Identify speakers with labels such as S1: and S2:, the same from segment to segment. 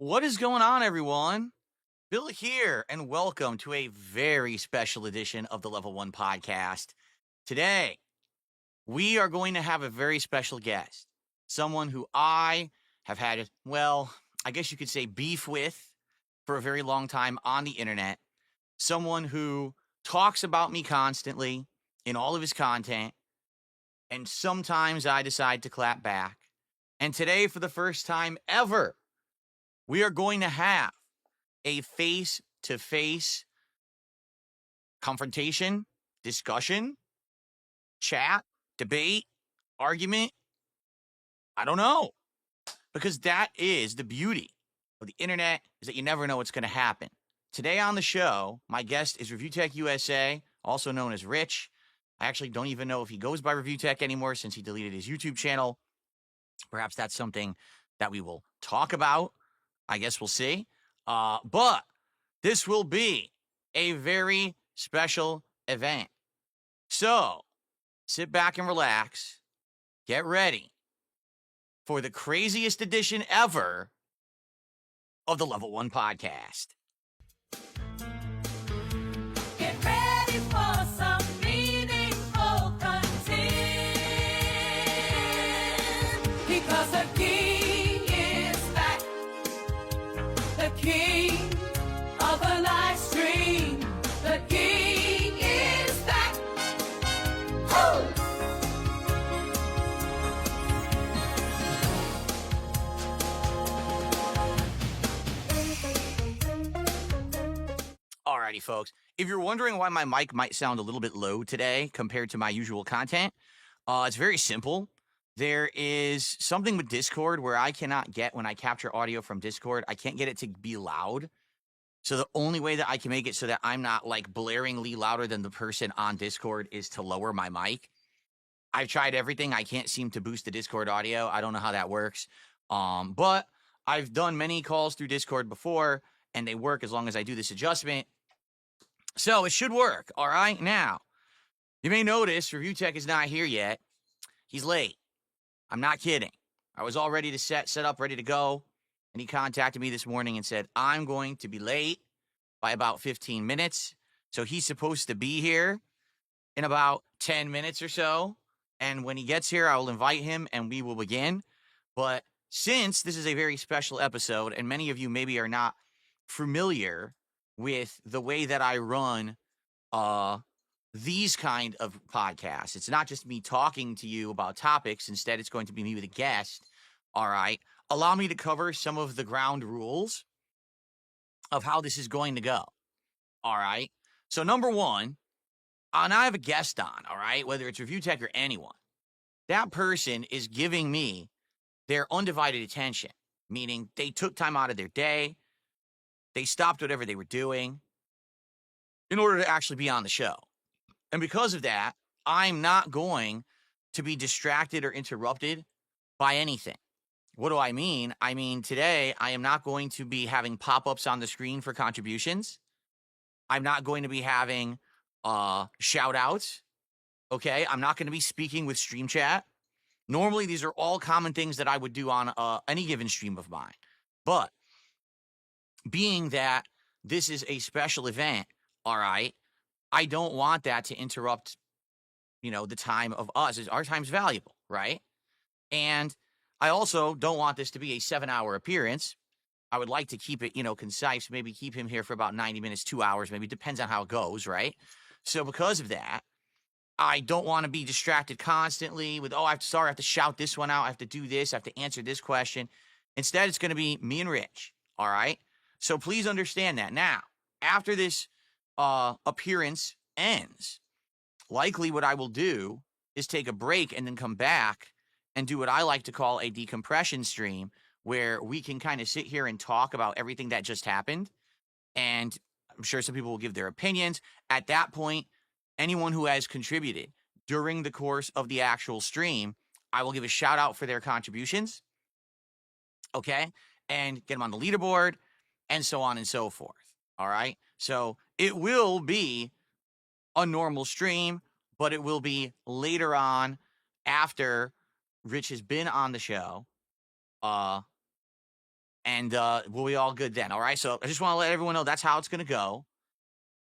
S1: What is going on, everyone? Bill here, and welcome to a very special edition of the Level One Podcast. Today, we are going to have a very special guest, someone who I have had, well, I guess you could say beef with for a very long time on the internet, someone who talks about me constantly in all of his content, and sometimes I decide to clap back. And today, for the first time ever, we are going to have a face to face confrontation, discussion, chat, debate, argument. I don't know. Because that is the beauty of the internet, is that you never know what's going to happen. Today on the show, my guest is Review Tech USA, also known as Rich. I actually don't even know if he goes by Review Tech anymore since he deleted his YouTube channel. Perhaps that's something that we will talk about. I guess we'll see. But this will be a very special event. So sit back and relax. Get ready for the craziest edition ever of the Level One Podcast.
S2: Get ready for some meaningful content, because the king is back, the king of the live stream, the king is back. Woo!
S1: Alrighty, folks. If you're wondering why my mic might sound a little bit low today compared to my usual content, it's very simple. There is something with Discord where I cannot get, when I capture audio from Discord, I can't get it to be loud. So the only way that I can make it so that I'm not like blaringly louder than the person on Discord is to lower my mic. I've tried everything. I can't seem to boost the Discord audio. I don't know how that works. But I've done many calls through Discord before, and they work as long as I do this adjustment. So it should work. All right. Now, you may notice Review Tech is not here yet. He's late. I'm not kidding. I was all ready to set up, ready to go. And he contacted me this morning and said, I'm going to be late by about 15 minutes. So he's supposed to be here in about 10 minutes or so. And when he gets here, I will invite him and we will begin. But since this is a very special episode, and many of you maybe are not familiar with the way that I run these kind of podcasts, it's not just me talking to you about topics. Instead, it's going to be me with a guest. All right. Allow me to cover some of the ground rules of how this is going to go. All right. So number one, and I have a guest on, all right, whether it's Review Tech or anyone, that person is giving me their undivided attention, meaning they took time out of their day. They stopped whatever they were doing in order to actually be on the show. And because of that, I'm not going to be distracted or interrupted by anything. What do I mean? I mean, today I am not going to be having pop-ups on the screen for contributions. I'm not going to be having shout outs. Okay. I'm not going to be speaking with Stream Chat. Normally, these are all common things that I would do on any given stream of mine. But being that this is a special event, all right, I don't want that to interrupt, the time of us. Our time's valuable, right? And I also don't want this to be a 7-hour appearance. I would like to keep it, concise, maybe keep him here for about 90 minutes, 2 hours, maybe. Depends on how it goes, right? So because of that, I don't want to be distracted constantly with, I have to shout this one out. I have to do this. I have to answer this question. Instead, it's going to be me and Rich. All right. So please understand that. Now, after this appearance ends, likely what I will do is take a break and then come back and do what I like to call a decompression stream, where we can kind of sit here and talk about everything that just happened. And I'm sure some people will give their opinions. At that point, anyone who has contributed during the course of the actual stream, I will give a shout out for their contributions. Okay. And get them on the leaderboard and so on and so forth. All right. So it will be a normal stream, but it will be later on after Rich has been on the show. and we'll be all good then. All right. So I just want to let everyone know that's how it's going to go.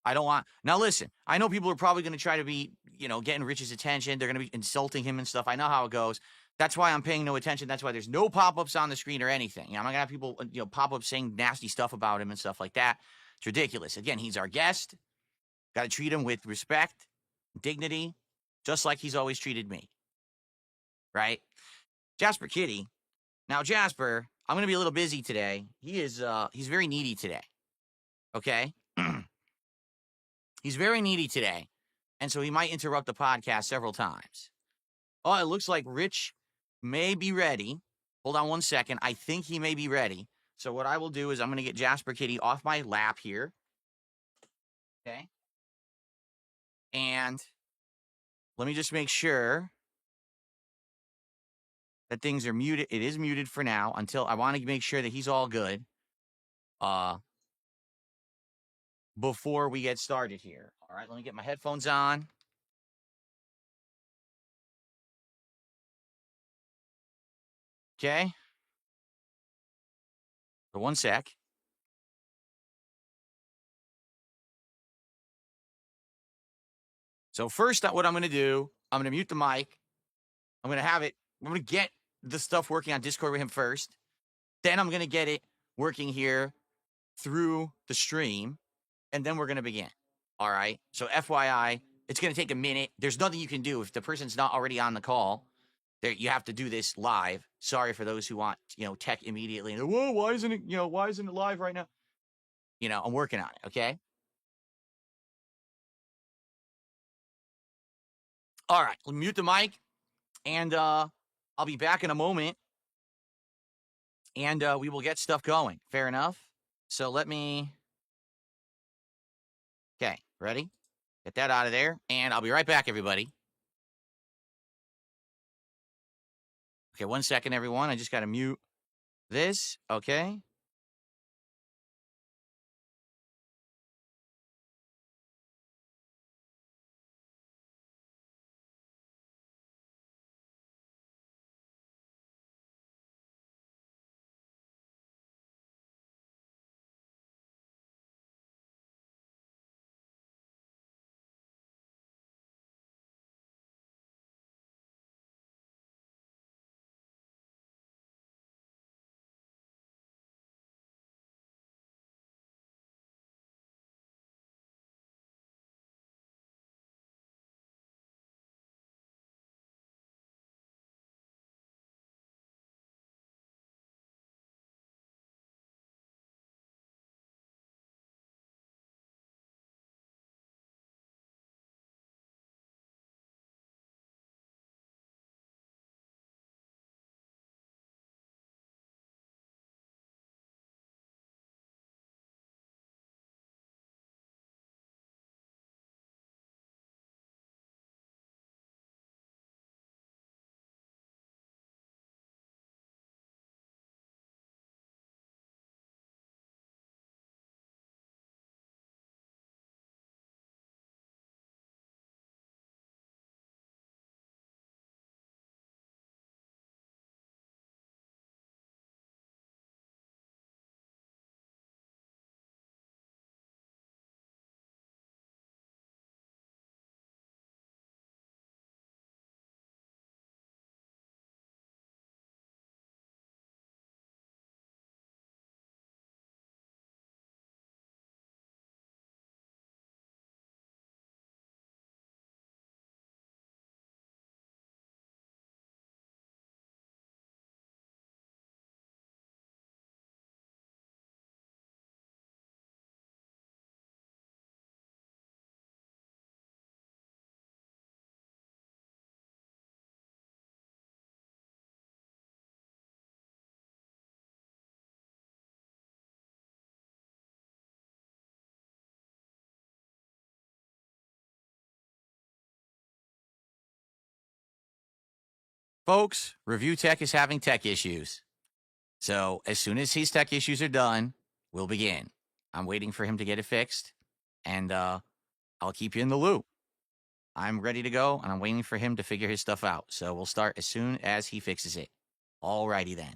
S1: I don't want now. Listen, I know people are probably going to try to be, getting Rich's attention. They're going to be insulting him and stuff. I know how it goes. That's why I'm paying no attention. That's why there's no pop-ups on the screen or anything. I'm not gonna have people, pop up saying nasty stuff about him and stuff like that. It's ridiculous. Again, he's our guest. Got to treat him with respect, dignity, just like he's always treated me. Right? Jasper Kitty. Now, Jasper, I'm gonna be a little busy today. He's very needy today. Okay? He's very needy today. And so he might interrupt the podcast several times. Oh, it looks like Rich may be ready. Hold on one second. I think he may be ready. So what I will do is I'm going to get Jasper Kitty off my lap here. Okay. And let me just make sure that things are muted. It is muted for now until I want to make sure that he's all good. Before we get started here. All right, let me get my headphones on. Okay. For one sec. So first, what I'm going to do, I'm going to mute the mic. I'm going to get the stuff working on Discord with him first. Then I'm going to get it working here through the stream. And then we're going to begin. All right. So FYI, it's going to take a minute. There's nothing you can do if the person's not already on the call. You have to do this live. Sorry for those who want, tech immediately. And, whoa, why isn't it live right now? I'm working on it. Okay. All right. We'll mute the mic, and I'll be back in a moment, and we will get stuff going. Fair enough. So let me. Okay. Ready? Get that out of there, and I'll be right back, everybody. Okay, 1 second, everyone. I just got to mute this. Okay. Folks, Review Tech is having tech issues. So as soon as his tech issues are done, we'll begin. I'm waiting for him to get it fixed, and I'll keep you in the loop. I'm ready to go, and I'm waiting for him to figure his stuff out. So we'll start as soon as he fixes it. Alrighty then.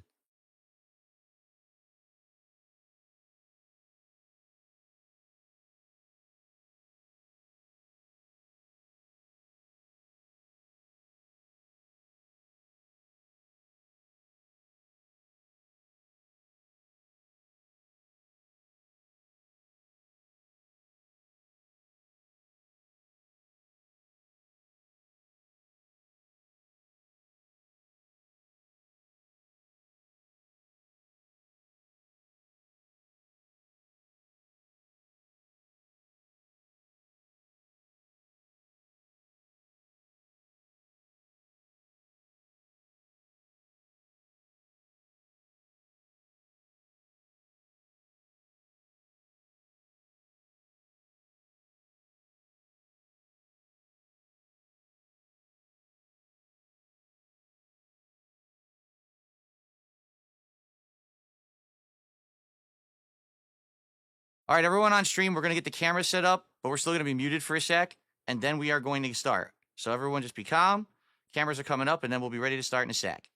S1: All right, everyone on stream, we're going to get the camera set up, but we're still going to be muted for a sec, and then we are going to start. So everyone just be calm. Cameras are coming up, and then we'll be ready to start in a sec.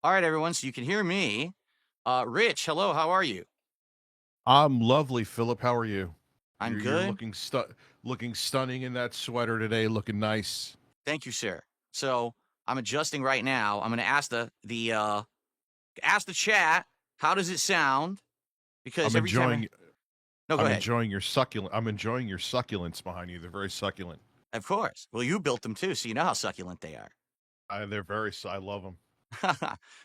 S1: All right, everyone, so you can hear me. Rich, hello, how are you?
S3: I'm lovely, Philip. How are you?
S1: I'm
S3: You're
S1: good.
S3: looking stunning in that sweater today. Looking nice.
S1: Thank you, sir. So I'm adjusting right now. I'm going to ask ask the chat, how does it sound? Because
S3: I'm
S1: every time
S3: enjoying.
S1: No, go
S3: I'm
S1: ahead.
S3: enjoying your succulent. I'm enjoying your succulents behind you. They're very succulent.
S1: Of course. Well, you built them too, so you know how succulent they are.
S3: They're very. I love them.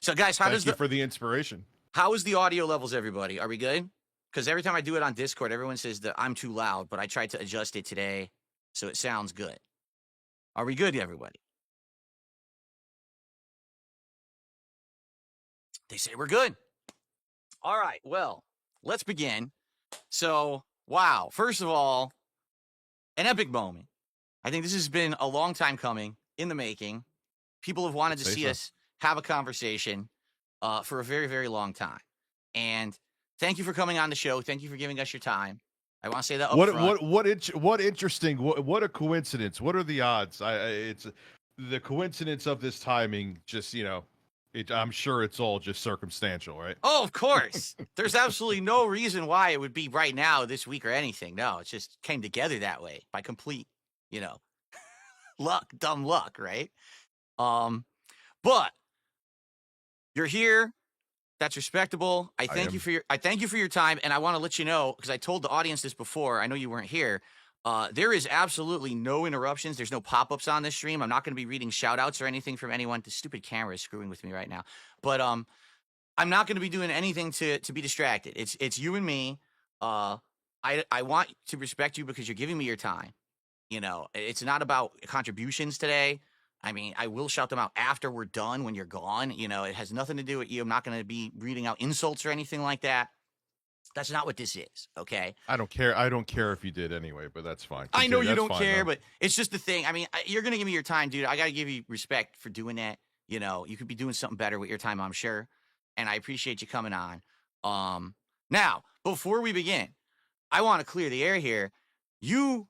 S1: So, guys,
S3: Thank you for the inspiration.
S1: how is the audio levels, everybody? Are we good? Because every time I do it on Discord, everyone says that I'm too loud, but I tried to adjust it today so it sounds good. Are we good, everybody? They say we're good. All right, well, let's begin. So, wow. First of all, an epic moment. I think this has been a long time coming in the making. People have wanted to see us have a conversation for a very, very long time. And thank you for coming on the show. Thank you for giving us your time. I want to say that up front.
S3: What interesting. What a coincidence. What are the odds? It's the coincidence of this timing. Just I'm sure it's all just circumstantial, right?
S1: Oh, of course. There's absolutely no reason why it would be right now, this week, or anything. No, it just came together that way by complete, dumb luck, right? But you're here. That's respectable. I thank you for your time, and I want to let you know, because I told the audience this before. I know you weren't here. There is absolutely no interruptions. There's no pop-ups on this stream. I'm not going to be reading shout-outs or anything from anyone. The stupid camera is screwing with me right now. But I'm not going to be doing anything to be distracted. It's you and me. I want to respect you because you're giving me your time. It's not about contributions today. I mean, I will shout them out after we're done when you're gone. It has nothing to do with you. I'm not going to be reading out insults or anything like that. That's not what this is, okay?
S3: I don't care. I don't care if you did anyway, but that's fine.
S1: I know you don't care, but it's just the thing. I mean, you're going to give me your time, dude. I got to give you respect for doing that. You could be doing something better with your time, I'm sure. And I appreciate you coming on. Now, before we begin, I want to clear the air here. You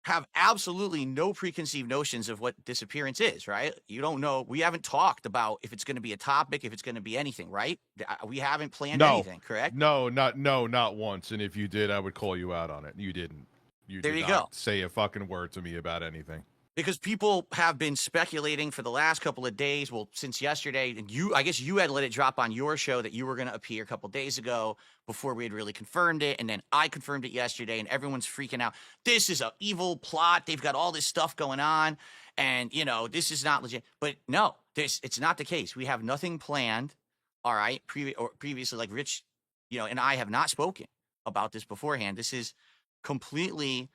S1: have absolutely no preconceived notions of what this appearance is, right? You don't know. We haven't talked about if it's going to be a topic, if it's going to be anything, right? We haven't planned anything, correct?
S3: No, not once. And if you did, I would call you out on it. You didn't.
S1: There you go.
S3: Say a fucking word to me about anything.
S1: Because people have been speculating for the last couple of days. Well, since yesterday, and I guess you had let it drop on your show that you were going to appear a couple of days ago before we had really confirmed it. And then I confirmed it yesterday, and everyone's freaking out. This is an evil plot. They've got all this stuff going on. And, this is not legit. But no, it's not the case. We have nothing planned. All right. Previously, like Rich, and I have not spoken about this beforehand. This is completely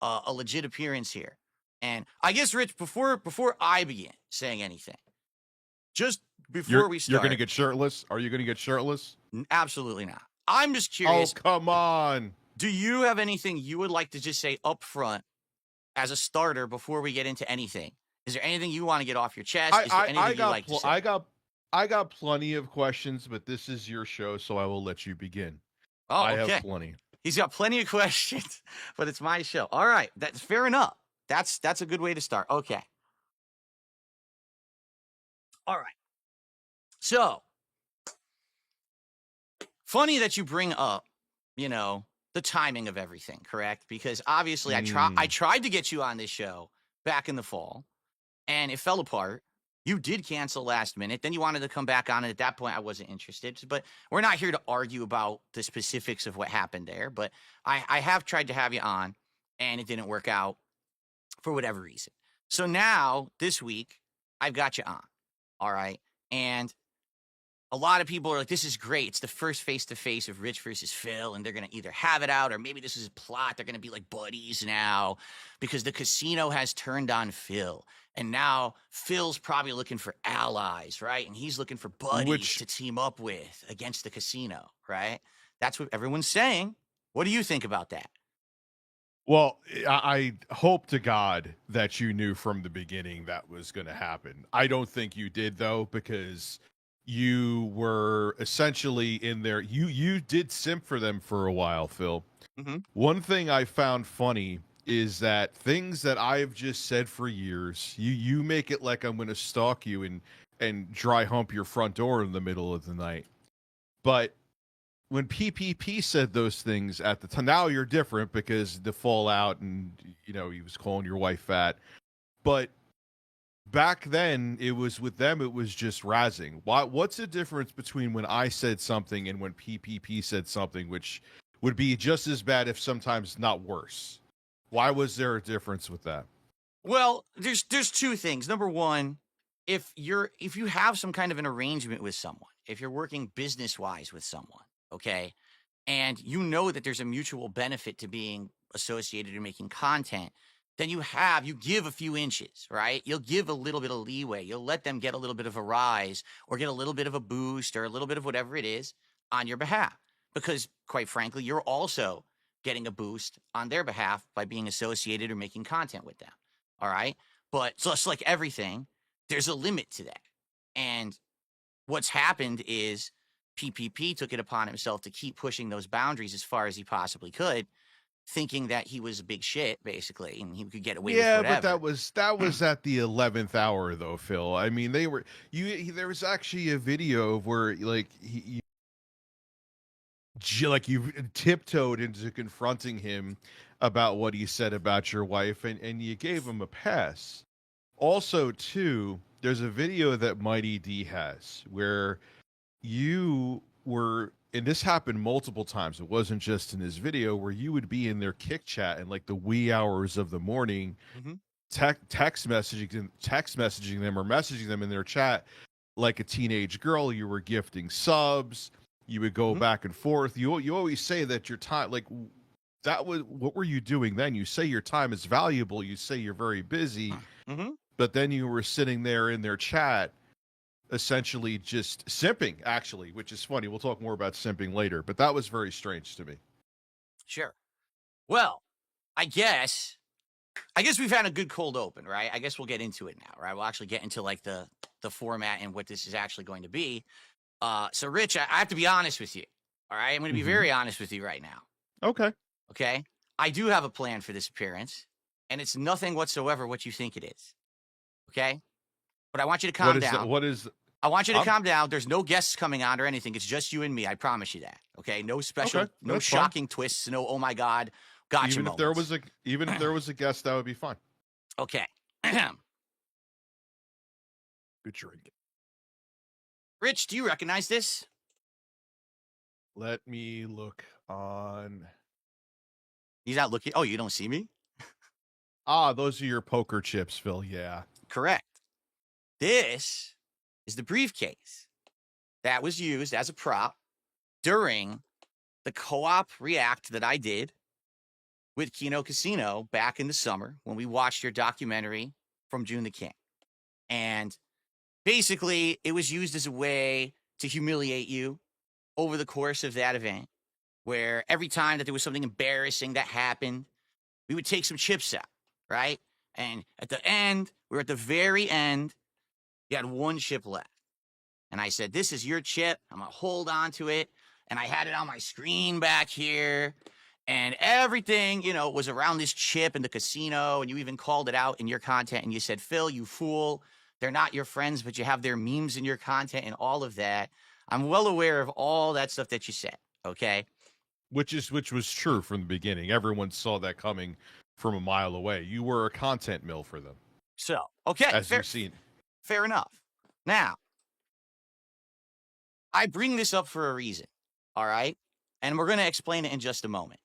S1: a legit appearance here. And I guess, Rich, before I begin saying anything, just before we start,
S3: you're going to get shirtless? Are you going to get shirtless?
S1: Absolutely not. I'm just curious.
S3: Oh, come on.
S1: Do you have anything you would like to just say up front as a starter before we get into anything? Is there anything you want to get off your chest? Is there anything you'd like to say?
S3: I got plenty of questions, but this is your show, so I will let you begin.
S1: Oh, okay.
S3: I have plenty.
S1: He's got plenty of questions, but it's my show. All right. That's fair enough. That's a good way to start. Okay. All right. So, funny that you bring up, the timing of everything, correct? Because obviously I
S3: Mm.
S1: tried to get you on this show back in the fall and it fell apart. You did cancel last minute. Then you wanted to come back on it. At that point, I wasn't interested. But we're not here to argue about the specifics of what happened there. But I have tried to have you on, and it didn't work out for whatever reason. So now, this week, I've got you on. All right. And a lot of people are like, this is great. It's the first face-to-face of Rich versus Phil, and they're going to either have it out or maybe this is a plot. They're going to be like buddies now because the casino has turned on Phil. And now Phil's probably looking for allies, right? And he's looking for buddies
S3: Which-
S1: to team up with against the casino, right? That's what everyone's saying. What do you think about that?
S3: Well, I hope to God that you knew from the beginning that was going to happen. I don't think you did, though, because you were essentially in there. You did simp for them for a while, Phil.
S1: Mhm.
S3: One thing I found funny is that things that I've just said for years, you make it like I'm going to stalk you and dry hump your front door in the middle of the night. But when PPP said those things at the time, now you're different because the fallout and, you know, he was calling your wife fat. But back then, it was with them, it was just razzing. What's the difference between when I said something and when PPP said something, which would be just as bad, if sometimes not worse? Why was there a difference with that?
S1: Well, there's two things. Number one, if you have some kind of an arrangement with someone, if you're working business wise with someone, okay, and you know that there's a mutual benefit to being associated and making content, then you give a few inches, right? You'll give a little bit of leeway. You'll let them get a little bit of a rise or get a little bit of a boost or a little bit of whatever it is on your behalf. Because quite frankly, you're also getting a boost on their behalf by being associated or making content with them. All right. But just like everything, there's a limit to that. And what's happened is PPP took it upon himself to keep pushing those boundaries as far as he possibly could, thinking that he was a big shit, basically, and he could get away with whatever.
S3: But that was at the 11th hour, though, Phil. I mean, there was actually a video of where like you tiptoed into confronting him about what he said about your wife, and you gave him a pass. Also, too, there's a video that Mighty D has where you were, and this happened multiple times. It wasn't just in his video, where you would be in their kick chat in like the wee hours of the morning,
S1: Mhm.
S3: text messaging them or messaging them in their chat like a teenage girl. You were gifting subs. You would go
S1: Mhm.
S3: back and forth. You always say that your time, like that was, what were you doing then? You say your time is valuable. You say you're very busy,
S1: Mhm.
S3: but then you were sitting there in their chat, essentially just simping, actually, which is funny. We'll talk more about simping later, but that was very strange to me.
S1: Sure. Well, I guess we've had a good cold open, right? I guess we'll get into it now, right? We'll actually get into like the format and what this is actually going to be. So Rich, I have to be honest with you. All right. I'm going to be
S3: Mhm.
S1: very honest with you right now.
S3: Okay.
S1: Okay. I do have a plan for this appearance, and it's nothing whatsoever what you think it is. Okay. But I want you to calm down. I want you to calm down. There's no guests coming on or anything. It's just you and me. I promise you that. Okay. No special,
S3: Okay,
S1: no
S3: that's fine.
S1: shocking twists. No, oh my God. Gotcha.
S3: Even if there
S1: moments.
S3: was a guest, that would be fine.
S1: Okay.
S3: Good drink.
S1: Rich, do you recognize this?
S3: Let me look on.
S1: He's not looking. Oh, you don't see me?
S3: Those are your poker chips, Phil. Yeah.
S1: Correct. This is the briefcase that was used as a prop during the co-op react that I did with Kino Casino back in the summer when we watched your documentary from June the King. And basically, it was used as a way to humiliate you over the course of that event, where every time that there was something embarrassing that happened, we would take some chips out, right? And at the end, we were at the very end, you had one chip left. And I said, this is your chip. I'm going to hold on to it. And I had it on my screen back here. And everything, was around this chip in the casino. And you even called it out in your content. And you said, Phil, you fool. They're not your friends, but you have their memes in your content and all of that. I'm well aware of all that stuff that you said, okay?
S3: which was true from the beginning. Everyone saw that coming from a mile away. You were a content mill for them,
S1: So, okay,
S3: as
S1: fair,
S3: you've seen.
S1: fair enough. Now, I bring this up for a reason, all right? And we're going to explain it in just a moment.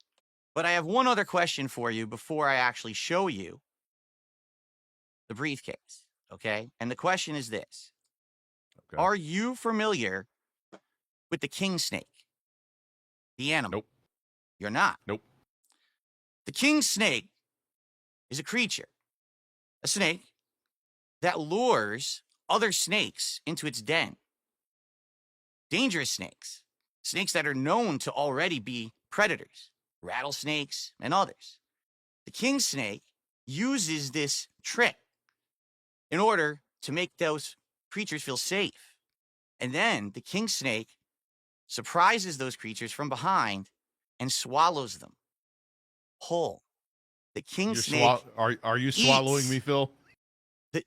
S1: But I have one other question for you before I actually show you the briefcase, okay? And the question is this.
S3: Okay.
S1: Are you familiar with the king snake? The animal?
S3: Nope.
S1: You're not?
S3: Nope.
S1: The king snake is a creature, a snake, that lures other snakes into its den. Dangerous snakes, snakes that are known to already be predators, rattlesnakes, and others. The king snake uses this trick in order to make those creatures feel safe. And then the king snake surprises those creatures from behind and swallows them whole. The king snake.
S3: Are you swallowing
S1: eats-
S3: me, Phil?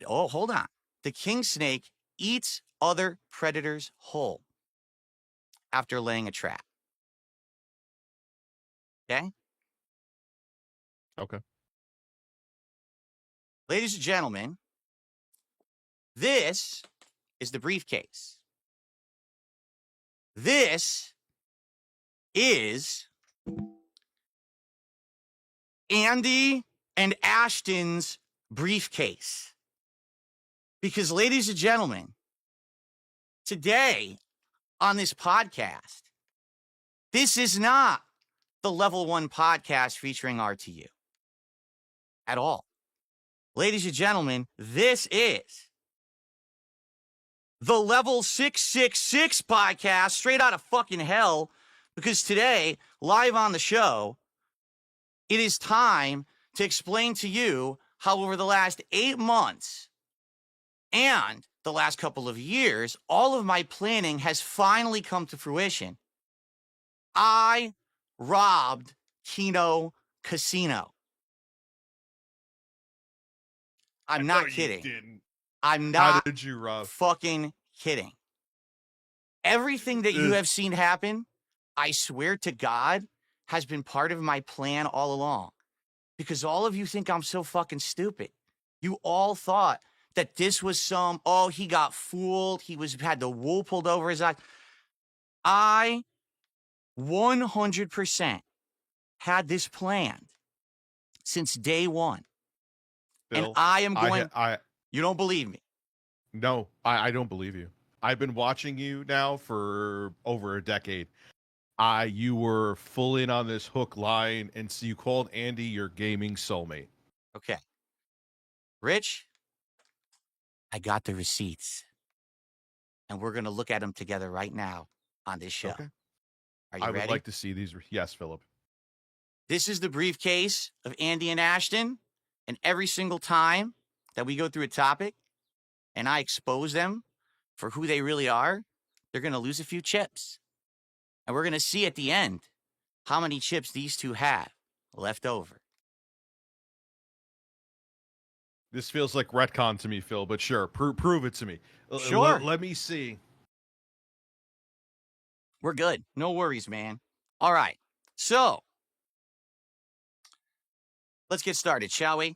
S1: Hold on. The king snake eats other predators whole after laying a trap. Okay?
S3: Okay.
S1: Ladies and gentlemen, this is the briefcase. This is Andy and Ashton's briefcase. Because, ladies and gentlemen, today on this podcast, this is not the Level 1 podcast featuring RTU at all. Ladies and gentlemen, this is the Level 666 podcast straight out of fucking hell, because today, live on the show, it is time to explain to you how over the last 8 months and the last couple of years, all of my planning has finally come to fruition. I robbed Kino Casino. I'm not kidding. I'm
S3: How
S1: not
S3: did you rob?
S1: fucking kidding. Everything that you have seen happen, I swear to God, has been part of my plan all along. Because all of you think I'm so fucking stupid. You all thought that this was he got fooled. He had the wool pulled over his eyes. I 100% had this planned since day one.
S3: Phil,
S1: And I am going,
S3: I
S1: you don't believe me.
S3: no, I don't believe you. I've been watching you now for over a decade. You were full in on this hook line, and so you called Andy your gaming soulmate.
S1: Okay. Rich, I got the receipts. And we're going to look at them together right now on this show.
S3: Okay.
S1: Are you
S3: I
S1: ready?
S3: would like to see these. Yes, Philip.
S1: This is the briefcase of Andy and Ashton. And every single time that we go through a topic and I expose them for who they really are, they're going to lose a few chips. And we're going to see at the end how many chips these two have left over.
S3: This feels like retcon to me, Phil, but sure, prove it to me.
S1: Sure.
S3: Let me see.
S1: We're good. No worries, man. All right. So let's get started, shall we?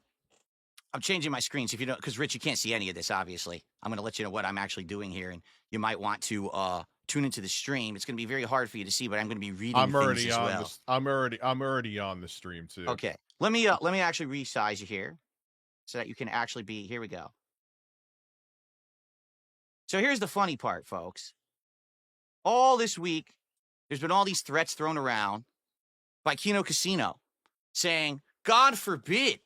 S1: I'm changing my screen, so if you don't, because Rich, you can't see any of this, obviously. I'm going to let you know what I'm actually doing here, and you might want to tune into the stream. It's going to be very hard for you to see, but I'm going to be reading
S3: I'm
S1: things
S3: already
S1: as
S3: on
S1: well.
S3: this. I'm already on the stream too.
S1: Okay. Let me actually resize you here so that you can actually be. Here we go. So here's the funny part, folks. All this week, there's been all these threats thrown around by Kino Casino saying, God forbid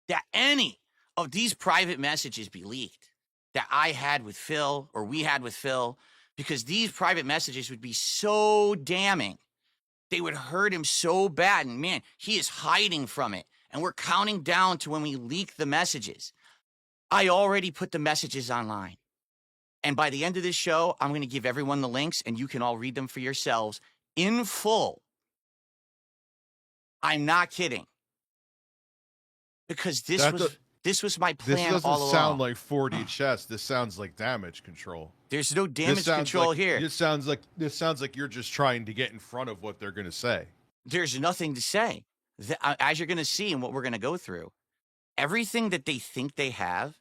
S1: that any of these private messages be leaked that I had with Phil or we had with Phil, because these private messages would be so damning. They would hurt him so bad. And man, he is hiding from it. And we're counting down to when we leak the messages. I already put the messages online. And by the end of this show, I'm going to give everyone the links and you can all read them for yourselves in full. I'm not kidding. Because this was This was my
S3: This
S1: plan
S3: doesn't
S1: all along.
S3: sound like 4D chess. This sounds like damage control.
S1: There's no
S3: This
S1: damage
S3: sounds
S1: control
S3: like,
S1: here.
S3: This sounds like you're just trying to get in front of what they're going to say.
S1: There's nothing to say. As you're going to see and what we're going to go through, everything that they think they have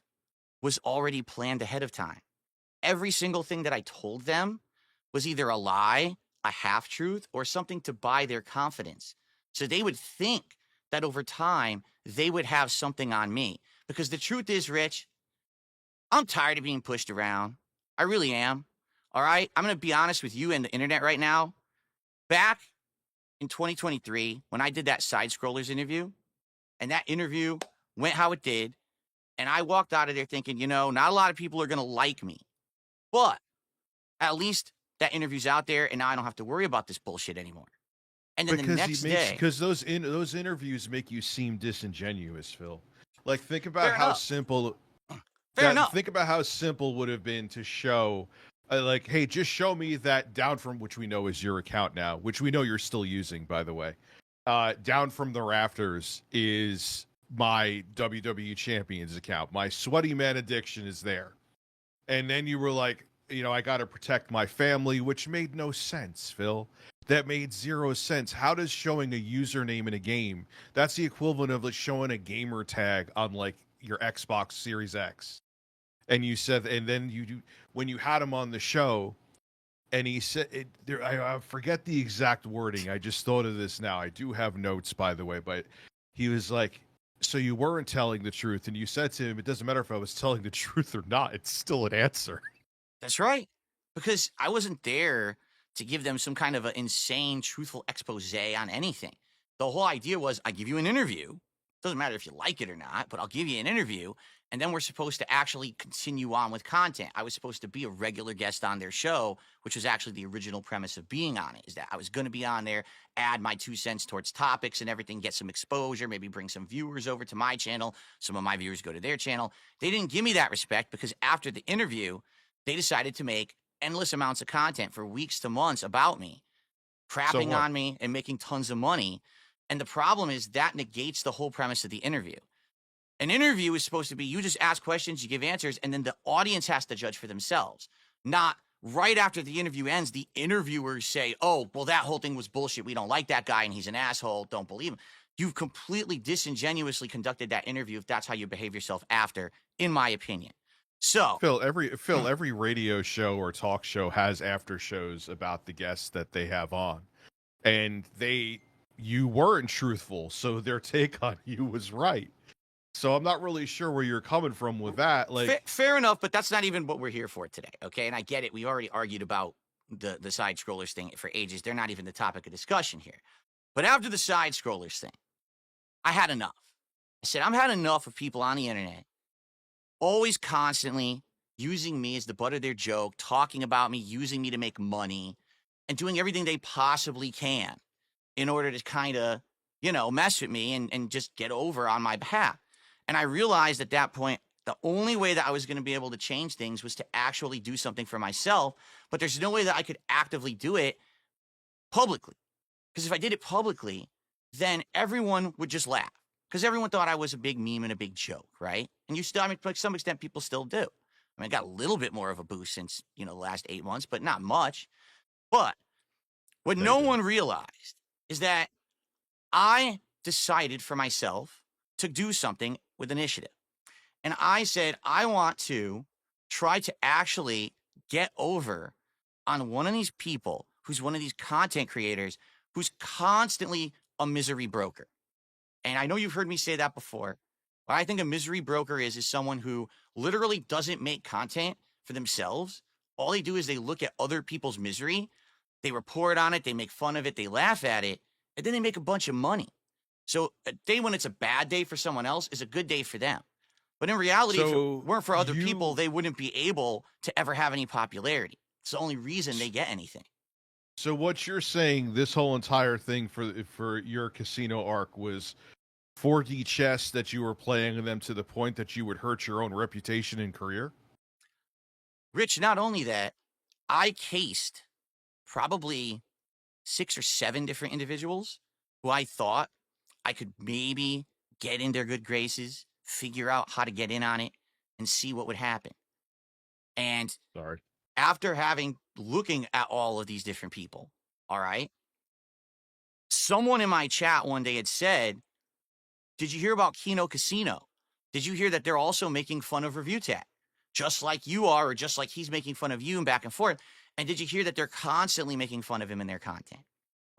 S1: was already planned ahead of time. Every single thing that I told them was either a lie, a half-truth, or something to buy their confidence. So they would think that over time, they would have something on me. Because the truth is, Rich, I'm tired of being pushed around. I really am. All right? I'm going to be honest with you and the internet right now. Back in 2023, when I did that Side Scrollers interview, and that interview went how it did, and I walked out of there thinking, not a lot of people are going to like me. But at least that interview's out there, and now I don't have to worry about this bullshit anymore. And then the next day,
S3: because those interviews make you seem disingenuous, Phil. Like, think about
S1: Fair
S3: how
S1: enough.
S3: simple.
S1: fair enough.
S3: Think about how simple would have been to show, like, hey, just show me that down from, which we know is your account now, which we know you're still using, by the way. Down from the rafters is my WWE Champions account. My Sweaty Man Addiction is there. And then you were like, I got to protect my family, which made no sense, Phil. That made zero sense. How does showing a username in a game, that's the equivalent of like showing a gamer tag on like your Xbox Series X. And you said, and then when you had him on the show, and he said, I forget the exact wording. I just thought of this now. I do have notes, by the way, but he was like, so you weren't telling the truth. And you said to him, it doesn't matter if I was telling the truth or not. It's still an answer.
S1: That's right. Because I wasn't there to give them some kind of an insane, truthful expose on anything. The whole idea was I give you an interview. Doesn't matter if you like it or not, but I'll give you an interview. And then we're supposed to actually continue on with content. I was supposed to be a regular guest on their show, which was actually the original premise of being on it, is that I was going to be on there, add my 2 cents towards topics and everything, get some exposure, maybe bring some viewers over to my channel. Some of my viewers go to their channel. They didn't give me that respect because after the interview, they decided to make endless amounts of content for weeks to months about me, crapping on me and making tons of money. And the problem is that negates the whole premise of the interview. An interview is supposed to be you just ask questions, you give answers, and then the audience has to judge for themselves. Not right after the interview ends, the interviewers say, oh, well, that whole thing was bullshit. We don't like that guy and he's an asshole. Don't believe him. You've completely disingenuously conducted that interview if that's how you behave yourself after, in my opinion. So
S3: Phil, every radio show or talk show has after shows about the guests that they have on. And you weren't truthful, so their take on you was right. So I'm not really sure where you're coming from with that. Like,
S1: fair enough, but that's not even what we're here for today, okay? And I get it. We already argued about the side scrollers thing for ages. They're not even the topic of discussion here. But after the side scrollers thing, I had enough. I said, I've had enough of people on the internet always constantly using me as the butt of their joke, talking about me, using me to make money, and doing everything they possibly can in order to kind of, mess with me and just get over on my behalf. And I realized at that point, the only way that I was going to be able to change things was to actually do something for myself. But there's no way that I could actively do it publicly. Because if I did it publicly, then everyone would just laugh. Because everyone thought I was a big meme and a big joke, right? And to some extent, people still do. I got a little bit more of a boost since, the last 8 months, but not much. But what no one realized is that I decided for myself to do something with initiative. And I said, I want to try to actually get over on one of these people who's one of these content creators who's constantly a misery broker. And I know you've heard me say that before. What I think a misery broker is someone who literally doesn't make content for themselves. All they do is they look at other people's misery, they report on it, they make fun of it, they laugh at it, and then they make a bunch of money. So a day when it's a bad day for someone else is a good day for them. But in reality, if it weren't for other people, they wouldn't be able to ever have any popularity. It's the only reason they get anything.
S3: So what you're saying, this whole entire thing for your casino arc was 4D chess that you were playing them to the point that you would hurt your own reputation and career?
S1: Rich, not only that, I cased probably 6 or 7 different individuals who I thought I could maybe get in their good graces, figure out how to get in on it and see what would happen. And
S3: Sorry.
S1: after looking at all of these different people, all right, someone in my chat one day had said, did you hear about Kino Casino? Did you hear that they're also making fun of Review Tech? Just like you are, or just like he's making fun of you and back and forth. And did you hear that they're constantly making fun of him in their content?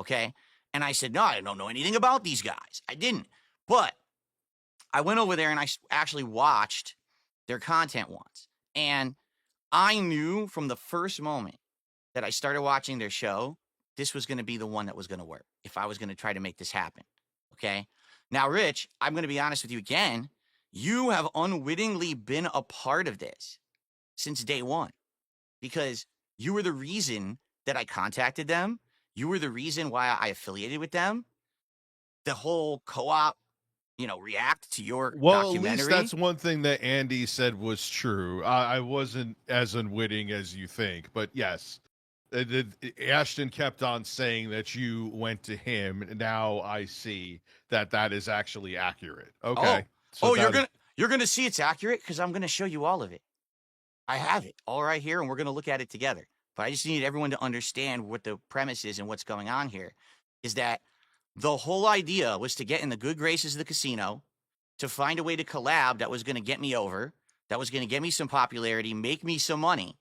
S1: Okay. And I said, no, I don't know anything about these guys. I didn't. But I went over there and I actually watched their content once. And I knew from the first moment that I started watching their show, this was going to be the one that was going to work if I was going to try to make this happen. Okay. Now, Rich, I'm going to be honest with you again. You have unwittingly been a part of this since day one because you were the reason that I contacted them. You were the reason why I affiliated with them. The whole co-op, react to your
S3: Well,
S1: documentary.
S3: at least that's one thing that Andy said was true. I wasn't as unwitting as you think, but yes. Ashton kept on saying that you went to him. Now I see that is actually accurate. Okay. So
S1: you're gonna see it's accurate because I'm gonna show you all of it. I have it all right here, and we're gonna look at it together. But I just need everyone to understand what the premise is and what's going on here. Is that the whole idea was to get in the good graces of the casino, to find a way to collab that was gonna get me over, that was gonna get me some popularity, make me some money,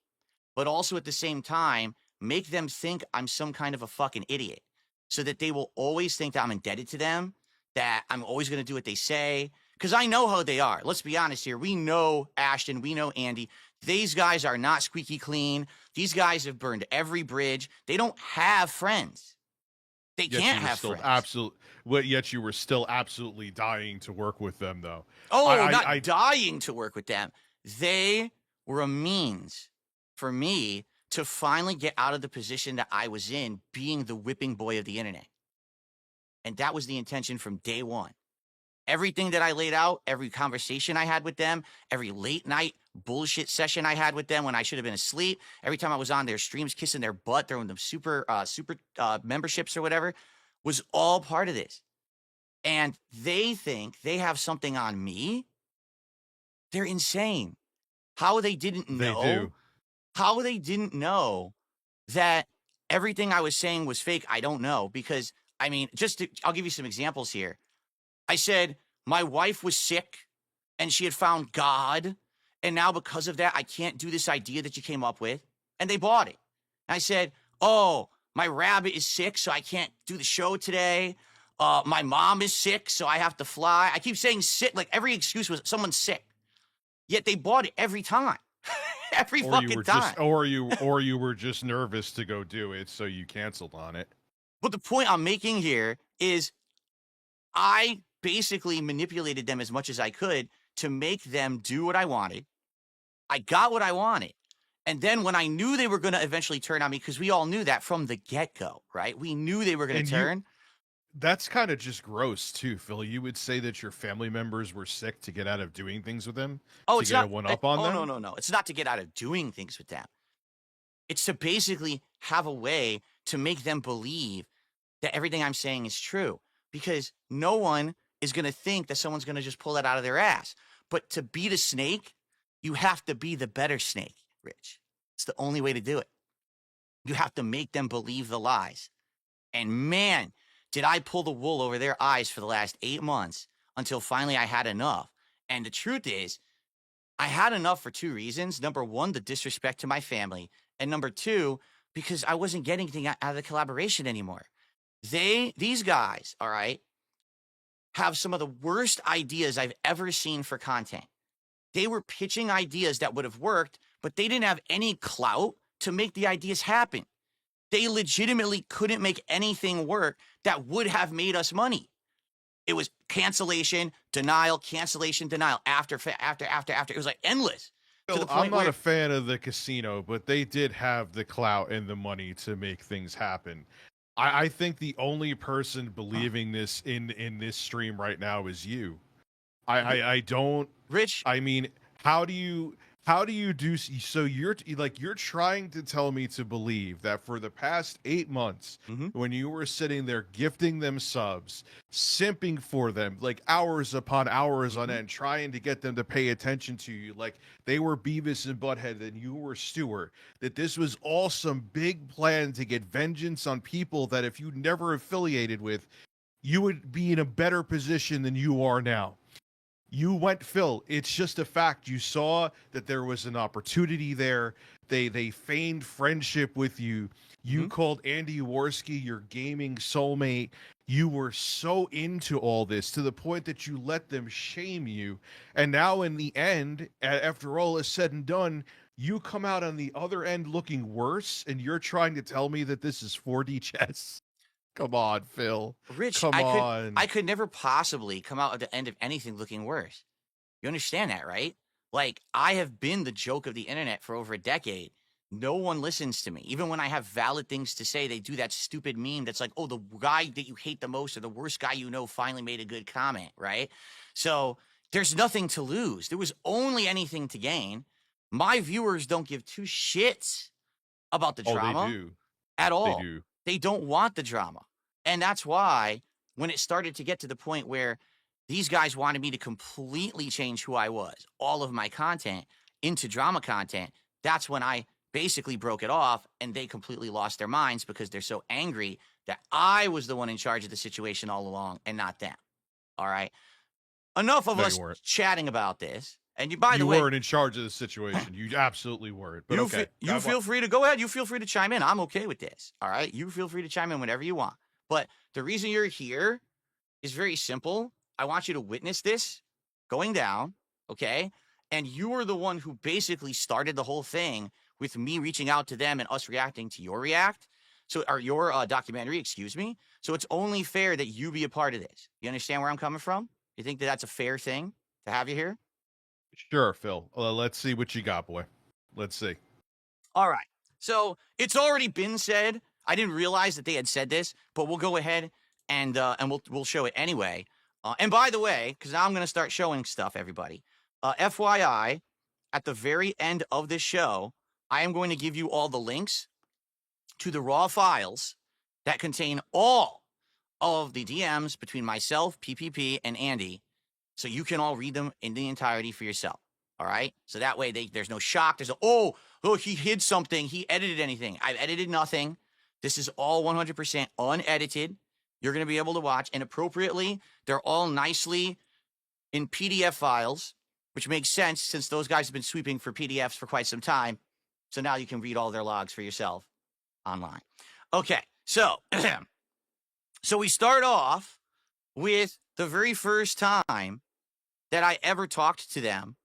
S1: but also at the same time make them think I'm some kind of a fucking idiot, so that they will always think that I'm indebted to them, that I'm always going to do what they say. Because I know how they are. Let's be honest here. We know Ashton. We know Andy. These guys are not squeaky clean. These guys have burned every bridge. They don't have friends. They can't have friends.
S3: Yet you were still absolutely dying to work with them, though.
S1: Oh, not dying to work with them. They were a means for me to finally get out of the position that I was in, being the whipping boy of the internet. And that was the intention from day one. Everything that I laid out, every conversation I had with them, every late night bullshit session I had with them when I should have been asleep, every time I was on their streams kissing their butt, throwing them super memberships or whatever, was all part of this. And they think they have something on me. They're insane. How they didn't know.
S3: They do.
S1: How they didn't know that everything I was saying was fake, I don't know. Because, I'll give you some examples here. I said, my wife was sick and she had found God. And now because of that, I can't do this idea that you came up with. And they bought it. And I said, oh, my rabbit is sick, so I can't do the show today. My mom is sick, so I have to fly. I keep saying sick, like every excuse was someone's sick. Yet they bought it every time. Every fucking time.
S3: Or you were just nervous to go do it, so you canceled on it.
S1: But the point I'm making here is I basically manipulated them as much as I could to make them do what I wanted. I got what I wanted. And then when I knew they were going to eventually turn on me, because we all knew that from the get-go, right? We knew they were going to turn.
S3: That's kind of just gross too, Phil. You would say that your family members were sick to get out of doing things with them?
S1: Oh, it's
S3: to get
S1: not,
S3: a one-up on them?
S1: No. It's not to get out of doing things with them. It's to basically have a way to make them believe that everything I'm saying is true. Because no one is going to think that someone's going to just pull that out of their ass. But to beat a snake, you have to be the better snake, Rich. It's the only way to do it. You have to make them believe the lies. And man, did I pull the wool over their eyes for the last 8 months until finally I had enough. And the truth is, I had enough for 2 reasons. Number 1, the disrespect to my family. And number 2, because I wasn't getting anything out of the collaboration anymore. These guys, all right, have some of the worst ideas I've ever seen for content. They were pitching ideas that would have worked, but they didn't have any clout to make the ideas happen. They legitimately couldn't make anything work that would have made us money. It was cancellation, denial, cancellation, denial, after. It was like endless.
S3: I'm not a fan of the casino, but they did have the clout and the money to make things happen. I think the only person believing this in this stream right now is you. I don't.
S1: Rich.
S3: I mean, how do you How do you do so? You're trying to tell me to believe that for the past 8 months,
S1: Mhm.
S3: when you were sitting there gifting them subs, simping for them like hours upon hours on
S1: Mhm.
S3: end, trying to get them to pay attention to you, like they were Beavis and Butthead and you were Stewart, that this was all some big plan to get vengeance on people that if you never affiliated with, you would be in a better position than you are now. You went, Phil. It's just a fact. You saw that there was an opportunity there. They feigned friendship with you. You
S1: Mhm.
S3: called Andy Worski your gaming soulmate. You were so into all this to the point that you let them shame you. And now, in the end, after all is said and done, you come out on the other end looking worse. And you're trying to tell me that this is 4D chess? Come on, Phil.
S1: Rich,
S3: Come
S1: I could
S3: on.
S1: I could never possibly come out at the end of anything looking worse. You understand that, right? Like, I have been the joke of the internet for over a decade. No one listens to me. Even when I have valid things to say, they do that stupid meme that's like, oh, the guy that you hate the most or the worst guy you know finally made a good comment, right? So there's nothing to lose. There was only anything to gain. My viewers don't give two shits about the
S3: Oh, they
S1: drama
S3: do.
S1: at
S3: They
S1: all.
S3: do.
S1: They don't want the drama. And that's why when it started to get to the point where these guys wanted me to completely change who I was, all of my content into drama content, that's when I basically broke it off and they completely lost their minds because they're so angry that I was the one in charge of the situation all along and not them. All right. Enough of
S3: No, you
S1: us
S3: weren't.
S1: chatting about this. And you, by the
S3: You
S1: way,
S3: weren't in charge of the situation. You absolutely weren't. But okay.
S1: you feel free to go ahead. You feel free to chime in. I'm okay with this. All right. You feel free to chime in whenever you want. But the reason you're here is very simple. I want you to witness this going down. Okay. And you were the one who basically started the whole thing with me reaching out to them and us reacting to your react. So, or your documentary, excuse me. So it's only fair that you be a part of this. You understand where I'm coming from? You think that that's a fair thing to have you here?
S3: Sure, Phil. Let's see what you got, boy. Let's see.
S1: All right. So it's already been said. I didn't realize that they had said this, but we'll go ahead and we'll show it anyway. And by the way, because now I'm going to start showing stuff, everybody. FYI, at the very end of this show, I am going to give you all the links to the raw files that contain all of the DMs between myself, PPP, and Andy, so you can all read them in the entirety for yourself. All right. So that way there's no shock. There's oh, he hid something. He edited anything. I've edited nothing. This is all 100% unedited. You're going to be able to watch. And appropriately, they're all nicely in PDF files, which makes sense since those guys have been sweeping for PDFs for quite some time. So now you can read all their logs for yourself online. Okay. So, so we start off with the very first time that I ever talked to them.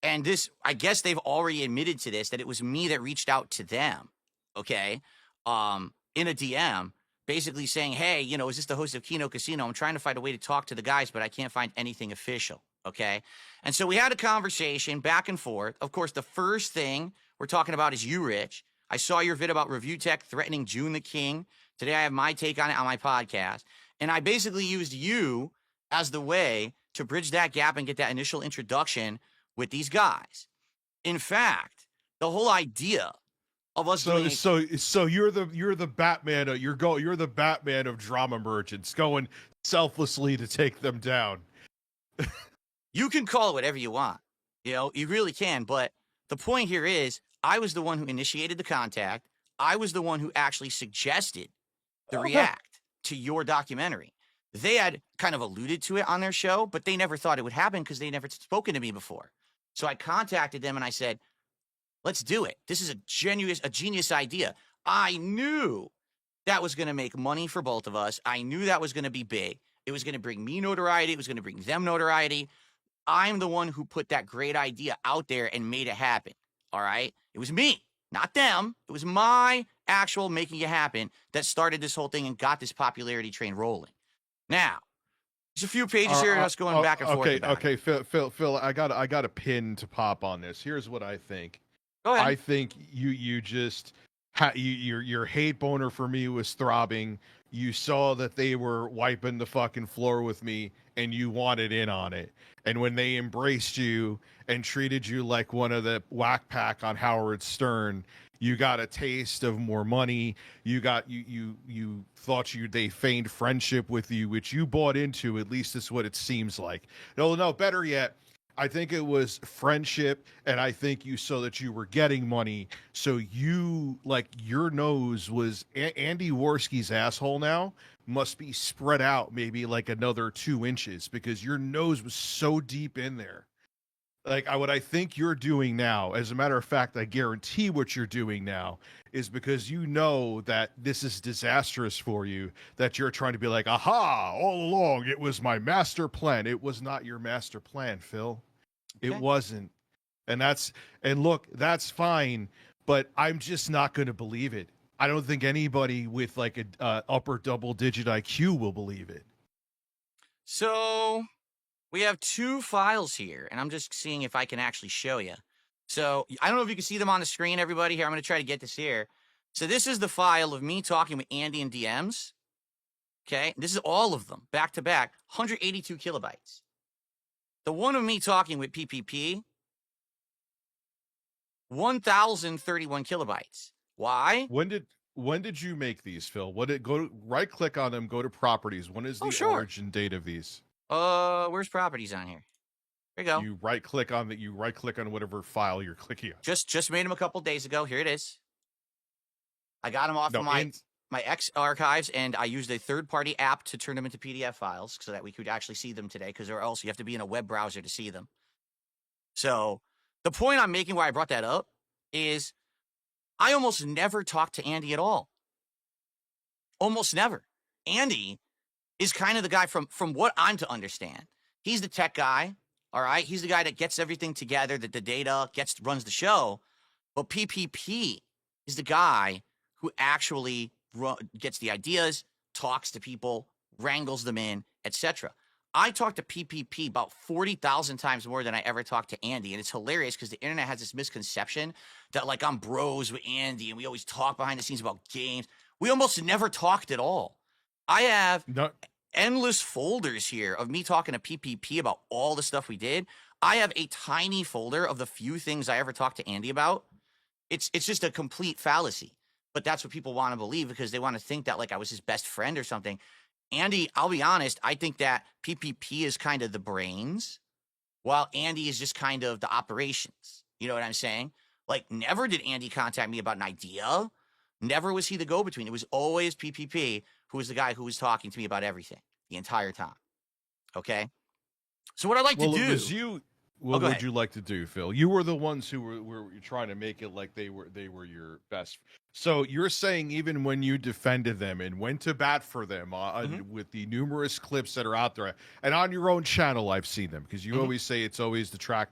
S1: And this, I guess they've already admitted to this, that it was me that reached out to them, okay, in a DM, basically saying, hey, you know, is this the host of Kino Casino? I'm trying to find a way to talk to the guys, but I can't find anything official, okay? And so we had a conversation back and forth. Of course, the first thing we're talking about is you, Rich. I saw your vid about Review Tech threatening June the King. Today I have my take on it on my podcast. And I basically used you as the way to bridge that gap and get that initial introduction with these guys. In fact, the whole idea of us doing
S3: So you're the Batman. You're the Batman of drama merchants, going selflessly to take them down.
S1: you can call it whatever you want. You know, you really can. But the point here is I was the one who initiated the contact. I was the one who actually suggested the react to your documentary. They had kind of alluded to it on their show, but they never thought it would happen because they never spoken to me before. So I contacted them and I said, let's do it. This is a genius idea. I knew that was going to make money for both of us. I knew that was going to be big. It was going to bring me notoriety. It was going to bring them notoriety. I'm the one who put that great idea out there and made it happen. All right. It was me, not them. It was my actual making it happen that started this whole thing and got this popularity train rolling. Now, there's a few pages here and us going back and forth.
S3: Okay, Phil, I got a pin to pop on this. Here's what I think.
S1: Go ahead.
S3: I think you just your hate boner for me was throbbing. You saw that they were wiping the fucking floor with me, and you wanted in on it. And when they embraced you and treated you like one of the whack pack on Howard Stern, you got a taste of more money. You got you thought they feigned friendship with you, which you bought into. At least is what it seems like. No, better yet, I think it was friendship, and I think you saw that you were getting money. So you, like, your nose was Andy Worski's asshole now must be spread out maybe like another 2 inches because your nose was so deep in there. Like, what I think you're doing now, as a matter of fact, I guarantee what you're doing now is because you know that this is disastrous for you, that you're trying to be like, aha, all along, it was my master plan. It was not your master plan, Phil.
S1: Okay.
S3: It wasn't. And look, that's fine, but I'm just not going to believe it. I don't think anybody with like a upper double-digit IQ will believe it.
S1: So we have 2 files here, and I'm just seeing if I can actually show you. So I don't know if you can see them on the screen, everybody. Here, I'm going to try to get this here. So this is the file of me talking with Andy in DMs. Okay, this is all of them, back to back, 182 kilobytes. The one of me talking with PPP, 1,031 kilobytes. Why?
S3: When did you make these, Phil? Right click on them, go to properties. When is the origin date of these?
S1: Where's properties on here? There you go.
S3: You right click on whatever file you're clicking on.
S1: Just made them a couple days ago. Here it is. I got them off of my X archives, and I used a third-party app to turn them into PDF files so that we could actually see them today, because or else you have to be in a web browser to see them. So the point I'm making why I brought that up is I almost never talk to Andy at all. Almost never. Andy is kind of the guy from what I'm to understand. He's the tech guy, all right? He's the guy that gets everything together, that the data runs the show. But PPP is the guy who actually gets the ideas, talks to people, wrangles them in, etc. I talk to PPP about 40,000 times more than I ever talk to Andy. And it's hilarious because the internet has this misconception that, like, I'm bros with Andy and we always talk behind the scenes about games. We almost never talked at all. I have endless folders here of me talking to PPP about all the stuff we did. I have a tiny folder of the few things I ever talked to Andy about. It's just a complete fallacy. But that's what people want to believe because they want to think that, like, I was his best friend or something. Andy, I'll be honest, I think that PPP is kind of the brains, while Andy is just kind of the operations. You know what I'm saying? Like, never did Andy contact me about an idea. Never was he the go-between. It was always PPP who was the guy who was talking to me about everything the entire time. Okay? So what I'd like to do...
S3: It was you... What would you like to do, Phil? You were the ones who were trying to make it like they were your best. So you're saying even when you defended them and went to bat for them with the numerous clips that are out there, and on your own channel, I've seen them because you always say it's always the track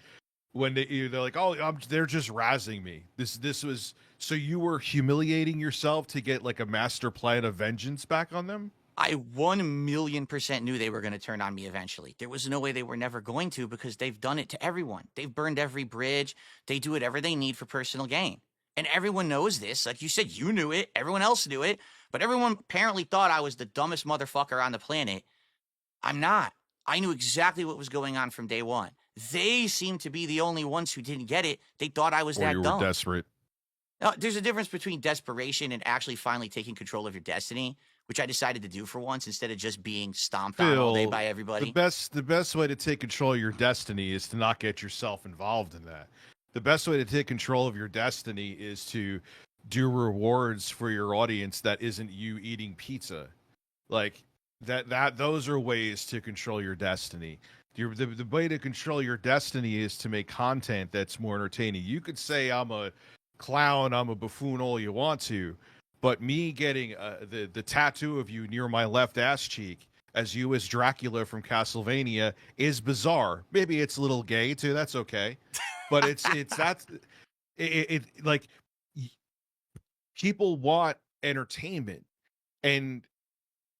S3: when they're like, oh, they're just razzing me. This was so you were humiliating yourself to get like a master plan of vengeance back on them.
S1: I 1,000,000% knew they were going to turn on me eventually. There was no way they were never going to because they've done it to everyone. They've burned every bridge. They do whatever they need for personal gain. And everyone knows this. Like you said, you knew it. Everyone else knew it. But everyone apparently thought I was the dumbest motherfucker on the planet. I'm not. I knew exactly what was going on from day one. They seemed to be the only ones who didn't get it. They thought I was that dumb.
S3: Or you were desperate.
S1: There's a difference between desperation and actually finally taking control of your destiny, which I decided to do for once instead of just being stomped on all day by everybody.
S3: The best way to take control of your destiny is to not get yourself involved in that. The best way to take control of your destiny is to do rewards for your audience that isn't you eating pizza. Like those are ways to control your destiny. The way to control your destiny is to make content that's more entertaining. You could say I'm a clown, I'm a buffoon, all you want to, but me getting the tattoo of you near my left ass cheek as you as Dracula from Castlevania is bizarre. Maybe it's a little gay too. That's okay, but it's like people want entertainment, and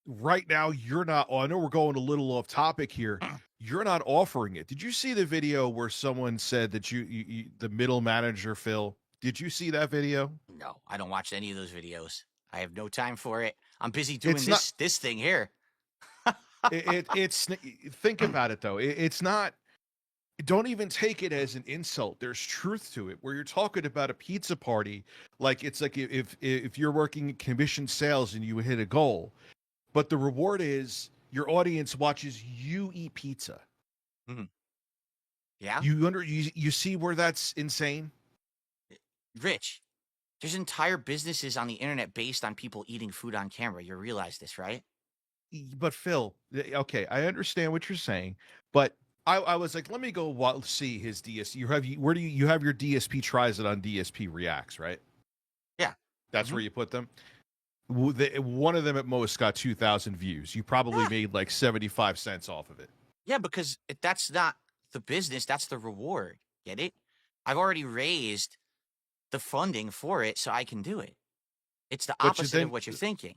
S3: right now you're not. I know we're going a little off topic here. You're not offering it. Did you see the video where someone said that you the middle manager, Phil? Did you see that video?
S1: No, I don't watch any of those videos. I have no time for it. I'm busy doing
S3: It's
S1: this thing here.
S3: it's think about it though. It's not. Don't even take it as an insult. There's truth to it. Where you're talking about a pizza party, like it's like if you're working in commission sales and you hit a goal, but the reward is your audience watches you eat pizza.
S1: Yeah,
S3: You see where that's insane?
S1: Rich. There's entire businesses on the internet based on people eating food on camera. You realize this, right?
S3: But Phil, okay, I understand what you're saying, but I was like, let me go see his DSP. Where do you have your DSP tries it on DSP Reacts, right?
S1: Yeah.
S3: That's where you put them. One of them at most got 2,000 views. You probably made like 75 cents off of it.
S1: Yeah, because that's not the business, that's the reward. Get it? I've already raised the funding for it, so I can do it. It's the opposite of what you're thinking.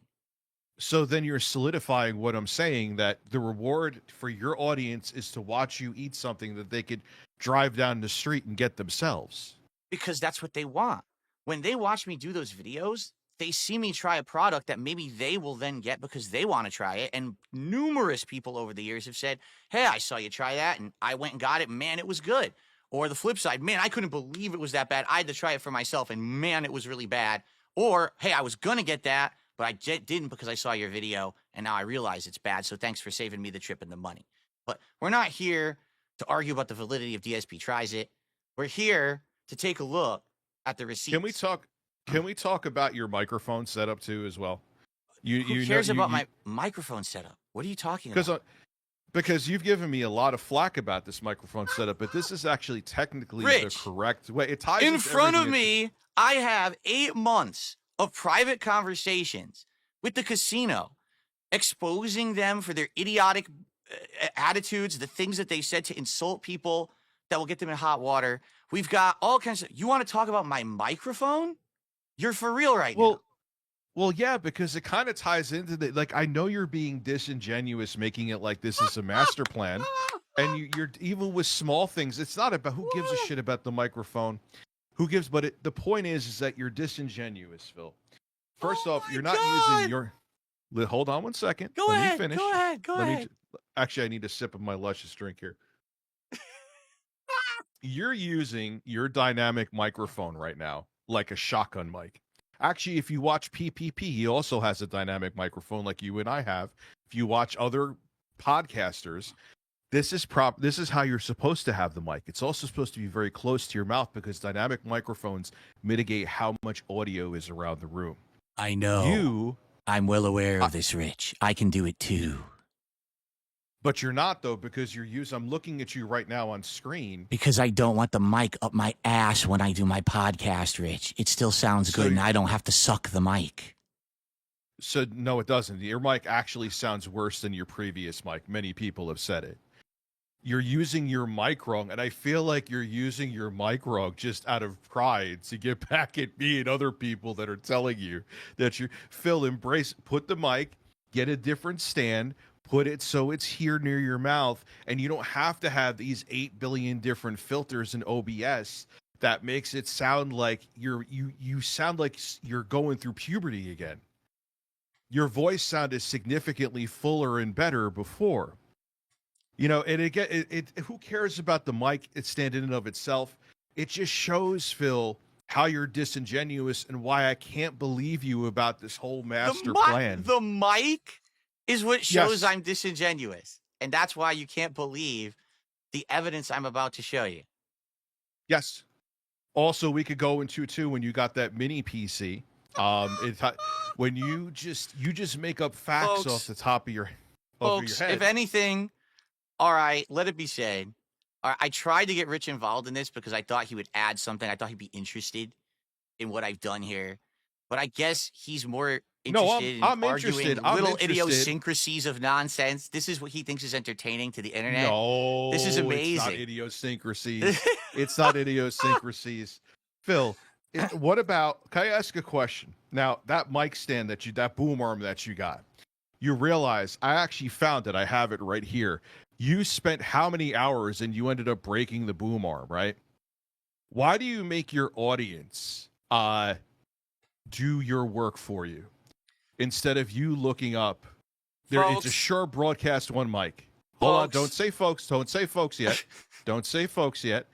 S3: So then you're solidifying what I'm saying, that the reward for your audience is to watch you eat something that they could drive down the street and get themselves.
S1: Because that's what they want. When they watch me do those videos, they see me try a product that maybe they will then get because they want to try it. And numerous people over the years have said, hey, I saw you try that and I went and got it. Man, it was good. Or the flip side, man, I couldn't believe it was that bad. I had to try it for myself and man, it was really bad. Or, hey, I was going to get that, but I didn't because I saw your video and now I realize it's bad. So thanks for saving me the trip and the money. But we're not here to argue about the validity of DSP Tries It. We're here to take a look at the receipts.
S3: Can we talk about your microphone setup too as well?
S1: Who cares about my microphone setup? What are you talking about?
S3: Because you've given me a lot of flack about this microphone setup, but this is actually technically the correct way. It ties
S1: in front of me. I have 8 months of private conversations with the casino, exposing them for their idiotic attitudes, the things that they said to insult people that will get them in hot water. We've got all kinds of. You want to talk about my microphone? You're for real right now.
S3: Well, yeah, because it kind of ties into the, like, I know you're being disingenuous, making it like this is a master plan, and you're even with small things. It's not about who gives a shit about the microphone, but the point is that you're disingenuous, Phil. First off, you're not using your. Hold on one second. Let me finish.
S1: Go ahead.
S3: Actually, I need a sip of my luscious drink here. You're using your dynamic microphone right now like a shotgun mic. Actually, if you watch PPP, he also has a dynamic microphone like you and I have. If you watch other podcasters, this is how you're supposed to have the mic. It's also supposed to be very close to your mouth because dynamic microphones mitigate how much audio is around the room.
S1: I know. I'm well aware of this, Rich. I can do it too.
S3: But you're not, though, because I'm looking at you right now on screen.
S1: Because I don't want the mic up my ass when I do my podcast, Rich. It still sounds good, and I don't have to suck the mic.
S3: So, no, it doesn't. Your mic actually sounds worse than your previous mic. Many people have said it. You're using your mic wrong, and I feel like you're using your mic wrong just out of pride to get back at me and other people that are telling you that Phil, put the mic, get a different stand, put it so it's here near your mouth, and you don't have to have these 8 billion different filters in OBS that makes it sound like you sound like you're going through puberty again. Your voice sounded significantly fuller and better before. You know, and who cares about the mic stand in and of itself? It just shows, Phil, how you're disingenuous and why I can't believe you about this whole master plan.
S1: The mic is what shows I'm disingenuous. And that's why you can't believe the evidence I'm about to show you.
S3: Yes. Also, we could go into too when you got that mini PC. When you just make up facts off the top of your head.
S1: If anything, all right, let it be said. I tried to get Rich involved in this because I thought he would add something. I thought he'd be interested in what I've done here. But I guess he's more interested in arguing little idiosyncrasies of nonsense. This is what he thinks is entertaining to the internet.
S3: No,
S1: this is amazing.
S3: It's not idiosyncrasies. It's not idiosyncrasies. Phil, what about? Can I ask a question? Now, that mic stand that boom arm that you got, you realize I actually found it. I have it right here. You spent how many hours and you ended up breaking the boom arm, right? Why do you make your audience do your work for you instead of you looking up. It's a
S1: Folks.
S3: Shure Broadcast One mic. Hold on,
S1: Folks.
S3: don't say folks. Don't say folks yet. Don't say folks yet.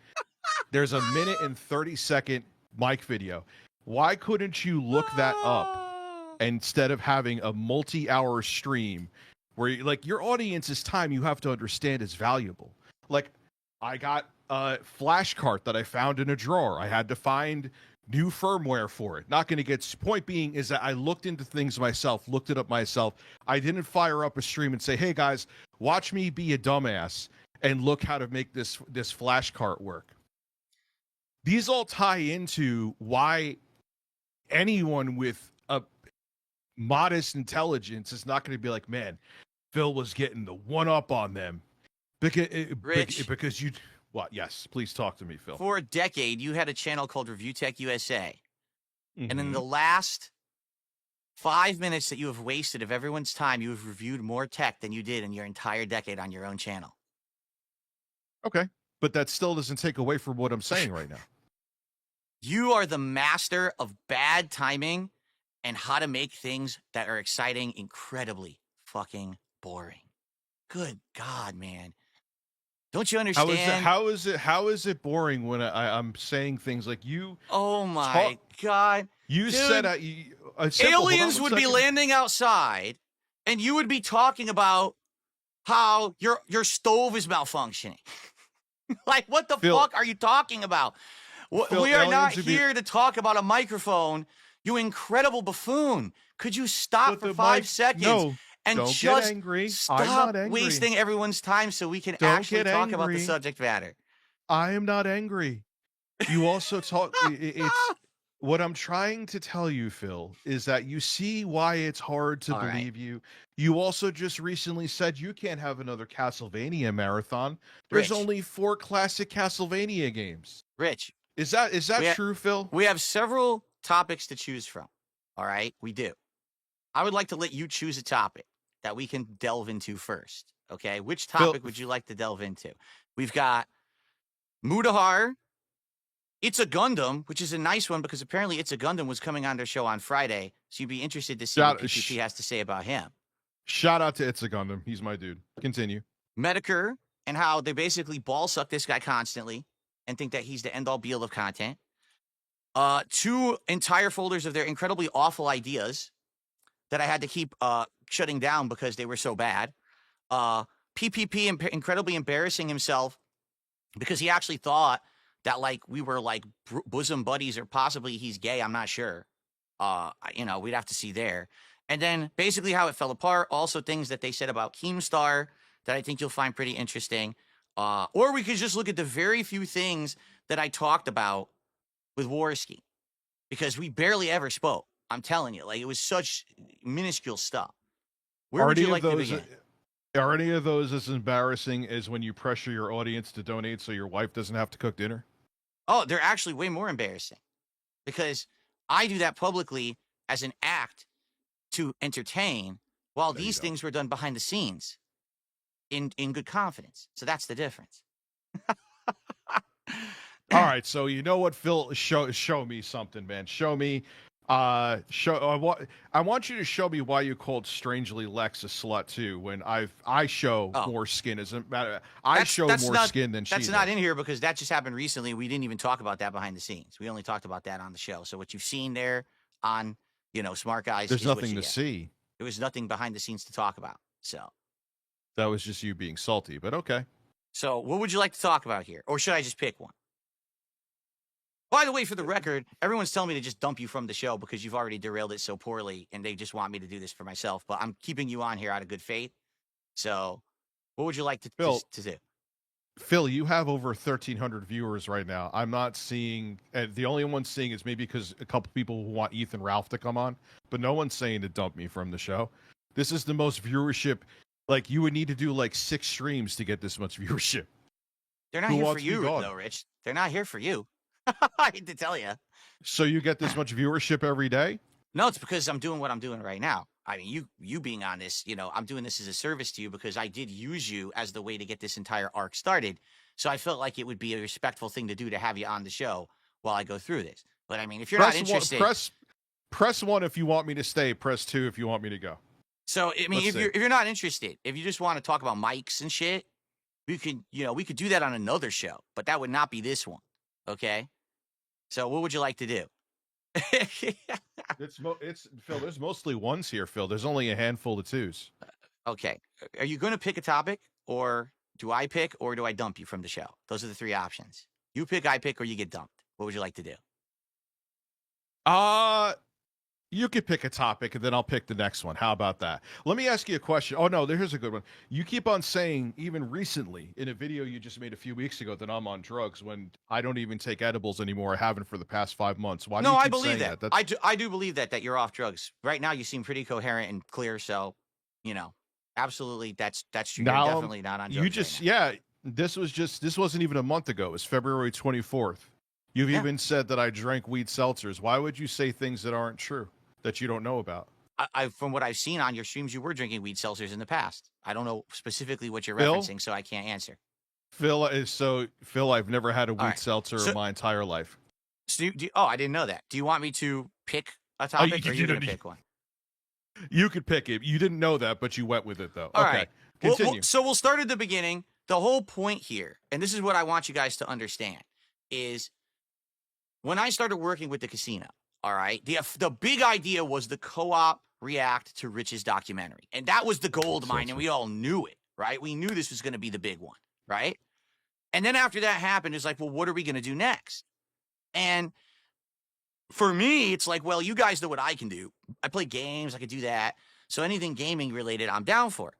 S3: There's a 1:30 mic video. Why couldn't you look that up instead of having a multi-hour stream where your audience's time, you have to understand, is valuable. Like, I got a flash cart that I found in a drawer. I had to find new firmware for it. Not going to get. Point being is that I looked into things myself, looked it up myself. I didn't fire up a stream and say, "Hey guys, watch me be a dumbass and look how to make this flash cart work." These all tie into why anyone with a modest intelligence is not going to be like, "Man, Phil was getting the one up on them," because you. What? Yes, please talk to me, Phil.
S1: For a decade, you had a channel called Review Tech USA. And in
S3: Mhm.
S1: the last 5 minutes that you have wasted of everyone's time, you have reviewed more tech than you did in your entire decade on your own channel.
S3: Okay, but that still doesn't take away from what I'm saying right now.
S1: You are the master of bad timing and how to make things that are exciting incredibly fucking boring. Good God, man. Don't you understand?
S3: How is it boring when I'm saying things like you?
S1: Oh my God.
S3: You
S1: Dude,
S3: said
S1: aliens would be landing outside and you would be talking about how your stove is malfunctioning. Like, what the
S3: Phil-
S1: fuck are you talking about?
S3: Phil,
S1: We are not
S3: aliens would be-
S1: here to talk about a microphone, you incredible buffoon. Could you stop
S3: But
S1: for
S3: the
S1: 5
S3: mic-
S1: seconds
S3: No,
S1: and
S3: don't
S1: just
S3: get angry. I'm
S1: stop
S3: not angry.
S1: wasting everyone's time so we can
S3: Don't
S1: actually
S3: get
S1: talk about the
S3: angry.
S1: subject matter?
S3: I am not angry. You also talk. It's what I'm trying to tell you, Phil, is that you see why it's hard to
S1: All right.
S3: believe you. You also just recently said you can't have another Castlevania marathon. There's
S1: Rich.
S3: only 4 classic Castlevania games.
S1: Rich,
S3: Is that
S1: We ha-
S3: true, Phil?
S1: we have several topics to choose from. All right, we do. I would like to let you choose a topic that we can delve into first. Okay, which topic would you like to delve into? We've got Mudahar. It's a Gundam, which is a nice one because apparently It's a Gundam was coming on their show on Friday. So you'd be interested to see what PPP has to say about him.
S3: Shout out to It's a Gundam. He's my dude. Continue.
S1: Medicare and how they basically ball suck this guy constantly and think that he's the end all be all of content. 2 entire folders of their incredibly awful ideas that I had to keep shutting down because they were so bad. PPP incredibly embarrassing himself because he actually thought that like we were like bosom buddies or possibly he's gay. I'm not sure. We'd have to see there. And then basically how it fell apart. Also things that they said about Keemstar that I think you'll find pretty interesting. Or we could just look at the very few things that I talked about with Warski because we barely ever spoke. I'm telling you, like it was such minuscule stuff. Where would you like to begin?
S3: Are any of those as embarrassing as when you pressure your audience to donate so your wife doesn't have to cook dinner?
S1: Oh, they're actually way more embarrassing because I do that publicly as an act to entertain while
S3: There you
S1: these
S3: go.
S1: things were done behind the scenes in good confidence. So that's the difference.
S3: All right, so you know what, Phil? Show me something, man. Show me. I want you to show me why you called Strangely Lex a slut too. When I show more skin as a matter. I show more skin than she.
S1: That's
S3: does.
S1: not in here because that just happened recently. We didn't even talk about that behind the scenes. We only talked about that on the show. So what you've seen there on Smart Guys,
S3: There's
S1: is what
S3: nothing
S1: you
S3: to
S1: get.
S3: see.
S1: There was nothing behind the scenes to talk about.
S3: That was just you being salty, but okay.
S1: So what would you like to talk about here, or should I just pick one? By the way, for the record, everyone's telling me to just dump you from the show because you've already derailed it so poorly, and they just want me to do this for myself. But I'm keeping you on here out of good faith. So, what would you like to
S3: Phil,
S1: do?
S3: Phil, you have over 1,300 viewers right now. I'm not seeing. The only one seeing is maybe because a couple people who want Ethan Ralph to come on, but no one's saying to dump me from the show. This is the most viewership. Like you would need to do like 6 streams to get this much viewership.
S1: They're not
S3: Who
S1: here for
S3: wants to be
S1: you,
S3: gone?
S1: though, Rich. They're not here for you. I hate to tell you.
S3: So you get this much viewership every day?
S1: No, it's because I'm doing what I'm doing right now. I mean, you being on this, I'm doing this as a service to you because I did use you as the way to get this entire arc started. So I felt like it would be a respectful thing to do to have you on the show while I go through this. But I mean, if you're not interested,
S3: Press 1 if you want me to stay. Press 2 if you want me to go.
S1: So I mean,
S3: Let's see.
S1: if you're not interested, if you just want to talk about mics and shit, we could do that on another show, but that would not be this one. Okay. So what would you like to do?
S3: It's Phil. There's mostly ones here, Phil. There's only a handful of twos.
S1: Okay. Are you going to pick a topic, or do I pick, or do I dump you from the show? Those are the three options. You pick, I pick, or you get dumped. What would you like to do?
S3: You could pick a topic, and then I'll pick the next one. How about that? Let me ask you a question. Oh, no, here's a good one. You keep on saying, even recently, in a video you just made a few weeks ago, that I'm on drugs when I don't even take edibles anymore. I haven't for the past 5 months. Why do you
S1: No,
S3: keep
S1: I believe
S3: saying
S1: that. I do believe that you're off drugs. Right now, you seem pretty coherent and clear. So, absolutely, that's true.
S3: Now,
S1: You're definitely not on drugs.
S3: You just,
S1: right now.
S3: this wasn't even a month ago. It was February 24th. You've even said that I drank weed seltzers. Why would you say things that aren't true, that you don't know about?
S1: I from what I've seen on your streams, you were drinking weed seltzers in the past. I don't know specifically what you're
S3: Phil?
S1: referencing, so I can't answer.
S3: Phil, I've never had a weed
S1: right.
S3: seltzer
S1: So-
S3: in my entire life.
S1: So I didn't know that. Do you want me to pick a topic, or are you going to pick one?
S3: You could pick it. You didn't know that, but you went with it, though.
S1: All
S3: okay.
S1: right.
S3: Continue.
S1: So we'll start at the beginning. The whole point here, and this is what I want you guys to understand, is when I started working with the casino, all right, the big idea was the co-op react to Rich's documentary. And that was the gold mine, and we all knew it, right? We knew this was going to be the big one, right? And then after that happened, it's like, well, what are we going to do next? And for me, it's like, well, you guys know what I can do. I play games. I could do that. So anything gaming related, I'm down for.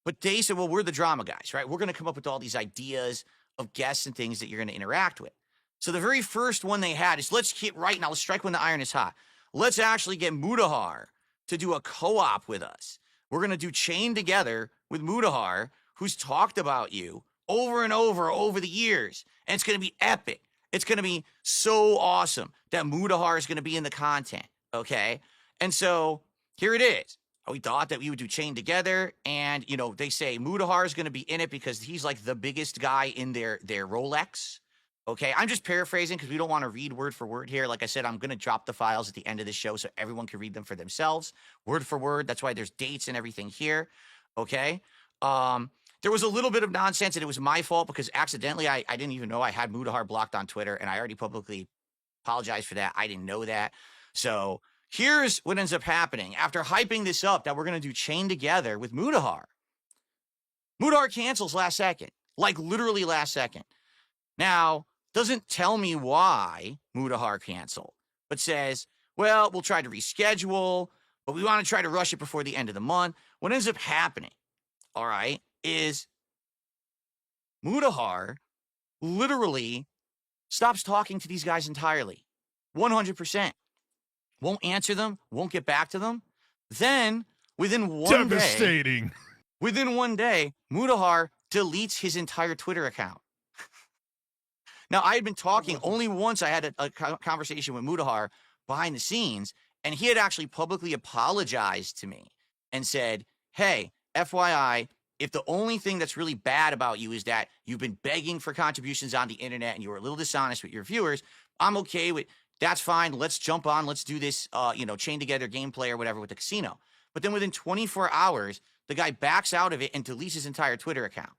S1: But they said, well, we're the drama guys, right? We're going to come up with all these ideas of guests and things that you're going to interact with. So the very first one they had is, let's hit right now. Let's strike when the iron is hot. Let's actually get Mutahar to do a co-op with us. We're going to do Chain Together with Mutahar, who's talked about you over and over the years. And it's going to be epic. It's going to be so awesome that Mutahar is going to be in the content, okay? And so here it is. We thought that we would do Chain Together, and, they say Mutahar is going to be in it because he's like the biggest guy in their Rolex, okay? I'm just paraphrasing because we don't want to read word for word here. Like I said, I'm going to drop the files at the end of the show so everyone can read them for themselves, word for word. That's why there's dates and everything here, okay? There was a little bit of nonsense, and it was my fault because accidentally I didn't even know I had Mutahar blocked on Twitter, and I already publicly apologized for that. I didn't know that. So here's what ends up happening. After hyping this up that we're going to do Chain Together with Mutahar, Mutahar cancels last second, like literally last second. Now, doesn't tell me why Mutahar canceled, but says, well, we'll try to reschedule, but we want to try to rush it before the end of the month. What ends up happening, all right, is Mutahar literally stops talking to these guys entirely. 100%. Won't answer them, won't get back to them. Then, within one
S3: Devastating.
S1: within one day, Mutahar deletes his entire Twitter account. Now, I had been talking only once. I had a conversation with Mutahar behind the scenes, and he had actually publicly apologized to me and said, hey, FYI, if the only thing that's really bad about you is that you've been begging for contributions on the internet and you were a little dishonest with your viewers, I'm okay with, that's fine. Let's jump on. Let's do this, Chain Together gameplay or whatever with the casino. But then within 24 hours, the guy backs out of it and deletes his entire Twitter account.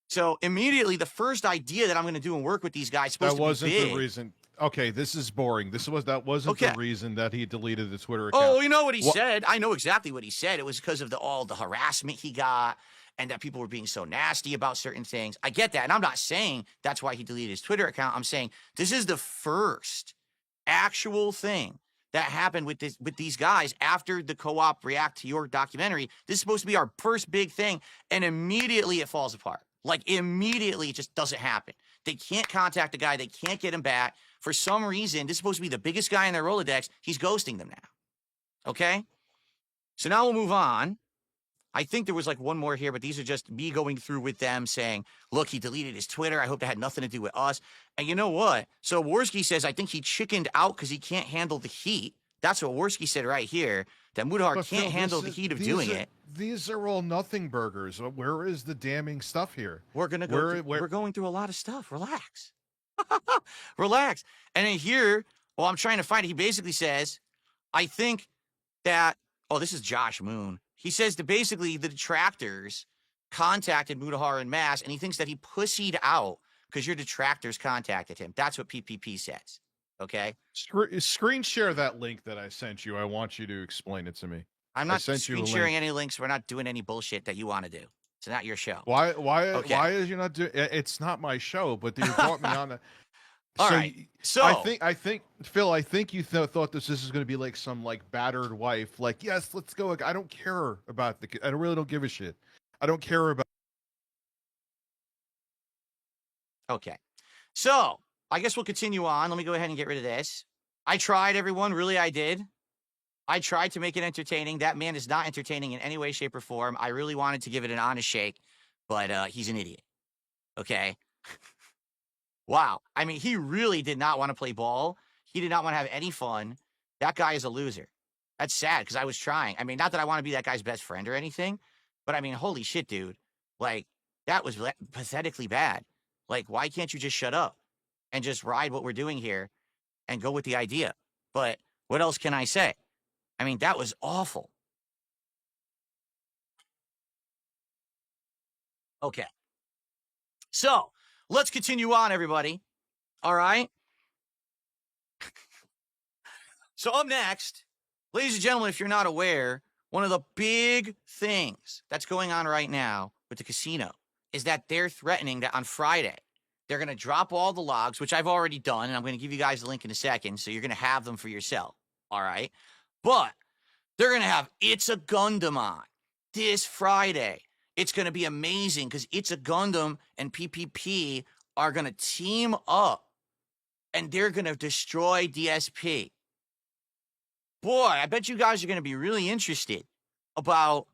S1: So immediately, the first idea that I'm going to do and work with these guys supposed
S3: That wasn't
S1: to be big.
S3: the reason. Okay, this is boring. That wasn't
S1: Okay.
S3: the reason that he deleted the Twitter account.
S1: Oh, you know what he said? I know exactly what he said. It was because of all the harassment he got and that people were being so nasty about certain things. I get that. And I'm not saying that's why he deleted his Twitter account. I'm saying this is the first actual thing that happened with these guys after the co-op react to your documentary. This is supposed to be our first big thing, and immediately it falls apart. Like, immediately it just doesn't happen. They can't contact the guy. They can't get him back. For some reason, this is supposed to be the biggest guy in their Rolodex. He's ghosting them now. Okay? So now we'll move on. I think there was like one more here, but these are just me going through with them saying, look, he deleted his Twitter. I hope that had nothing to do with us. And you know what? So Worski says, I think he chickened out because he can't handle the heat. That's what Worski said right here, that Mutahar
S3: But
S1: can't
S3: Phil,
S1: handle the heat of doing it.
S3: These are all nothing burgers. Where is the damning stuff here?
S1: We're going to go. We're going through a lot of stuff. Relax. Relax. And then here, Well, I'm trying to find it. He basically says, I think that, oh, this is Josh Moon. He says that basically the detractors contacted Mutahar en masse, and he thinks that he pussied out because your detractors contacted him. That's what PPP says. Okay?
S3: Screen share that link that I sent you. I want you to explain it to me.
S1: I'm
S3: I
S1: not
S3: sent you a
S1: screen
S3: link.
S1: sharing any links. We're not doing any bullshit that you want to do. It's not your show.
S3: Why
S1: Okay.
S3: why is you not doing? It's not my show, but you brought me on.
S1: All right. So
S3: I think Phil, I think you thought this is going to be like some like battered wife. Like, yes, let's go. Like, I don't care about the. I really don't give a shit. I don't care about.
S1: Okay. So I guess we'll continue on. Let me go ahead and get rid of this. I tried, everyone. Really, I did. I tried to make it entertaining. That man is not entertaining in any way, shape, or form. I really wanted to give it an honest shake, but he's an idiot. Okay. Wow. I mean, he really did not want to play ball. He did not want to have any fun. That guy is a loser. That's sad because I was trying. I mean, not that I want to be that guy's best friend or anything, but I mean, holy shit, dude. Like, that was pathetically bad. Like, why can't you just shut up and just ride what we're doing here and go with the idea? But what else can I say? I mean, that was awful. Okay. So let's continue on, everybody. All right. So up next, ladies and gentlemen, if you're not aware, one of the big things that's going on right now with the casino is that they're threatening that on Friday, they're going to drop all the logs, which I've already done, and I'm going to give you guys the link in a second, so you're going to have them for yourself. All right. But they're going to have It's a Gundam on this Friday. It's going to be amazing because It's a Gundam and PPP are going to team up and they're going to destroy DSP. Boy, I bet you guys are going to be really interested about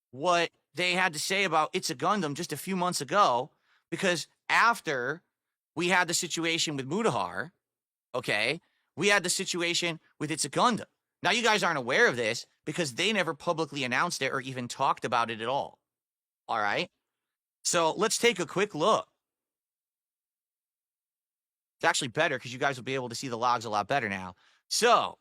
S1: what they had to say about It's a Gundam just a few months ago, because after we had the situation with Mutahar, okay, we had the situation with It's a Gundam. Now, you guys aren't aware of this because they never publicly announced it or even talked about it at all. All right? So let's take a quick look. It's actually better because you guys will be able to see the logs a lot better now. So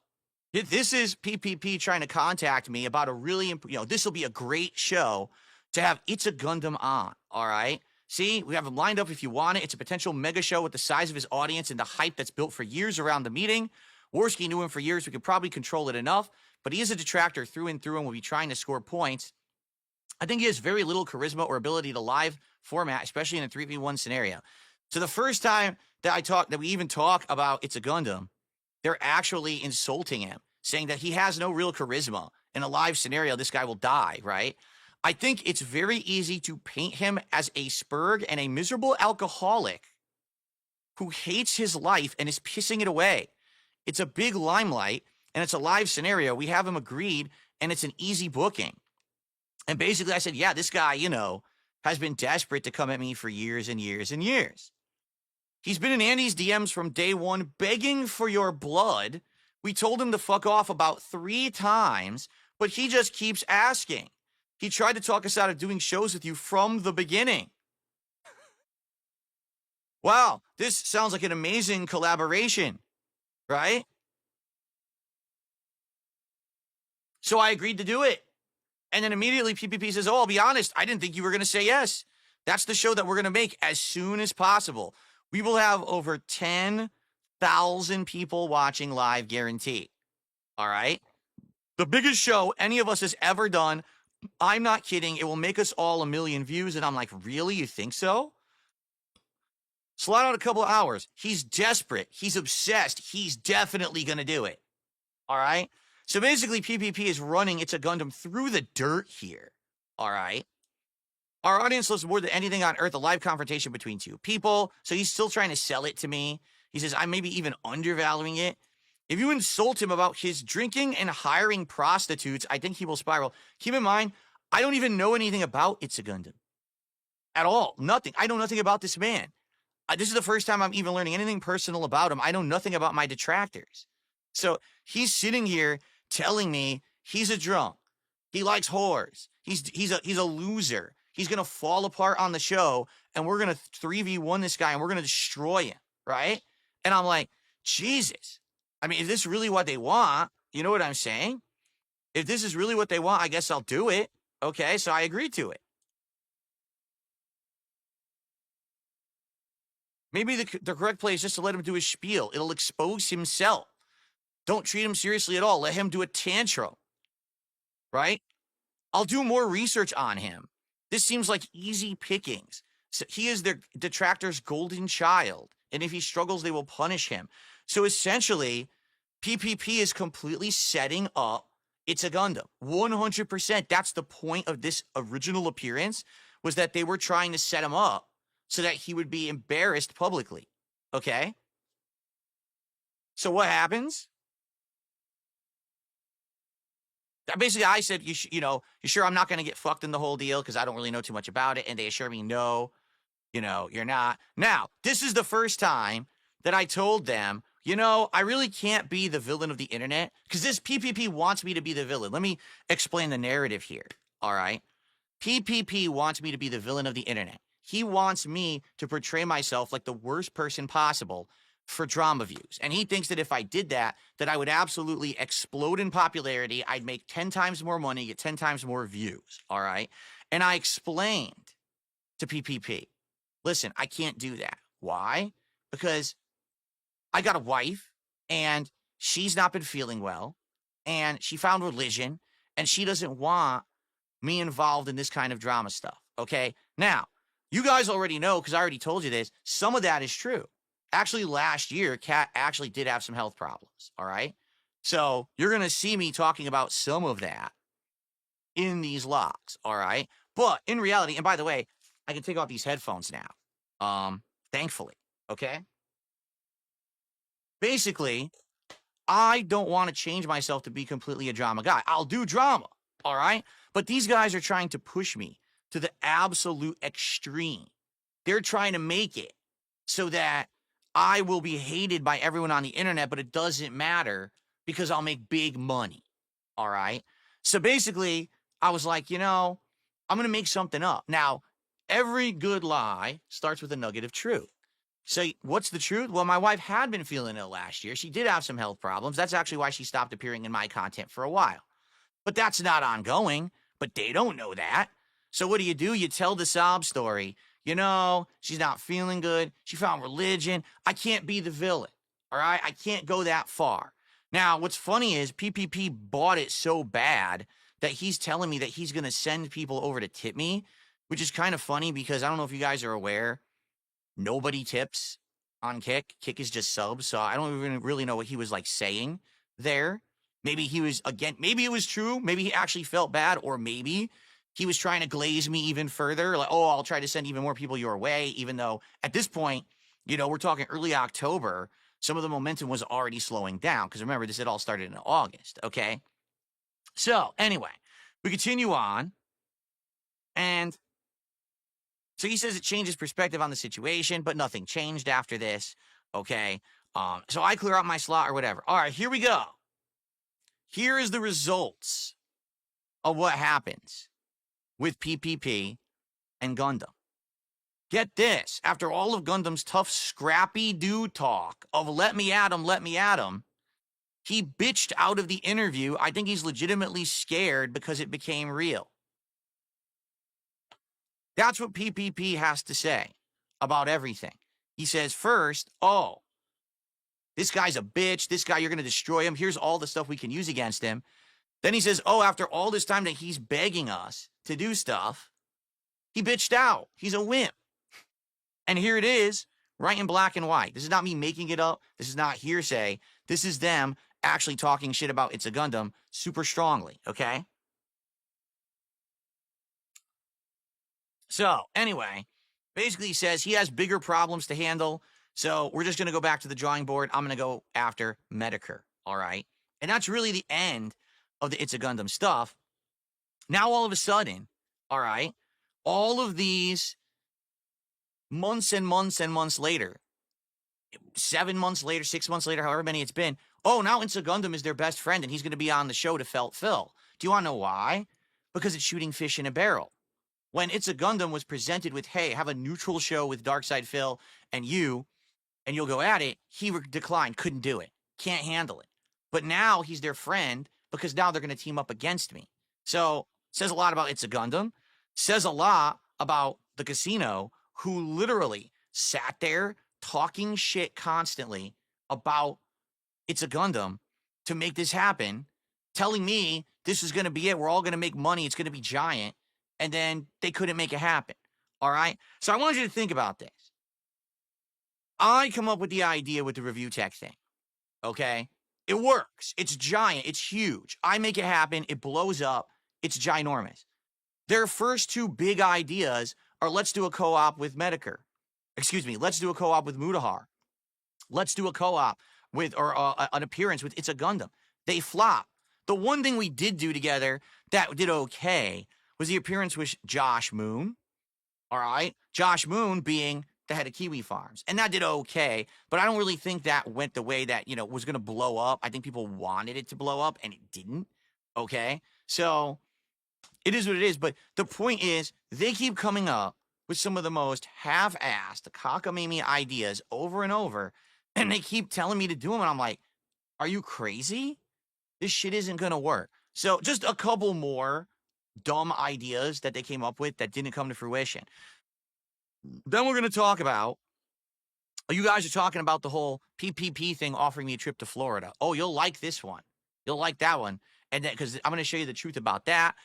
S1: this is PPP trying to contact me about a really, this will be a great show to have It's a Gundam on. All right? See, we have him lined up if you want it. It's a potential mega show with the size of his audience and the hype that's built for years around the meeting. Worski knew him for years. We could probably control it enough, but he is a detractor through and through and will be trying to score points. I think he has very little charisma or ability to live format, especially in a 3v1 scenario. So the first time that we even talk about It's a Gundam, they're actually insulting him, saying that he has no real charisma. In a live scenario, this guy will die, right? I think it's very easy to paint him as a spurg and a miserable alcoholic who hates his life and is pissing it away. It's a big limelight, and it's a live scenario. We have him agreed, and it's an easy booking. And basically, I said, yeah, this guy, has been desperate to come at me for years and years and years. He's been in Andy's DMs from day one, begging for your blood. We told him to fuck off about 3 times, but he just keeps asking. He tried to talk us out of doing shows with you from the beginning. Wow, this sounds like an amazing collaboration, right? So I agreed to do it. And then immediately PPP says, oh, I'll be honest, I didn't think you were going to say yes. That's the show that we're going to make as soon as possible. We will have over 10,000 people watching live, guaranteed. All right? The biggest show any of us has ever done. I'm not kidding. It will make us all 1 million views. And I'm like, really? You think so? Slot out a couple of hours. He's desperate. He's obsessed. He's definitely going to do it. All right? So basically, PPP is running It's a Gundam through the dirt here. All right? Our audience loves more than anything on earth a live confrontation between two people. So he's still trying to sell it to me. He says, I'm maybe even undervaluing it. If you insult him about his drinking and hiring prostitutes, I think he will spiral. Keep in mind, I don't even know anything about It's a Gundam. At all. Nothing. I know nothing about this man. This is the first time I'm even learning anything personal about him. I know nothing about my detractors. So he's sitting here telling me he's a drunk. He likes whores. He's a loser. He's going to fall apart on the show, and we're going to 3v1 this guy, and we're going to destroy him, right? And I'm like, Jesus, I mean, if this is really what they want, you know what I'm saying? If this is really what they want, I guess I'll do it. Okay, so I agreed to it. Maybe the correct play is just to let him do his spiel. It'll expose himself. Don't treat him seriously at all. Let him do a tantrum, right? I'll do more research on him. This seems like easy pickings. So he is their detractors' golden child, and if he struggles, they will punish him. So essentially, PPP is completely setting up It's a Gundam. 100%. That's the point of this original appearance, was that they were trying to set him up so that he would be embarrassed publicly. Okay? So what happens? Basically, I said, you sure I'm not going to get fucked in the whole deal because I don't really know too much about it? And they assure me, no, you're not. Now, this is the first time that I told them, I really can't be the villain of the internet because this PPP wants me to be the villain. Let me explain the narrative here, all right? PPP wants me to be the villain of the internet. He wants me to portray myself like the worst person possible for drama views. And he thinks that if I did that I would absolutely explode in popularity. I'd make 10 times more money, get 10 times more views, all right? And I explained to PPP, listen, I can't do that. Why? Because I got a wife, and she's not been feeling well, and she found religion, and she doesn't want me involved in this kind of drama stuff, okay? Now, you guys already know, because I already told you this, some of that is true. Actually, last year, Kat actually did have some health problems, all right? So you're going to see me talking about some of that in these logs, all right? But in reality, and by the way, I can take off these headphones now, thankfully, okay? Basically, I don't want to change myself to be completely a drama guy. I'll do drama, all right? But these guys are trying to push me to the absolute extreme. They're trying to make it so that I will be hated by everyone on the internet, but it doesn't matter because I'll make big money, all right? So basically, I was like, I'm going to make something up. Now, every good lie starts with a nugget of truth. So what's the truth? Well, my wife had been feeling ill last year. She did have some health problems. That's actually why she stopped appearing in my content for a while. But that's not ongoing. But they don't know that. So what do? You tell the sob story. She's not feeling good. She found religion. I can't be the villain. All right? I can't go that far. Now, what's funny is PPP bought it so bad that he's telling me that he's going to send people over to tip me, which is kind of funny because I don't know if you guys are aware. Nobody tips on Kick. Kick is just subs. So I don't even really know what he was saying there. Maybe it was true. Maybe he actually felt bad, or maybe he was trying to glaze me even further. I'll try to send even more people your way, even though at this point, we're talking early October. Some of the momentum was already slowing down. Because remember, this had all started in August. Okay. So anyway, we continue on. And so he says it changes perspective on the situation, but nothing changed after this, okay? So I clear out my slot or whatever. All right, here we go. Here is the results of what happens with PPP and Gundam. Get this. After all of Gundam's tough, scrappy dude talk of let me at him, he bitched out of the interview. I think he's legitimately scared because it became real. That's what PPP has to say about everything. He says, first, this guy's a bitch. This guy, you're going to destroy him. Here's all the stuff we can use against him. Then he says, after all this time that he's begging us to do stuff, he bitched out. He's a wimp. And here it is, right in black and white. This is not me making it up. This is not hearsay. This is them actually talking shit about It's a Gundam super strongly, okay? So, anyway, basically he says he has bigger problems to handle, so we're just going to go back to the drawing board. I'm going to go after Medicare, all right? And that's really the end of the It's a Gundam stuff. Now, all of a sudden, all right, all of these months and months and months later, 7 months later, 6 months later, however many it's been, now It's a Gundam is their best friend, and he's going to be on the show to Felt Phil. Do you want to know why? Because it's shooting fish in a barrel. When It's a Gundam was presented with, hey, have a neutral show with Darkside Phil and you'll go at it, he declined, couldn't do it. can't handle it. But now he's their friend because now they're going to team up against me. So says a lot about It's a Gundam. Says a lot about the casino, who literally sat there talking shit constantly about It's a Gundam to make this happen, telling me this is going to be it. We're all going to make money. It's going to be giant. And then they couldn't make it happen. All right. So I want you to think about this. I come up with the idea with the review tech thing. Okay. It works. It's giant. It's huge. I make it happen. It blows up. It's ginormous. Their first two big ideas are let's do a co-op with Medicare. Excuse me. Let's do a co-op with Mutahar. Let's do a co-op with, or an appearance with It's a Gundam. They flop. The one thing we did do together that did okay was the appearance with Josh Moon. All right. Josh Moon being the head of Kiwi Farms. And that did okay, but I don't really think that went the way that, was going to blow up. I think people wanted it to blow up and it didn't. Okay. So it is what it is. But the point is, they keep coming up with some of the most half-assed, cockamamie ideas over and over. And they keep telling me to do them. And I'm like, are you crazy? This shit isn't going to work. So just a couple more dumb ideas that they came up with that didn't come to fruition. Then we're going to talk about, you guys are talking about the whole PPP thing, offering me a trip to Florida. Oh, you'll like this one. You'll like that one. And then, because I'm going to show you the truth about that.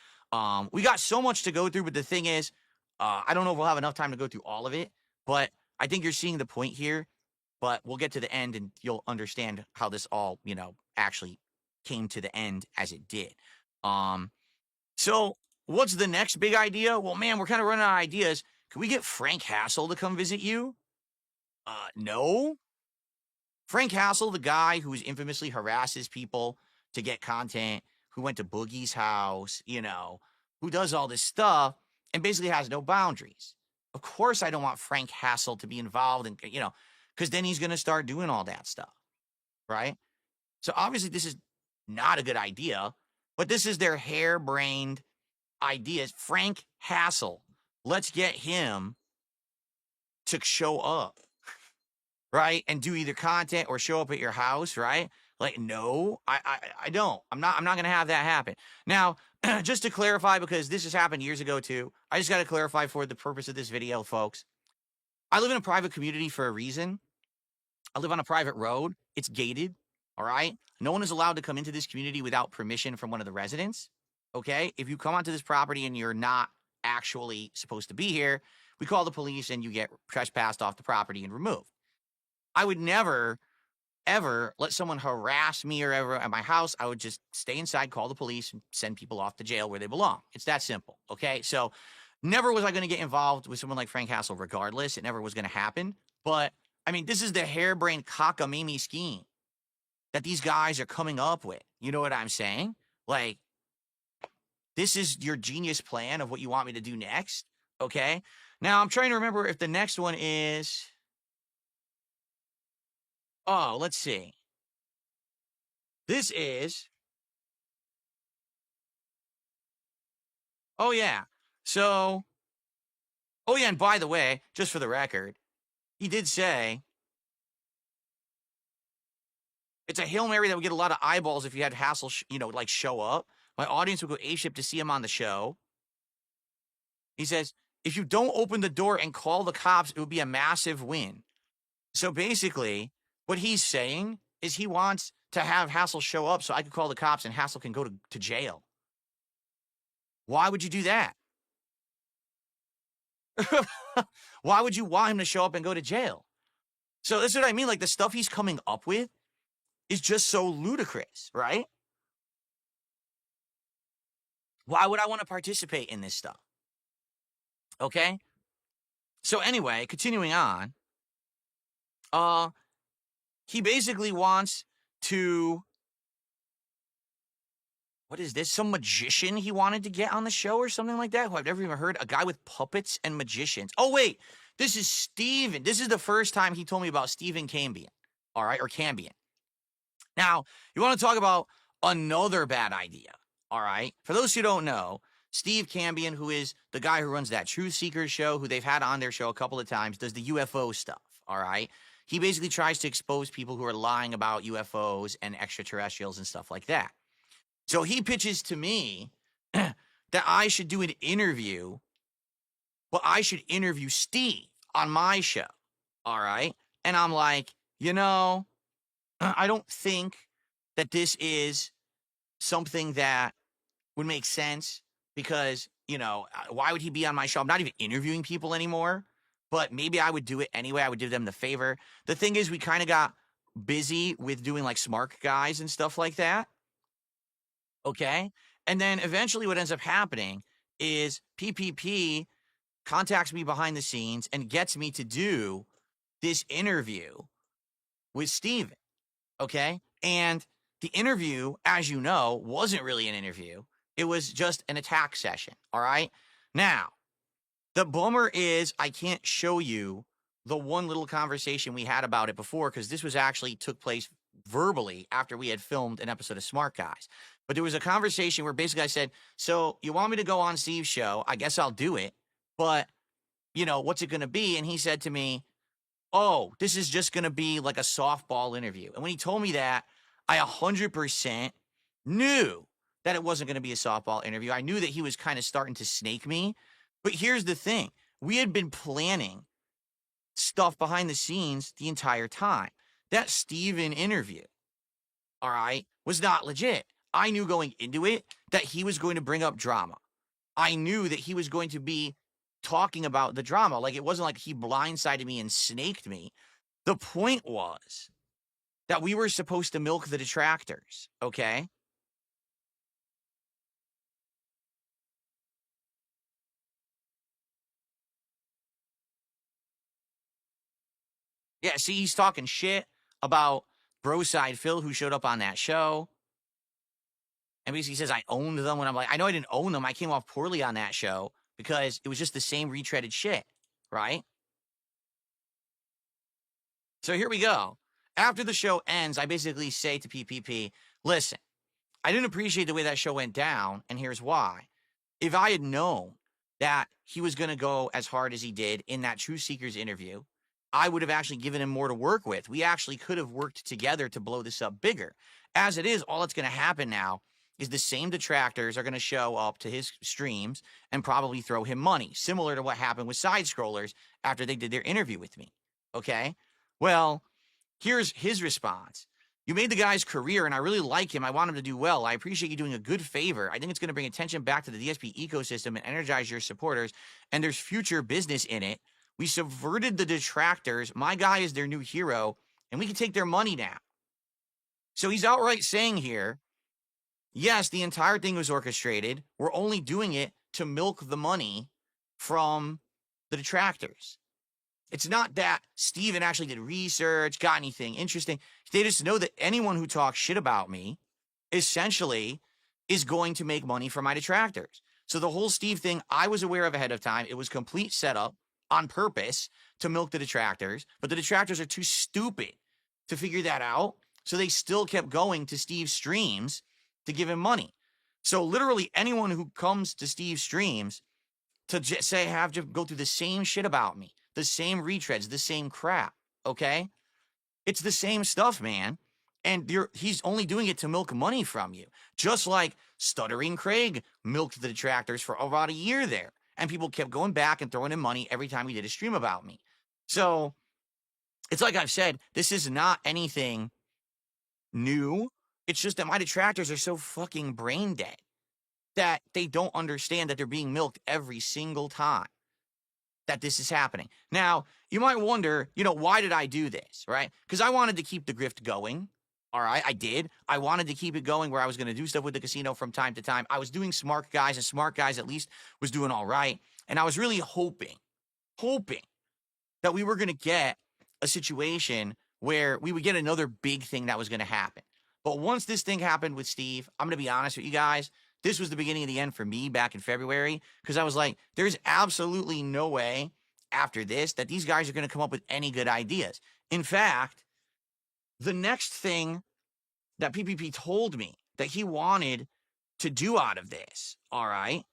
S1: We got so much to go through, but the thing is, I don't know if we'll have enough time to go through all of it, but I think you're seeing the point here. But we'll get to the end and you'll understand how this all, actually came to the end as it did. So what's the next big idea? Well, man, we're kind of running out of ideas. Can we get Frank Hassel to come visit you? No. Frank Hassel, the guy who infamously harasses people to get content, who went to Boogie's house, who does all this stuff and basically has no boundaries. Of course, I don't want Frank Hassel to be involved in, because then he's going to start doing all that stuff, right? So obviously this is not a good idea, but this is their harebrained ideas. Frank Hassel. Let's get him to show up, right? And do either content or show up at your house, right? Like, no, I don't. I'm not going to have that happen. Now, just to clarify, because this has happened years ago too, I just got to clarify for the purpose of this video, folks. I live in a private community for a reason. I live on a private road. It's gated, all right? No one is allowed to come into this community without permission from one of the residents, okay? If you come onto this property and you're not actually supposed to be here, we call the police and you get trespassed off the property and removed. I would never, ever let someone harass me or ever at my house. I would just stay inside, call the police, and send people off to jail where they belong. It's that simple, okay? So never was I going to get involved with someone like Frank Hassel regardless. It never was going to happen. But, I mean, this is the harebrained cockamamie scheme that these guys are coming up with. You know what I'm saying? Like, this is your genius plan of what you want me to do next, okay? Now, I'm trying to remember if the next one is... Oh, let's see. This is... Oh, yeah. So... Oh, yeah, and by the way, just for the record, he did say... It's a Hail Mary that would get a lot of eyeballs if you had Hassel, show up. My audience would go apeshit to see him on the show. He says, if you don't open the door and call the cops, it would be a massive win. So basically, what he's saying is he wants to have Hassel show up so I can call the cops and Hassel can go to jail. Why would you do that? Why would you want him to show up and go to jail? So that's what I mean. Like, the stuff he's coming up with is just so ludicrous, right? Why would I want to participate in this stuff? Okay? So anyway, continuing on, he basically wants to, what is this? Some magician he wanted to get on the show or something like that, who I've never even heard. A guy with puppets and magicians. Oh, wait, this is Steven. This is the first time he told me about Stephen Cambion, all right, or Cambion. Now, you want to talk about another bad idea, all right? For those who don't know, Steve Cambion, who is the guy who runs that Truth Seekers show, who they've had on their show a couple of times, does the UFO stuff, all right? he basically tries to expose people who are lying about UFOs and extraterrestrials and stuff like that. So he pitches to me that I should do an interview, but I should interview Steve on my show. All right. And I'm like, I don't think that this is something that would make sense because, why would he be on my show? I'm not even interviewing people anymore, but maybe I would do it anyway. I would do them the favor. The thing is, we kind of got busy with doing like Smart Guys and stuff like that. Okay. And then eventually what ends up happening is PPP contacts me behind the scenes and gets me to do this interview with Steven. Okay. And the interview, as you know, wasn't really an interview. It was just an attack session. All right. Now, the bummer is I can't show you the one little conversation we had about it before because this was actually took place verbally after we had filmed an episode of Smart Guys. But there was a conversation where basically I said, so you want me to go on Steve's show? I guess I'll do it. But, what's it going to be? And he said to me, oh, this is just going to be like a softball interview. And when he told me that, I 100% knew that it wasn't going to be a softball interview. I knew that he was kind of starting to snake me. But here's the thing. We had been planning stuff behind the scenes the entire time. That Steven interview, all right, was not legit. I knew going into it that he was going to bring up drama. I knew that he was going to be talking about the drama. Like, it wasn't like he blindsided me and snaked me. The point was that we were supposed to milk the detractors, okay? Yeah, see, he's talking shit about Broside Phil, who showed up on that show. And basically says I owned them when I'm like, I know I didn't own them. I came off poorly on that show because it was just the same retreaded shit, right? So here we go. After the show ends, I basically say to PPP, listen, I didn't appreciate the way that show went down, and here's why. If I had known that he was going to go as hard as he did in that True Seekers interview, I would have actually given him more to work with. We actually could have worked together to blow this up bigger. As it is, all that's going to happen now is the same detractors are going to show up to his streams and probably throw him money, similar to what happened with Side Scrollers after they did their interview with me. Okay? Well, here's his response. You made the guy's career, and I really like him. I want him to do well. I appreciate you doing a good favor. I think it's going to bring attention back to the DSP ecosystem and energize your supporters, and there's future business in it. We subverted the detractors. My guy is their new hero, and we can take their money now. So he's outright saying here, yes, the entire thing was orchestrated. We're only doing it to milk the money from the detractors. It's not that Steven actually did research, got anything interesting. They just know that anyone who talks shit about me essentially is going to make money from my detractors. So the whole Steve thing, I was aware of ahead of time. It was complete setup on purpose to milk the detractors, but the detractors are too stupid to figure that out. So they still kept going to Steve's streams to give him money. So literally anyone who comes to Steve's streams to say, have to go through the same shit about me, the same retreads, the same crap. Okay. It's the same stuff, man. And he's only doing it to milk money from you. Just like Stuttering Craig milked the detractors for about a year there. And people kept going back and throwing in money every time he did a stream about me. So it's like I've said, this is not anything new. It's just that my detractors are so fucking brain dead that they don't understand that they're being milked every single time that this is happening. Now, you might wonder, why did I do this, right? Because I wanted to keep the grift going. All right, I did. I wanted to keep it going where I was going to do stuff with the casino from time to time. I was doing Smart Guys, and Smart Guys at least was doing all right. And I was really hoping that we were going to get a situation where we would get another big thing that was going to happen. But once this thing happened with Steve, I'm going to be honest with you guys, this was the beginning of the end for me back in February, because I was like, there's absolutely no way after this that these guys are going to come up with any good ideas. In fact, the next thing that PPP told me that he wanted to do out of this, all right,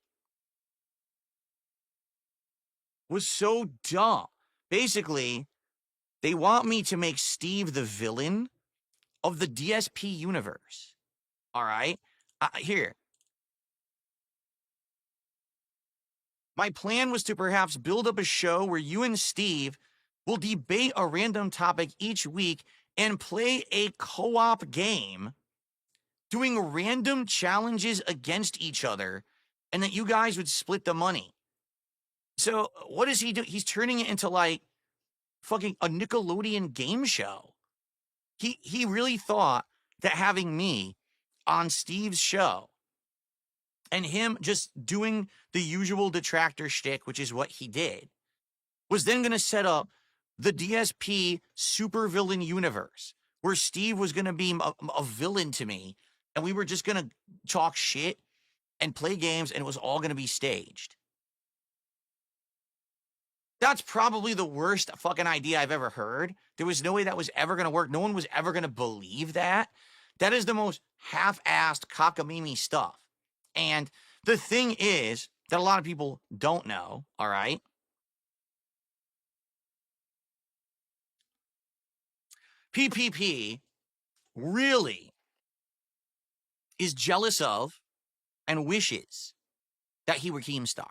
S1: was so dumb. Basically, They want me to make Steve the villain of the DSP universe. All right? Here. My plan was to perhaps build up a show where you and Steve will debate a random topic each week and play a co-op game doing random challenges against each other, and that you guys would split the money. So what does he do? He's turning it into like fucking a Nickelodeon game show. He really thought that having me on Steve's show and him just doing the usual detractor shtick, which is what he did, was then going to set up the DSP supervillain universe where Steve was going to be a villain to me, and we were just going to talk shit and play games, and it was all going to be staged. That's probably the worst fucking idea I've ever heard. There was no way that was ever going to work. No one was ever going to believe that. That is the most half-assed cockamamie stuff. And the thing is that a lot of people don't know, all right? PPP really is jealous of and wishes that he were Keemstar.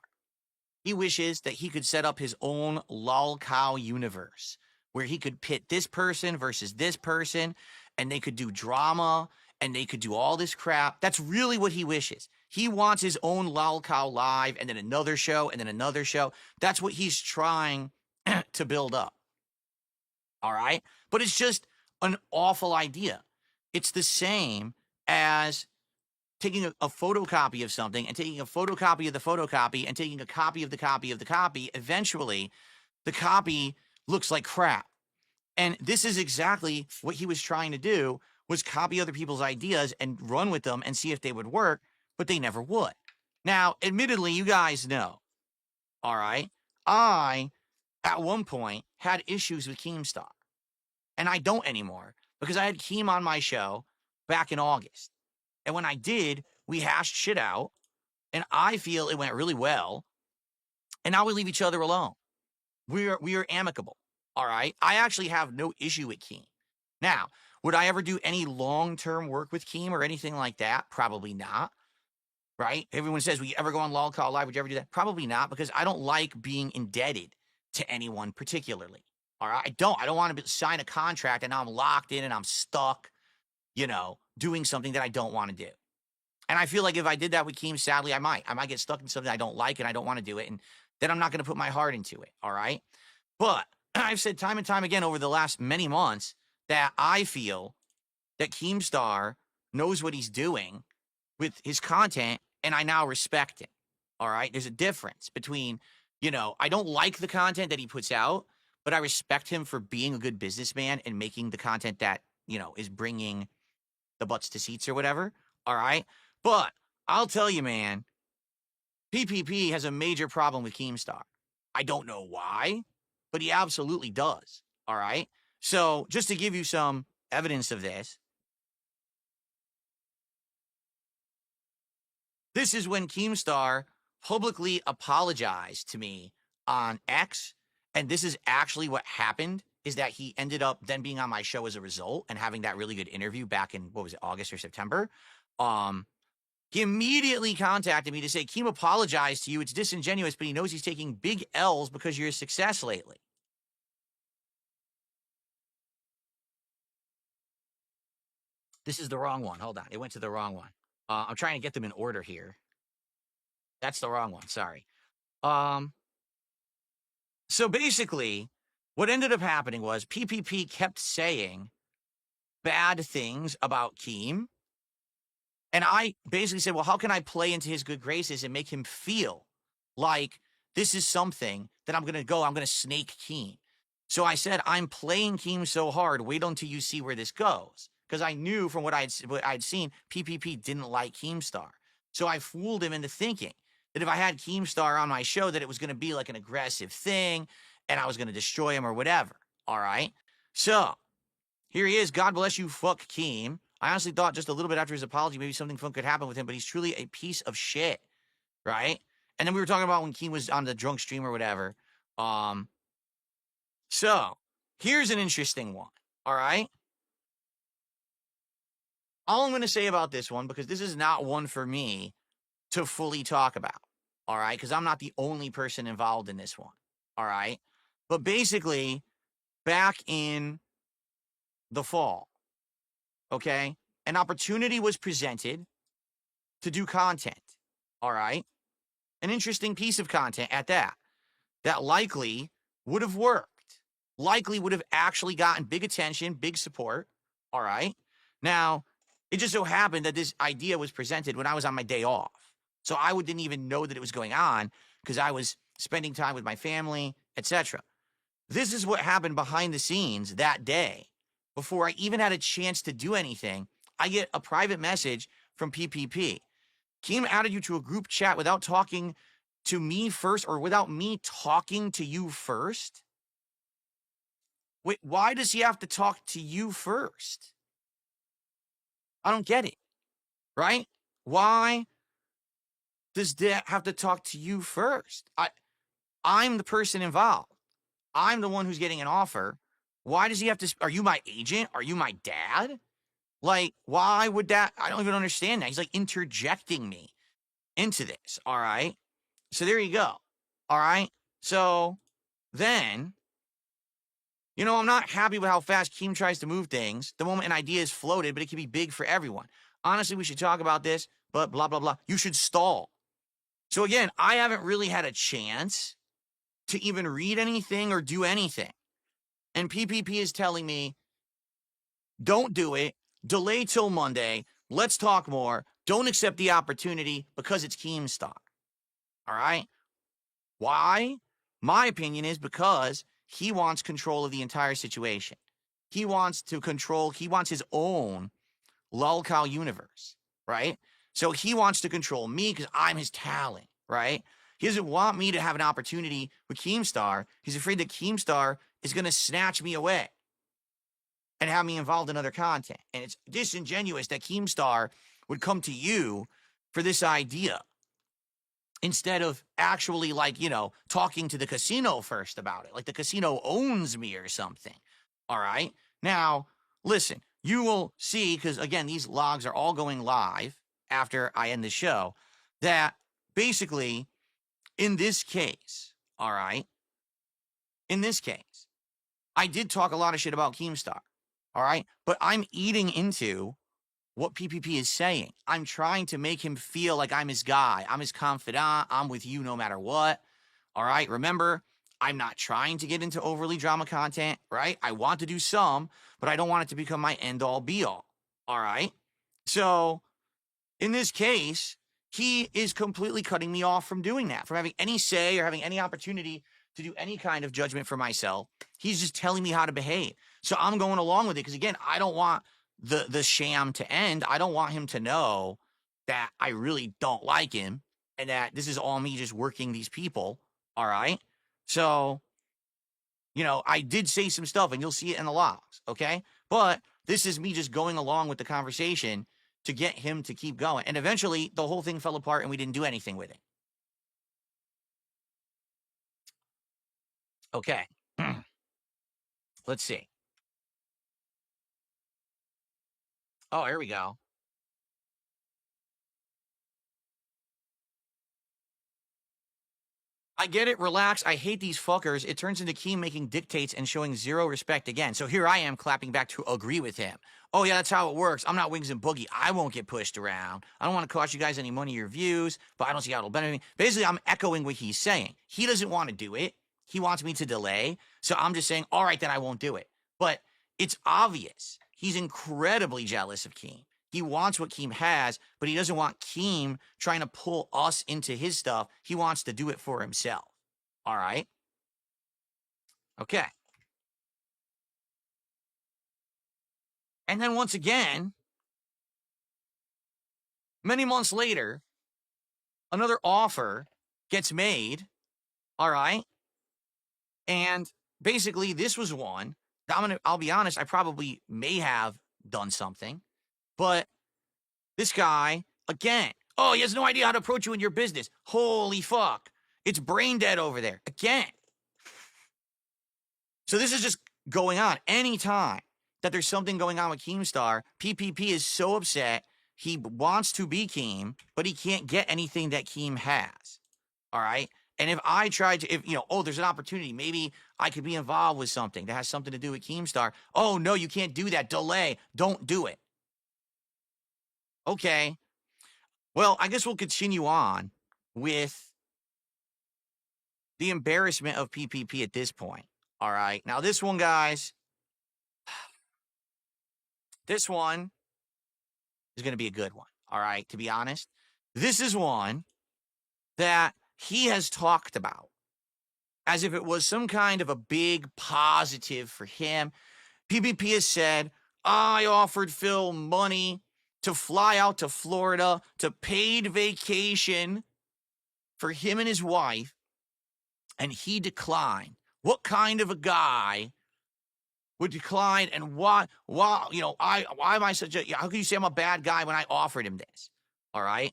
S1: He wishes that he could set up his own lolcow universe where he could pit this person versus this person, and they could do drama, and they could do all this crap. That's really what he wishes. He wants his own lolcow live, and then another show, and then another show. That's what he's trying to build up. All right? But it's just an awful idea. It's the same as taking a photocopy of something and taking a photocopy of the photocopy and taking a copy of the copy of the copy. Eventually, the copy looks like crap. And this is exactly what he was trying to do, was copy other people's ideas and run with them and see if they would work, but they never would. Now, admittedly, you guys know, all right, I, at one point, had issues with Keemstar. And I don't anymore because I had Keem on my show back in August. And when I did, we hashed shit out, and I feel it went really well. And now we leave each other alone. We are amicable, all right? I actually have no issue with Keem. Now, would I ever do any long-term work with Keem or anything like that? Probably not, right? Everyone says, would you ever go on LOLCAW Live? Would you ever do that? Probably not, because I don't like being indebted to anyone particularly, all right? I don't want to sign a contract and now I'm locked in and I'm stuck, doing something that I don't want to do. And I feel like if I did that with Keem, sadly, I might get stuck in something I don't like and I don't want to do it. And then I'm not going to put my heart into it. All right. But I've said time and time again over the last many months that I feel that Keemstar knows what he's doing with his content, and I now respect him. All right. There's a difference between, I don't like the content that he puts out, but I respect him for being a good businessman and making the content that, is bringing the butts to seats or whatever. All right. But I'll tell you, man, PPP has a major problem with Keemstar. I don't know why, but he absolutely does. All right. So just to give you some evidence of this, this is when Keemstar publicly apologized to me on X. And this is actually what happened, is that he ended up then being on my show as a result and having that really good interview back in, August or September. He immediately contacted me to say, Keem apologized to you. It's disingenuous, but he knows he's taking big L's because you're a success lately. This is the wrong one. Hold on. It went to the wrong one. I'm trying to get them in order here. That's the wrong one. Sorry. So basically, what ended up happening was PPP kept saying bad things about Keem. And I basically said, well, how can I play into his good graces and make him feel like this is something that I'm going to snake Keem. So I said, I'm playing Keem so hard, wait until you see where this goes. Because I knew from what I'd seen, PPP didn't like Keemstar. So I fooled him into thinking that if I had Keemstar on my show, that it was going to be like an aggressive thing and I was going to destroy him or whatever. All right. So here he is. God bless you, fuck Keem. I honestly thought just a little bit after his apology, maybe something fun could happen with him, but he's truly a piece of shit. Right. And then we were talking about when Keem was on the drunk stream or whatever. So Here's an interesting one. All right. All I'm going to say about this one, because this is not one for me to fully talk about. All right. Because I'm not the only person involved in this one. All right. But basically, back in the fall, okay, an opportunity was presented to do content. All right. An interesting piece of content at that likely would have worked, likely would have actually gotten big attention, big support. All right. Now, it just so happened that this idea was presented when I was on my day off. So I didn't even know that it was going on because I was spending time with my family, etc. This is what happened behind the scenes that day. Before I even had a chance to do anything, I get a private message from PPP. Keem added you to a group chat without talking to me first, or without me talking to you first? Wait, why does he have to talk to you first? I don't get it, right? Why does that have to talk to you first? I'm the person involved. I'm the one who's getting an offer. Why does he have to? Are you my agent? Are you my dad? Like, why would that? I don't even understand that. He's like interjecting me into this. All right. So there you go. All right. So then, I'm not happy with how fast Keem tries to move things. The moment an idea is floated, but it can be big for everyone. Honestly, we should talk about this, but blah, blah, blah. You should stall. So again, I haven't really had a chance to even read anything or do anything. And PPP is telling me, don't do it. Delay till Monday. Let's talk more. Don't accept the opportunity because it's Keemstar. All right? Why? My opinion is because he wants control of the entire situation. He wants to control, he wants his own lolcow universe, right? So he wants to control me because I'm his talent, right? He doesn't want me to have an opportunity with Keemstar. He's afraid that Keemstar is going to snatch me away and have me involved in other content. And it's disingenuous that Keemstar would come to you for this idea instead of actually, talking to the casino first about it. Like the casino owns me or something. All right? Now, listen, you will see, because again, these logs are all going live after I end the show, that basically in this case, all right, in this case, I did talk a lot of shit about Keemstar. All right. But I'm eating into what PPP is saying. I'm trying to make him feel like I'm his guy. I'm his confidant. I'm with you no matter what. All right. Remember, I'm not trying to get into overly drama content, right? I want to do some, but I don't want it to become my end all be all. All right. So in this case, he is completely cutting me off from doing that, from having any say or having any opportunity to do any kind of judgment for myself. He's just telling me how to behave. So I'm going along with it because, again, I don't want the sham to end. I don't want him to know that I really don't like him and that this is all me just working these people. All right. So, I did say some stuff and you'll see it in the logs. Okay. But this is me just going along with the conversation to get him to keep going. And eventually the whole thing fell apart and we didn't do anything with it. Okay. Let's see. Oh, here we go. I get it. Relax. I hate these fuckers. It turns into Keem making dictates and showing zero respect again. So here I am clapping back to agree with him. Oh, yeah, that's how it works. I'm not Wings and Boogie. I won't get pushed around. I don't want to cost you guys any money or views, but I don't see how it'll benefit me. Basically, I'm echoing what he's saying. He doesn't want to do it. He wants me to delay. So I'm just saying, all right, then I won't do it. But it's obvious. He's incredibly jealous of Keem. He wants what Keem has, but he doesn't want Keem trying to pull us into his stuff. He wants to do it for himself. All right? Okay. And then once again, many months later, another offer gets made. All right? And basically, this was one. I'll be honest, I probably may have done something. But this guy, again, oh, he has no idea how to approach you in your business. Holy fuck. It's brain dead over there. Again. So this is just going on. Anytime that there's something going on with Keemstar, PPP is so upset. He wants to be Keem, but he can't get anything that Keem has. All right. And if I tried to, there's an opportunity, maybe I could be involved with something that has something to do with Keemstar. Oh, no, you can't do that. Delay. Don't do it. Okay. Well, I guess we'll continue on with the embarrassment of PPP at this point. All right. Now, this one, guys, this one is going to be a good one. All right. To be honest, this is one that he has talked about as if it was some kind of a big positive for him. PPP has said, I offered Phil money to fly out to Florida to paid vacation for him and his wife, and he declined. What kind of a guy would decline, and why am I such a, how can you say I'm a bad guy when I offered him this? All right.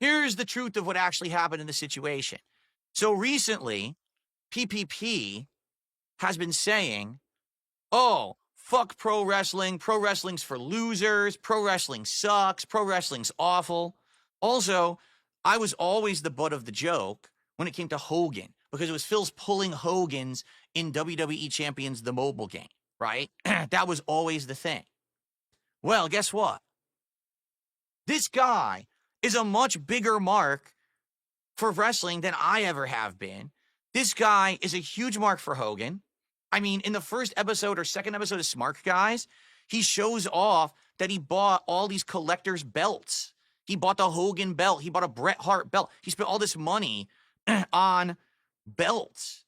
S1: Here's the truth of what actually happened in the situation. So recently, PPP has been saying, oh, fuck pro wrestling. Pro wrestling's for losers. Pro wrestling sucks. Pro wrestling's awful. Also, I was always the butt of the joke when it came to Hogan, because it was Phil's pulling Hogan's in WWE Champions the mobile game, right? That was always the thing. Well, guess what? This guy is a much bigger mark for wrestling than I ever have been. This guy is a huge mark for Hogan. I mean, in the first episode or second episode of Smart Guys, he shows off that he bought all these collector's belts. He bought the Hogan belt. He bought a Bret Hart belt. He spent all this money on belts.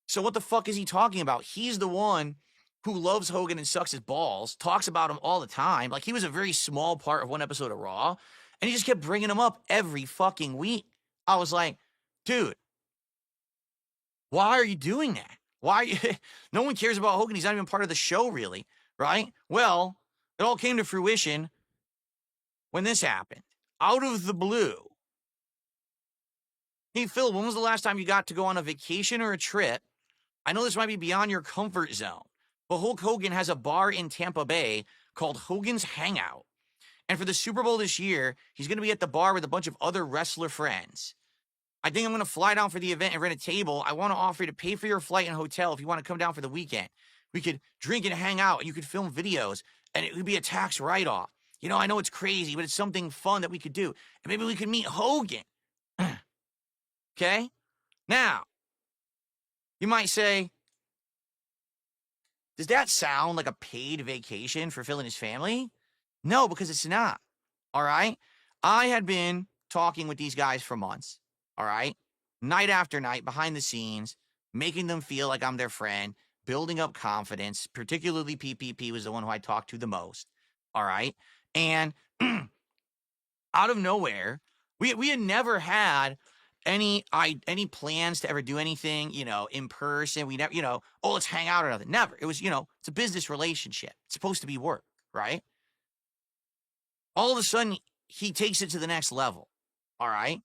S1: So what the fuck is he talking about? He's the one who loves Hogan and sucks his balls, talks about him all the time. Like, he was a very small part of one episode of Raw, and he just kept bringing him up every fucking week. I was like, dude, why are you doing that? Why? No one cares about Hogan. He's not even part of the show, really, right? Well, it all came to fruition when this happened. Out of the blue. Hey, Phil, when was the last time you got to go on a vacation or a trip? I know this might be beyond your comfort zone, but Hulk Hogan has a bar in Tampa Bay called Hogan's Hangout. And for the Super Bowl this year, he's going to be at the bar with a bunch of other wrestler friends. I think I'm going to fly down for the event and rent a table. I want to offer you to pay for your flight and hotel if you want to come down for the weekend. We could drink and hang out, and you could film videos, and it would be a tax write-off. I know it's crazy, but it's something fun that we could do. And maybe we could meet Hogan. Okay? Now, you might say, does that sound like a paid vacation for Phil and his family? No, because it's not. All right? I had been talking with these guys for months. All right? Night after night, behind the scenes, making them feel like I'm their friend, building up confidence. Particularly PPP was the one who I talked to the most. All right? And out of nowhere, we had never had any plans to ever do anything, in person. We never, oh, let's hang out or nothing. Never. It was, it's a business relationship. It's supposed to be work, right? All of a sudden, he takes it to the next level. All right.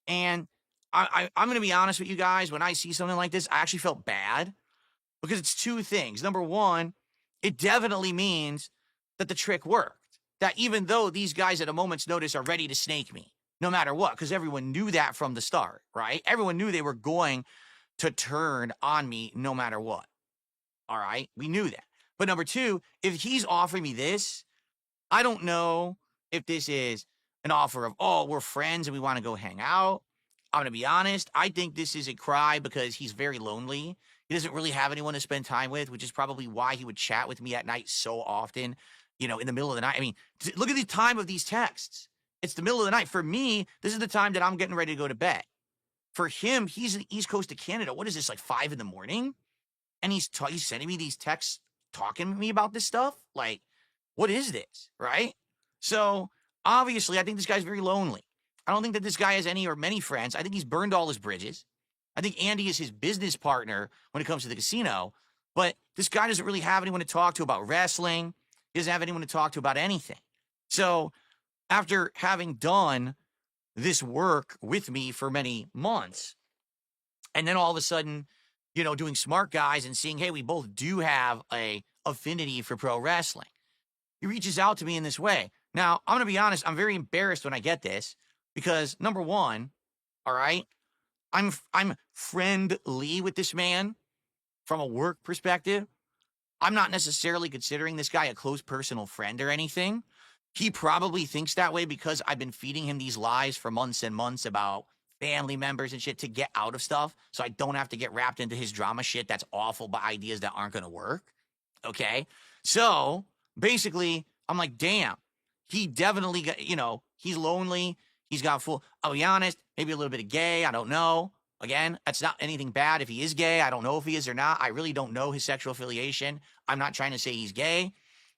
S1: And I'm going to be honest with you guys. When I see something like this, I actually felt bad because it's two things. Number one, it definitely means that the trick worked. That even though these guys at a moment's notice are ready to snake me, no matter what, because everyone knew that from the start, right? Everyone knew they were going to turn on me no matter what. All right? We knew that. But number two, if he's offering me this, I don't know if this is an offer of, oh, we're friends and we want to go hang out. I'm going to be honest. I think this is a cry because he's very lonely. He doesn't really have anyone to spend time with, which is probably why he would chat with me at night so often, in the middle of the night. I mean, look at the time of these texts. It's the middle of the night. For me, this is the time that I'm getting ready to go to bed. For him, he's in the East Coast of Canada. What is this, like 5 a.m? And he's sending me these texts talking to me about this stuff? Like, what is this, right? So, obviously, I think this guy's very lonely. I don't think that this guy has any or many friends. I think he's burned all his bridges. I think Andy is his business partner when it comes to the casino. But this guy doesn't really have anyone to talk to about wrestling. He doesn't have anyone to talk to about anything. So, after having done this work with me for many months, and then all of a sudden, doing smart guys and seeing, hey, we both do have a affinity for pro wrestling. He reaches out to me in this way. Now, I'm going to be honest, I'm very embarrassed when I get this because number one, all right, I'm friendly with this man from a work perspective. I'm not necessarily considering this guy a close personal friend or anything. He probably thinks that way because I've been feeding him these lies for months and months about family members and shit to get out of stuff so I don't have to get wrapped into his drama shit that's awful by ideas that aren't going to work. Okay? So, basically, I'm like, damn, he definitely got, he's lonely. He's got full, I'll be honest, maybe a little bit of gay. I don't know. Again, that's not anything bad if he is gay. I don't know if he is or not. I really don't know his sexual affiliation. I'm not trying to say he's gay,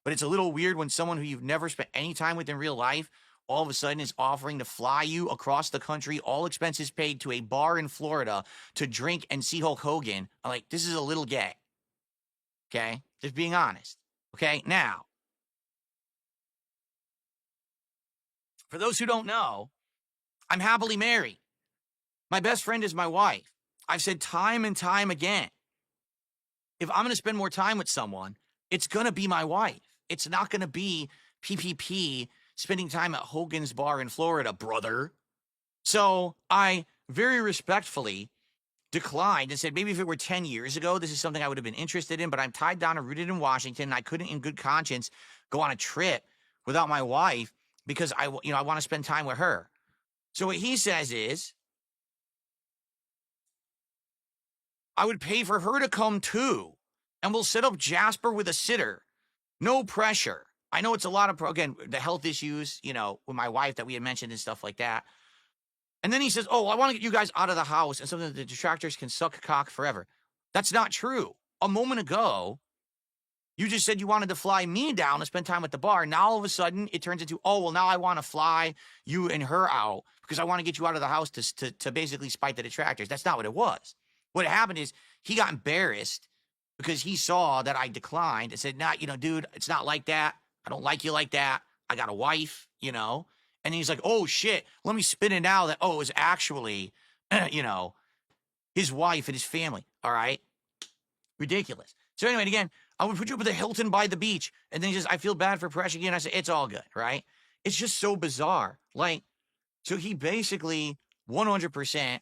S1: but it's a little weird when someone who you've never spent any time with in real life all of a sudden is offering to fly you across the country, all expenses paid, to a bar in Florida to drink and see Hulk Hogan. I'm like, this is a little gay. Okay? Just being honest. Okay? Now, for those who don't know, I'm happily married. My best friend is my wife. I've said time and time again, if I'm going to spend more time with someone, it's going to be my wife. It's not going to be PPP spending time at Hogan's Bar in Florida, brother. So I very respectfully declined and said, maybe if it were 10 years ago, this is something I would have been interested in, but I'm tied down and rooted in Washington, and I couldn't in good conscience go on a trip without my wife because I want to spend time with her. So what he says is, I would pay for her to come too, and we'll set up Jasper with a sitter. No pressure. I know it's a lot of, again, the health issues, with my wife that we had mentioned and stuff like that. And then he says, oh, I want to get you guys out of the house and something that the detractors can suck cock forever. That's not true. A moment ago, you just said you wanted to fly me down and spend time at the bar. Now, all of a sudden, it turns into, oh, well, now I want to fly you and her out because I want to get you out of the house to basically spite the detractors. That's not what it was. What happened is he got embarrassed because he saw that I declined and said, nah, dude, it's not like that. I don't like you like that. I got a wife, And he's like, oh, shit, let me spin it now that, oh, it was actually, his wife and his family. All right? Ridiculous. So anyway, again, I would put you up at the Hilton by the beach. And then he says, I feel bad for pressing you. And I say, it's all good, right? It's just so bizarre. So he basically 100%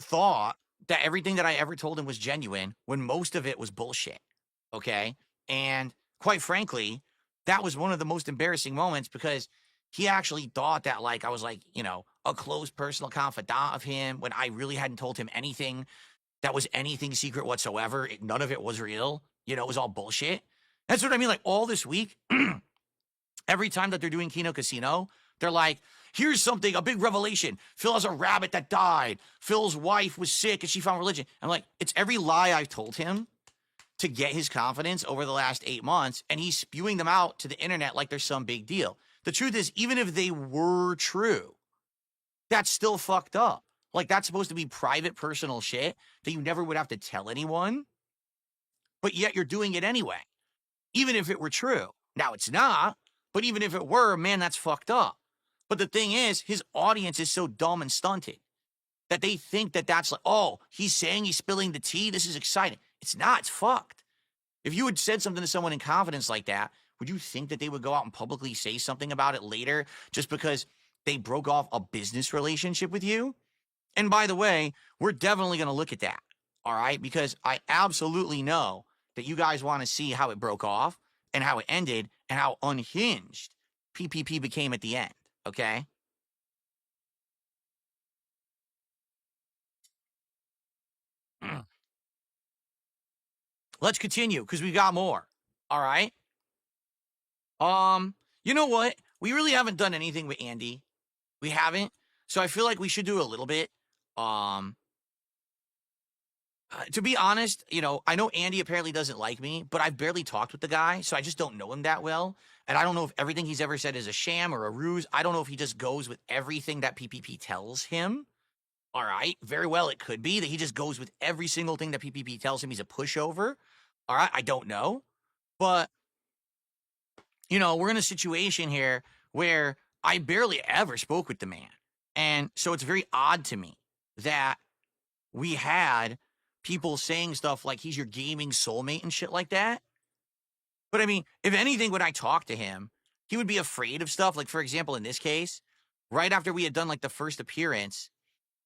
S1: thought that everything that I ever told him was genuine when most of it was bullshit. Okay? And quite frankly, that was one of the most embarrassing moments because he actually thought that I was a close personal confidant of him when I really hadn't told him anything that was anything secret whatsoever. None of it was real. It was all bullshit. That's what I mean. All this week, every time that they're doing Kino Casino, they're like, here's something, a big revelation. Phil has a rabbit that died. Phil's wife was sick and she found religion. I'm like, it's every lie I've told him to get his confidence over the last 8 months, and he's spewing them out to the internet like there's some big deal. The truth is, even if they were true, that's still fucked up. That's supposed to be private, personal shit that you never would have to tell anyone, but yet you're doing it anyway, even if it were true. Now, it's not, but even if it were, man, that's fucked up. But the thing is, his audience is so dumb and stunted that they think that that's oh, he's saying he's spilling the tea. This is exciting. It's not. It's fucked. If you had said something to someone in confidence like that, would you think that they would go out and publicly say something about it later just because they broke off a business relationship with you? And by the way, we're definitely going to look at that, all right? Because I absolutely know that you guys want to see how it broke off and how it ended and how unhinged PPP became at the end, okay? Let's continue because we've got more, all right? You know what? We really haven't done anything with Andy. We haven't. So I feel like we should do a little bit. To be honest, I know Andy apparently doesn't like me, but I've barely talked with the guy, so I just don't know him that well. And I don't know if everything he's ever said is a sham or a ruse. I don't know if he just goes with everything that PPP tells him. All right. Very well, it could be that he just goes with every single thing that PPP tells him. He's a pushover. All right. I don't know. But, we're in a situation here where I barely ever spoke with the man. And so it's very odd to me that we had people saying stuff like he's your gaming soulmate and shit like that. But I mean, if anything, when I talk to him, he would be afraid of stuff. Like, for example, in this case, right after we had done like the first appearance,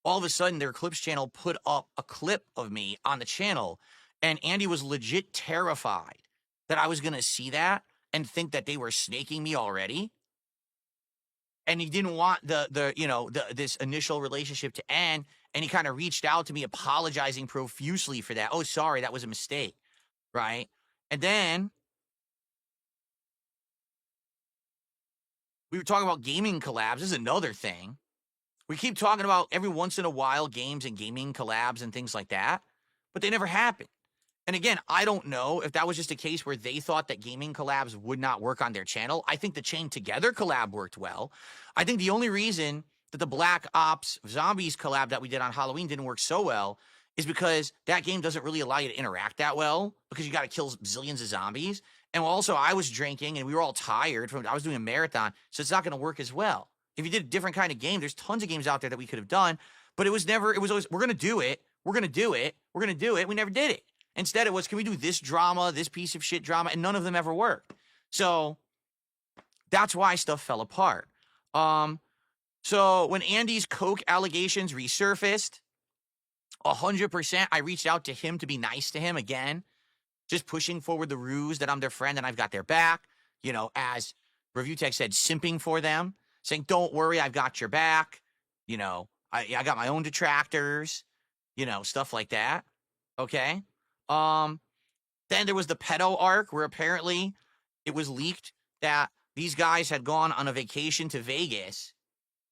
S1: all of a sudden their clips channel put up a clip of me on the channel. And Andy was legit terrified that I was going to see that and think that they were snaking me already. And he didn't want this initial relationship to end. And he kind of reached out to me apologizing profusely for that. Oh, sorry, that was a mistake. Right. And then we were talking about gaming collabs. This is another thing. We keep talking about every once in a while games and gaming collabs and things like that, but they never happen. And again, I don't know if that was just a case where they thought that gaming collabs would not work on their channel. I think the Chain Together collab worked well. I think the only reason that the Black Ops Zombies collab that we did on Halloween didn't work so well is because that game doesn't really allow you to interact that well because you got to kill zillions of zombies. And also, I was drinking and we were all tired I was doing a marathon, so it's not going to work as well. If you did a different kind of game, there's tons of games out there that we could have done, but it was always, we're going to do it. We're going to do it. We're going to do it. We never did it. Instead, it was, can we do this drama, this piece of shit drama? And none of them ever worked. So that's why stuff fell apart. So when Andy's coke allegations resurfaced, 100%, I reached out to him to be nice to him again, just pushing forward the ruse that I'm their friend and I've got their back, as Review Tech said, simping for them, saying, don't worry, I've got your back. I got my own detractors, stuff like that. Okay. Then there was the pedo arc where apparently it was leaked that these guys had gone on a vacation to Vegas,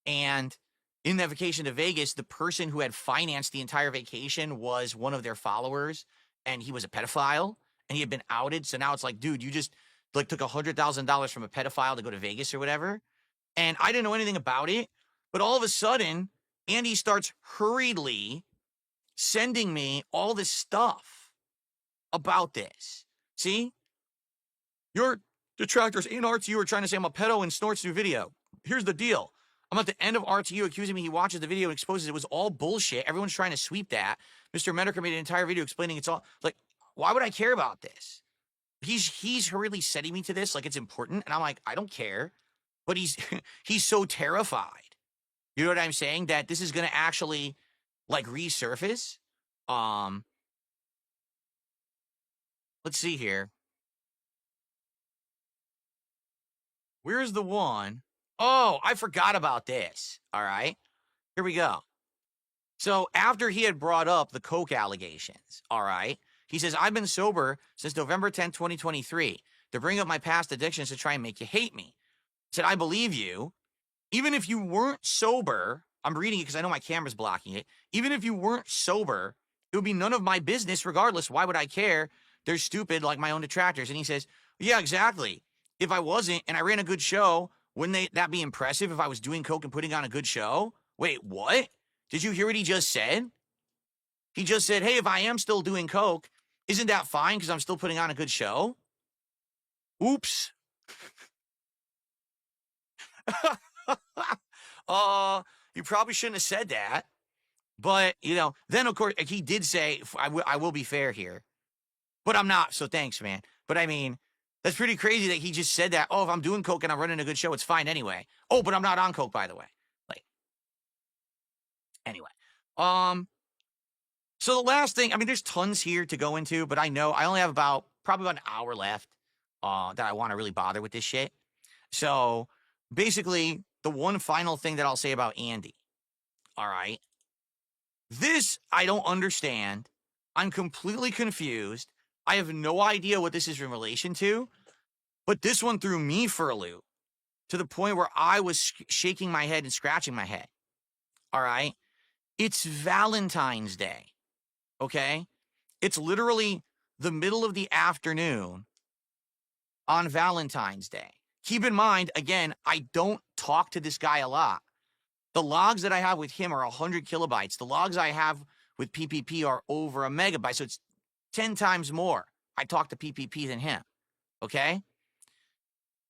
S1: and in that vacation to Vegas, the person who had financed the entire vacation was one of their followers, and he was a pedophile, and he had been outed. So now it's like, dude, you just took $100,000 from a pedophile to go to Vegas or whatever. And I didn't know anything about it, but all of a sudden, Andy starts hurriedly sending me all this stuff about this. See? Your detractors in RTU are trying to say I'm a pedo and snorts through video. Here's the deal. I'm at the end of RTU accusing me he watches the video and exposes it was all bullshit. Everyone's trying to sweep that. Mr. Medeker made an entire video explaining it's all, like, why would I care about this? He's hurriedly setting me to this like it's important, and I'm like, I don't care. But he's so terrified. You know what I'm saying? That this is going to actually, resurface. Let's see here. Where's the one? Oh, I forgot about this. All right. Here we go. So after he had brought up the coke allegations, all right, he says, I've been sober since November 10th, 2023 to bring up my past addictions to try and make you hate me. I said, I believe you. Even if you weren't sober, I'm reading it because I know my camera's blocking it. Even if you weren't sober, it would be none of my business regardless. Why would I care? They're stupid like my own detractors. And he says, yeah, exactly. If I wasn't and I ran a good show, wouldn't that be impressive if I was doing coke and putting on a good show? Wait, what? Did you hear what he just said? He just said, hey, if I am still doing coke, isn't that fine because I'm still putting on a good show? Oops. You probably shouldn't have said that. But, then, of course, he did say, I will be fair here. But I'm not, so thanks, man. But, I mean, that's pretty crazy that he just said that. Oh, if I'm doing coke and I'm running a good show, it's fine anyway. Oh, but I'm not on coke, by the way. Anyway. So the last thing, I mean, there's tons here to go into, but I know I only have probably about an hour left that I want to really bother with this shit. So, basically, the one final thing that I'll say about Andy. All right. This, I don't understand. I'm completely confused. I have no idea what this is in relation to, but this one threw me for a loop to the point where I was shaking my head and scratching my head. All right. It's Valentine's Day. Okay. It's literally the middle of the afternoon on Valentine's Day. Keep in mind, again, I don't talk to this guy a lot. The logs that I have with him are 100 kilobytes. The logs I have with PPP are over a megabyte. So it's 10 times more I talk to PPP than him. Okay?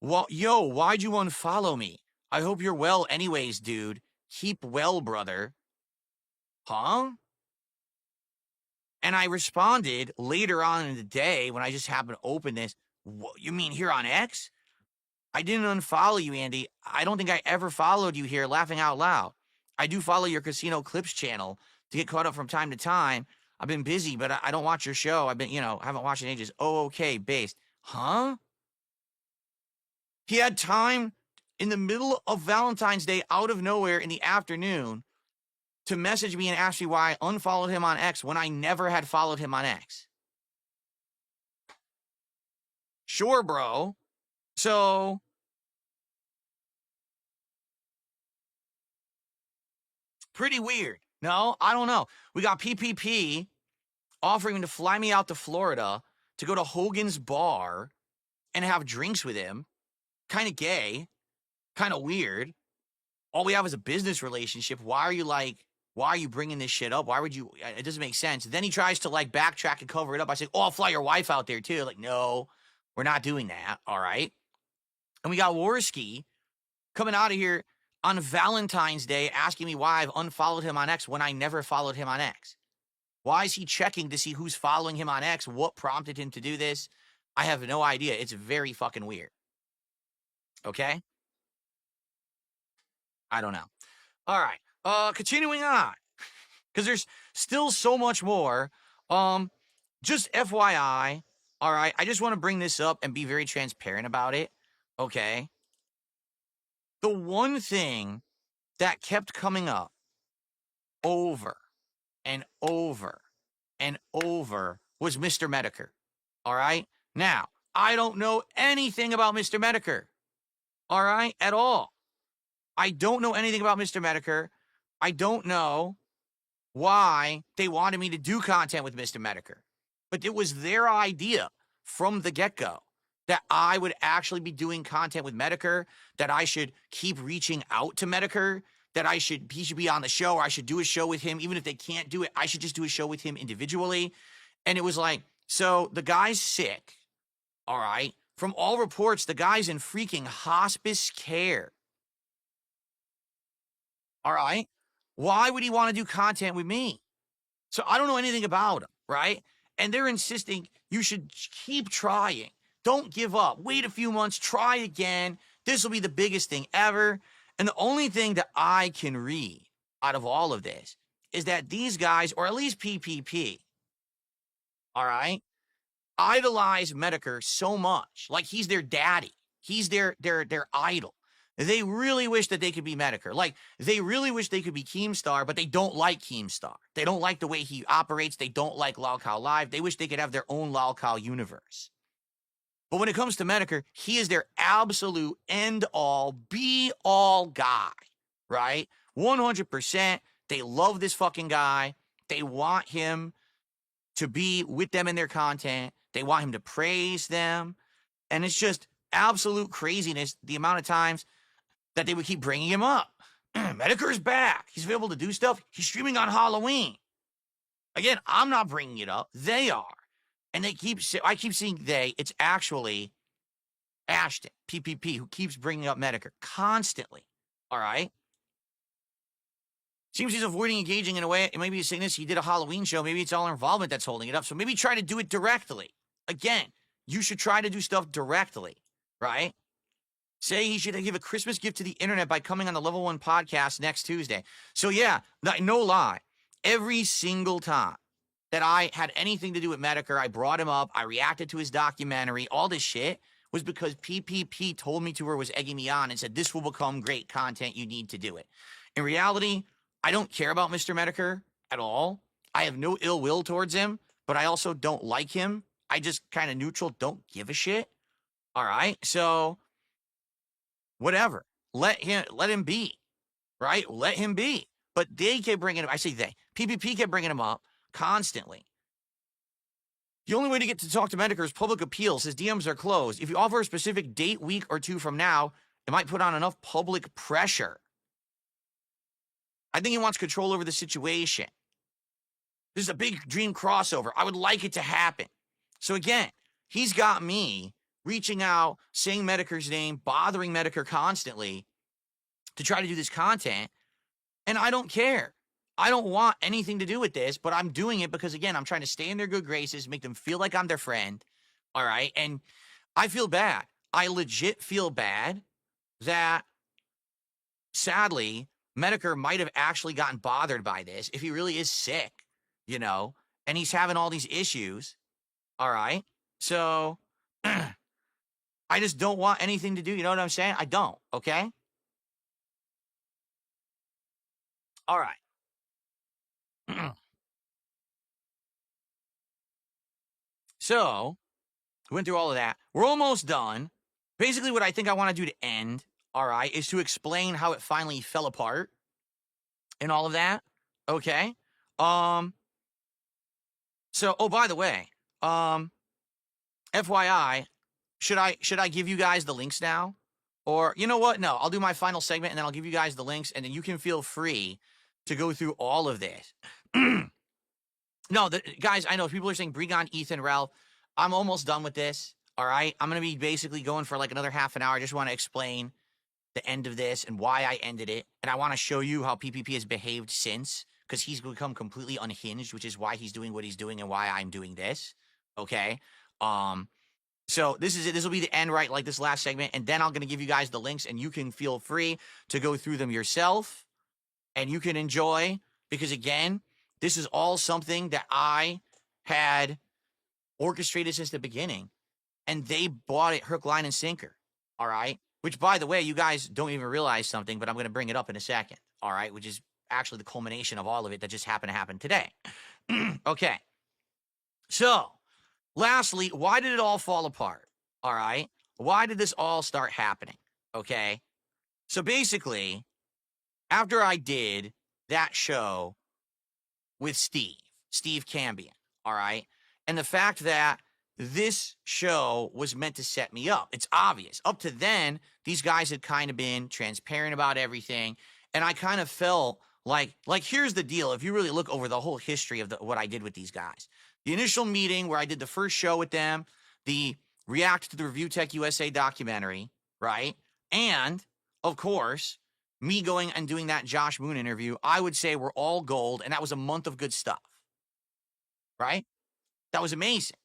S1: Well, yo, why'd you unfollow me? I hope you're well anyways, dude. Keep well, brother. Huh? And I responded later on in the day when I just happened to open this. What, you mean here on X? I didn't unfollow you, Andy. I don't think I ever followed you here, laughing out loud. I do follow your Casino Clips channel to get caught up from time to time. I've been busy, but I don't watch your show. I've been, haven't watched it in ages. Oh, okay, based. Huh? He had time in the middle of Valentine's Day, out of nowhere in the afternoon, to message me and ask me why I unfollowed him on X when I never had followed him on X. Sure, bro. So, pretty weird. No, I don't know. We got PPP offering to fly me out to Florida to go to Hogan's Bar and have drinks with him. Kind of gay. Kind of weird. All we have is a business relationship. Why are you bringing this shit up? Why would you? It doesn't make sense. Then he tries to backtrack and cover it up. I say, oh, I'll fly your wife out there too. Like, no, we're not doing that. All right. And we got Worski coming out of here on Valentine's Day asking me why I've unfollowed him on X when I never followed him on X. Why is he checking to see who's following him on X? What prompted him to do this? I have no idea. It's very fucking weird. Okay? I don't know. All right. Continuing on. Because there's still so much more. Just FYI. All right. I just want to bring this up and be very transparent about it. Okay? The one thing that kept coming up over and over and over was Mr. Medicare. All right? Now, I don't know anything about Mr. Medicare. All right? At all. I don't know anything about Mr. Medicare. I don't know why they wanted me to do content with Mr. Medicare. But it was their idea from the get-go that I would actually be doing content with Medicare, that I should keep reaching out to Medicare, that he should be on the show, or I should do a show with him. Even if they can't do it, I should just do a show with him individually. And it was like, so the guy's sick, all right? From all reports, the guy's in freaking hospice care. All right? Why would he want to do content with me? So I don't know anything about him, right? And they're insisting you should keep trying. Don't give up. Wait a few months. Try again. This will be the biggest thing ever. And the only thing that I can read out of all of this is that these guys, or at least PPP, all right, idolize Medicare so much. Like he's their daddy. He's their idol. They really wish that they could be Medicare. Like, they really wish they could be Keemstar, but they don't like Keemstar. They don't like the way he operates. They don't like Lalcow Live. They wish they could have their own Lalcow universe. But when it comes to Medicare, he is their absolute end-all, be-all guy, right? 100%. They love this fucking guy. They want him to be with them in their content. They want him to praise them. And it's just absolute craziness, the amount of times that they would keep bringing him up. Medicare's back. He's able to do stuff. He's streaming on Halloween. Again, I'm not bringing it up. They are. And I keep seeing they. It's actually Ashton, PPP, who keeps bringing up Medicare constantly. All right? Seems he's avoiding engaging in a way. Maybe he's saying this. He did a Halloween show. Maybe it's all our involvement that's holding it up. So maybe try to do it directly. Again, you should try to do stuff directly, right? Say he should give a Christmas gift to the internet by coming on the Level 1 podcast next Tuesday. So yeah, no lie. Every single time that I had anything to do with Medicare, I brought him up. I reacted to his documentary. All this shit was because PPP told me to or was egging me on and said, this will become great content. You need to do it. In reality, I don't care about Mr. Medicare at all. I have no ill will towards him, but I also don't like him. I just kind of neutral, don't give a shit. All right. So whatever. Let him be. Right? Let him be. But they kept bringing him. I say they. PPP kept bringing him up constantly. The only way to get to talk to Medicare is public appeals. His DMs are closed. If you offer a specific date, week or two from now, it might put on enough public pressure. I think he wants control over the situation. This is a big dream crossover. I would like it to happen. So again, he's got me reaching out, saying Medicare's name, bothering Medicare constantly to try to do this content. And I don't care. I don't want anything to do with this, but I'm doing it because, again, I'm trying to stay in their good graces, make them feel like I'm their friend. All right. And I feel bad. I legit feel bad that, sadly, Medicare might have actually gotten bothered by this if he really is sick, and he's having all these issues. All right. So I just don't want anything to do. You know what I'm saying? I don't. Okay. All right. So we went through all of that. We're almost done. Basically, what I think I want to do to end, all right, is to explain how it finally fell apart and all of that. Okay. So, oh, by the way, FYI, should I give you guys the links now? Or, you know what? No, I'll do my final segment and then I'll give you guys the links and then you can feel free to go through all of this. No, guys, I know people are saying Bregon, Ethan, Ralph. I'm almost done with this. All right. I'm going to be basically going for like another half an hour. I just want to explain the end of this and why I ended it. And I want to show you how PPP has behaved since, because he's become completely unhinged, which is why he's doing what he's doing and why I'm doing this. Okay. So this is it. This will be the end, right? Like this last segment. And then I'm going to give you guys the links and you can feel free to go through them yourself and you can enjoy, because again, this is all something that I had orchestrated since the beginning and they bought it hook, line, and sinker. All right. Which, by the way, you guys don't even realize something, but I'm going to bring it up in a second. All right. Which is actually the culmination of all of it that just happened to happen today. Okay. So, lastly, why did it all fall apart? All right. Why did this all start happening? Okay. So basically, after I did that show with Steve Cambion, all right, and the fact that this show was meant to set me up, it's obvious. Up to then, these guys had kind of been transparent about everything, and I kind of felt like here's the deal. If you really look over the whole history of what I did with these guys, the initial meeting where I did the first show with them, the react to the Review Tech USA documentary, right? And, of course, me going and doing that Josh Moon interview, I would say were all gold, and that was a month of good stuff, right? That was amazing.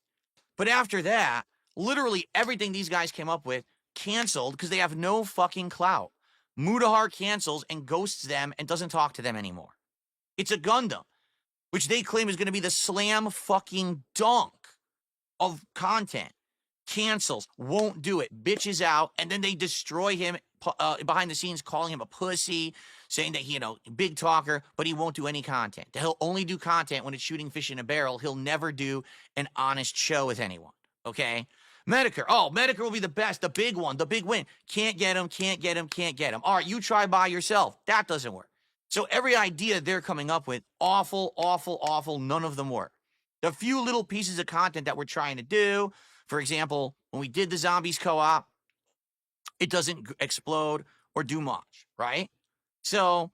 S1: But after that, literally everything these guys came up with canceled because they have no fucking clout. Mudahar cancels and ghosts them and doesn't talk to them anymore. It's a Gundam, which they claim is going to be the slam fucking dunk of content. Cancels, won't do it, bitches out, and then they destroy him behind the scenes, calling him a pussy, saying that he, big talker, but he won't do any content. He'll only do content when it's shooting fish in a barrel. He'll never do an honest show with anyone, okay? Medicare, Medicare will be the best, the big one, the big win. Can't get him, can't get him, can't get him. All right, you try by yourself. That doesn't work. So every idea they're coming up with, awful, awful, awful, none of them work. The few little pieces of content that we're trying to do, for example, when we did the Zombies co-op, it doesn't explode or do much, right? So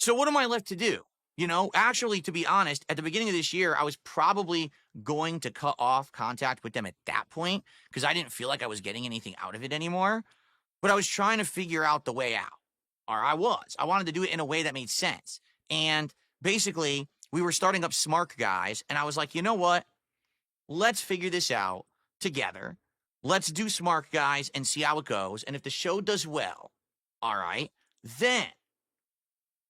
S1: what am I left to do? Actually, to be honest, at the beginning of this year, I was probably going to cut off contact with them at that point because I didn't feel like I was getting anything out of it anymore. But I was trying to figure out the way out. Or I wanted to do it in a way that made sense. And basically, we were starting up Smart Guys, and I was like, you know what? Let's figure this out together. Let's do Smart Guys and see how it goes. And if the show does well, all right, then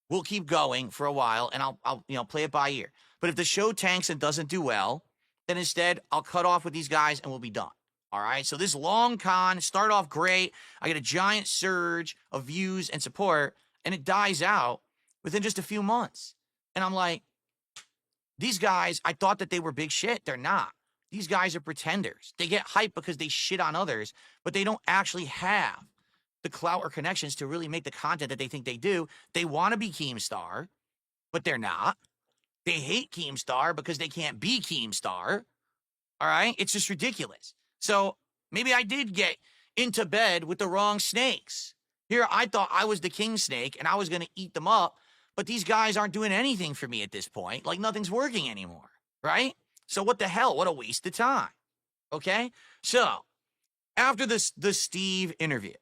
S1: we'll keep going for a while and I'll play it by ear. But if the show tanks and doesn't do well, then instead I'll cut off with these guys and we'll be done. All right. So this long con started off great. I get a giant surge of views and support and it dies out within just a few months. And I'm like, these guys, I thought that they were big shit. They're not. These guys are pretenders. They get hyped because they shit on others, but they don't actually have the clout or connections to really make the content that they think they do. They want to be Keemstar, but they're not. They hate Keemstar because they can't be Keemstar. All right? It's just ridiculous. So maybe I did get into bed with the wrong snakes. Here, I thought I was the king snake and I was going to eat them up, but these guys aren't doing anything for me at this point. Like nothing's working anymore, right? So what the hell? What a waste of time. Okay? So, after the Steve interview,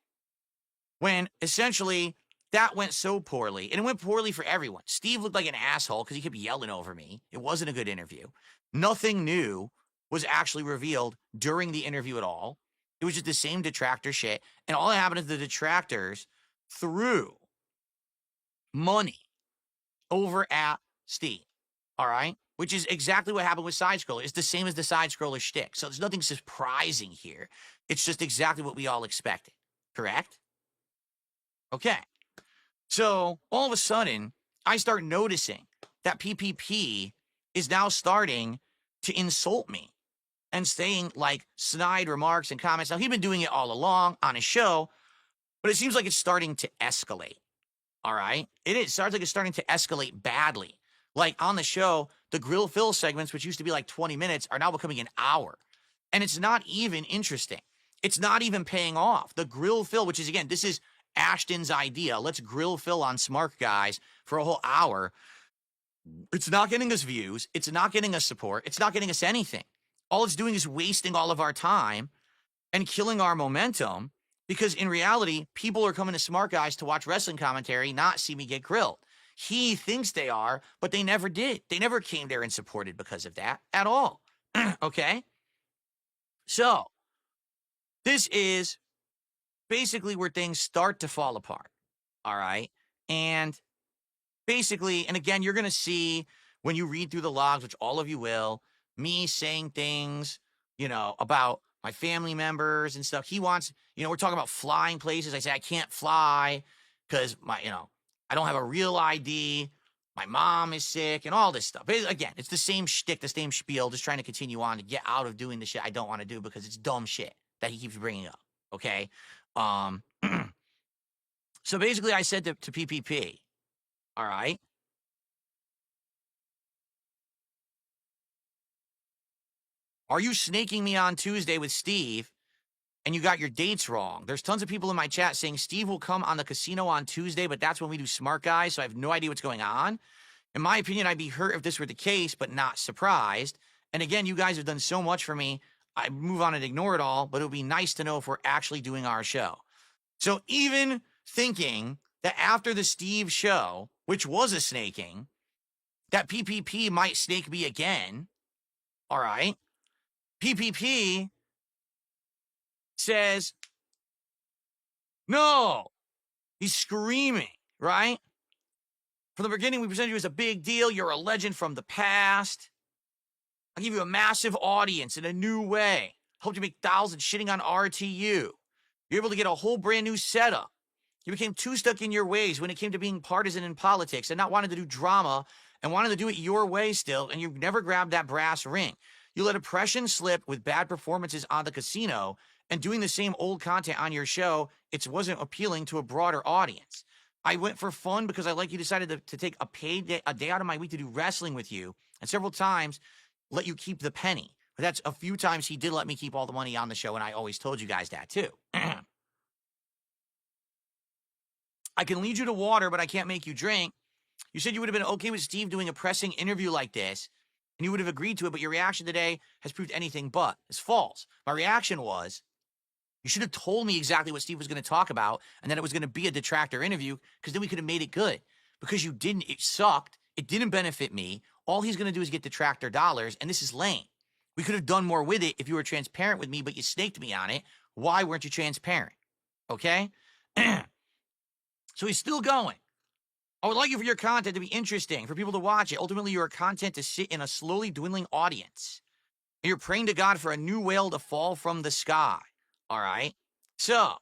S1: when essentially that went so poorly. And it went poorly for everyone. Steve looked like an asshole because he kept yelling over me. It wasn't a good interview. Nothing new was actually revealed during the interview at all. It was just the same detractor shit. And all that happened is the detractors threw money over at Steve. All right? Which is exactly what happened with Side Scroller. It's the same as the Side Scroller shtick. So there's nothing surprising here. It's just exactly what we all expected. Correct? Okay. So all of a sudden, I start noticing that PPP is now starting to insult me and saying like snide remarks and comments. Now, he'd been doing it all along on his show, but it seems like it's starting to escalate. All right? It starts like it's starting to escalate badly. Like on the show, the Grill Phil segments, which used to be like 20 minutes, are now becoming an hour. And it's not even interesting. It's not even paying off. The Grill Phil, which is, again, this is Ashton's idea. Let's grill Phil on Smart Guys for a whole hour. It's not getting us views. It's not getting us support. It's not getting us anything. All it's doing is wasting all of our time and killing our momentum because in reality, people are coming to Smart Guys to watch wrestling commentary, not see me get grilled. He thinks they are, but they never did. They never came there and supported because of that at all. Okay? So, this is basically where things start to fall apart. All right? And basically, and again, you're going to see when you read through the logs, which all of you will, me saying things, about my family members and stuff. He wants, we're talking about flying places. I say, I can't fly because I don't have a real ID. My mom is sick and all this stuff. But again, it's the same shtick, the same spiel, just trying to continue on to get out of doing the shit I don't want to do because it's dumb shit that he keeps bringing up. Okay. So basically I said to PPP, all right, are you snaking me on Tuesday with Steve and you got your dates wrong? There's tons of people in my chat saying Steve will come on the casino on Tuesday, but that's when we do Smart Guys, so I have no idea what's going on. In my opinion, I'd be hurt if this were the case, but not surprised. And again, you guys have done so much for me. I move on and ignore it all, but it would be nice to know if we're actually doing our show. So even thinking that after the Steve show, which was a snaking, that PPP might snake me again, all right? PPP says, no, he's screaming, right? From the beginning, we presented you as a big deal. You're a legend from the past. I'll give you a massive audience in a new way. Hope you make thousands shitting on RTU. You're able to get a whole brand new setup. You became too stuck in your ways when it came to being partisan in politics and not wanting to do drama and wanted to do it your way still, and you've never grabbed that brass ring. You let oppression slip with bad performances on the casino and doing the same old content on your show. It wasn't appealing to a broader audience. I went for fun because I like you decided to take a day out of my week to do wrestling with you, and several times let you keep the penny. But that's a few times he did let me keep all the money on the show, and I always told you guys that too. I can lead you to water, but I can't make you drink. You said you would have been okay with Steve doing a pressing interview like this, and you would have agreed to it, but your reaction today has proved anything but. It's false. My reaction was, you should have told me exactly what Steve was going to talk about, and that it was going to be a detractor interview, because then we could have made it good. Because you didn't. It sucked. It didn't benefit me. All he's going to do is get detractor dollars, and this is lame. We could have done more with it if you were transparent with me, but you snaked me on it. Why weren't you transparent? Okay? So he's still going. I would like you for your content to be interesting, for people to watch it. Ultimately, your content to sit in a slowly dwindling audience. And you're praying to God for a new whale to fall from the sky. All right? So,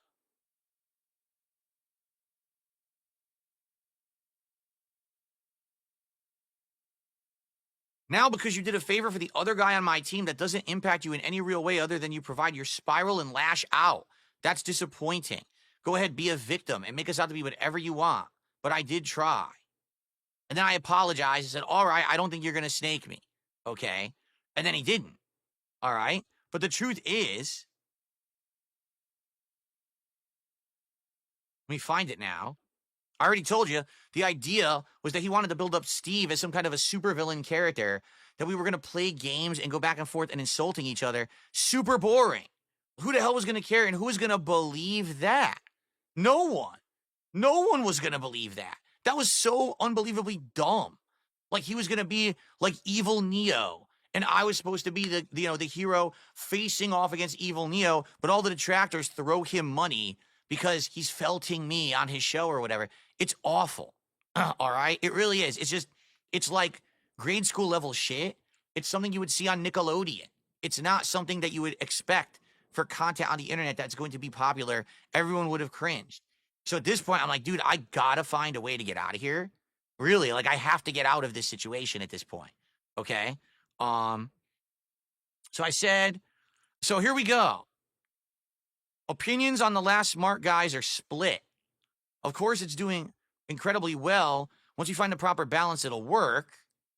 S1: now because you did a favor for the other guy on my team that doesn't impact you in any real way other than you provide your spiral and lash out. That's disappointing. Go ahead, be a victim and make us out to be whatever you want. But I did try. And then I apologized and said, all right, I don't think you're going to snake me. Okay? And then he didn't. All right? But the truth is, let me find it now. I already told you, the idea was that he wanted to build up Steve as some kind of a supervillain character, that we were going to play games and go back and forth and insulting each other. Super boring. Who the hell was going to care and who was going to believe that? No one. No one was going to believe that. That was so unbelievably dumb. Like he was going to be like evil Neo. And I was supposed to be the hero facing off against evil Neo, but all the detractors throw him money because he's felting me on his show or whatever. It's awful. All right? It really is. It's like grade school level shit. It's something you would see on Nickelodeon. It's not something that you would expect for content on the internet that's going to be popular. Everyone would have cringed. So at this point, I'm like, dude, I gotta find a way to get out of here. Really, like I have to get out of this situation at this point. Okay? So I said, so here we go. Opinions on the last Smart Guys are split. Of course, it's doing incredibly well. Once we find the proper balance, it'll work.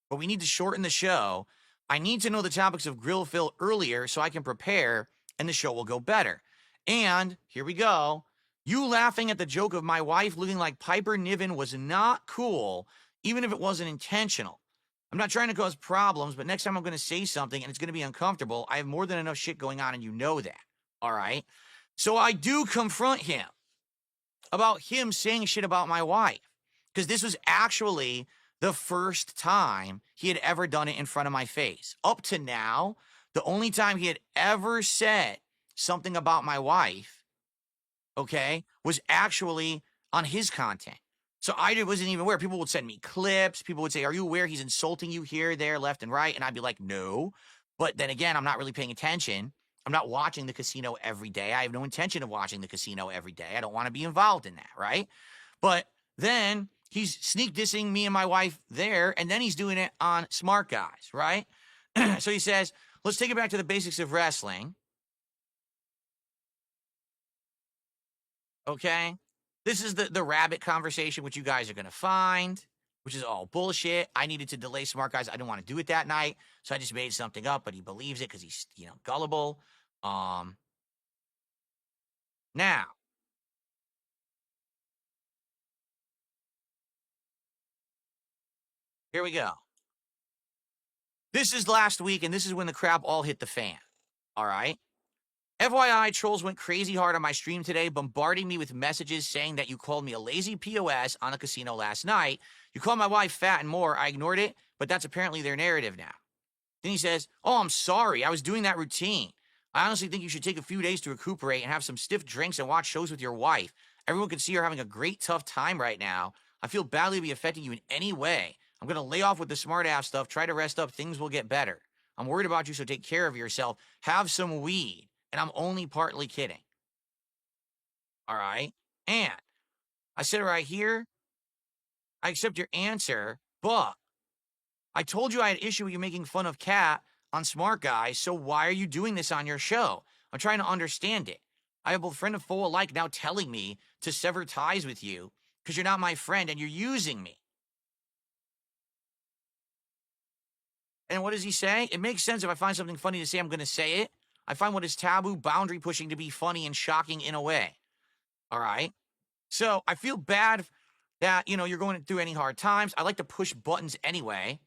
S1: But we need to shorten the show. I need to know the topics of Grill Phil earlier so I can prepare, and the show will go better. And here we go. You laughing at the joke of my wife looking like Piper Niven was not cool, even if it wasn't intentional. I'm not trying to cause problems, but next time I'm going to say something and it's going to be uncomfortable, I have more than enough shit going on and you know that. All right? So I do confront him about him saying shit about my wife. Because this was actually the first time he had ever done it in front of my face. Up to now, the only time he had ever said something about my wife, okay, was actually on his content. So I wasn't even aware. People would send me clips. People would say, are you aware he's insulting you here, there, left, and right? And I'd be like, no. But then again, I'm not really paying attention. I'm not watching the casino every day. I have no intention of watching the casino every day. I don't want to be involved in that, right? But then he's sneak dissing me and my wife there, and then he's doing it on Smart Guys, right? So he says, let's take it back to the basics of wrestling. Okay? This is the rabbit conversation, which you guys are going to find, which is all bullshit. I needed to delay Smart Guys. I didn't want to do it that night, so I just made something up, but he believes it because he's, gullible. Now, here we go. This is last week, and this is when the crap all hit the fan. All right? FYI, trolls went crazy hard on my stream today, bombarding me with messages saying that you called me a lazy POS on a casino last night. You called my wife fat and more. I ignored it, but that's apparently their narrative now. Then he says, oh, I'm sorry. I was doing that routine. I honestly think you should take a few days to recuperate and have some stiff drinks and watch shows with your wife. Everyone can see you're having a great, tough time right now. I feel badly to be affecting you in any way. I'm going to lay off with the smart ass stuff. Try to rest up. Things will get better. I'm worried about you, so take care of yourself. Have some weed. And I'm only partly kidding. All right? And I said it right here. I accept your answer, but I told you I had issue with you making fun of Kat on Smart Guys, so why are you doing this on your show? I'm trying to understand it. I have both friend and foe alike now telling me to sever ties with you because you're not my friend and you're using me. And what does he say? It makes sense if I find something funny to say, I'm going to say it. I find what is taboo, boundary pushing to be funny and shocking in a way. All right? So I feel bad that, you're going through any hard times. I like to push buttons anyway.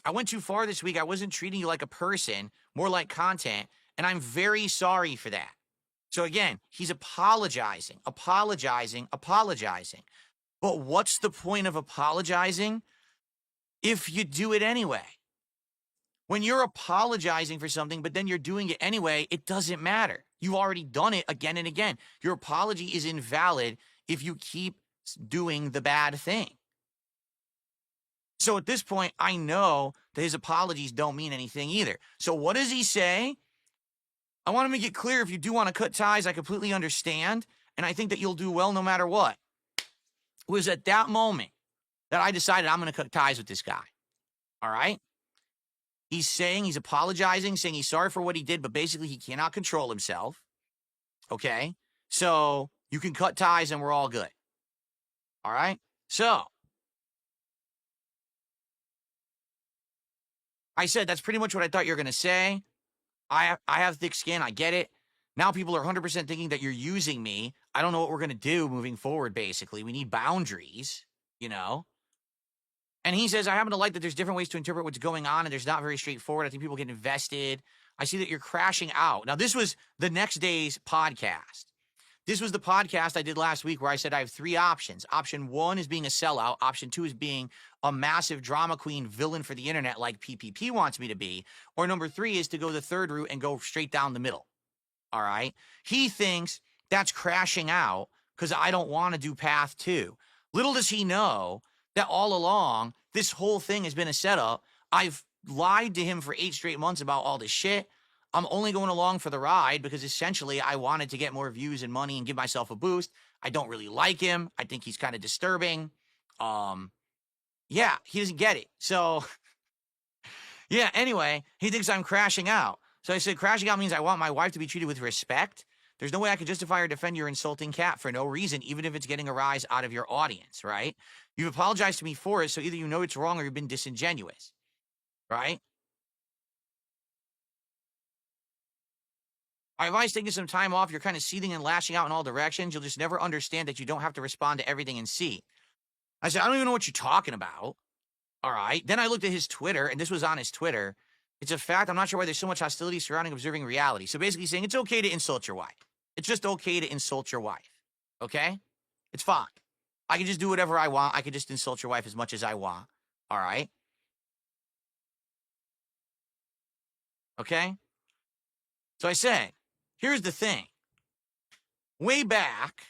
S1: I went too far this week. I wasn't treating you like a person, more like content, and I'm very sorry for that. So again, he's apologizing. But what's the point of apologizing if you do it anyway? When you're apologizing for something, but then you're doing it anyway, it doesn't matter. You've already done it again and again. Your apology is invalid if you keep doing the bad thing. So at this point, I know that his apologies don't mean anything either. So what does he say? I want to make it clear, if you do want to cut ties, I completely understand. And I think that you'll do well no matter what. It was at that moment that I decided I'm going to cut ties with this guy. All right? He's apologizing, saying he's sorry for what he did, but basically he cannot control himself. Okay? So you can cut ties and we're all good. All right? So I said, that's pretty much what I thought you were going to say. I have thick skin. I get it. Now people are 100% thinking that you're using me. I don't know what we're going to do moving forward, basically. We need boundaries, And he says, I happen to like that there's different ways to interpret what's going on, and there's not very straightforward. I think people get invested. I see that you're crashing out. Now, this was the next day's podcast. This was the podcast I did last week where I said I have 3 options. Option 1 is being a sellout. Option 2 is being a massive drama queen villain for the internet like PPP wants me to be. Or number 3 is to go the third route and go straight down the middle. All right. He thinks that's crashing out because I don't want to do path 2. Little does he know that all along, this whole thing has been a setup. I've lied to him for 8 straight months about all this shit. I'm only going along for the ride because essentially I wanted to get more views and money and give myself a boost. I don't really like him. I think he's kind of disturbing. Yeah, he doesn't get it. So, yeah, anyway, he thinks I'm crashing out. So I said, crashing out means I want my wife to be treated with respect. There's no way I could justify or defend your insulting cat for no reason, even if it's getting a rise out of your audience, right? You've apologized to me for it, so either you know it's wrong or you've been disingenuous, right? I advise taking some time off. You're kind of seething and lashing out in all directions. You'll just never understand that you don't have to respond to everything and see. I said, I don't even know what you're talking about. All right. Then I looked at his Twitter, and this was on his Twitter. It's a fact. I'm not sure why there's so much hostility surrounding observing reality. So basically saying it's okay to insult your wife. It's just okay to insult your wife. Okay? It's fine. I can just do whatever I want. I can just insult your wife as much as I want. All right? Okay? So I said, here's the thing. Way back,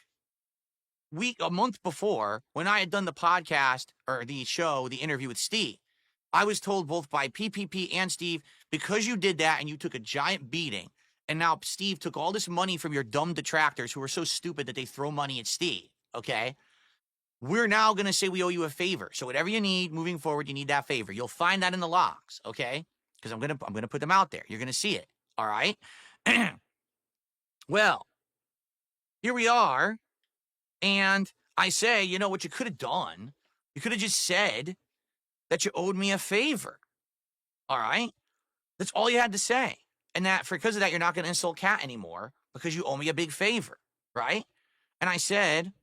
S1: a month before, when I had done the podcast or the show, the interview with Steve, I was told both by PPP and Steve, because you did that and you took a giant beating, and now Steve took all this money from your dumb detractors who are so stupid that they throw money at Steve, okay? We're now going to say we owe you a favor. So whatever you need moving forward, you need that favor. You'll find that in the logs, okay? Because I'm going to put them out there. You're going to see it, all right? Well, here we are, and I say, you know what you could have done? You could have just said that you owed me a favor, all right? That's all you had to say. And that because of that, you're not going to insult Cat anymore because you owe me a big favor, right? And I said,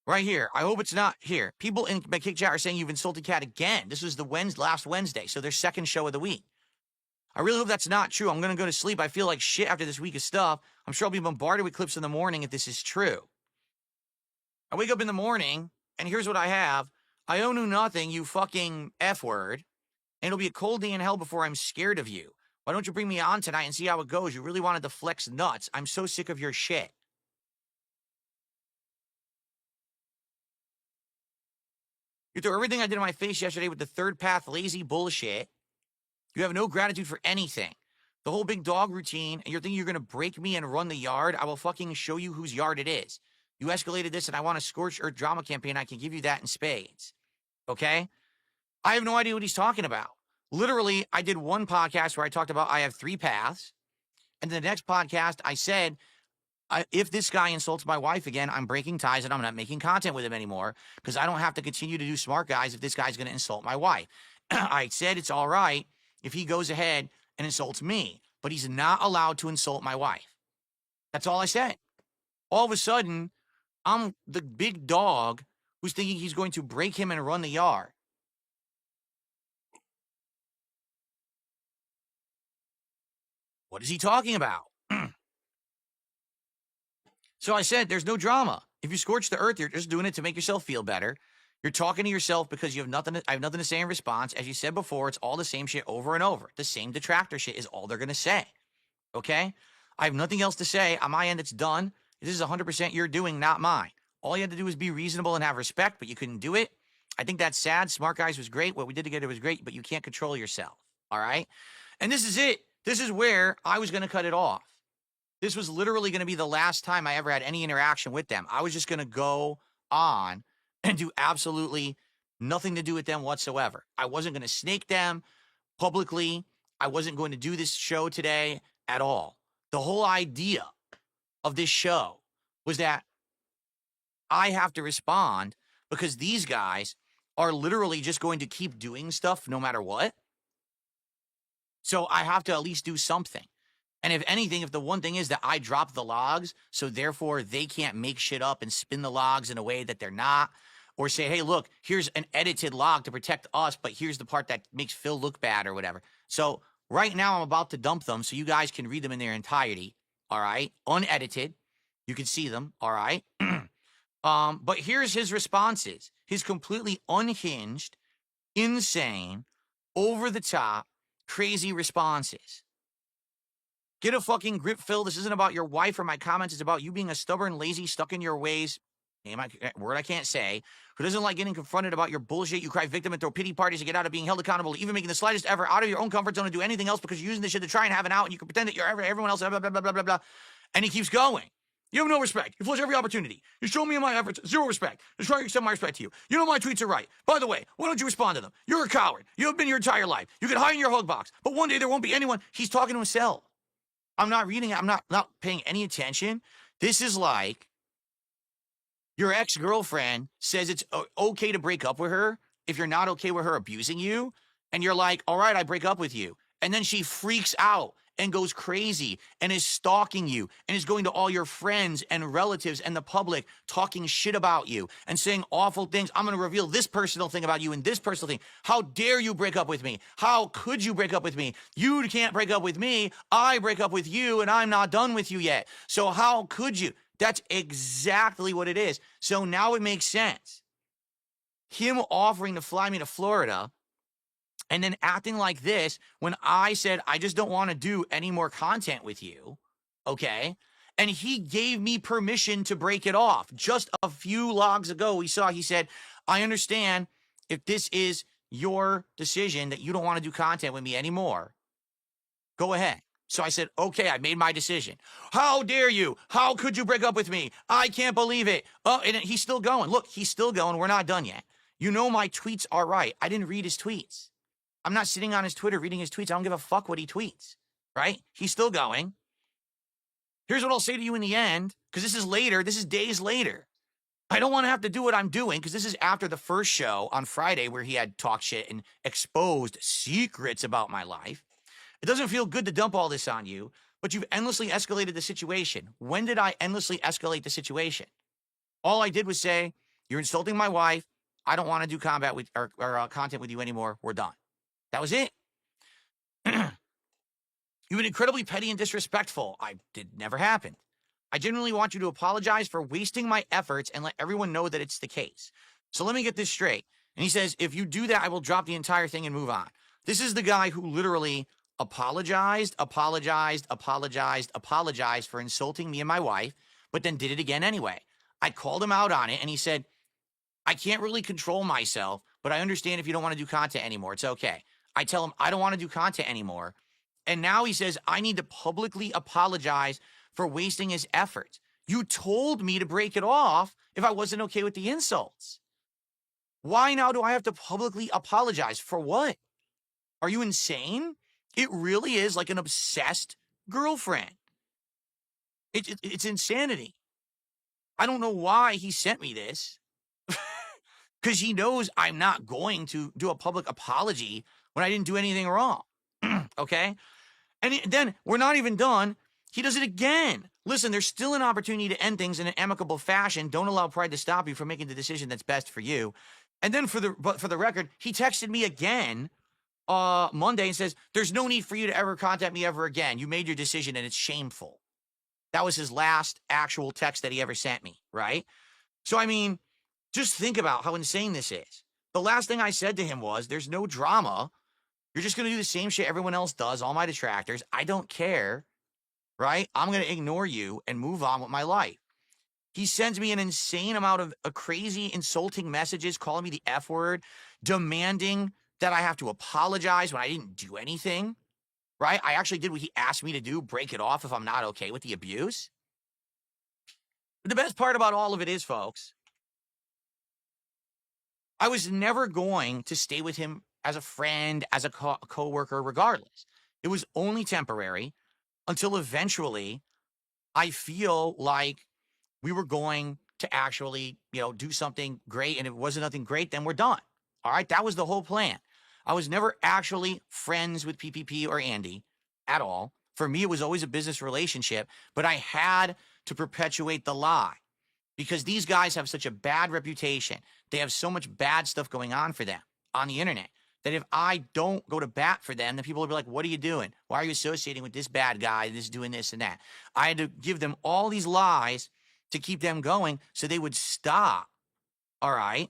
S1: right here, I hope it's not here. People in my kick chat are saying you've insulted Cat again. This was the last Wednesday, so their second show of the week. I really hope that's not true. I'm going to go to sleep. I feel like shit after this week of stuff. I'm sure I'll be bombarded with clips in the morning if this is true. I wake up in the morning, and here's what I have. I owe you nothing, you fucking F-word. And it'll be a cold day in hell before I'm scared of you. Why don't you bring me on tonight and see how it goes? You really wanted to flex nuts. I'm so sick of your shit. You threw everything I did in my face yesterday with the third path lazy bullshit. You have no gratitude for anything. The whole big dog routine, and you're thinking you're going to break me and run the yard? I will fucking show you whose yard it is. You escalated this, and I want a scorched earth drama campaign. I can give you that in spades. Okay? I have no idea what he's talking about. Literally, I did one podcast where I talked about I have 3 paths. And the next podcast, I said, if this guy insults my wife again, I'm breaking ties and I'm not making content with him anymore because I don't have to continue to do smart guys if this guy's going to insult my wife. I said it's all right if he goes ahead and insults me, but he's not allowed to insult my wife. That's all I said. All of a sudden, I'm the big dog who's thinking he's going to break him and run the yard. What is he talking about? So I said, there's no drama. If you scorch the earth, you're just doing it to make yourself feel better. You're talking to yourself because you have nothing. I have nothing to say in response. As you said before, it's all the same shit over and over. The same detractor shit is all they're going to say. Okay? I have nothing else to say. On my end, it's done. This is 100% your doing, not mine. All you had to do was be reasonable and have respect, but you couldn't do it. I think that's sad. Smart Guys was great. What we did together was great, but you can't control yourself. All right? And this is it. This is where I was going to cut it off. This was literally going to be the last time I ever had any interaction with them. I was just going to go on and do absolutely nothing to do with them whatsoever. I wasn't going to snake them publicly. I wasn't going to do this show today at all. The whole idea of this show was that I have to respond because these guys are literally just going to keep doing stuff no matter what. So I have to at least do something. And if anything, if the one thing is that I drop the logs, so therefore they can't make shit up and spin the logs in a way that they're not, or say, hey, look, here's an edited log to protect us, but here's the part that makes Phil look bad or whatever. So right now I'm about to dump them so you guys can read them in their entirety, all right, unedited. You can see them, all right? But here's his responses. His completely unhinged, insane, over the top, crazy responses. Get a fucking grip, Phil. This isn't about your wife or my comments. It's about you being a stubborn, lazy, stuck in your ways, word I can't say, who doesn't like getting confronted about your bullshit. You cry victim and throw pity parties to get out of being held accountable, even making the slightest effort out of your own comfort zone to do anything else because you're using this shit to try and have an out, and you can pretend that you're everyone else, blah, blah, blah, blah, blah, blah. And he keeps going. You have no respect. You flush every opportunity. You show me in my efforts zero respect. Just trying to extend my respect to you. You know my tweets are right. By the way, why don't you respond to them? You're a coward. You have been your entire life. You can hide in your hug box, but one day there won't be anyone. He's talking to himself. I'm not reading it. I'm not paying any attention. This is like your ex-girlfriend says it's okay to break up with her if you're not okay with her abusing you. And you're like, all right, I break up with you. And then she freaks out and goes crazy and is stalking you and is going to all your friends and relatives and the public talking shit about you and saying awful things. I'm going to reveal this personal thing about you and this personal thing. How dare you break up with me? How could you break up with me? You can't break up with me. I break up with you and I'm not done with you yet. So how could you? That's exactly what it is. So now it makes sense. Him offering to fly me to Florida and then acting like this when I said, I just don't want to do any more content with you, okay? And he gave me permission to break it off. Just a few logs ago, he said, I understand if this is your decision that you don't want to do content with me anymore, go ahead. So I said, okay, I made my decision. How dare you? How could you break up with me? I can't believe it. Oh, and he's still going. Look, he's still going. We're not done yet. You know my tweets are right. I didn't read his tweets. I'm not sitting on his Twitter reading his tweets. I don't give a fuck what he tweets, right? He's still going. Here's what I'll say to you in the end, because this is later. This is days later. I don't want to have to do what I'm doing, because this is after the first show on Friday where he had talked shit and exposed secrets about my life. It doesn't feel good to dump all this on you, but you've endlessly escalated the situation. When did I endlessly escalate the situation? All I did was say, you're insulting my wife. I don't want to do combat with or content with you anymore. We're done. That was it. You've been incredibly petty and disrespectful. Never happened. I genuinely want you to apologize for wasting my efforts and let everyone know that it's the case. So let me get this straight. And he says, if you do that, I will drop the entire thing and move on. This is the guy who literally apologized for insulting me and my wife, but then did it again anyway. I called him out on it and he said, I can't really control myself, but I understand if you don't want to do content anymore. It's okay. I tell him I don't want to do content anymore. And now he says, I need to publicly apologize for wasting his efforts. You told me to break it off if I wasn't okay with the insults. Why now do I have to publicly apologize? For what? Are you insane? It really is like an obsessed girlfriend. It's insanity. I don't know why he sent me this. Because he knows I'm not going to do a public apology when I didn't do anything wrong. Okay? And then we're not even done. He does it again. Listen, there's still an opportunity to end things in an amicable fashion. Don't allow pride to stop you from making the decision that's best for you. And then for the record, he texted me again Monday and says, there's no need for you to ever contact me ever again. You made your decision and it's shameful. That was his last actual text that he ever sent me, right? So, I mean, just think about how insane this is. The last thing I said to him was, there's no drama. You're just going to do the same shit everyone else does, all my detractors. I don't care, right? I'm going to ignore you and move on with my life. He sends me an insane amount of crazy, insulting messages, calling me the F word, demanding that I have to apologize when I didn't do anything, right? I actually did what he asked me to do, break it off if I'm not okay with the abuse. But the best part about all of it is, folks, I was never going to stay with him as a friend, as a co-worker, regardless. It was only temporary until eventually I feel like we were going to actually, do something great. And if it wasn't nothing great, then we're done. All right. That was the whole plan. I was never actually friends with PPP or Andy at all. For me, it was always a business relationship, but I had to perpetuate the lie. Because these guys have such a bad reputation. They have so much bad stuff going on for them on the internet that if I don't go to bat for them, then people will be like, what are you doing? Why are you associating with this bad guy, this doing this and that? I had to give them all these lies to keep them going so they would stop. All right.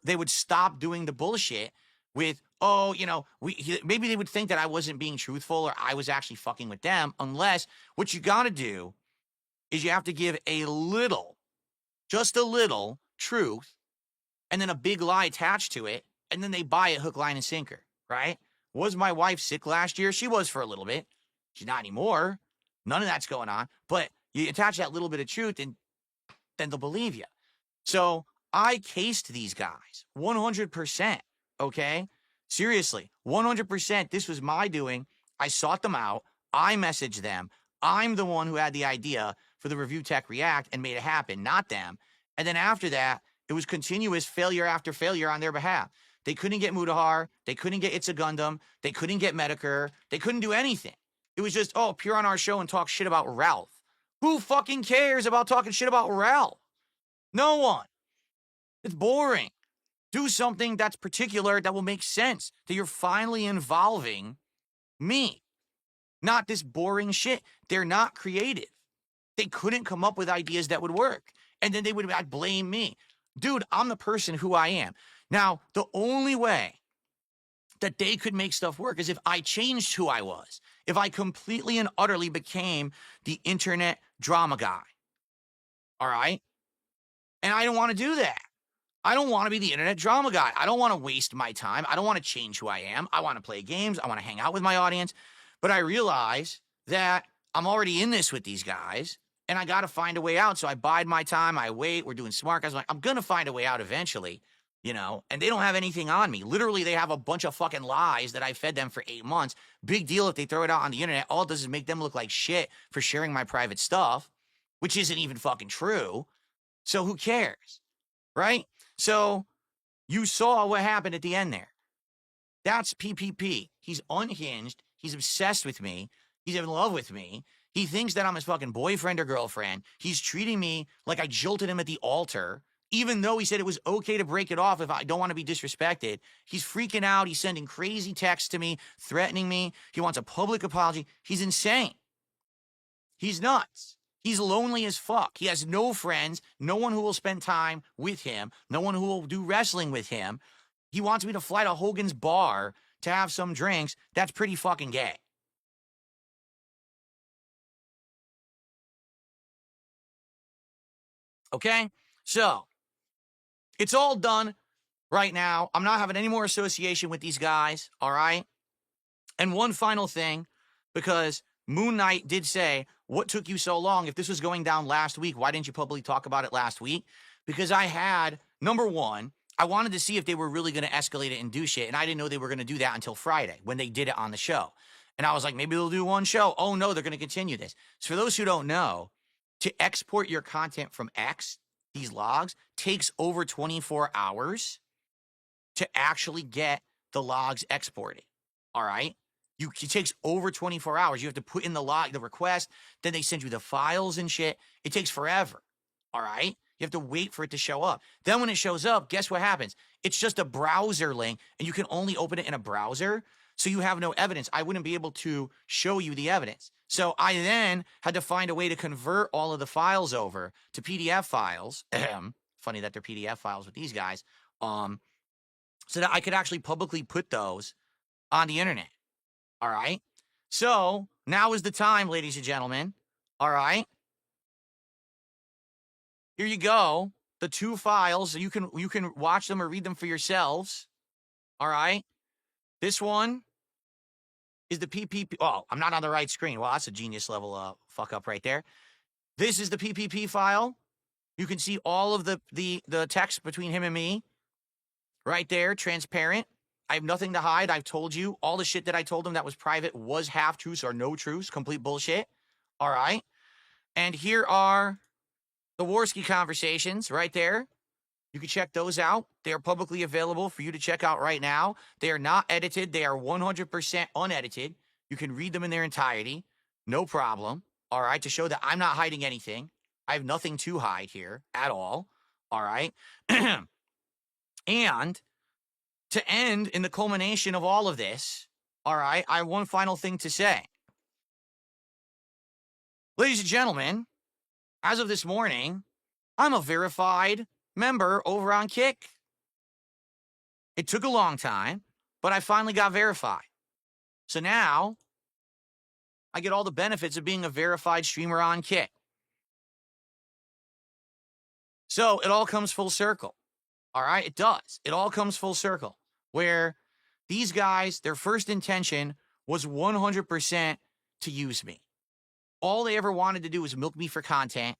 S1: They would stop doing the bullshit with, oh, maybe they would think that I wasn't being truthful or I was actually fucking with them, unless what you got to do is you have to give a little, just a little truth and then a big lie attached to it. And then they buy it hook, line, and sinker, right? Was my wife sick last year? She was for a little bit. She's not anymore. None of that's going on. But you attach that little bit of truth and then they'll believe you. So I cased these guys 100%. Okay. Seriously, 100%. This was my doing. I sought them out. I messaged them. I'm the one who had the idea for the Review Tech React and made it happen, not them. And then after that, it was continuous failure after failure on their behalf. They couldn't get Mutahar. They couldn't get It's a Gundam. They couldn't get Medicare. They couldn't do anything. It was just, oh, appear on our show and talk shit about Ralph. Who fucking cares about talking shit about Ralph? No one. It's boring. Do something that's particular that will make sense, that you're finally involving me. Not this boring shit. They're not creative. They couldn't come up with ideas that would work. And then they would blame me. Dude, I'm the person who I am. Now, the only way that they could make stuff work is if I changed who I was. If I completely and utterly became the internet drama guy. All right? And I don't want to do that. I don't want to be the internet drama guy. I don't want to waste my time. I don't want to change who I am. I want to play games. I want to hang out with my audience. But I realize that I'm already in this with these guys, and I got to find a way out. So I bide my time. I wait. We're doing smart guys. I'm going to find a way out eventually, and they don't have anything on me. Literally, they have a bunch of fucking lies that I fed them for 8 months. Big deal if they throw it out on the internet. All it does is make them look like shit for sharing my private stuff, which isn't even fucking true. So who cares, right? So you saw what happened at the end there. That's PPP. He's unhinged. He's obsessed with me. He's in love with me. He thinks that I'm his fucking boyfriend or girlfriend. He's treating me like I jolted him at the altar, even though he said it was okay to break it off if I don't want to be disrespected. He's freaking out. He's sending crazy texts to me, threatening me. He wants a public apology. He's insane. He's nuts. He's lonely as fuck. He has no friends, no one who will spend time with him, no one who will do wrestling with him. He wants me to fly to Hogan's Bar to have some drinks. That's pretty fucking gay. Okay? So, it's all done right now. I'm not having any more association with these guys, all right? And one final thing, because Moon Knight did say, what took you so long? If this was going down last week, why didn't you publicly talk about it last week? Because I had, number one, I wanted to see if they were really going to escalate it and do shit, and I didn't know they were going to do that until Friday when they did it on the show. And I was like, maybe they'll do one show. Oh, no, they're going to continue this. So for those who don't know, to export your content from X, these logs, takes over 24 hours to actually get the logs exported, all right? It takes over 24 hours. You have to put in the log, the request, then they send you the files and shit. It takes forever, all right? You have to wait for it to show up. Then when it shows up, guess what happens? It's just a browser link, and you can only open it in a browser, so you have no evidence. I wouldn't be able to show you the evidence. So I then had to find a way to convert all of the files over to PDF files. Funny that they're PDF files with these guys. So that I could actually publicly put those on the internet. All right. So now is the time, ladies and gentlemen. All right. Here you go. The 2 files. You can watch them or read them for yourselves. All right. This one is the PPP. Oh, I'm not on the right screen. Well, that's a genius level fuck up right there. This is the PPP file. You can see all of the text between him and me right there, transparent. I have nothing to hide. I've told you all the shit that I told him that was private was half truths or no truths, complete bullshit. All right. And here are the Warski conversations right there. You can check those out. They are publicly available for you to check out right now. They are not edited. They are 100% unedited. You can read them in their entirety. No problem. All right. To show that I'm not hiding anything. I have nothing to hide here at all. All right. And to end in the culmination of all of this, all right, I have one final thing to say. Ladies and gentlemen, as of this morning, I'm a verified member over on Kick. It took a long time, but I finally got verified. So now I get all the benefits of being a verified streamer on Kick. So it all comes full circle. All right, it does. It all comes full circle where these guys, their first intention was 100% to use me. All they ever wanted to do was milk me for content,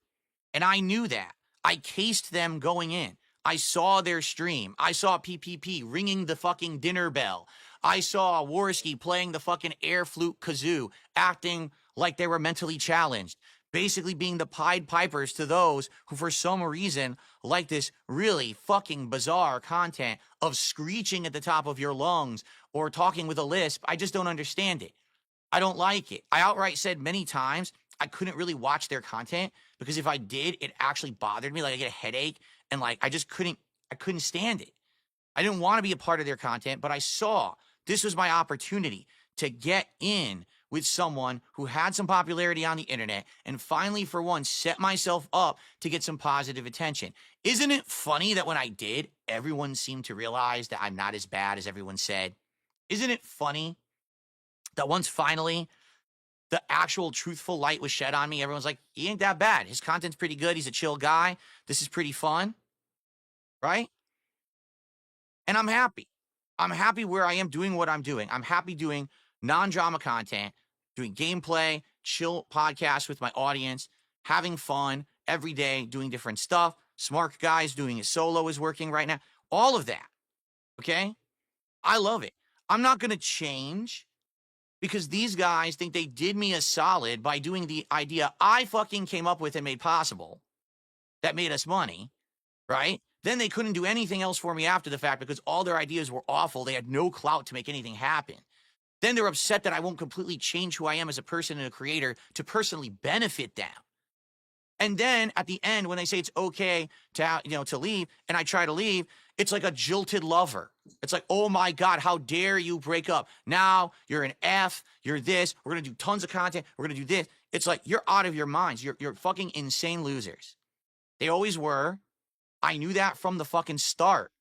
S1: and I knew that. I cased them going in. I saw their stream. I saw PPP ringing the fucking dinner bell. I saw Warski playing the fucking air flute kazoo, acting like they were mentally challenged, basically being the Pied Pipers to those who for some reason like this really fucking bizarre content of screeching at the top of your lungs or talking with a lisp. I just don't understand it. I don't like it. I outright said many times I couldn't really watch their content because if I did, it actually bothered me. Like I get a headache and like I couldn't stand it. I didn't want to be a part of their content, but I saw this was my opportunity to get in with someone who had some popularity on the internet and finally for once set myself up to get some positive attention. Isn't it funny that when I did, everyone seemed to realize that I'm not as bad as everyone said? Isn't it funny that once finally the actual truthful light was shed on me, everyone's like, he ain't that bad. His content's pretty good. He's a chill guy. This is pretty fun. Right? And I'm happy. I'm happy where I am doing what I'm doing. I'm happy doing non-drama content, doing gameplay, chill podcasts with my audience, having fun every day, doing different stuff. Smart guys doing it solo is working right now. All of that. Okay? I love it. I'm not going to change because these guys think they did me a solid by doing the idea I fucking came up with and made possible that made us money, right? Then they couldn't do anything else for me after the fact because all their ideas were awful. They had no clout to make anything happen. Then they're upset that I won't completely change who I am as a person and a creator to personally benefit them. And then at the end, when they say it's okay to leave, and I try to leave, it's like a jilted lover. It's like, oh my God, how dare you break up? Now you're an F, you're this, we're going to do tons of content, we're going to do this. It's like, you're out of your minds. You're fucking insane losers. They always were. I knew that from the fucking start.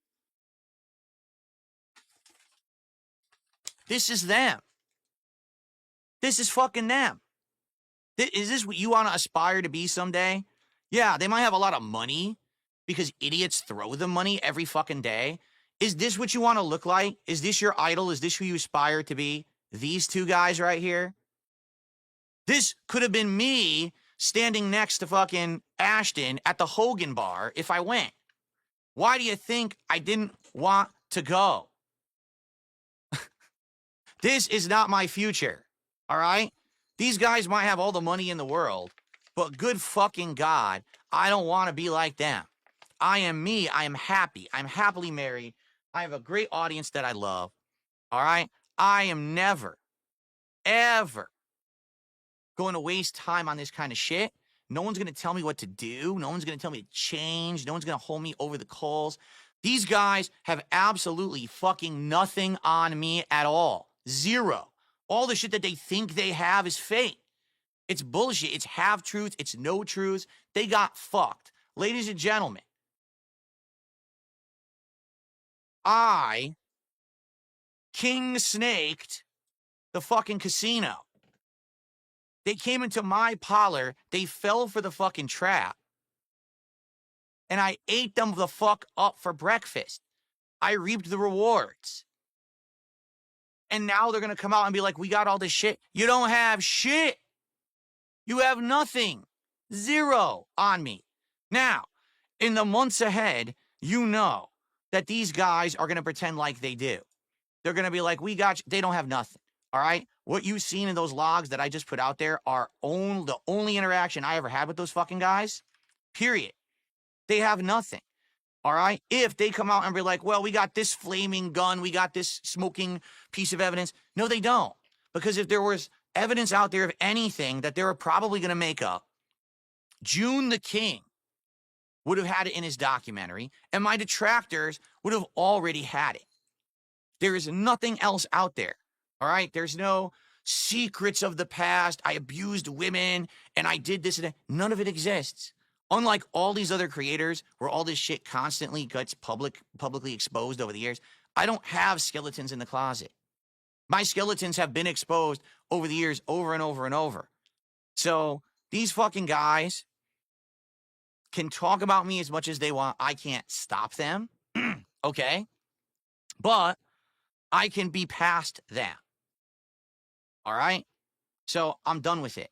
S1: This is them. This is fucking them. Is this what you want to aspire to be someday? Yeah, they might have a lot of money because idiots throw them money every fucking day. Is this what you want to look like? Is this your idol? Is this who you aspire to be? These two guys right here? This could have been me standing next to fucking Ashton at the Hogan bar if I went. Why do you think I didn't want to go? This is not my future, all right? These guys might have all the money in the world, but good fucking God, I don't want to be like them. I am me. I am happy. I'm happily married. I have a great audience that I love, all right? I am never, ever going to waste time on this kind of shit. No one's going to tell me what to do. No one's going to tell me to change. No one's going to hold me over the coals. These guys have absolutely fucking nothing on me at all. Zero. All the shit that they think they have is fake. It's bullshit. It's half-truths. It's no truths. They got fucked. Ladies and gentlemen, I king snaked the fucking casino. They came into my parlor. They fell for the fucking trap. And I ate them the fuck up for breakfast. I reaped the rewards. And now they're going to come out and be like, we got all this shit. You don't have shit. You have nothing. Zero on me. Now, in the months ahead, you know that these guys are going to pretend like they do. They're going to be like, we got you. They don't have nothing. All right? What you've seen in those logs that I just put out there are the only interaction I ever had with those fucking guys. Period. They have nothing. All right? If they come out and be like, well, we got this flaming gun, we got this smoking piece of evidence. No, they don't. Because if there was evidence out there of anything that they were probably going to make up, June the King would have had it in his documentary, and my detractors would have already had it. There is nothing else out there. All right? There's no secrets of the past. I abused women, and I did this and that. None of it exists. Unlike all these other creators where all this shit constantly gets publicly exposed over the years, I don't have skeletons in the closet. My skeletons have been exposed over the years over and over and over. So these fucking guys can talk about me as much as they want. I can't stop them. Okay? But I can be past that. All right? So I'm done with it.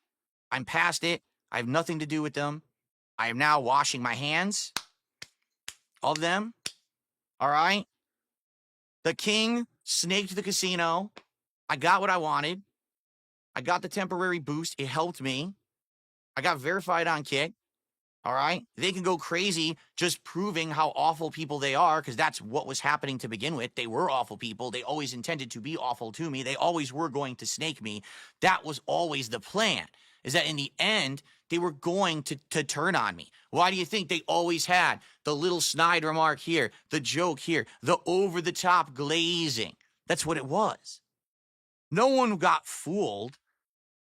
S1: I'm past it. I have nothing to do with them. I am now washing my hands of them. All right? The king snaked the casino. I got what I wanted. I got the temporary boost. It helped me. I got verified on Kick. All right? They can go crazy just proving how awful people they are, because that's what was happening to begin with. They were awful people. They always intended to be awful to me. They always were going to snake me. That was always the plan, is that in the end, they were going to turn on me. Why do you think they always had the little snide remark here, the joke here, the over-the-top glazing? That's what it was. No one got fooled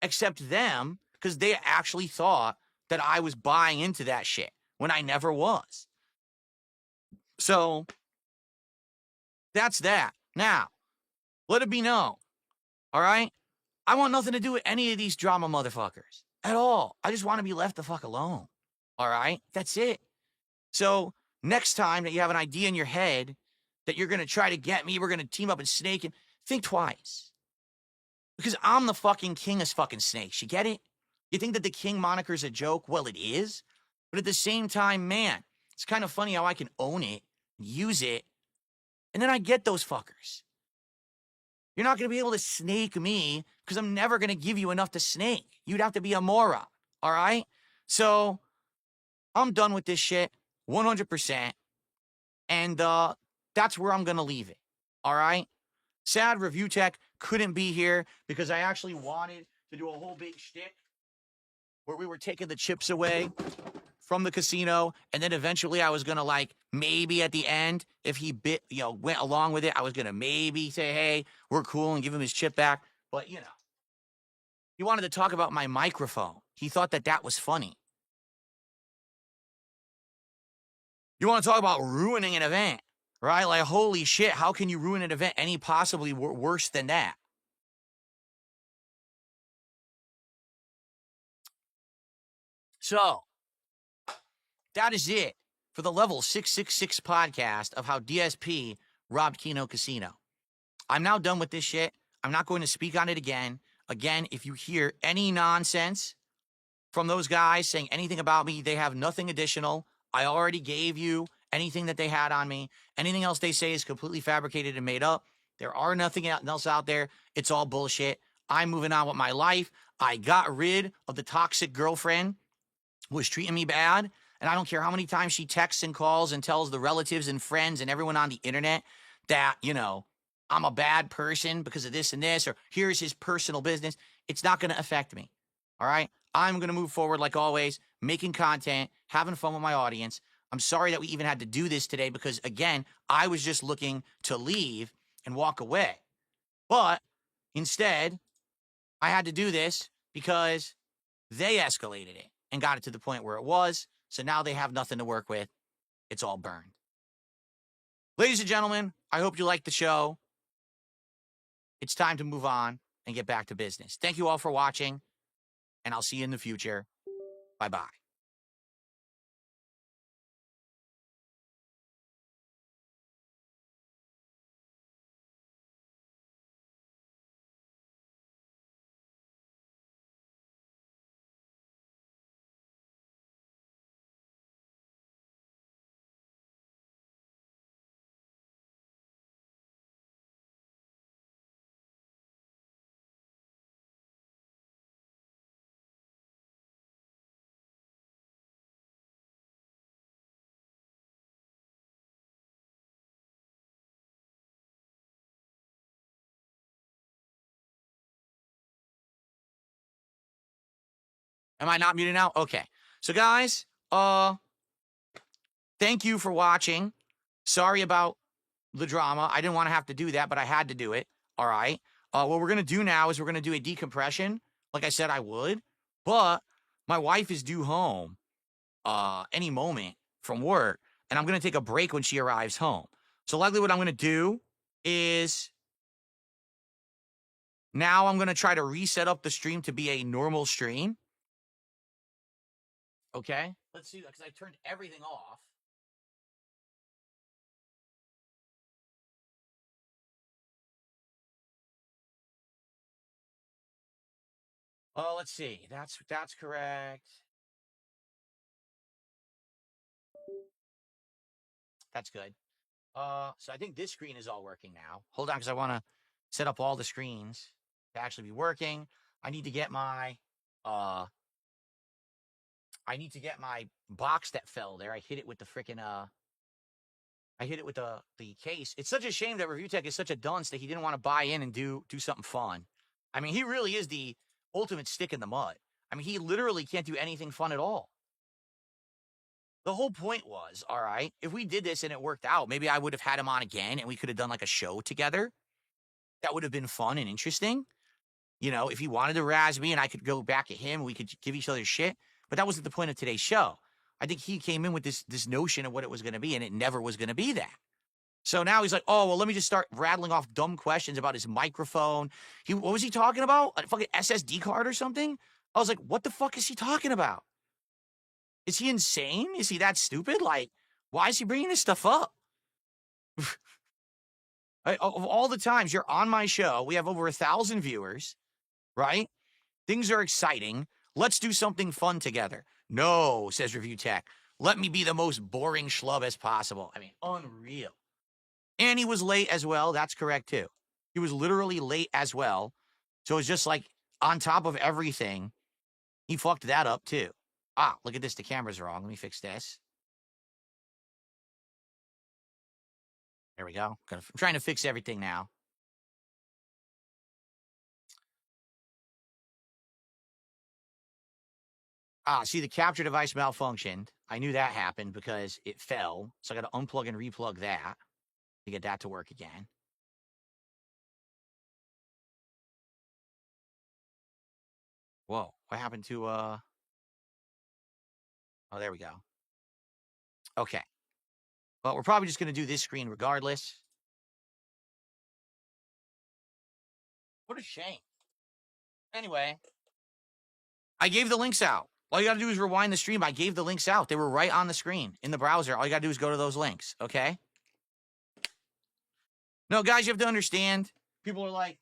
S1: except them, because they actually thought that I was buying into that shit when I never was. So that's that. Now, let it be known, all right? I want nothing to do with any of these drama motherfuckers at all. I just want to be left the fuck alone, all right? That's it. So next time that you have an idea in your head that you're going to try to get me, we're going to team up and snake him, think twice. Because I'm the fucking king of fucking snakes. You get it? You think that the king moniker is a joke? Well, it is. But at the same time, man, it's kind of funny how I can own it, use it, and then I get those fuckers. You're not going to be able to snake me because I'm never going to give you enough to snake. You'd have to be a moron, all right? So I'm done with this shit 100%. And that's where I'm going to leave it, all right? Sad Review Tech couldn't be here because I actually wanted to do a whole big shtick where we were taking the chips away from the casino, and then eventually I was gonna, like, maybe at the end, if he went along with it, I was gonna maybe say, hey, we're cool, and give him his chip back. But he wanted to talk about my microphone. He thought that that was funny. You want to talk about ruining an event, right? Like, holy shit, how can you ruin an event any possibly worse than that? So, that is it for the Level 666 podcast of how DSP robbed Keno Casino. I'm now done with this shit. I'm not going to speak on it again. Again, if you hear any nonsense from those guys saying anything about me, they have nothing additional. I already gave you anything that they had on me. Anything else they say is completely fabricated and made up. There are nothing else out there. It's all bullshit. I'm moving on with my life. I got rid of the toxic girlfriend who was treating me bad. And I don't care how many times she texts and calls and tells the relatives and friends and everyone on the internet that, I'm a bad person because of this and this, or here's his personal business. It's not going to affect me. All right? I'm going to move forward like always, making content, having fun with my audience. I'm sorry that we even had to do this today because, again, I was just looking to leave and walk away. But instead, I had to do this because they escalated it and got it to the point where it was. So now they have nothing to work with. It's all burned. Ladies and gentlemen, I hope you liked the show. It's time to move on and get back to business. Thank you all for watching, and I'll see you in the future. Bye-bye. Am I not muted now? Okay. So guys, thank you for watching. Sorry about the drama. I didn't want to have to do that, but I had to do it. All right. What we're going to do now is we're going to do a decompression, like I said I would. But my wife is due home any moment from work, and I'm going to take a break when she arrives home. So likely what I'm going to do is now I'm going to try to reset up the stream to be a normal stream. Okay. Let's see, because I turned everything off. Oh, let's see. That's correct. That's good. So I think this screen is all working now. Hold on, because I want to set up all the screens to actually be working. I need to get my box that fell there. I hit it with the freaking I hit it with the case. It's such a shame that Review Tech is such a dunce that he didn't want to buy in and do something fun. I mean, he really is the ultimate stick in the mud. I mean, he literally can't do anything fun at all. The whole point was, all right, if we did this and it worked out, maybe I would have had him on again and we could have done like a show together. That would have been fun and interesting. You know, if he wanted to razz me and I could go back at him, we could give each other shit. But that wasn't the point of today's show. I think he came in with this notion of what it was going to be, and it never was going to be that. So now he's like, oh, well, let me just start rattling off dumb questions about his microphone. What was he talking about? A fucking SSD card or something? I was like, what the fuck is he talking about? Is he insane? Is he that stupid? Like, why is he bringing this stuff up? Of all the times you're on my show, we have over 1,000 viewers, right? Things are exciting. Let's do something fun together. No, says Review Tech. Let me be the most boring schlub as possible. I mean, unreal. And he was late as well. That's correct, too. He was literally late as well. So it's just like on top of everything, he fucked that up, too. Ah, look at this. The camera's wrong. Let me fix this. There we go. I'm trying to fix everything now. Ah, see, the capture device malfunctioned. I knew that happened because it fell. So I got to unplug and replug that to get that to work again. Whoa, what happened to, oh, there we go. Okay. Well, we're probably just going to do this screen regardless. What a shame. Anyway, I gave the links out. All you got to do is rewind the stream. I gave the links out. They were right on the screen in the browser. All you got to do is go to those links, okay? No, guys, you have to understand. People are like,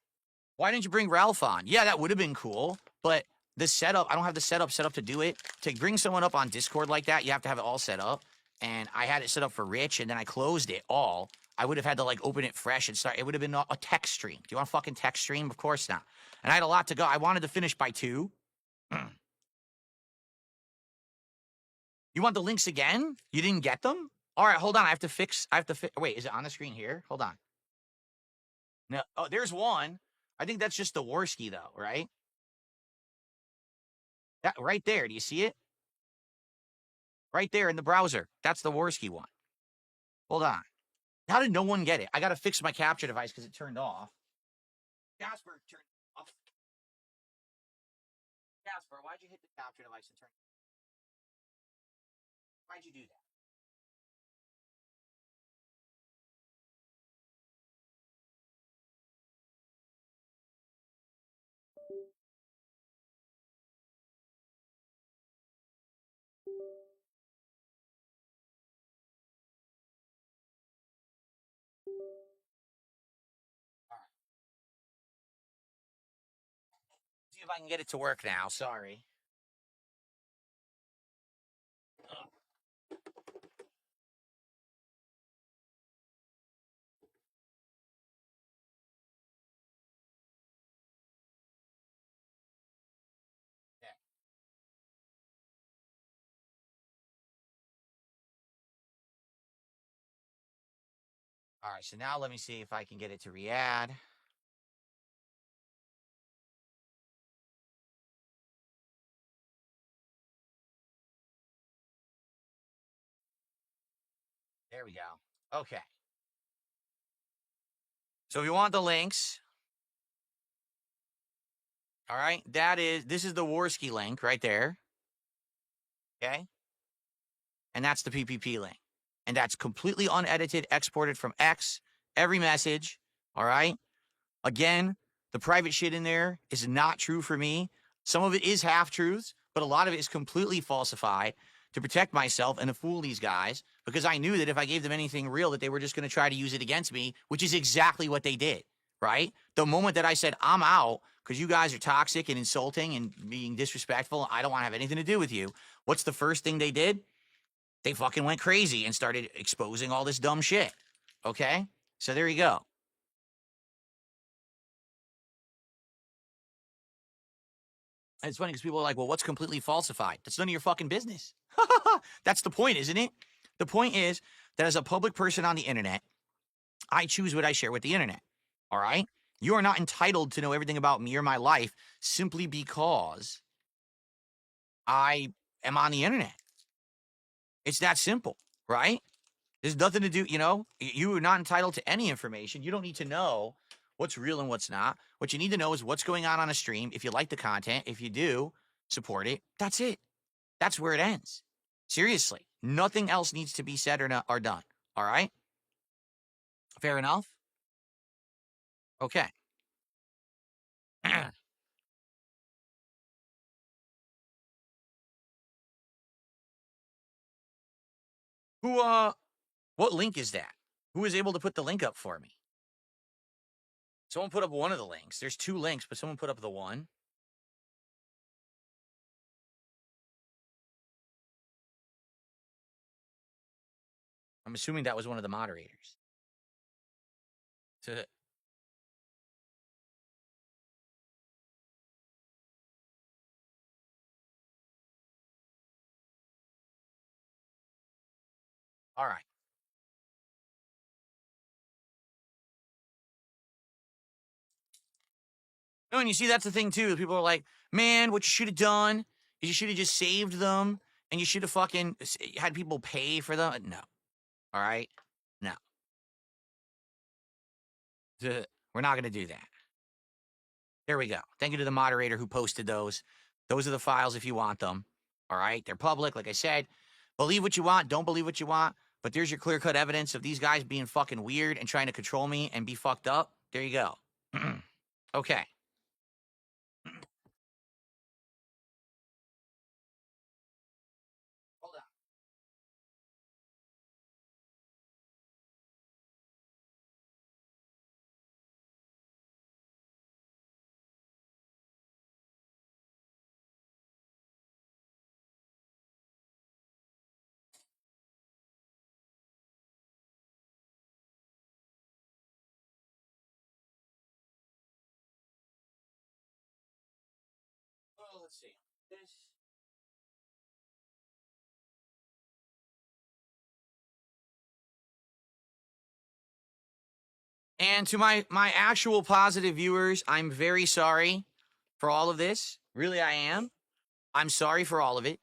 S1: why didn't you bring Ralph on? Yeah, that would have been cool, but the setup, I don't have the setup set up to do it. To bring someone up on Discord like that, you have to have it all set up. And I had it set up for Rich, and then I closed it all. I would have had to, like, open it fresh and start. It would have been a text stream. Do you want a fucking text stream? Of course not. And I had a lot to go. I wanted to finish by 2. You want the links again? You didn't get them? All right, hold on. I have to fix. Wait, is it on the screen here? Hold on. No. Oh, there's one. I think that's just the Warski, though, right? That right there. Do you see it? Right there in the browser. That's the Warski one. Hold on. How did no one get it? I got to fix my capture device because it turned off. Casper turned off. Casper, why'd you hit the capture device and turn? Why'd you do that? All right. See if I can get it to work now. Sorry. Okay. All right, so now let me see if I can get it to re-add. There we go. Okay. So if you want the links, all right, this is the Warski link right there. Okay. and that's the PPP link. And that's completely unedited, exported from X, every message, all right? Again, the private shit in there is not true for me. Some of it is half-truths, but a lot of it is completely falsified to protect myself and to fool these guys, because I knew that if I gave them anything real, that they were just going to try to use it against me, which is exactly what they did, right? The moment that I said, I'm out because you guys are toxic and insulting and being disrespectful, I don't want to have anything to do with you. What's the first thing they did? They fucking went crazy and started exposing all this dumb shit. Okay? So there you go. And it's funny because people are like, well, what's completely falsified? That's none of your fucking business. That's the point, isn't it? The point is that as a public person on the internet, I choose what I share with the internet. All right? You are not entitled to know everything about me or my life simply because I am on the internet. It's that simple, right? There's nothing to do, you are not entitled to any information. You don't need to know what's real and what's not. What you need to know is what's going on a stream. If you like the content, if you do, support it. That's it. That's where it ends. Seriously. Nothing else needs to be said or done. All right? Fair enough? Okay. What link is that? Who was able to put the link up for me? Someone put up one of the links. There's 2 links, but someone put up the one. I'm assuming that was one of the moderators. All right. No, and you see, that's the thing, too. People are like, man, what you should have done is you should have just saved them, and you should have fucking had people pay for them. No. All right? No. We're not going to do that. There we go. Thank you to the moderator who posted those. Those are the files if you want them. All right? They're public, like I said. Believe what you want. Don't believe what you want. But there's your clear-cut evidence of these guys being fucking weird and trying to control me and be fucked up. There you go. Okay. Hold on. Well, let's see. This. And to my actual positive viewers, I'm very sorry for all of this. Really, I am. I'm sorry for all of it.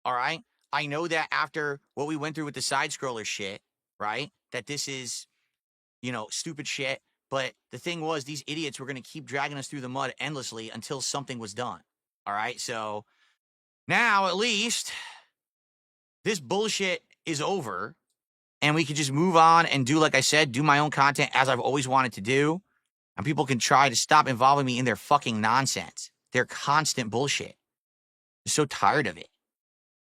S1: All right. I know that after what we went through with the side scroller shit, right? That this is, stupid shit. But the thing was, these idiots were going to keep dragging us through the mud endlessly until something was done. All right. So now at least this bullshit is over. And we can just move on and do, like I said, do my own content as I've always wanted to do. And people can try to stop involving me in their fucking nonsense. Their constant bullshit. I'm so tired of it.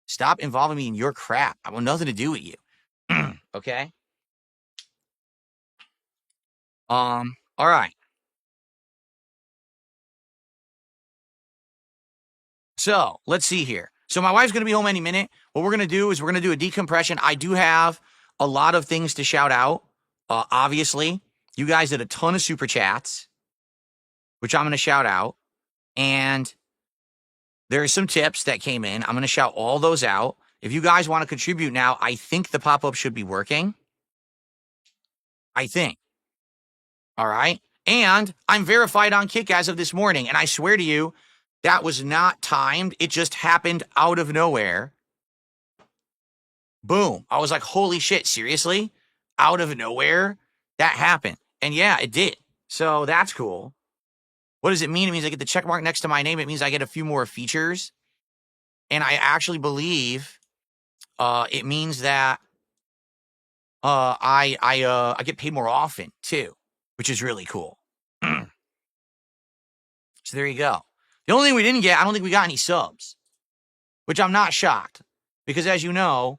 S1: Stop involving me in your crap. I want nothing to do with you. Okay? All right. So, let's see here. So, my wife's going to be home any minute. What we're going to do is we're going to do a decompression. I do have a lot of things to shout out. Obviously, you guys did a ton of super chats, which I'm going to shout out. And there are some tips that came in. I'm going to shout all those out. If you guys want to contribute now, I think the pop-up should be working. I think. All right. And I'm verified on Kick as of this morning. And I swear to you, that was not timed. It just happened out of nowhere. Boom. I was like, holy shit, seriously? Out of nowhere? That happened. And yeah, it did. So that's cool. What does it mean? It means I get the check mark next to my name. It means I get a few more features. And I actually believe it means that I get paid more often too, which is really cool. So there you go. The only thing we didn't get, I don't think we got any subs, which I'm not shocked because, as you know,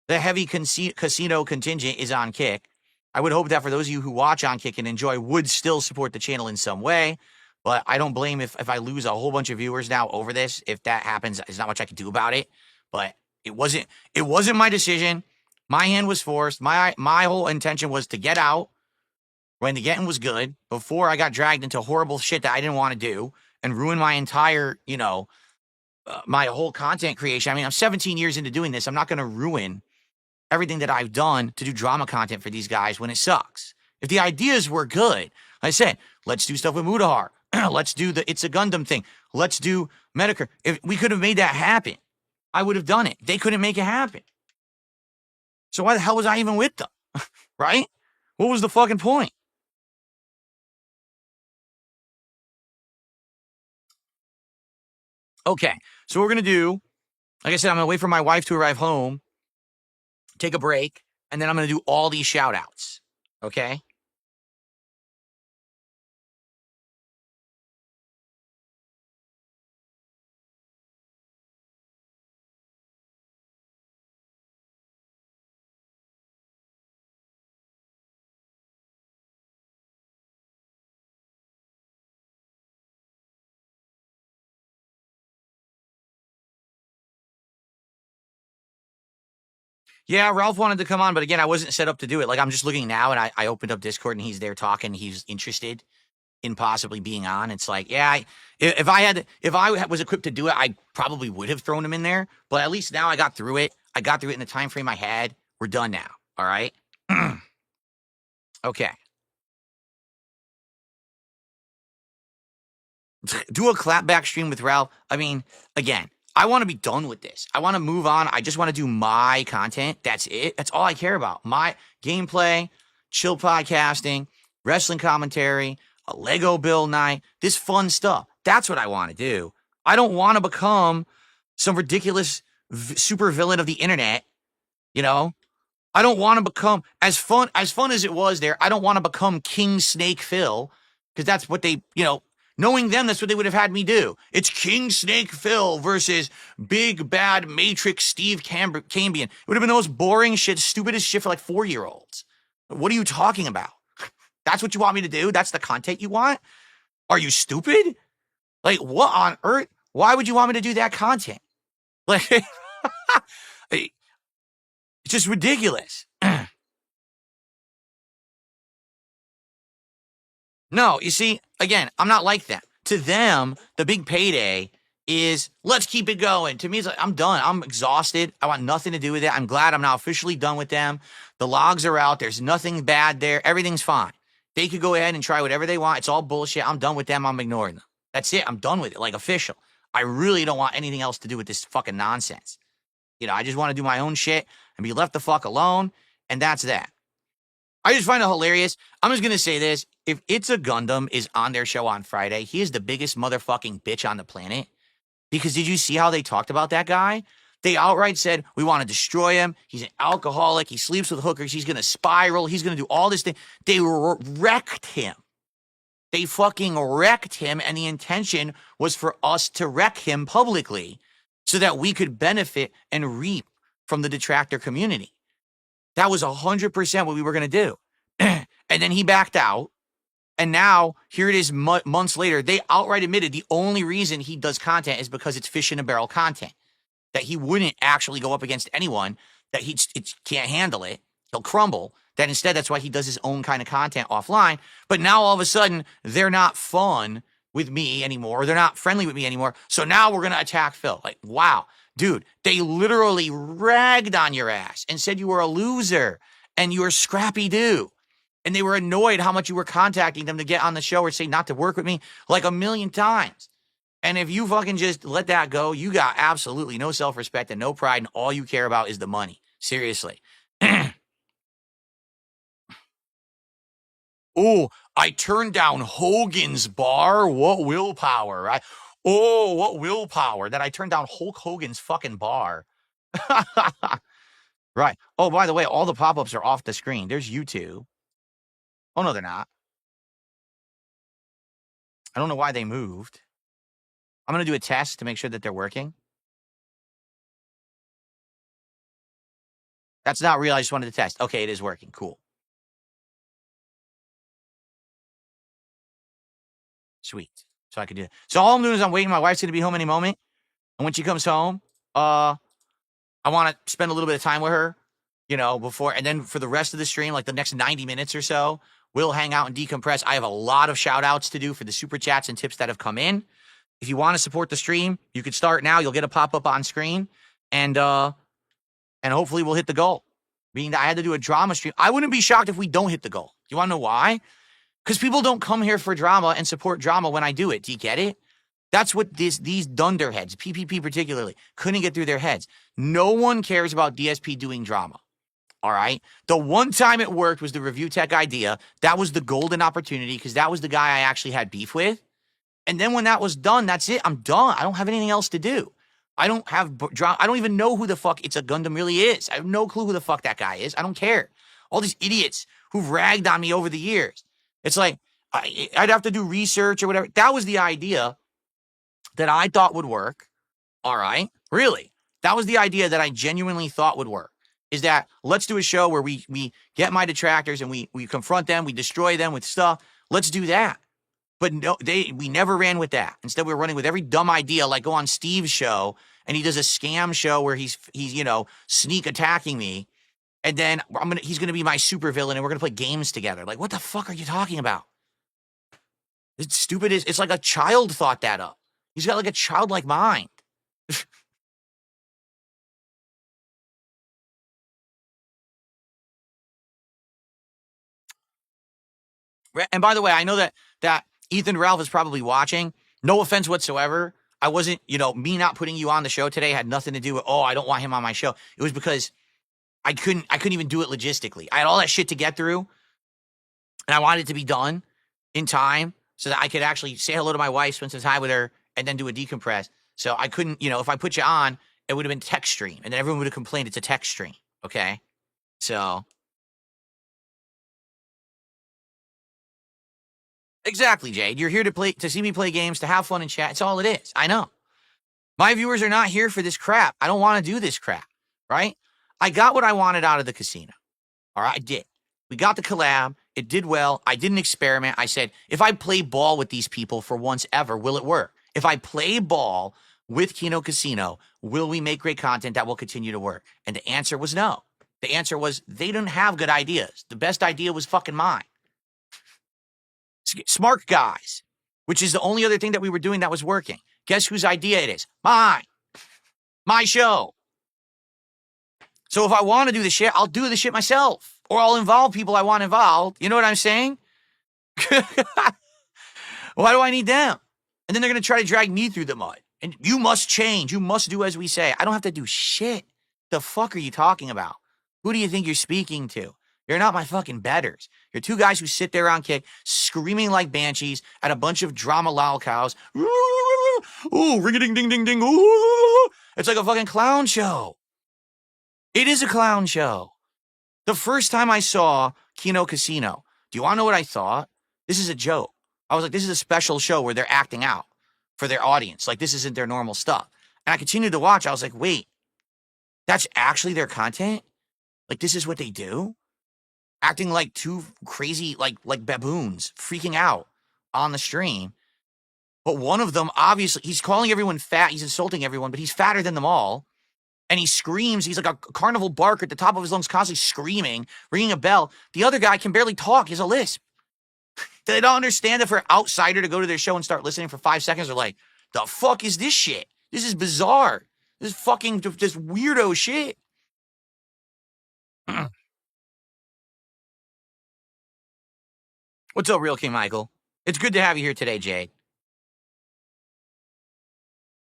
S1: the heavy casino contingent is on Kick. I would hope that for those of you who watch on Kick and enjoy would still support the channel in some way, but I don't blame if I lose a whole bunch of viewers now over this. If that happens, there's not much I can do about it. But it wasn't my decision. My hand was forced. My whole intention was to get out when the getting was good before I got dragged into horrible shit that I didn't want to do and ruin my entire, my whole content creation. I mean, I'm 17 years into doing this. I'm not going to ruin everything that I've done to do drama content for these guys when it sucks. If the ideas were good, like I said, let's do stuff with Mutahar. Let's do the It's a Gundam thing. Let's do Medicare. If we could have made that happen, I would have done it. They couldn't make it happen. So why the hell was I even with them? Right? What was the fucking point? Okay, so what we're going to do, like I said, I'm going to wait for my wife to arrive home, take a break, and then I'm going to do all these shout outs. Okay? Yeah, Ralph wanted to come on, but again, I wasn't set up to do it. Like, I'm just looking now, and I opened up Discord, and he's there talking. He's interested in possibly being on. It's like, yeah, if I was equipped to do it, I probably would have thrown him in there. But at least now I got through it. I got through it in the time frame I had. We're done now. All right. Okay. Do a clapback stream with Ralph. I mean, again, I want to be done with this. I want to move on. I just want to do my content. That's it. That's all I care about. My gameplay, chill podcasting, wrestling commentary, a Lego build night, this fun stuff. That's what I want to do. I don't want to become some ridiculous super villain of the internet. I don't want to become as fun as it was there. I don't want to become King Snake Phil because that's what they, knowing them, that's what they would have had me do. It's King Snake Phil versus big bad Matrix Steve Cambion. It would have been the most boring shit, stupidest shit for like 4-year-olds. What are you talking about? That's what you want me to do? That's the content you want? Are you stupid? Like, what on earth? Why would you want me to do that content? Like, it's just ridiculous. No, you see, again, I'm not like that. To them, the big payday is let's keep it going. To me, it's like, I'm done. I'm exhausted. I want nothing to do with it. I'm glad I'm now officially done with them. The logs are out. There's nothing bad there. Everything's fine. They could go ahead and try whatever they want. It's all bullshit. I'm done with them. I'm ignoring them. That's it. I'm done with it. Like, official. I really don't want anything else to do with this fucking nonsense. I just want to do my own shit and be left the fuck alone. And that's that. I just find it hilarious. I'm just going to say this. If It's a Gundam is on their show on Friday, he is the biggest motherfucking bitch on the planet. Because did you see how they talked about that guy? They outright said, we want to destroy him. He's an alcoholic. He sleeps with hookers. He's going to spiral. He's going to do all this thing. They wrecked him. They fucking wrecked him. And the intention was for us to wreck him publicly so that we could benefit and reap from the detractor community. That was 100% what we were going to do. And then he backed out. And now, here it is months later, they outright admitted the only reason he does content is because it's fish in a barrel content. That he wouldn't actually go up against anyone, that he can't handle it. He'll crumble. That instead, that's why he does his own kind of content offline. But now, all of a sudden, they're not fun with me anymore. They're not friendly with me anymore. So now we're going to attack Phil. Like, wow. Dude, they literally ragged on your ass and said you were a loser and you were scrappy do. And they were annoyed how much you were contacting them to get on the show or say not to work with me like 1,000,000 times. And if you fucking just let that go, you got absolutely no self-respect and no pride, and all you care about is the money. Seriously. Oh, I turned down Hogan's bar. What willpower, right? Oh, what willpower that I turned down Hulk Hogan's fucking bar Right. Oh, by the way, all the pop-ups are off the screen. There's YouTube. Oh, no, they're not. I don't know why they moved. I'm going to do a test to make sure that they're working. That's not real. I just wanted to test. Okay, it is working. Cool. Sweet. So I can do it. So all I'm doing is I'm waiting. My wife's going to be home any moment. And when she comes home, I want to spend a little bit of time with her, before. And then for the rest of the stream, like the next 90 minutes or so, we'll hang out and decompress. I have a lot of shout outs to do for the super chats and tips that have come in. If you want to support the stream, you can start now. You'll get a pop-up on screen. And hopefully we'll hit the goal. Being that I had to do a drama stream. I wouldn't be shocked if we don't hit the goal. You want to know why? Because people don't come here for drama and support drama when I do it. Do you get it? That's what these dunderheads, PPP particularly, couldn't get through their heads. No one cares about DSP doing drama. All right? The one time it worked was the Review Tech idea. That was the golden opportunity because that was the guy I actually had beef with. And then when that was done, that's it. I'm done. I don't have anything else to do. I don't have drama. I don't even know who the fuck It's a Gundam really is. I have no clue who the fuck that guy is. I don't care. All these idiots who've ragged on me over the years. It's like I'd have to do research or whatever. That was the idea that I thought would work. All right. Really. That was the idea that I genuinely thought would work. Is that let's do a show where we get my detractors and we confront them, we destroy them with stuff. Let's do that. But no, we never ran with that. Instead, we were running with every dumb idea, like go on Steve's show and he does a scam show where he's sneak attacking me. And then he's gonna be my supervillain and we're gonna play games together. Like, what the fuck are you talking about? It's stupid. It's like a child thought that up. He's got like a childlike mind. And by the way, I know that Ethan Ralph is probably watching. No offense whatsoever. I wasn't, me not putting you on the show today had nothing to do with, I don't want him on my show. It was because I couldn't even do it logistically. I had all that shit to get through and I wanted it to be done in time so that I could actually say hello to my wife, spend some time with her, and then do a decompress. So I couldn't, if I put you on, it would have been text stream and then everyone would have complained it's a text stream. Okay. So. Exactly, Jade. You're here to see me play games, to have fun and chat. It's all it is. I know. My viewers are not here for this crap. I don't want to do this crap, right? I got what I wanted out of the casino. All right, I did. We got the collab. It did well. I didn't experiment. I said, if I play ball with these people for once ever, will it work? If I play ball with Kino Casino, will we make great content that will continue to work? And the answer was no. The answer was they didn't have good ideas. The best idea was fucking mine. Smart guys, which is the only other thing that we were doing that was working. Guess whose idea it is? Mine. My show. So if I want to do the shit, I'll do the shit myself. Or I'll involve people I want involved. You know what I'm saying? Why do I need them? And then they're going to try to drag me through the mud. And you must change. You must do as we say. I don't have to do shit. The fuck are you talking about? Who do you think you're speaking to? You're not my fucking betters. You're two guys who sit there on Kick screaming like banshees at a bunch of drama lol cows. Ooh, ring-a-ding-ding-ding-ding. Ooh. It's like a fucking clown show. It is a clown show. The first time I saw Kino Casino, do you want to know what I thought? This is a joke. I was like, this is a special show where they're acting out for their audience. Like, this isn't their normal stuff. And I continued to watch. I was like, wait, that's actually their content? Like, this is what they do? Acting like two crazy, like baboons, freaking out on the stream. But one of them, obviously, he's calling everyone fat. He's insulting everyone, but he's fatter than them all. And he screams. He's like a carnival barker at the top of his lungs, constantly screaming, ringing a bell. The other guy can barely talk. He has a lisp. They don't understand that for an outsider to go to their show and start listening for 5 seconds, they're like, the fuck is this shit? This is bizarre. This is fucking this weirdo shit. What's up, Real King Michael? It's good to have you here today, Jade.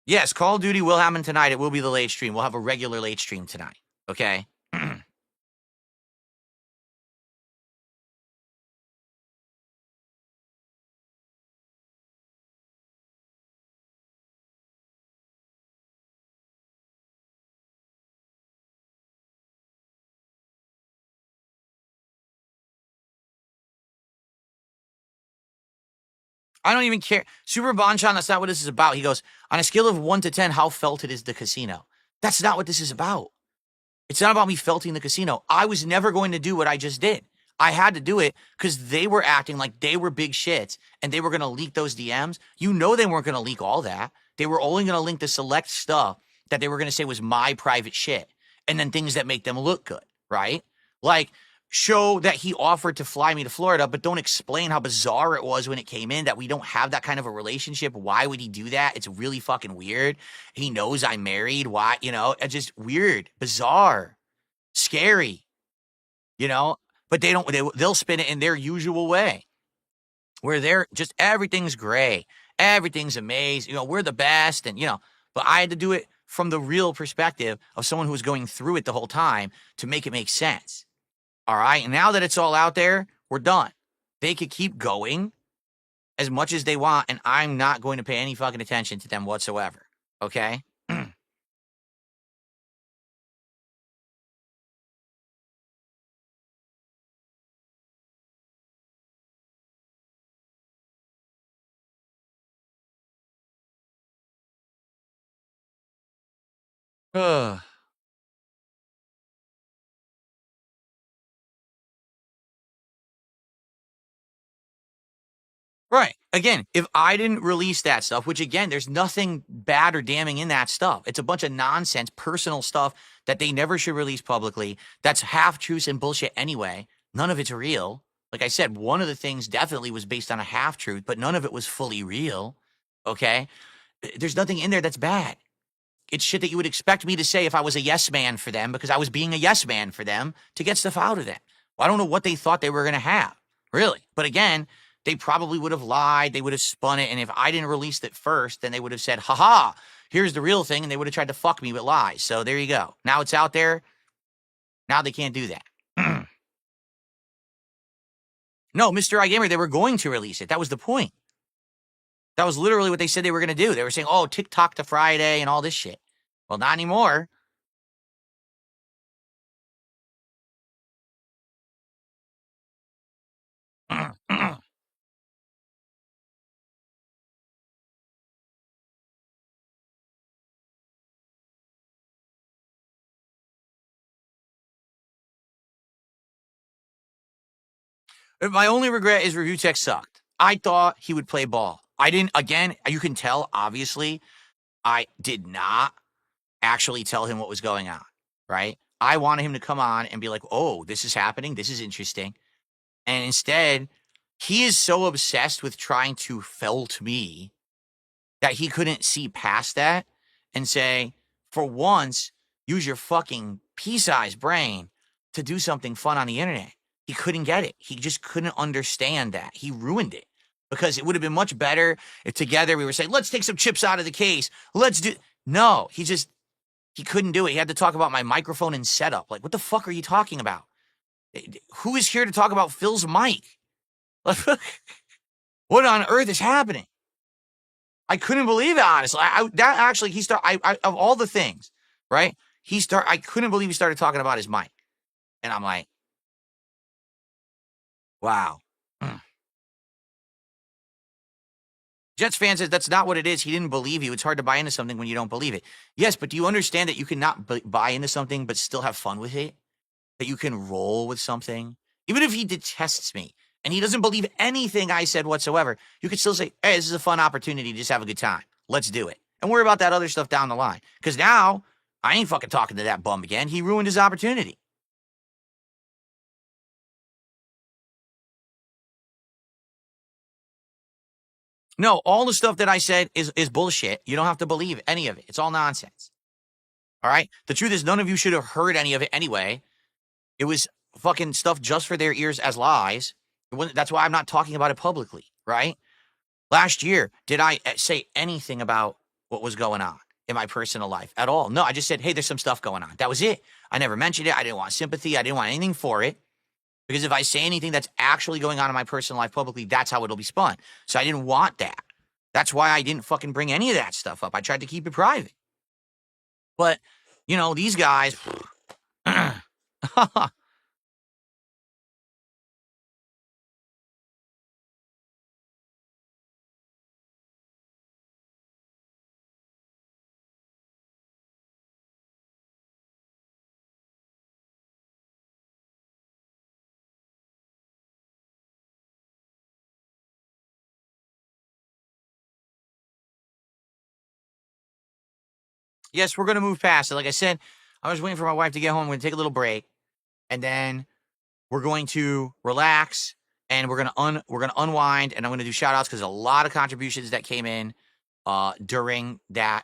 S1: Yes, Call of Duty will happen tonight. It will be the late stream. We'll have a regular late stream tonight. Okay? I don't even care. Super Bonchan, that's not what this is about. He goes, on a scale of 1 to 10, how felt it is the casino? That's not what this is about. It's not about me felting the casino. I was never going to do what I just did. I had to do it because they were acting like they were big shits and they were going to leak those DMs. You know they weren't going to leak all that. They were only going to link the select stuff that they were going to say was my private shit and then things that make them look good, right? Like, show that he offered to fly me to Florida, but don't explain how bizarre it was when it came in, that we don't have that kind of a relationship. Why would he do that? It's really fucking weird. He knows I'm married. Why? You know, it's just weird, bizarre, scary, you know, but they'll spin it in their usual way where they're just, everything's gray. Everything's amazing. You know, we're the best. And, you know, but I had to do it from the real perspective of someone who was going through it the whole time to make it make sense. All right. And now that it's all out there, we're done. They could keep going as much as they want, and I'm not going to pay any fucking attention to them whatsoever. Okay? Ugh. Right. Again, if I didn't release that stuff, which again, there's nothing bad or damning in that stuff. It's a bunch of nonsense, personal stuff that they never should release publicly. That's half truths and bullshit anyway. None of it's real. Like I said, one of the things definitely was based on a half truth, but none of it was fully real. Okay. There's nothing in there that's bad. It's shit that you would expect me to say if I was a yes man for them, because I was being a yes man for them to get stuff out of them. Well, I don't know what they thought they were going to have, really. But again, they probably would have lied. They would have spun it. And if I didn't release it first, then they would have said, haha, here's the real thing. And they would have tried to fuck me with lies. So there you go. Now it's out there. Now they can't do that. No, Mr. iGamer, they were going to release it. That was the point. That was literally what they said they were going to do. They were saying, oh, TikTok to Friday and all this shit. Well, not anymore. My only regret is Review Tech sucked. I thought he would play ball. I didn't, again, you can tell, obviously, I did not actually tell him what was going on, right? I wanted him to come on and be like, oh, this is happening. This is interesting. And instead, he is so obsessed with trying to felt me that he couldn't see past that and say, for once, use your fucking pea-sized brain to do something fun on the internet. He couldn't get it. He just couldn't understand that. He ruined it because it would have been much better if together we were saying, let's take some chips out of the case. Let's do. No, he couldn't do it. He had to talk about my microphone and setup. Like, what the fuck are you talking about? Who is here to talk about Phil's mic? What on earth is happening? I couldn't believe it, honestly. Of all the things, right? I couldn't believe he started talking about his mic. And I'm like, wow. Jets fan says that's not what it is. He didn't believe you. It's hard to buy into something when you don't believe it. Yes, but do you understand that you cannot buy into something but still have fun with it? That you can roll with something? Even if he detests me and he doesn't believe anything I said whatsoever, you could still say, hey, this is a fun opportunity to just have a good time. Let's do it. And worry about that other stuff down the line. Because now, I ain't fucking talking to that bum again. He ruined his opportunity. No, all the stuff that I said is bullshit. You don't have to believe any of it. It's all nonsense. All right? The truth is, none of you should have heard any of it anyway. It was fucking stuff just for their ears as lies. That's why I'm not talking about it publicly, right? Last year, did I say anything about what was going on in my personal life at all? No, I just said, hey, there's some stuff going on. That was it. I never mentioned it. I didn't want sympathy. I didn't want anything for it. Because if I say anything that's actually going on in my personal life publicly, that's how it'll be spun. So I didn't want that. That's why I didn't fucking bring any of that stuff up. I tried to keep it private. But, you know, these guys... yes, we're going to move past it. Like I said, I was waiting for my wife to get home. We're going to take a little break, and then we're going to relax, and we're going to unwind, and I'm going to do shout outs because a lot of contributions that came in during that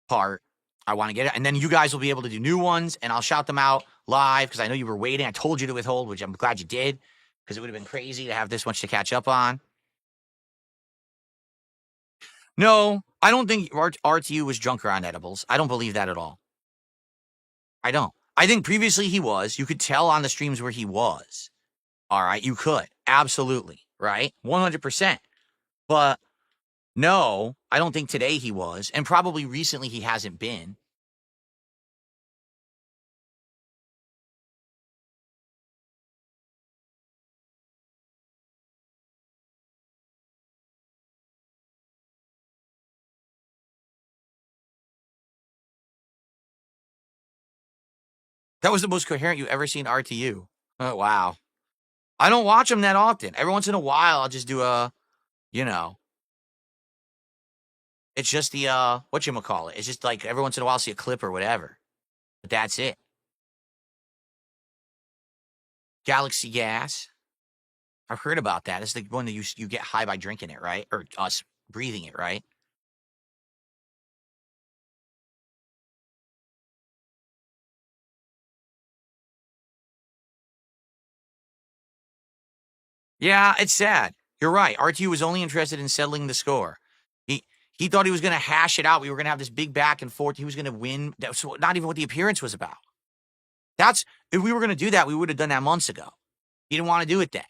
S1: part. I want to get it. And then you guys will be able to do new ones, and I'll shout them out live because I know you were waiting. I told you to withhold, which I'm glad you did because it would have been crazy to have this much to catch up on. No, I don't think RTU was drunk or on edibles. I don't believe that at all. I don't. I think previously he was. You could tell on the streams where he was. All right, you could. Absolutely. Right? 100%. But no, I don't think today he was. And probably recently he hasn't been. That was the most coherent you ever seen RTU. Oh, wow. I don't watch him that often. Every once in a while, I'll just do it's just the, whatchamacallit. It's just like every once in a while, I'll see a clip or whatever. But that's it. Galaxy Gas. I've heard about that. It's the one that you get high by drinking it, right? Or us breathing it, right? Yeah, it's sad. You're right. RTU was only interested in settling the score. He thought he was going to hash it out. We were going to have this big back and forth. He was going to win. That's not even what the appearance was about. If we were going to do that, we would have done that months ago. He didn't want to do it then.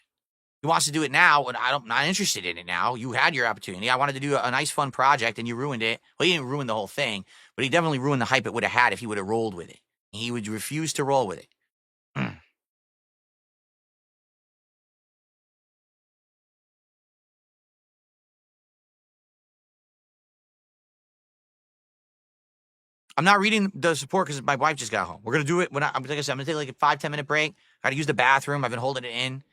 S1: He wants to do it now, and I'm not interested in it now. You had your opportunity. I wanted to do a nice, fun project, and you ruined it. Well, he didn't ruin the whole thing, but he definitely ruined the hype it would have had if he would have rolled with it. He would refuse to roll with it. I'm not reading the support because my wife just got home. We're going to do it when like I said, I'm going to take like a 5-10 minute break. Got to use the bathroom. I've been holding it in.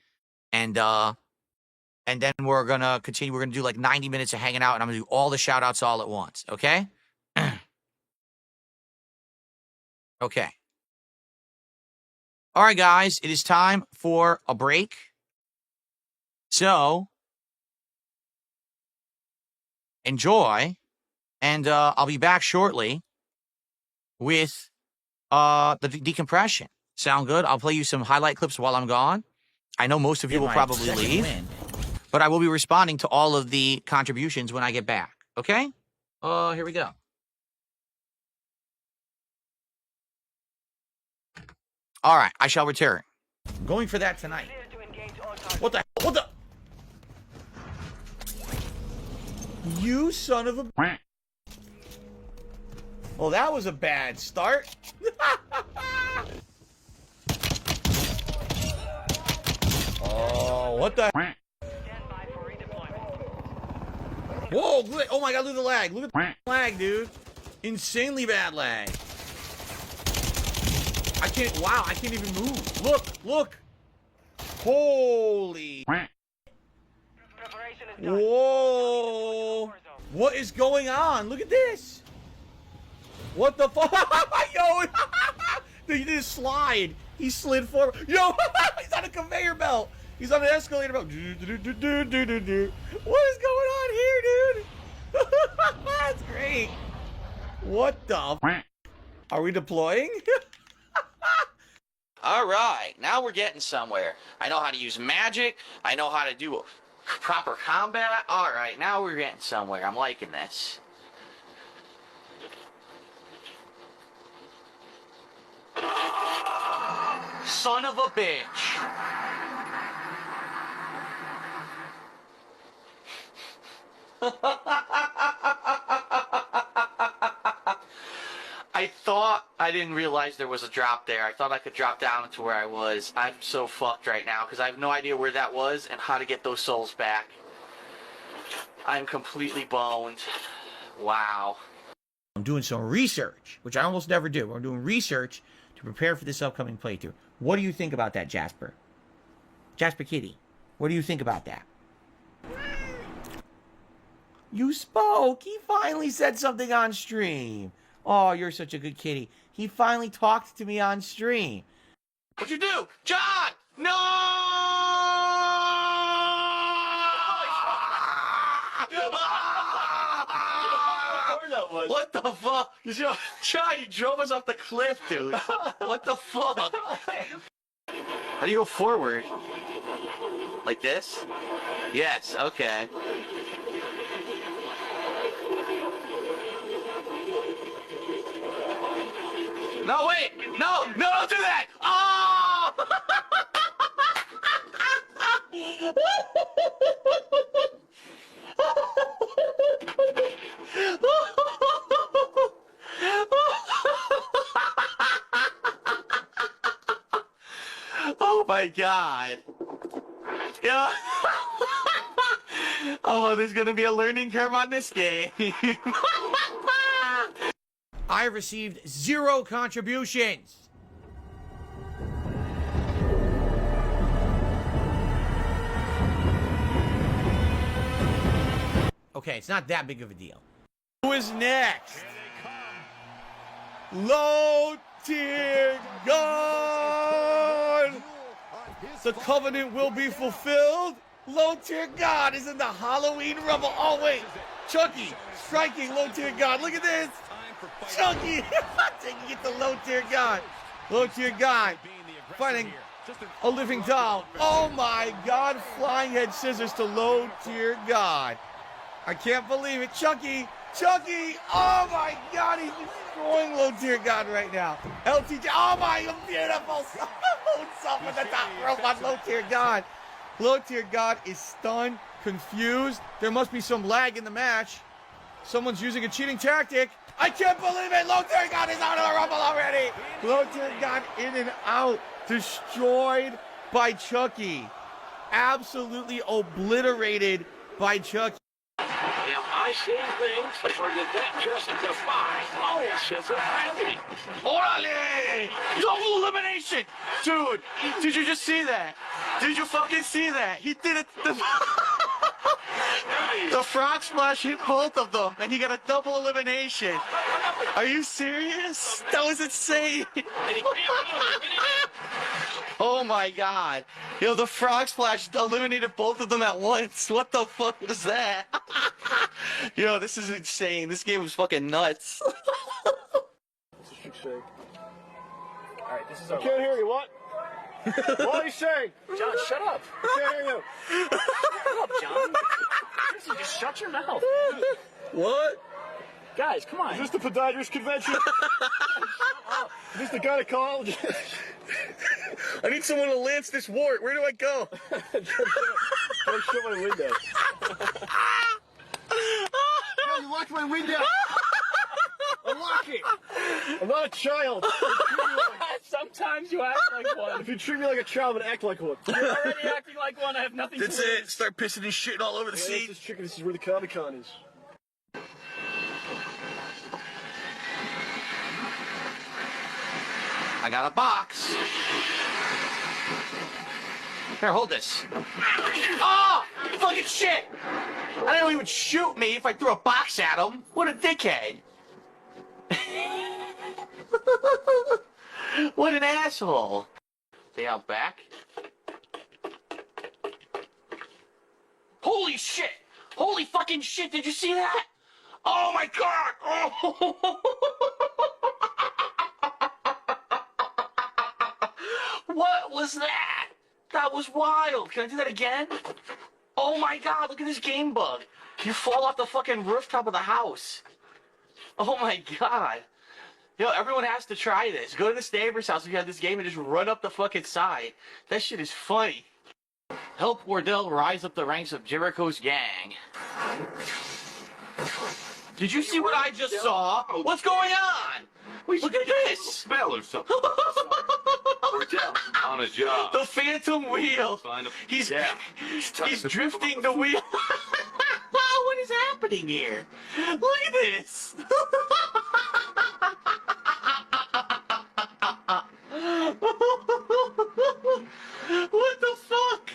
S1: And then we're going to continue. We're going to do like 90 minutes of hanging out, and I'm going to do all the shout outs all at once. Okay? Okay. All right, guys. It is time for a break. So enjoy. And I'll be back shortly with the decompression. Sound good? I'll play you some highlight clips while I'm gone. I know most of you will probably leave, but I will be responding to all of the contributions when I get back. Okay? Here we go. All right, I shall return. I'm going for that tonight. What the hell? What the? You son of a... Well, that was a bad start. Oh, what the? Whoa, oh my god, look at the lag. Look at the lag, dude. Insanely bad lag. I can't even move. Look. Holy. Whoa. What is going on? Look at this. What the fuck? Yo. He did a slide. He slid forward. Yo. He's on a conveyor belt. He's on an escalator belt. What is going on here, dude? That's great. What the? Are we deploying? All right, now we're getting somewhere. I know how to use magic. I know how to do proper combat. All right, now we're getting somewhere. I'm liking this. Son of a bitch. I didn't realize there was a drop there. I thought I could drop down to where I was. I'm so fucked right now because I have no idea where that was and how to get those souls back. I'm completely boned. Wow. I'm doing some research, which I almost never do. I'm doing research to prepare for this upcoming playthrough. What do you think about that, Jasper? Jasper Kitty, what do you think about that? You spoke. He finally said something on stream.
S4: Oh, you're such a good kitty. He finally talked to me on stream.
S1: What'd you do? John! No! What the fuck? John, you drove us off the cliff, dude. What the fuck? How do you go forward? Like this? Yes, okay. No, wait! No! No, don't do that! Oh! Oh my god. Yeah. Oh, there's gonna be a learning curve on this game.
S4: I received 0 contributions. Okay, it's not that big of a deal. Who is next? Low tier God! The covenant will be fulfilled. Low tier God is in the Halloween Rumble. Oh wait, Chucky striking low tier God. Look at this. Chucky taking it to low tier God. Low tier God fighting a living doll. Oh my God, flying head scissors to low tier God. I can't believe it. Chucky, oh my God, he's destroying low tier God right now. LTJ, oh my, beautiful. Moonsault with the top rope on low tier God. Low tier God is stunned, confused. There must be some lag in the match. Someone's using a cheating tactic. I can't believe it. Low tier God is out of the Rumble already. Low tier God in and out. Destroyed by Chucky. Absolutely obliterated by Chucky.
S5: Now, I see things for the that just defy all schizophrenia.
S1: Orale! Double elimination! Dude, did you just see that? Did you fucking see that? He did it. The frog splash hit both of them, and he got a double elimination. Are you serious? That was insane. Oh my god. Yo, the frog splash eliminated both of them at once. What the fuck was that? Yo, this is insane. This game was fucking nuts.
S6: Alright, this is our.
S7: I can't hear you. What? What are you saying?
S6: John, shut up.
S7: I can't hear you.
S6: Shut up, John. Seriously, just shut your mouth.
S7: What?
S6: Guys, come on.
S7: Is this the podiatrist convention? Is this the gynecologist?
S1: I need someone to lance this wart. Where do I go?
S7: Don't shut my window. No, you locked my window. Unlock it. I'm not a child.
S6: Sometimes you act like one.
S7: If you treat me like a child, I'm gonna act like one.
S6: You're already acting like one. I have nothing
S1: That's
S6: to
S1: it. Start pissing and shitting all over the
S7: Yeah,
S1: seat.
S7: this is chicken. This is where the Comic-Con is.
S1: I got a box. Here, hold this. Oh! Fucking shit! I didn't know he would shoot me if I threw a box at him. What a dickhead. What an asshole. Stay out back. Holy shit! Holy fucking shit, did you see that? Oh my god! Oh. What was that? That was wild. Can I do that again? Oh my god, look at this game bug. You fall off the fucking rooftop of the house. Oh my god. Yo, everyone has to try this. Go to this neighbor's house if you have this game and just run up the fucking side. That shit is funny. Help Wardell rise up the ranks of Jericho's gang. Did you see what I just saw? What's going on? Look at this.
S5: Spell or something. Wardell on a job.
S1: The Phantom Wheel.
S5: Find a-
S1: He's
S5: Yeah.
S1: he's drifting the wheel. What is happening here? Look at this. What the fuck?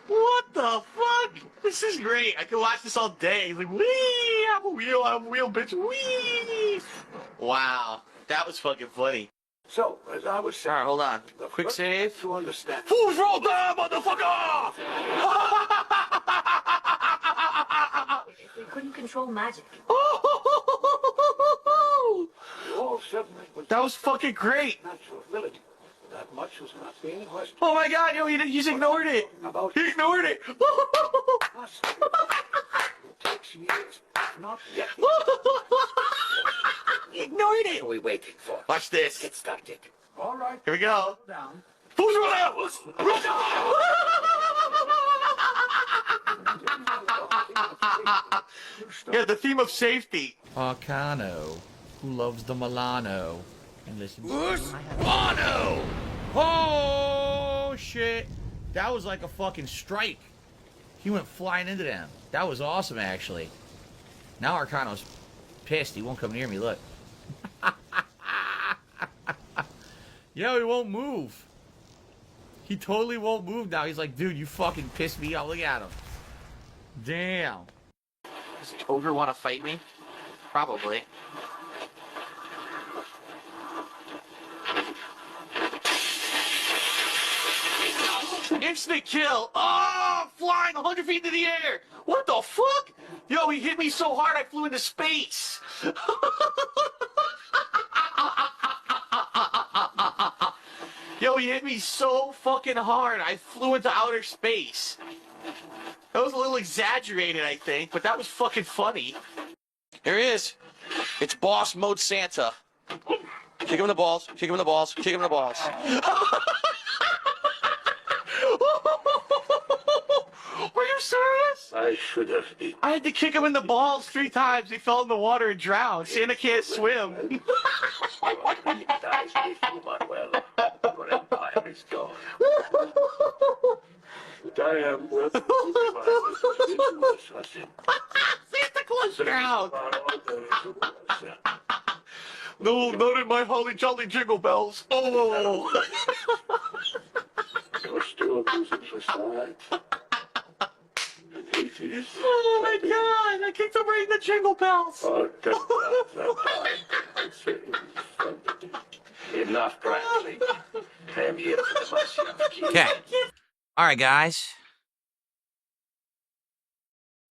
S1: What the fuck? This is great. I could watch this all day. Like, wee, I have a wheel, bitch. Wee. Wow. That was fucking funny.
S7: So, as I was saying,
S1: All right, hold on. Quick save.
S7: to understand.
S5: Who's rolled down, motherfucker?
S8: We couldn't control magic.
S7: All suddenly, when
S1: That was fucking great.
S7: natural ability, that much was not being questioned
S1: Oh my god, yo, he's ignored it.
S7: about
S1: He ignored it.
S7: us. It takes years, not decades.
S1: He ignored it.
S7: What are we waiting for?
S1: Watch this.
S7: Get started. All right,
S1: Here we go.
S7: down.
S1: Who's rolled out? Yeah, the theme of safety. Arcano, who loves the Milano and listens to Milano. Oh shit! That was like a fucking strike. He went flying into them. That was awesome, actually. Now Arcano's pissed. He won't come near me. Look. Yo, he won't move. He totally won't move now. He's like, dude, you fucking pissed me off. Look at him. Damn. Does Ogre want to fight me? Probably. Instant kill. Oh, flying 100 feet into the air. What the fuck? Yo, he hit me so hard I flew into space. Yo, he hit me so fucking hard I flew into outer space. That was a little exaggerated, I think, but that was fucking funny. Here he is. It's boss mode Santa. Kick him in the balls, kick him in the balls, kick him in the balls. Were you serious?
S7: I should have eaten.
S1: I had to kick him in the balls 3 times. He fell in the water and drowned. Santa can't swim.
S7: Dies before Manuel. Your empire is gone. But I am worth the assassin.
S1: Santa Claus drowned.
S7: Are all those who are sent.
S1: No, not in my holly jolly jingle bells. Oh.
S7: You're still losing for sight.
S1: Oh my god, I kicked him right in the jingle bells.
S7: Enough practicing. I'm here for the myself.
S1: Okay. All right, guys.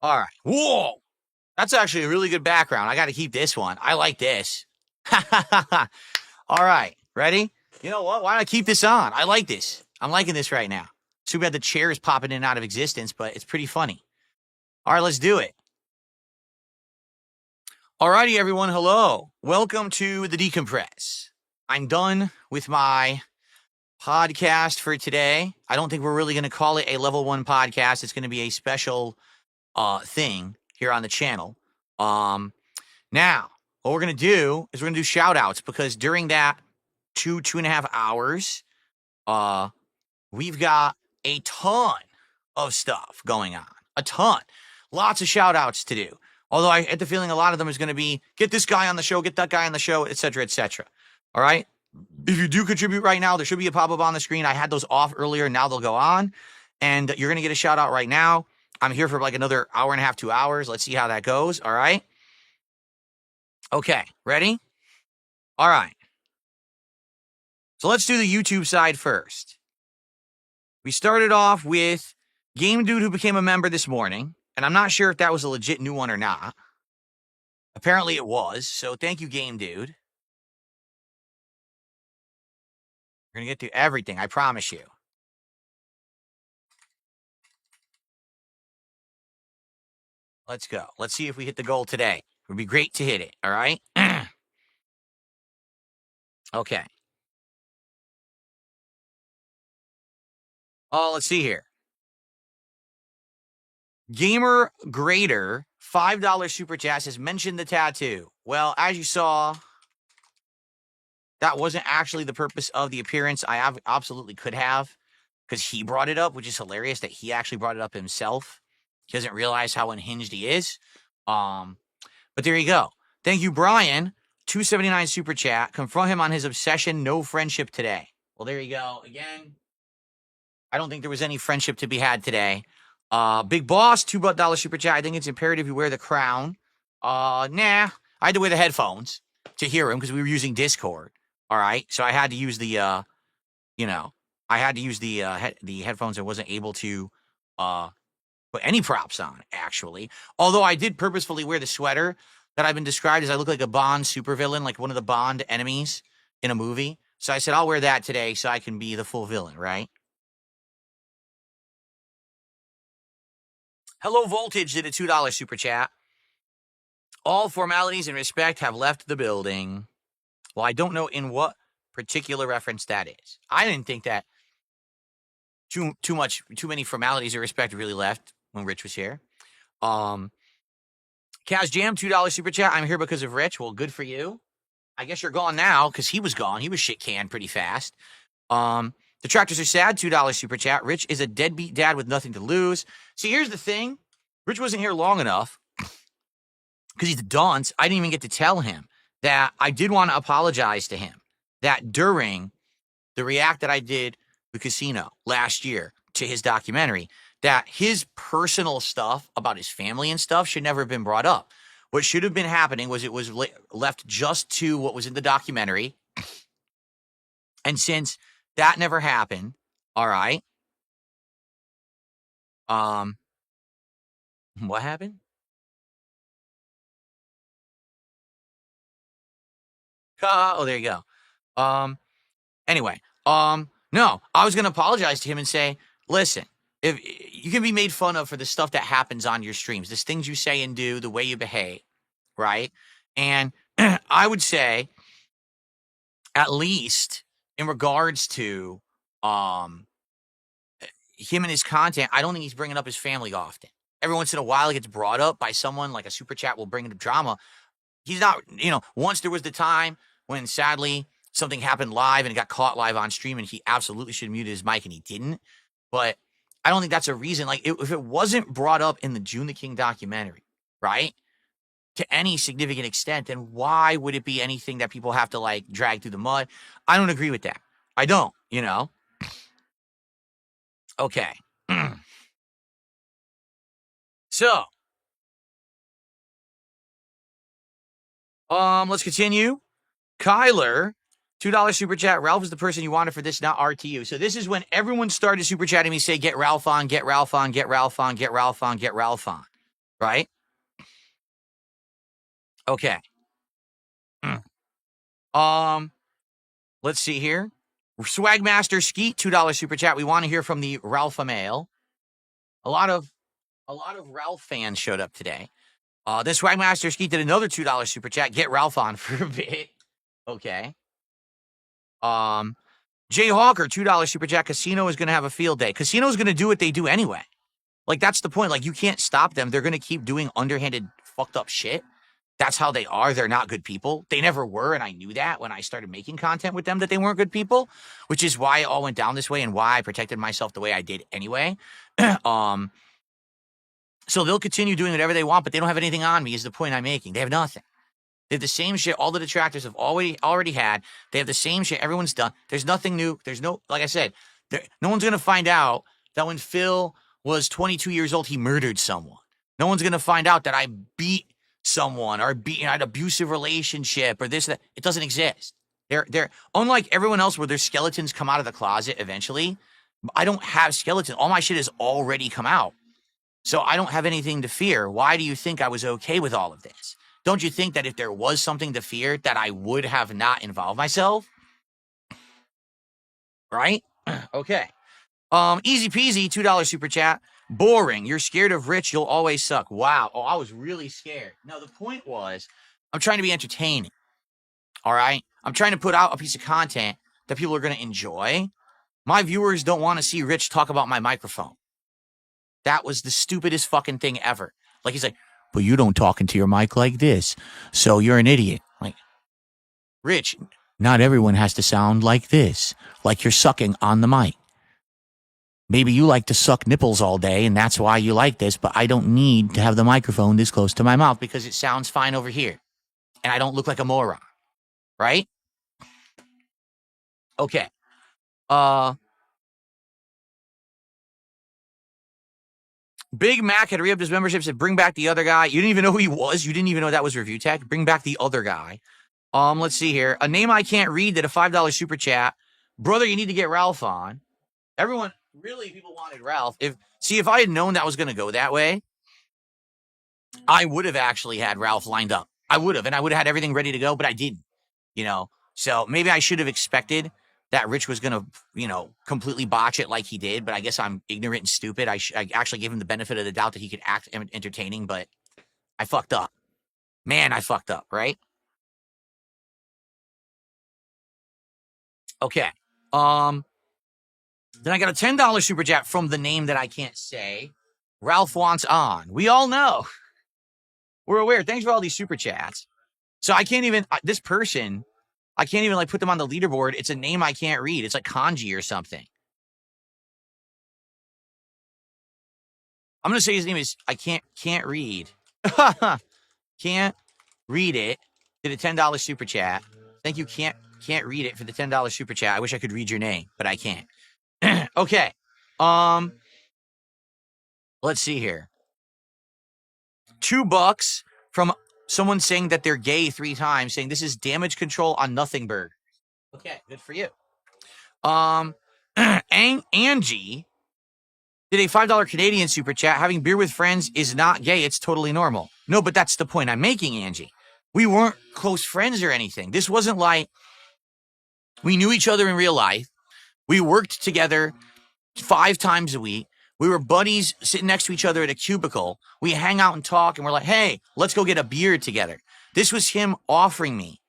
S1: All right. Whoa. That's actually a really good background. I got to keep this one. I like this. All right. Ready? You know what? Why don't I keep this on? I like this. I'm liking this right now. Too bad the chair is popping in and out of existence, but it's pretty funny. All right, let's do it. All righty, everyone. Hello. Welcome to the Decompress. I'm done with my podcast for today. I don't think we're really going to call it a level 1 podcast. It's going to be a special thing here on the channel. Now, what we're going to do is we're going to do shout outs because during that 2.5 hours, we've got a ton of stuff going on. A ton. Lots of shout outs to do. Although I get the feeling a lot of them is going to be get this guy on the show, get that guy on the show, etc., etc. All right? If you do contribute right now, there should be a pop-up on the screen. I had those off earlier. Now they'll go on. And you're going to get a shout out right now. I'm here for like another hour and a half, 2 hours. Let's see how that goes. All right? Okay. Ready? All right. So let's do the YouTube side first. We started off with Game Dude, who became a member this morning. And I'm not sure if that was a legit new one or not. Apparently it was. So thank you, Game Dude. We're going to get through everything. I promise you. Let's go. Let's see if we hit the goal today. It would be great to hit it. All right? Okay. Oh, let's see here. Gamer Grader, $5 super chat says, mention the tattoo. Well, as you saw, that wasn't actually the purpose of the appearance. I absolutely could have, because he brought it up, which is hilarious that he actually brought it up himself. He doesn't realize how unhinged he is. But there you go. Thank you, Brian. $2.79 super chat. Confront him on his obsession. No friendship today. Well, there you go. Again, I don't think there was any friendship to be had today. Big Boss, $2 super chat. I think it's imperative you wear the crown. Nah, I had to wear the headphones. to hear him because we were using Discord. All right. So I had to use the, you know, I had to use the headphones. I wasn't able to put any props on, actually. Although I did purposefully wear the sweater that I've been described as I look like a Bond supervillain, like one of the Bond enemies in a movie. So I said, I'll wear that today so I can be the full villain, right? Hello Voltage did a $2 super chat. All formalities and respect have left the building. Well, I don't know in what particular reference that is. I didn't think that too many formalities of respect really left when Rich was here. Kaz Jam, $2 super chat. I'm here because of Rich. Well, good for you. I guess you're gone now because he was gone. He was shit canned pretty fast. The Tractors are sad, $2 super chat. Rich is a deadbeat dad with nothing to lose. See, here's the thing. Rich wasn't here long enough because he's a dunce. I didn't even get to tell him that I did want to apologize to him that during the react that I did the casino last year to his documentary, that his personal stuff about his family and stuff should never have been brought up. What should have been happening was it was left just to what was in the documentary. And since that never happened, all right. What happened? Oh, there you go. Anyway, no, I was going to apologize to him and say, listen, if you can be made fun of for the stuff that happens on your streams, the things you say and do, the way you behave, right? And I would say, at least in regards to him and his content, I don't think he's bringing up his family often. Every once in a while, it gets brought up by someone, like a super chat will bring up drama. He's not, once there was the time when sadly something happened live and it got caught live on stream and he absolutely should have muted his mic and he didn't. But I don't think that's a reason. Like, if it wasn't brought up in the June the King documentary, right, to any significant extent, then why would it be anything that people have to, like, drag through the mud? I don't agree with that. I don't, Okay. So, let's continue. Kyler, $2 super chat. Ralph is the person you wanted for this, not RTU. So this is when everyone started super chatting me, say, get Ralph on, get Ralph on, get Ralph on, get Ralph on, get Ralph on. Right? Okay. Let's see here. Swagmaster Skeet, $2 super chat. We want to hear from the Ralph Mail. A lot of Ralph fans showed up today. This Swagmaster Skeet did another $2 super chat. Get Ralph on for a bit. Okay. Jay Hawker, $2 super chat. Casino is going to have a field day. Casino is going to do what they do anyway. Like, that's the point. Like, you can't stop them. They're going to keep doing underhanded, fucked up shit. That's how they are. They're not good people. They never were, and I knew that when I started making content with them, that they weren't good people, which is why it all went down this way and why I protected myself the way I did anyway. So they'll continue doing whatever they want, but they don't have anything on me is the point I'm making. They have nothing. They have the same shit all the detractors have already had. They have the same shit everyone's done. There's nothing new. There's no, like I said, no one's going to find out that when Phil was 22 years old, he murdered someone. No one's going to find out that I beat someone or had an abusive relationship or this, that. It doesn't exist. They're unlike everyone else where their skeletons come out of the closet eventually. I don't have skeletons. All my shit has already come out. So I don't have anything to fear. Why do you think I was okay with all of this? Don't you think that if there was something to fear that I would have not involved myself? Right? Okay. Easy peasy, $2 super chat. Boring. You're scared of Rich. You'll always suck. Wow. Oh, I was really scared. No, the point was I'm trying to be entertaining. All right? I'm trying to put out a piece of content that people are going to enjoy. My viewers don't want to see Rich talk about my microphone. That was the stupidest fucking thing ever. Like, he's like, but you don't talk into your mic like this, so you're an idiot. Like, Rich, not everyone has to sound like this, like you're sucking on the mic. Maybe you like to suck nipples all day, and that's why you like this, but I don't need to have the microphone this close to my mouth because it sounds fine over here, and I don't look like a moron, right? Okay. Big Mac had re-upped his membership, said bring back the other guy. You didn't even know who he was. You didn't even know that was Review Tech. Bring back the other guy. Let's see here. A name I can't read that a $5 super chat. Brother, you need to get Ralph on. Everyone, really, people wanted Ralph. If I had known that was going to go that way, I would have actually had Ralph lined up. I would have, and I would have had everything ready to go, but I didn't, So maybe I should have expected that Rich was going to, completely botch it like he did, but I guess I'm ignorant and stupid. I actually gave him the benefit of the doubt that he could act entertaining, but I fucked up. Man, I fucked up, right? Okay. Then I got a $10 super chat from the name that I can't say. Ralph wants on. We all know. We're aware. Thanks for all these super chats. So I can't even, this person, I can't even put them on the leaderboard. It's a name I can't read. It's like kanji or something. I'm going to say his name is, I can't read. Can't read it. Did a $10 super chat. Thank you. Can't read it for the $10 super chat. I wish I could read your name, but I can't. Okay. Let's see here. $2 from someone saying that they're gay 3 times, saying this is damage control on Nothing Burger. Okay, good for you. Angie did a $5 Canadian super chat. Having beer with friends is not gay. It's totally normal. No, but that's the point I'm making, Angie. We weren't close friends or anything. This wasn't like we knew each other in real life. We worked together 5 times a week. We were buddies sitting next to each other at a cubicle. We hang out and talk, and we're like, hey, let's go get a beer together. This was him offering me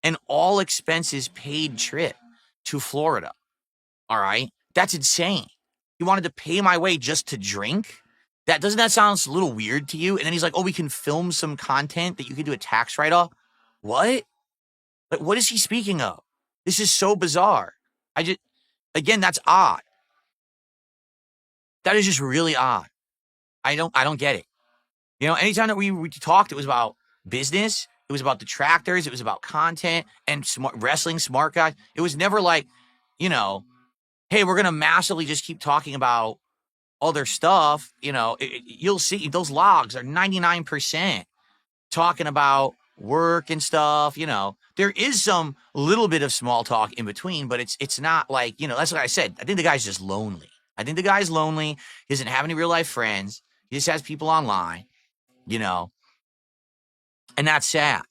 S1: an all expenses paid trip to Florida. All right? That's insane. He wanted to pay my way just to drink? Doesn't that sound a little weird to you? And then he's like, oh, we can film some content that you can do a tax write-off. What? Like, what is he speaking of? This is so bizarre. Again, that's odd. That is just really odd. I don't get it. Anytime that we talked, it was about business. It was about detractors. It was about content and wrestling, smart guys. It was never like, hey, we're going to massively just keep talking about other stuff. You'll see those logs are 99% talking about work and stuff. There is some little bit of small talk in between, but it's not like, that's what I said. I think the guy's just lonely. I think the guy's lonely. He doesn't have any real life friends. He just has people online, and that's sad.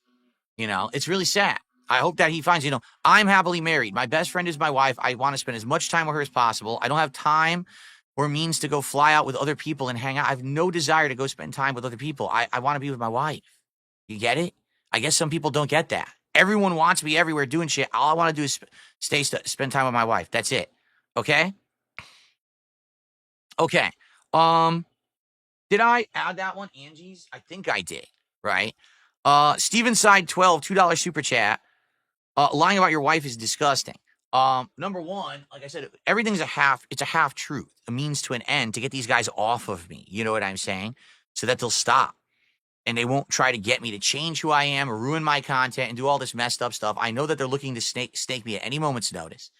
S1: It's really sad. I hope that he finds, I'm happily married. My best friend is my wife. I want to spend as much time with her as possible. I don't have time or means to go fly out with other people and hang out. I have no desire to go spend time with other people. I want to be with my wife. You get it? I guess some people don't get that. Everyone wants me everywhere doing shit. All I want to do is spend time with my wife. That's it. Okay? Okay. Did I add that one, Angie's? I think I did, right? Steven Side 12, $2 super chat. Lying about your wife is disgusting. Number one, like I said, everything's it's a half truth, a means to an end to get these guys off of me. You know what I'm saying? So that they'll stop. And they won't try to get me to change who I am or ruin my content and do all this messed up stuff. I know that they're looking to snake me at any moment's notice.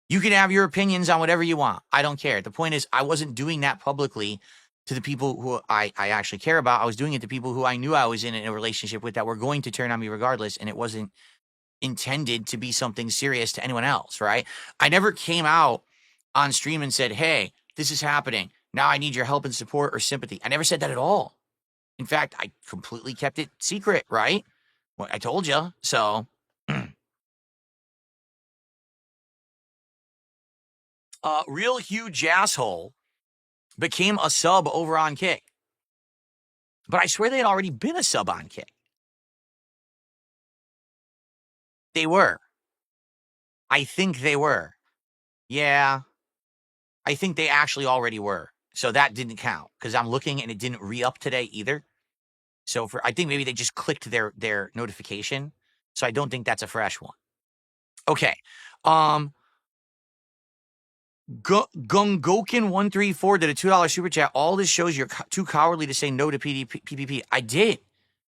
S1: You can have your opinions on whatever you want. I don't care. The point is, I wasn't doing that publicly to the people who I actually care about. I was doing it to people who I knew I was in a relationship with that were going to turn on me regardless, and it wasn't intended to be something serious to anyone else, right? I never came out on stream and said, hey, this is happening. Now I need your help and support or sympathy. I never said that at all. In fact, I completely kept it secret, right? Well, I told you. So, Real Huge Asshole became a sub over on Kick. But I swear they had already been a sub on Kick. They were. I think they were. Yeah. I think they actually already were. So that didn't count because I'm looking and it didn't re-up today either. So I think maybe they just clicked their notification. So I don't think that's a fresh one. Okay. Gungokin134 did a $2 super chat. All this shows you're too cowardly to say no to PPP. I did.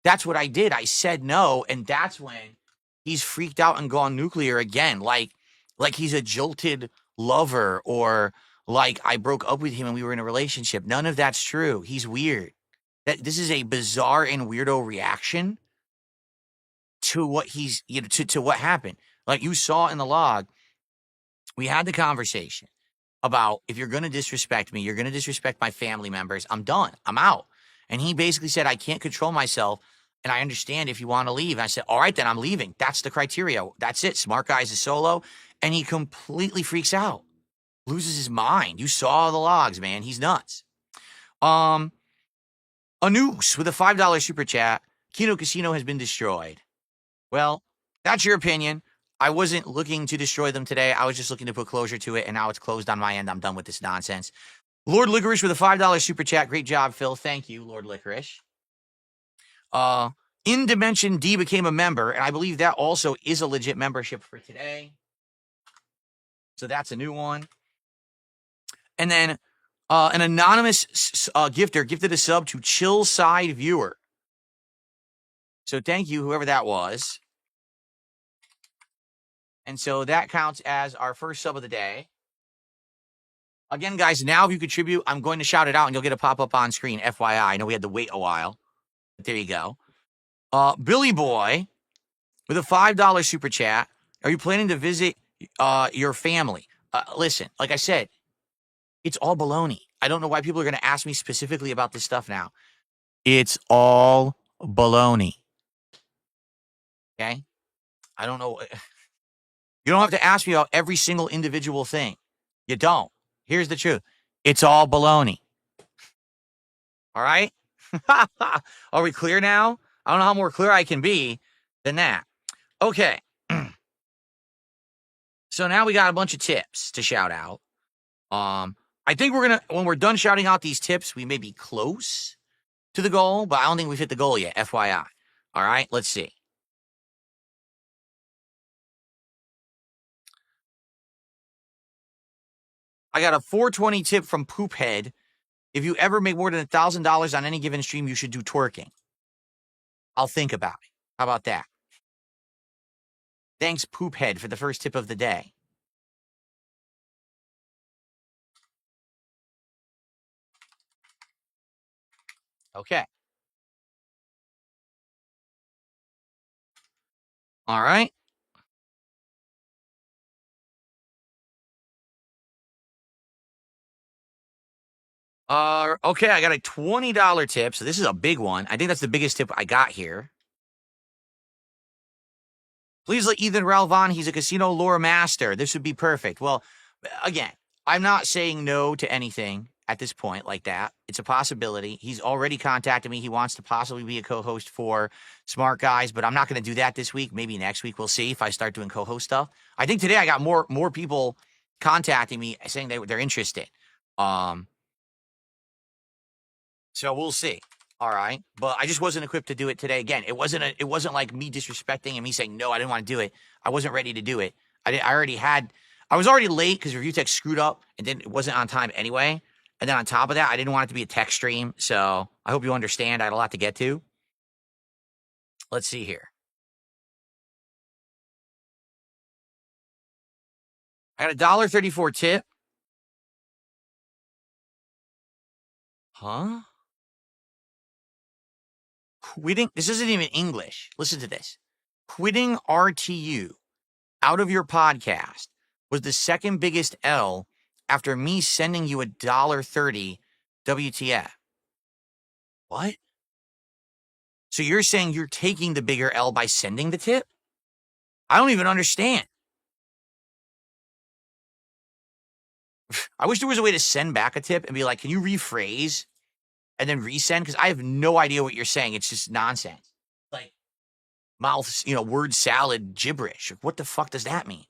S1: That's what I did. I said no, and that's when he's freaked out and gone nuclear again. Like he's a jolted lover or like I broke up with him and we were in a relationship. None of that's true. He's weird. This is a bizarre and weirdo reaction to what he's, to what happened. Like you saw in the log, we had the conversation about if you're going to disrespect me, you're going to disrespect my family members. I'm done. I'm out. And he basically said, I can't control myself. And I understand if you want to leave. And I said, all right, then I'm leaving. That's the criteria. That's it. Smart Guy's a solo. And he completely freaks out, loses his mind. You saw the logs, man. He's nuts. Anus with a $5 super chat. Kino Casino has been destroyed. Well, that's your opinion. I wasn't looking to destroy them today. I was just looking to put closure to it, and now it's closed on my end. I'm done with this nonsense. Lord Licorice with a $5 super chat. Great job, Phil. Thank you, Lord Licorice. In Dimension D became a member, and I believe that also is a legit membership for today. So that's a new one. And then an anonymous gifter gifted a sub to Chill Side Viewer. So thank you, whoever that was. And so that counts as our first sub of the day. Again, guys, now if you contribute, I'm going to shout it out and you'll get a pop-up on screen. FYI, I know we had to wait a while. But there you go. Billy Boy with a $5 super chat. Are you planning to visit your family? Listen, like I said, it's all baloney. I don't know why people are going to ask me specifically about this stuff now. It's all baloney. Okay? I don't know. You don't have to ask me about every single individual thing. You don't. Here's the truth. It's all baloney. All right? Are we clear now? I don't know how more clear I can be than that. Okay. So now we got a bunch of tips to shout out. I think we're going to, when we're done shouting out these tips, we may be close to the goal, but I don't think we've hit the goal yet, FYI. All right, let's see. I got a 420 tip from Poophead. If you ever make more than $1,000 on any given stream, you should do twerking. I'll think about it. How about that? Thanks, Poophead, for the first tip of the day. Okay. All right. Okay, I got a $20 tip. So this is a big one. I think that's the biggest tip I got here. Please let Ethan Ralvan. He's a casino lore master. This would be perfect. Well, again, I'm not saying no to anything at this point like that. It's a possibility. He's already contacted me. He wants to possibly be a co-host for Smart Guys, but I'm not going to do that this week. Maybe next week. We'll see if I start doing co-host stuff. I think today I got more people contacting me saying they're interested. So we'll see. All right. But I just wasn't equipped to do it today. Again, it wasn't like me disrespecting and me saying, no, I didn't want to do it. I wasn't ready to do it. I was already late because Review Tech screwed up and then it wasn't on time anyway. And then on top of that, I didn't want it to be a tech stream. So I hope you understand. I had a lot to get to. Let's see here. I got a $1.34 tip. Huh? Quitting, this isn't even English. Listen to this. Quitting RTU out of your podcast was the second biggest L after me sending you a $1.30 WTF. What? So you're saying you're taking the bigger L by sending the tip? I don't even understand. I wish there was a way to send back a tip and be like, can you rephrase and then resend? Because I have no idea what you're saying. It's just nonsense. Like mouth, word salad gibberish. What the fuck does that mean?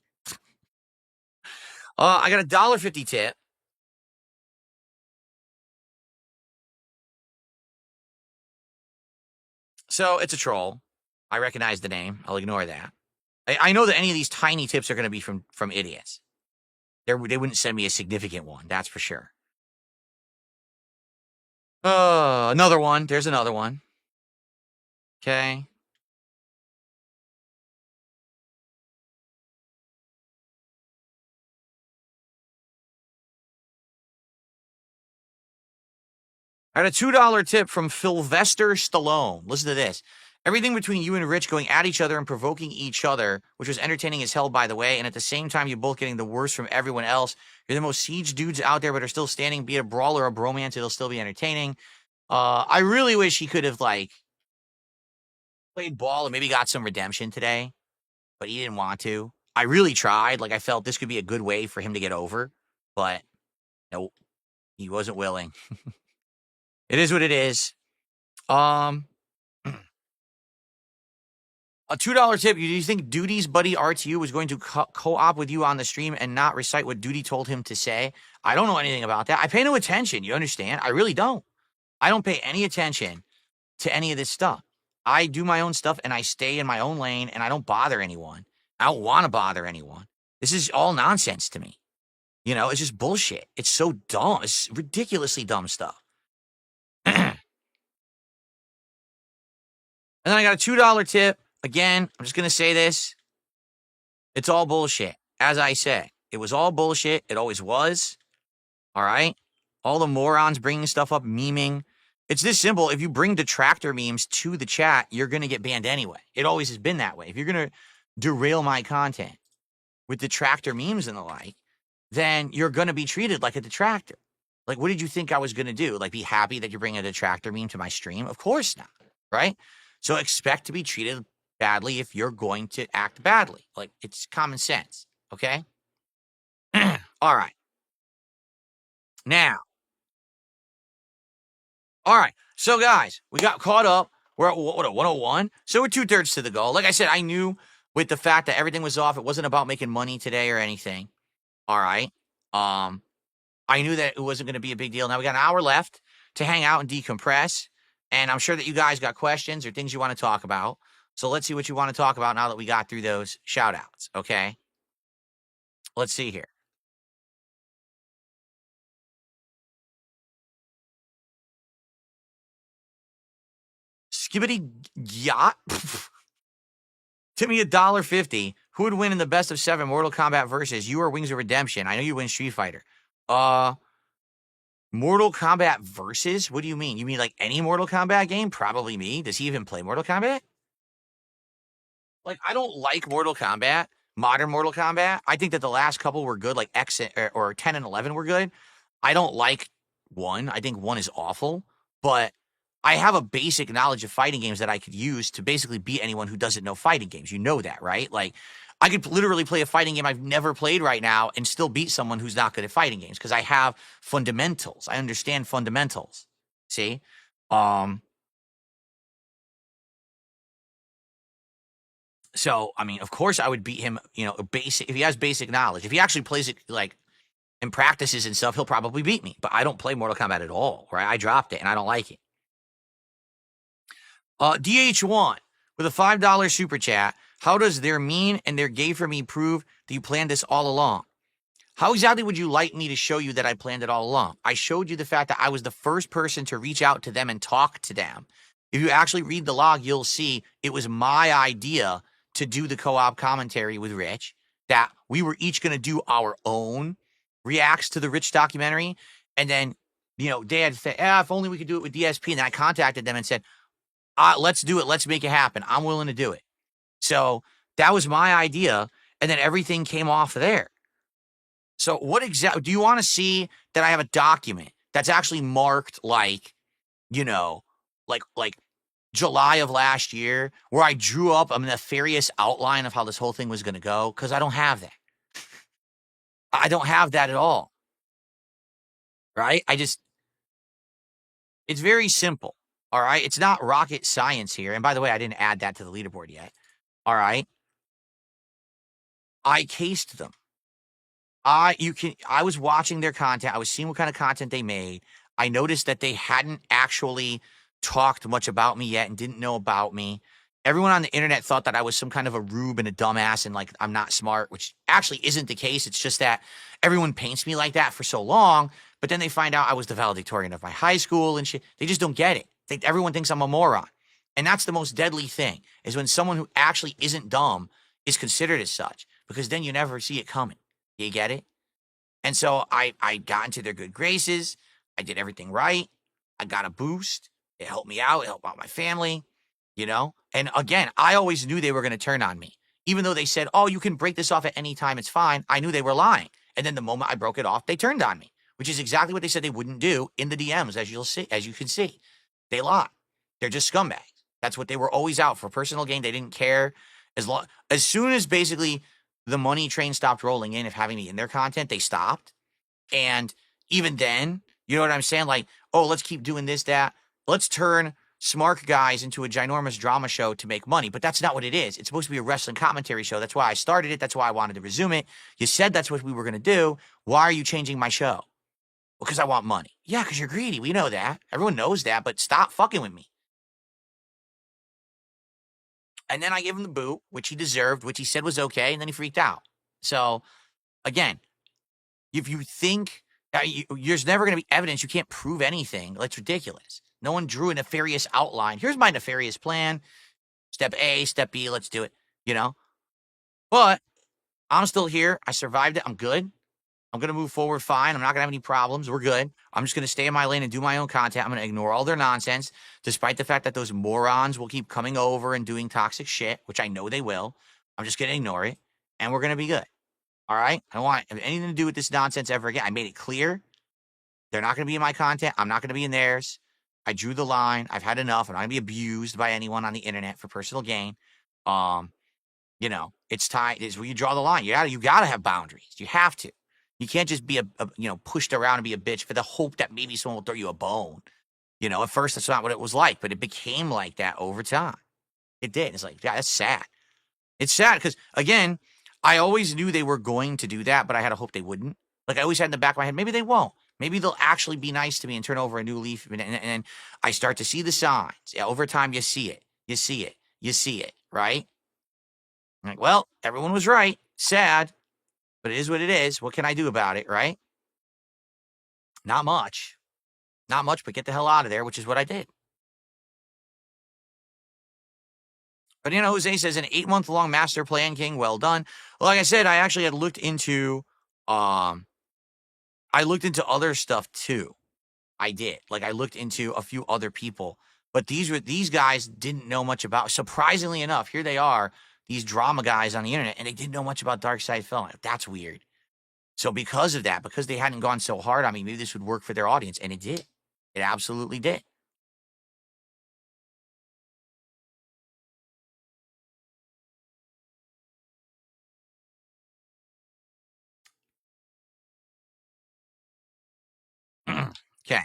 S1: I got a $1.50 tip. So it's a troll. I recognize the name. I'll ignore that. I know that any of these tiny tips are going to be from idiots. They wouldn't send me a significant one. That's for sure. Another one. There's another one. Okay. I had a $2 tip from Sylvester Stallone. Listen to this. Everything between you and Rich going at each other and provoking each other, which was entertaining as hell, by the way, and at the same time, you're both getting the worst from everyone else. You're the most siege dudes out there, but are still standing. Be it a brawl or a bromance, it'll still be entertaining. I really wish he could have, like, played ball and maybe got some redemption today, but he didn't want to. I really tried. Like, I felt this could be a good way for him to get over, but nope, he wasn't willing. It is what it is. A $2 tip. Do you think Duty's buddy RTU was going to co-op with you on the stream and not recite what Duty told him to say? I don't know anything about that. I pay no attention. You understand? I really don't. I don't pay any attention to any of this stuff. I do my own stuff and I stay in my own lane and I don't bother anyone. I don't want to bother anyone. This is all nonsense to me. You know, it's just bullshit. It's so dumb. It's ridiculously dumb stuff. And then I got a $2 tip. Again, I'm just going to say this. It's all bullshit. As I say, it was all bullshit. It always was. All right? All the morons bringing stuff up, memeing. It's this simple. If you bring detractor memes to the chat, you're going to get banned anyway. It always has been that way. If you're going to derail my content with detractor memes and the like, then you're going to be treated like a detractor. Like, what did you think I was going to do? Like, be happy that you're bringing a detractor meme to my stream? Of course not. Right? So expect to be treated badly if you're going to act badly. Like, it's common sense. Okay? All right. Now. All right. So, guys, we got caught up. We're at, what, a 101? So we're 2/3 to the goal. Like I said, I knew with the fact that everything was off, it wasn't about making money today or anything. All right. I knew that it wasn't going to be a big deal. Now we got an hour left to hang out and decompress. And I'm sure that you guys got questions or things you want to talk about. So let's see what you want to talk about now that we got through those shout outs. Okay. Let's see here. Skibbity yacht. To me, $1.50. Who would win in the best of 7 Mortal Kombat versus you or Wings of Redemption? I know you win Street Fighter. Mortal Kombat versus? What do you mean? You mean like any Mortal Kombat game? Probably me. Does he even play Mortal Kombat? Like, I don't like Mortal Kombat, modern Mortal Kombat. I think that the last couple were good, like X or 10 and 11 were good. I don't like 1. I think 1 is awful, but I have a basic knowledge of fighting games that I could use to basically beat anyone who doesn't know fighting games. You know that, right? Like, I could literally play a fighting game I've never played right now and still beat someone who's not good at fighting games because I have fundamentals. I understand fundamentals. See? So, I mean, of course I would beat him, you know, basic if he has basic knowledge. If he actually plays it like in practices and stuff, he'll probably beat me. But I don't play Mortal Kombat at all, right? I dropped it and I don't like it. DH1 with a $5 super chat. How does their mean and their gay for me prove that you planned this all along? How exactly would you like me to show you that I planned it all along? I showed you the fact that I was the first person to reach out to them and talk to them. If you actually read the log, you'll see it was my idea to do the co-op commentary with Rich, that we were each going to do our own reacts to the Rich documentary. And then, you know, they had said, if only we could do it with DSP. And then I contacted them and said, let's do it. Let's make it happen. I'm willing to do it. So that was my idea. And then everything came off there. So what exactly, do you want to see that I have a document that's actually marked like, you know, like July of last year where I drew up a nefarious outline of how this whole thing was going to go? Because I don't have that. I don't have that at all. Right? It's very simple. All right? It's not rocket science here. And by the way, I didn't add that to the leaderboard yet. All right? I cased them. I was watching their content. I was seeing what kind of content they made. I noticed that they hadn't actually talked much about me yet and didn't know about me. Everyone on the internet thought that I was some kind of a rube and a dumbass and like I'm not smart, which actually isn't the case. It's just that everyone paints me like that for so long, but then they find out I was the valedictorian of my high school and shit. They just don't get it. Everyone thinks I'm a moron. And that's the most deadly thing, is when someone who actually isn't dumb is considered as such, because then you never see it coming. You get it? And so I got into their good graces. I did everything right. I got a boost. It helped me out. It helped out my family, you know? And again, I always knew they were going to turn on me. Even though they said, oh, you can break this off at any time, it's fine. I knew they were lying. And then the moment I broke it off, they turned on me, which is exactly what they said they wouldn't do in the DMs, as you can see. They lie. They're just scumbags. That's what they were always out for, personal gain. They didn't care. As soon as basically the money train stopped rolling in of having me in their content, they stopped. And even then, you know what I'm saying? Like, oh, let's keep doing this, that. Let's turn smart guys into a ginormous drama show to make money. But that's not what it is. It's supposed to be a wrestling commentary show. That's why I started it. That's why I wanted to resume it. You said that's what we were going to do. Why are you changing my show? Well, because I want money. Yeah, because you're greedy. We know that. Everyone knows that. But stop fucking with me. And then I gave him the boot, which he deserved, which he said was okay. And then he freaked out. So, again, if you think there's never going to be evidence, you can't prove anything. That's ridiculous. No one drew a nefarious outline. Here's my nefarious plan. Step A, step B, let's do it, you know? But I'm still here. I survived it. I'm good. I'm going to move forward fine. I'm not going to have any problems. We're good. I'm just going to stay in my lane and do my own content. I'm going to ignore all their nonsense, despite the fact that those morons will keep coming over and doing toxic shit, which I know they will. I'm just going to ignore it, and we're going to be good. All right? I don't want anything to do with this nonsense ever again. I made it clear. They're not going to be in my content. I'm not going to be in theirs. I drew the line. I've had enough. I'm not going to be abused by anyone on the internet for personal gain. You know, it's time. It's where you draw the line. You got to have boundaries. You have to. You can't just be pushed around and be a bitch for the hope that maybe someone will throw you a bone. You know, at first that's not what it was like, but it became like that over time. It did. It's like, yeah, that's sad. It's sad because, again, I always knew they were going to do that, but I had a hope they wouldn't. Like I always had in the back of my head, maybe they won't. Maybe they'll actually be nice to me and turn over a new leaf. And I start to see the signs. Yeah, over time, you see it. You see it. You see it, right? I'm like, well, everyone was right. Sad. But it is what it is. What can I do about it, right? Not much. Not much, but get the hell out of there, which is what I did. But, Jose says, an 8-month-long master plan, King. Well done. Well, like I said, I actually had looked into... I looked into other stuff too. I did. Like I looked into a few other people, but these guys didn't know much about. Surprisingly enough, here they are, these drama guys on the internet, and they didn't know much about Dark Side Phil. That's weird. So because of that, because they hadn't gone so hard on me, maybe this would work for their audience, and it did. It absolutely did. Okay.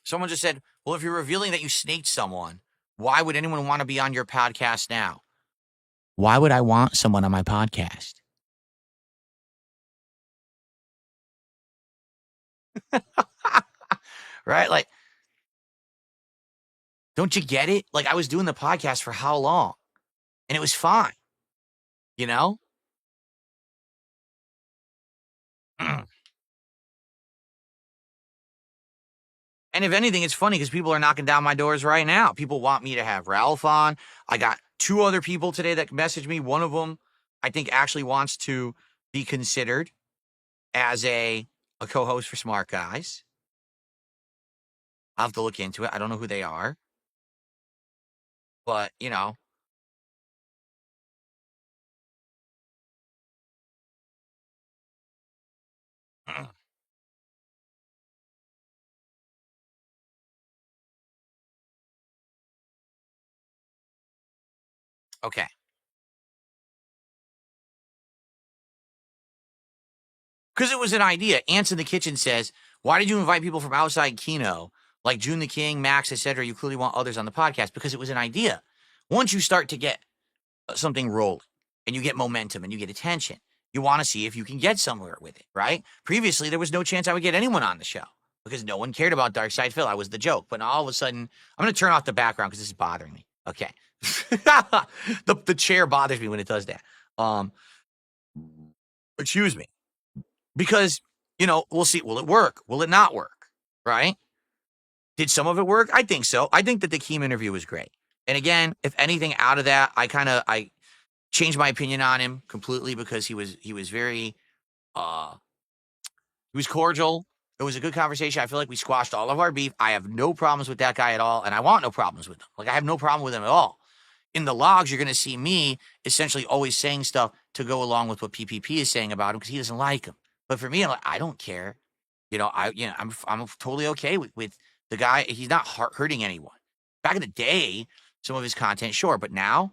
S1: Someone just said, well, if you're revealing that you snaked someone, why would anyone want to be on your podcast now? Why would I want someone on my podcast? Right? Like, don't you get it? Like, I was doing the podcast for how long? And it was fine. You know? And if anything, it's funny because people are knocking down my doors right now. People want me to have Ralph on. I got 2 other people today that messaged me. One of them, I think, actually wants to be considered as a co-host for Smart Guys. I'll have to look into it. I don't know who they are. But, Okay. Because it was an idea. Ants in the Kitchen says, why did you invite people from outside Kino, like June the King, Max, etc.? You clearly want others on the podcast. Because it was an idea. Once you start to get something rolling, and you get momentum, and you get attention, you want to see if you can get somewhere with it, right? Previously, there was no chance I would get anyone on the show. Because no one cared about Dark Side Phil. I was the joke. But now all of a sudden, I'm going to turn off the background because this is bothering me. Okay. The chair bothers me when it does that. Excuse me. Because, we'll see. Will it work? Will it not work? Right? Did some of it work? I think so. I think that the Keem interview was great. And again, if anything out of that, I changed my opinion on him completely because he was very, he was cordial. It was a good conversation. I feel like we squashed all of our beef. I have no problems with that guy at all, and I want no problems with him. Like, I have no problem with him at all. In the logs, you're going to see me essentially always saying stuff to go along with what PPP is saying about him because he doesn't like him. But for me, I'm like, I don't care. I'm totally okay with the guy. He's not hurting anyone. Back in the day, some of his content, sure, but now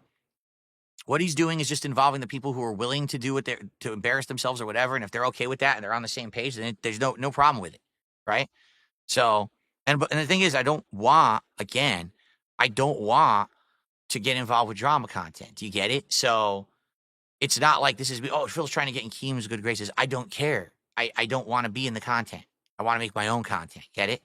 S1: what he's doing is just involving the people who are willing to do it to embarrass themselves or whatever. And if they're okay with that and they're on the same page, then there's no problem with it, right? So, and the thing is, I don't want to get involved with drama content. Do you get it? So it's not like this is, Phil's trying to get in Keem's good graces. I don't care. I don't want to be in the content. I want to make my own content. Get it?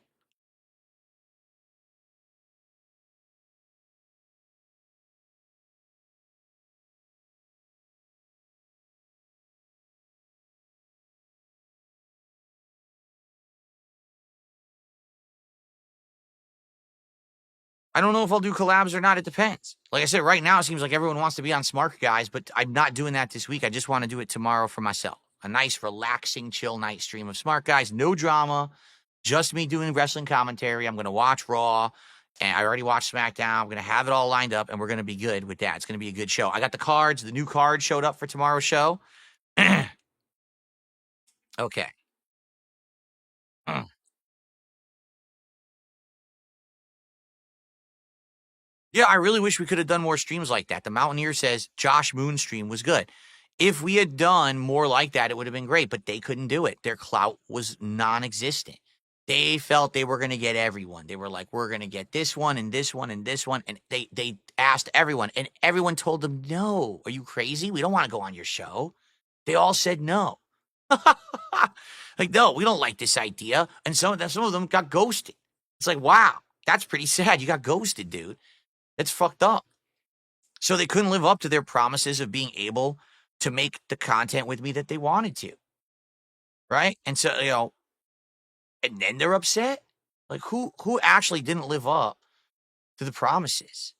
S1: I don't know if I'll do collabs or not. It depends. Like I said, right now, it seems like everyone wants to be on Smart Guys, but I'm not doing that this week. I just want to do it tomorrow for myself. A nice, relaxing, chill night stream of Smart Guys. No drama. Just me doing wrestling commentary. I'm going to watch Raw, and I already watched SmackDown. I'm going to have it all lined up, and we're going to be good with that. It's going to be a good show. I got the cards. The new cards showed up for tomorrow's show. Okay. Yeah, I really wish we could have done more streams like that. The Mountaineer says Josh Moon's stream was good. If we had done more like that, it would have been great, but they couldn't do it. Their clout was non-existent. They felt they were going to get everyone. They were like, we're going to get this one and this one and this one. And they asked everyone, and everyone told them, no. Are you crazy? We don't want to go on your show. They all said no. Like, no, we don't like this idea. And some of them got ghosted. It's like, wow, that's pretty sad. You got ghosted, dude. That's fucked up. So they couldn't live up to their promises of being able to make the content with me that they wanted to. Right? And so, and then they're upset. Like, who actually didn't live up to the promises?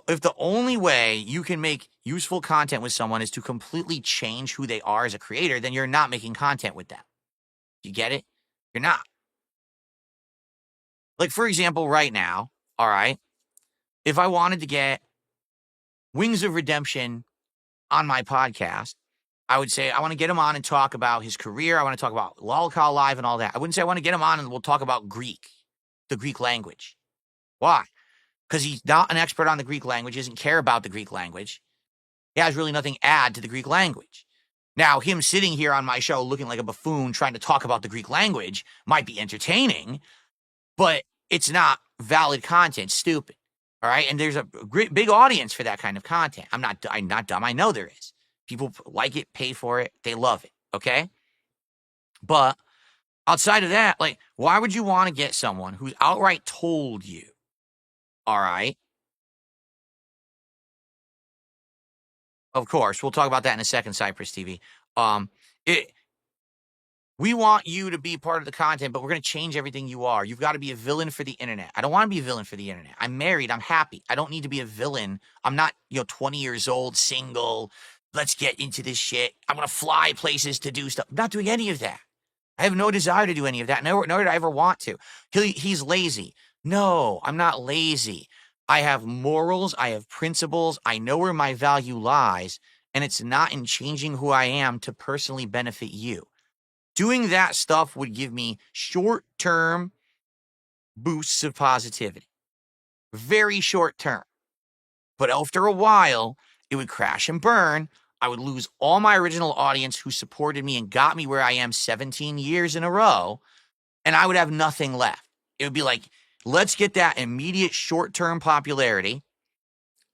S1: If the only way you can make useful content with someone is to completely change who they are as a creator, then you're not making content with them. You get it? You're not. Like, for example, right now, all right, if I wanted to get Wings of Redemption on my podcast, I would say I want to get him on and talk about his career. I want to talk about Lolcall Live and all that. I wouldn't say I want to get him on and we'll talk about the Greek language. Why? Because he's not an expert on the Greek language, he doesn't care about the Greek language. He has really nothing to add to the Greek language. Now, him sitting here on my show looking like a buffoon trying to talk about the Greek language might be entertaining, but it's not valid content. Stupid. All right. And there's a great big audience for that kind of content. I'm not dumb. I know there is. People like it, pay for it. They love it. Okay. But outside of that, like, why would you want to get someone who's outright told you, all right? Of course, we'll talk about that in a second, Cypress TV. We want you to be part of the content, but we're going to change everything you are. You've got to be a villain for the internet. I don't want to be a villain for the internet. I'm married. I'm happy. I don't need to be a villain. I'm not, 20 years old, single. Let's get into this shit. I'm going to fly places to do stuff. I'm not doing any of that. I have no desire to do any of that, nor did I ever want to. He's lazy. No, I'm not lazy. I have morals. I have principles. I know where my value lies, and it's not in changing who I am to personally benefit you. Doing that stuff would give me short-term boosts of positivity. Very short-term. But after a while, it would crash and burn. I would lose all my original audience who supported me and got me where I am 17 years in a row, and I would have nothing left. It would be like, let's get that immediate short-term popularity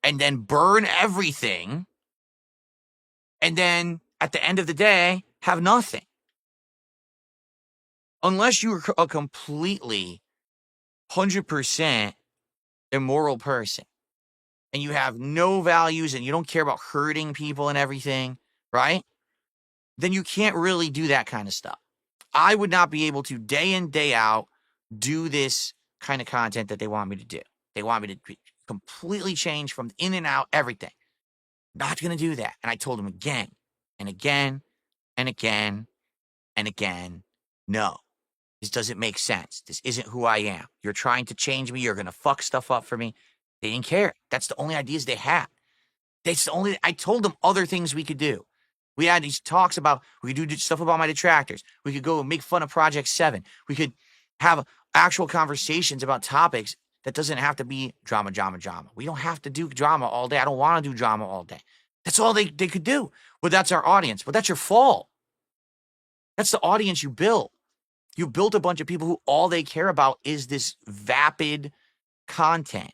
S1: and then burn everything, and then at the end of the day, have nothing. Unless you're a completely 100% immoral person and you have no values and you don't care about hurting people and everything, right? Then you can't really do that kind of stuff. I would not be able to day in, day out do this kind of content that they want me to do. They want me to completely change from in and out, everything. Not going to do that. And I told them again and again and again and again, no. This doesn't make sense. This isn't who I am. You're trying to change me. You're going to fuck stuff up for me. They didn't care. That's the only ideas they had. I told them other things we could do. We had these talks about, we could do stuff about my detractors. We could go and make fun of Project 7. We could have actual conversations about topics that doesn't have to be drama. We don't have to do drama all day. I don't want to do drama all day. That's all they could do. But that's our audience. But that's your fault. That's the audience you built. You built a bunch of people who all they care about is this vapid content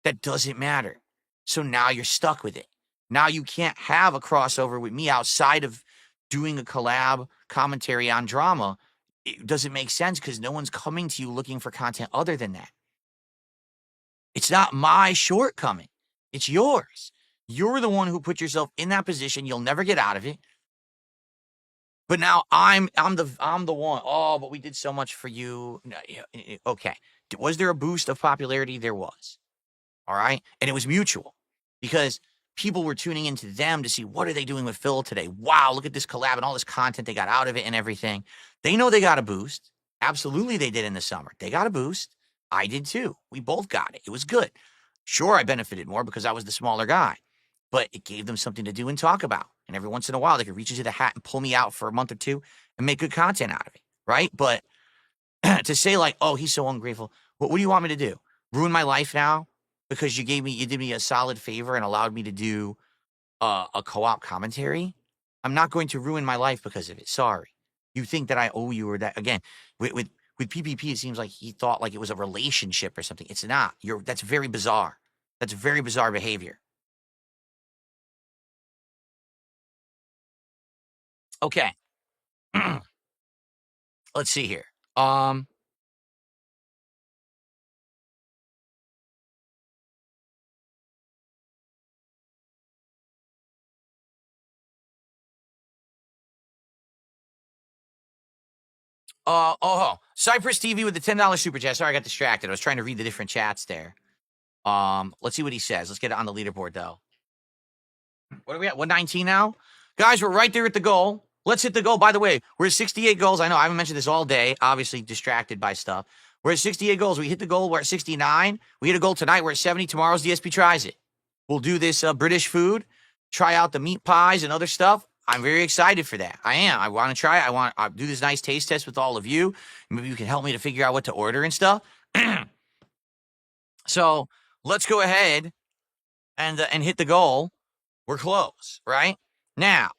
S1: that doesn't matter. So now you're stuck with it. Now you can't have a crossover with me outside of doing a collab commentary on drama. It doesn't make sense because no one's coming to you looking for content other than that. It's not my shortcoming. It's yours. You're the one who put yourself in that position. You'll never get out of it. But now I'm the one. Oh, but we did so much for you. No, okay. Was there a boost of popularity? There was. All right. And it was mutual because people were tuning into them to see what are they doing with Phil today. Wow, look at this collab and all this content they got out of it and everything. They know they got a boost. Absolutely they did in the summer. They got a boost. I did too. We both got it. It was good. Sure, I benefited more because I was the smaller guy, but it gave them something to do and talk about. And every once in a while, they could reach into the hat and pull me out for a month or two and make good content out of it, right? But to say like, oh, he's so ungrateful. What do you want me to do? Ruin my life now because you did me a solid favor and allowed me to do a co-op commentary? I'm not going to ruin my life because of it. Sorry. You think that I owe you or that again with PPP? It seems like he thought like it was a relationship or something. It's not. That's very bizarre. That's very bizarre behavior. Okay. Let's see here. Cypress TV with the $10 super chat. Sorry, I got distracted. I was trying to read the different chats there. Let's see what he says. Let's get it on the leaderboard though. What are we at? 119 now? Guys, we're right there at the goal. Let's hit the goal. By the way, we're at 68 goals. I know I haven't mentioned this all day. Obviously distracted by stuff. We're at 68 goals. We hit the goal. We're at 69. We hit a goal tonight. We're at 70. Tomorrow's DSP tries it. We'll do this British food, try out the meat pies and other stuff. I'm very excited for that. I am. I want to try it. I want to do this nice taste test with all of you. Maybe you can help me to figure out what to order and stuff. So let's go ahead and hit the goal. We're close, right? Now,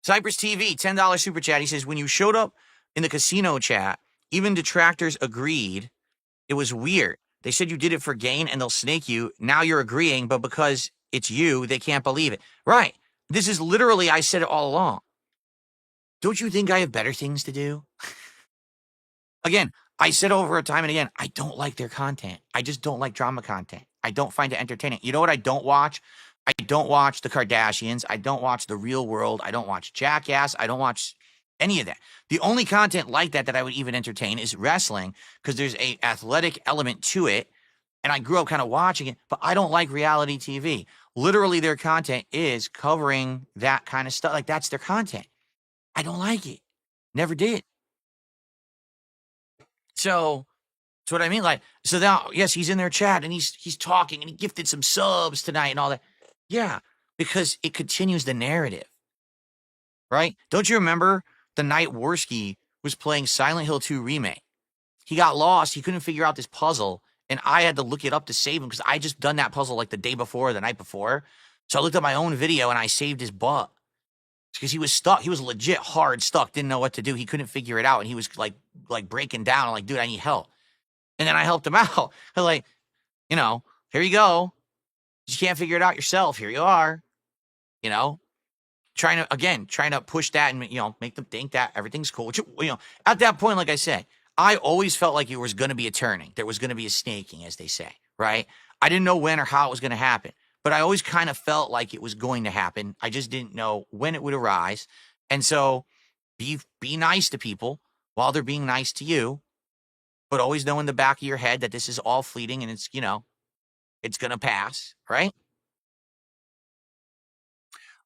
S1: Cypress TV, $10 super chat. He says, when you showed up in the casino chat, even detractors agreed it was weird. They said you did it for gain and they'll snake you. Now you're agreeing, but because it's you, they can't believe it. Right. This is literally, I said it all along. Don't you think I have better things to do? Again, I said over time and again, I don't like their content. I just don't like drama content. I don't find it entertaining. You know what I don't watch? I don't watch the Kardashians. I don't watch The Real World. I don't watch Jackass. I don't watch any of that. The only content like that I would even entertain is wrestling because there's a athletic element to it. And I grew up kind of watching it, but I don't like reality TV. Literally, their content is covering that kind of stuff. Like, that's their content. I don't like it. Never did. So, that's what I mean. Like, so now, yes, he's in their chat and he's talking and he gifted some subs tonight and all that. Yeah, because it continues the narrative, right? Don't you remember the night Worski was playing Silent Hill 2 Remake? He got lost. He couldn't figure out this puzzle. And I had to look it up to save him because I just done that puzzle like the day before or the night before. So I looked at my own video and I saved his butt because he was stuck. He was legit hard stuck. Didn't know what to do. He couldn't figure it out. And he was like breaking down. I'm like, dude, I need help. And then I helped him out. I'm like, here you go. You can't figure it out yourself. Here you are, trying to push that and, make them think that everything's cool. Which, at that point, like I said, I always felt like it was going to be a turning. There was going to be a snaking, as they say, right? I didn't know when or how it was going to happen, but I always kind of felt like it was going to happen. I just didn't know when it would arise. And so be nice to people while they're being nice to you, but always know in the back of your head that this is all fleeting and it's, it's going to pass, right?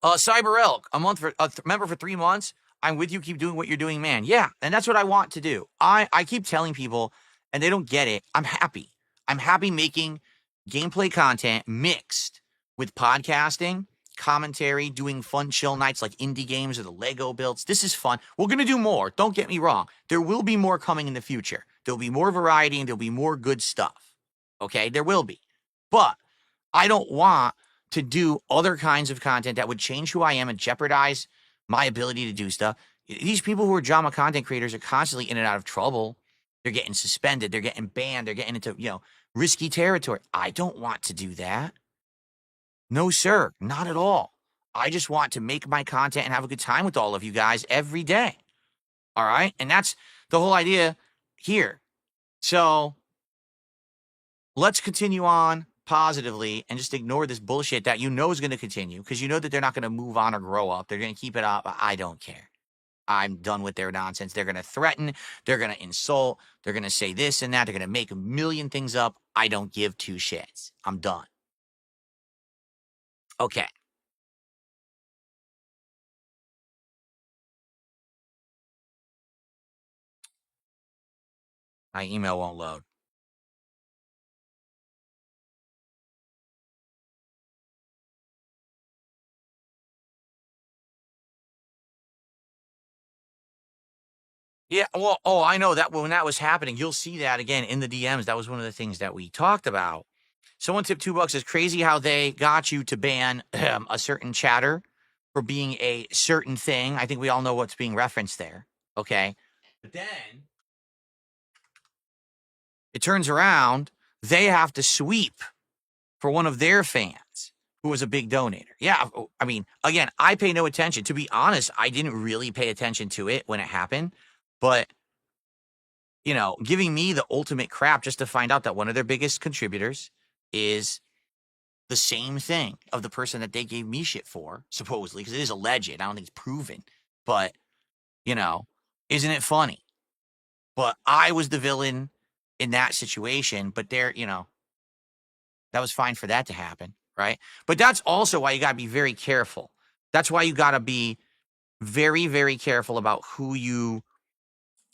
S1: Cyber Elk, a member for 3 months. I'm with you. Keep doing what you're doing, man. Yeah, and that's what I want to do. I keep telling people, and they don't get it. I'm happy. I'm happy making gameplay content mixed with podcasting, commentary, doing fun chill nights like indie games or the Lego builds. This is fun. We're going to do more. Don't get me wrong. There will be more coming in the future. There'll be more variety and there'll be more good stuff. Okay? There will be. But I don't want to do other kinds of content that would change who I am and jeopardize my ability to do stuff. These people who are drama content creators are constantly in and out of trouble. They're getting suspended. They're getting banned. They're getting into, risky territory. I don't want to do that. No, sir. Not at all. I just want to make my content and have a good time with all of you guys every day. All right? And that's the whole idea here. So let's continue on positively and just ignore this bullshit that is going to continue because you know that they're not going to move on or grow up. They're going to keep it up. I don't care. I'm done with their nonsense. They're going to threaten. They're going to insult. They're going to say this and that. They're going to make a million things up. I don't give two shits. I'm done. Okay. My email won't load. Yeah, well, I know that when that was happening, you'll see that again in the DMs. That was one of the things that we talked about. Someone tipped $2. It's crazy how they got you to ban a certain chatter for being a certain thing. I think we all know what's being referenced there. Okay. But then it turns around, they have to sweep for one of their fans who was a big donator. Yeah. I mean, again, I pay no attention. To be honest, I didn't really pay attention to it when it happened. But, giving me the ultimate crap just to find out that one of their biggest contributors is the same thing of the person that they gave me shit for, supposedly, because it is alleged. I don't think it's proven. But, isn't it funny? But I was the villain in that situation. But that was fine for that to happen, right? But that's also why you got to be very careful. That's why you got to be very, very careful about who you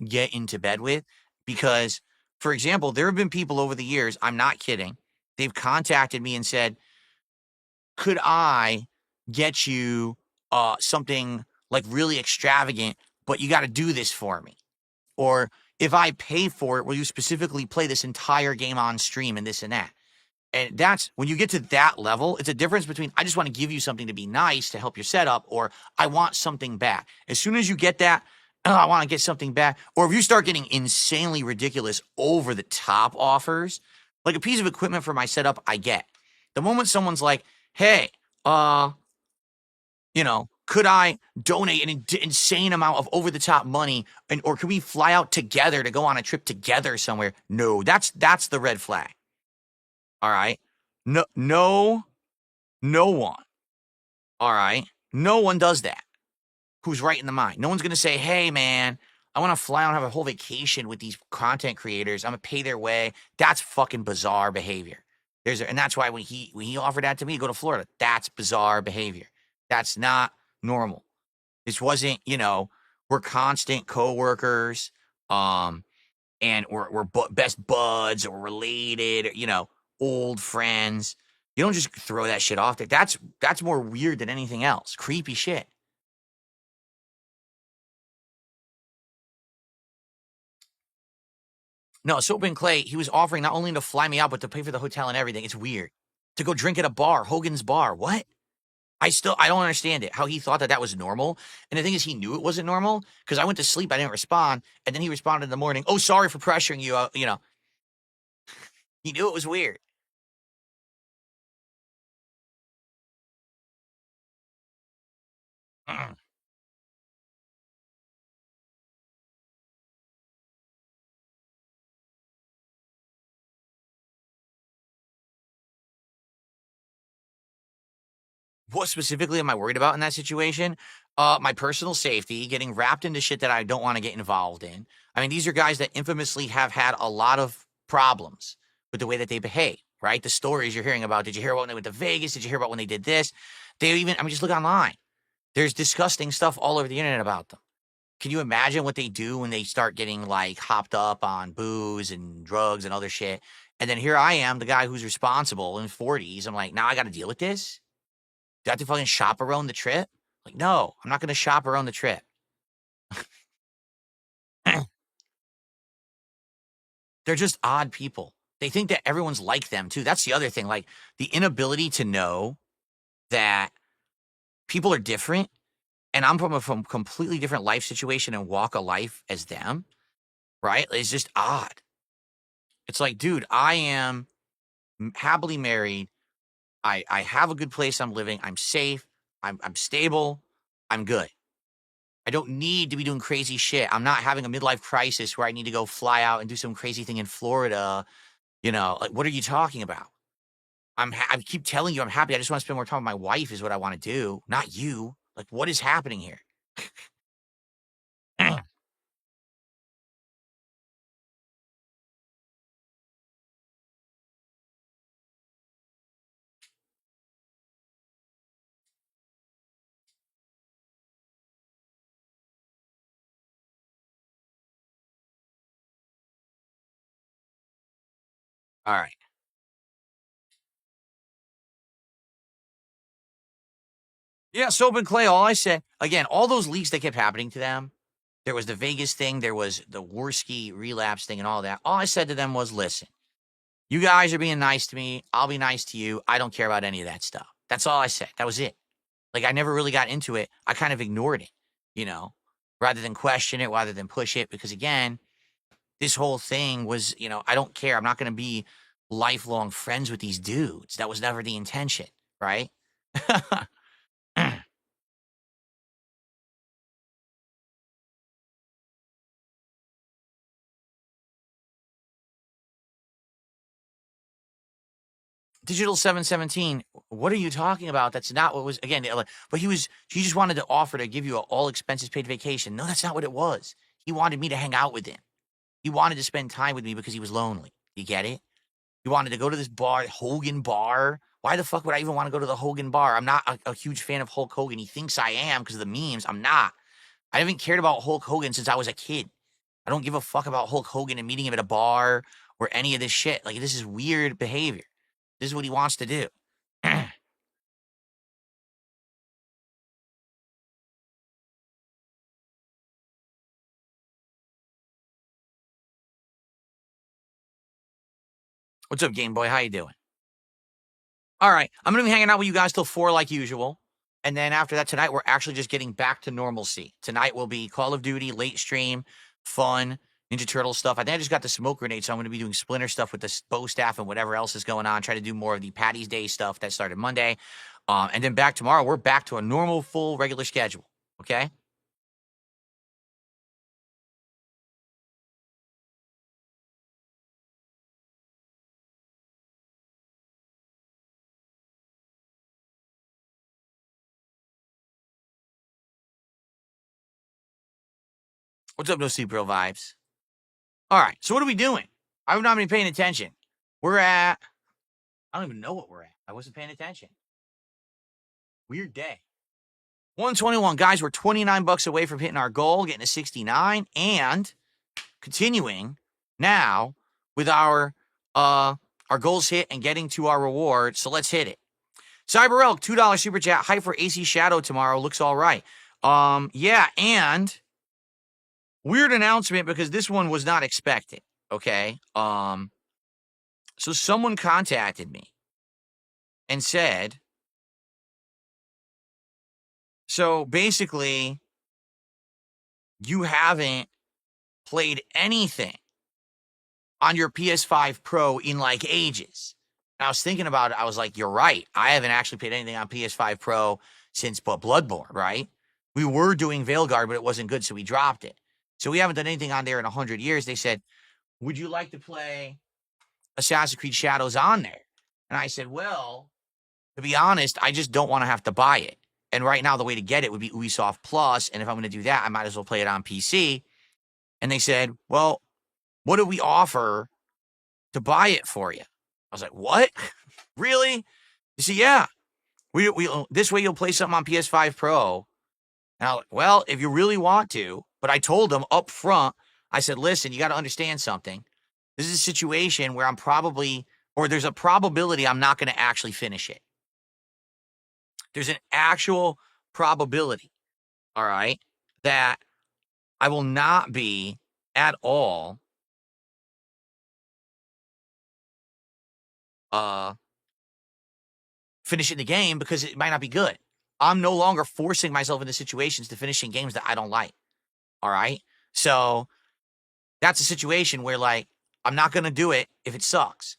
S1: get into bed with, because, for example, there have been people over the years, I'm not kidding, they've contacted me and said, could I get you something like really extravagant, but you got to do this for me? Or if I pay for it, will you specifically play this entire game on stream and this and that? And that's when you get to that level, it's a difference between I just want to give you something to be nice to help your setup, or I want something back. As soon as you get that, I want to get something back. Or if you start getting insanely ridiculous over the top offers, like a piece of equipment for my setup, I get. The moment someone's like, hey, could I donate an insane amount of over the top money, or could we fly out together to go on a trip together somewhere? No, that's the red flag. All right. No one. All right. No one does that. Who's right in the mind. No one's going to say, hey, man, I want to fly out and have a whole vacation with these content creators. I'm going to pay their way. That's fucking bizarre behavior. And that's why when he offered that to me to go to Florida, that's bizarre behavior. That's not normal. This wasn't, we're constant coworkers, and we're best buds, or we're related, old friends. You don't just throw that shit off there. That's more weird than anything else. Creepy shit. No, Soap and Clay, he was offering not only to fly me out, but to pay for the hotel and everything. It's weird. To go drink at a bar, Hogan's Bar. What? I don't understand it, how he thought that was normal. And the thing is, he knew it wasn't normal, because I went to sleep, I didn't respond, and then he responded in the morning, oh, sorry for pressuring you, He knew it was weird. What specifically am I worried about in that situation? My personal safety, getting wrapped into shit that I don't want to get involved in. I mean, these are guys that infamously have had a lot of problems with the way that they behave, right? The stories you're hearing about. Did you hear about when they went to Vegas? Did you hear about when they did this? Just look online. There's disgusting stuff all over the internet about them. Can you imagine what they do when they start getting like hopped up on booze and drugs and other shit? And then here I am, the guy who's responsible in 40s. I'm like, now I got to deal with this? Do I have to fucking chaperone the trip? Like, no, I'm not going to chaperone the trip. They're just odd people. They think that everyone's like them too. That's the other thing. Like the inability to know that people are different and I'm from a completely different life situation and walk of life as them, right? It's just odd. It's like, dude, I am happily married. I have a good place I'm living. I'm safe. I'm stable. I'm good. I don't need to be doing crazy shit. I'm not having a midlife crisis where I need to go fly out and do some crazy thing in Florida. You know, like, what are you talking about? I keep telling you I'm happy. I just want to spend more time with my wife is what I want to do, not you. Like, what is happening here? All right. Yeah, Soap and Clay, all I said, again, all those leaks that kept happening to them, there was the Vegas thing, there was the Worski relapse thing and all that. All I said to them was, listen, you guys are being nice to me. I'll be nice to you. I don't care about any of that stuff. That's all I said. That was it. Like, I never really got into it. I kind of ignored it, you know, rather than question it, rather than push it. Because, again, this whole thing was, you know, I don't care. I'm not going to be lifelong friends with these dudes. That was never the intention, right? Digital 717, what are you talking about? That's not what was, again, but he just wanted to offer to give you an all expenses paid vacation. No, that's not what it was. He wanted me to hang out with him. He wanted to spend time with me because he was lonely. You get it? He wanted to go to this bar, Hogan Bar. Why the fuck would I even want to go to the Hogan Bar? I'm not a huge fan of Hulk Hogan. He thinks I am because of the memes. I'm not. I haven't cared about Hulk Hogan since I was a kid. I don't give a fuck about Hulk Hogan and meeting him at a bar or any of this shit. Like, this is weird behavior. This is what he wants to do. What's up, Game Boy? How you doing? All right. I'm going to be hanging out with you guys till 4 like usual. And then after that, tonight, we're actually just getting back to normalcy. Tonight will be Call of Duty, late stream, fun, Ninja Turtle stuff. I think I just got the smoke grenade, so I'm going to be doing Splinter stuff with the Bow Staff and whatever else is going on. Try to do more of the Patty's Day stuff that started Monday. And then back tomorrow, we're back to a normal, full, regular schedule. Okay? What's up, No Sleep Real Vibes? All right, so what are we doing? I've not been paying attention. We're at, I don't even know what we're at. I wasn't paying attention. Weird day. 121, guys, we're 29 bucks away from hitting our goal, getting to 69, and continuing now with our goals hit and getting to our reward. So let's hit it. Cyber Elk, $2 super chat. Hype for AC Shadow tomorrow. Looks all right. Yeah, and weird announcement because this one was not expected. Okay. So someone contacted me and said, so basically, you haven't played anything on your PS5 Pro in like ages. And I was thinking about it. I was like, you're right. I haven't actually played anything on PS5 Pro since Bloodborne, right? We were doing Veilguard, but it wasn't good, so we dropped it. So we haven't done anything on there in 100 years. They said, would you like to play Assassin's Creed Shadows on there? And I said, well, to be honest, I just don't want to have to buy it. And right now, the way to get it would be Ubisoft Plus. And if I'm going to do that, I might as well play it on PC. And they said, well, what do we offer to buy it for you? I was like, what? Really? You see, yeah. We this way you'll play something on PS5 Pro. And I was like, well, if you really want to, but But I told them up front, I said, listen, you got to understand something. This is a situation where there's a probability I'm not going to actually finish it. There's an actual probability, all right, that I will not be at all finishing the game because it might not be good. I'm no longer forcing myself into situations to finishing games that I don't like. All right. So that's a situation where, like, I'm not going to do it if it sucks.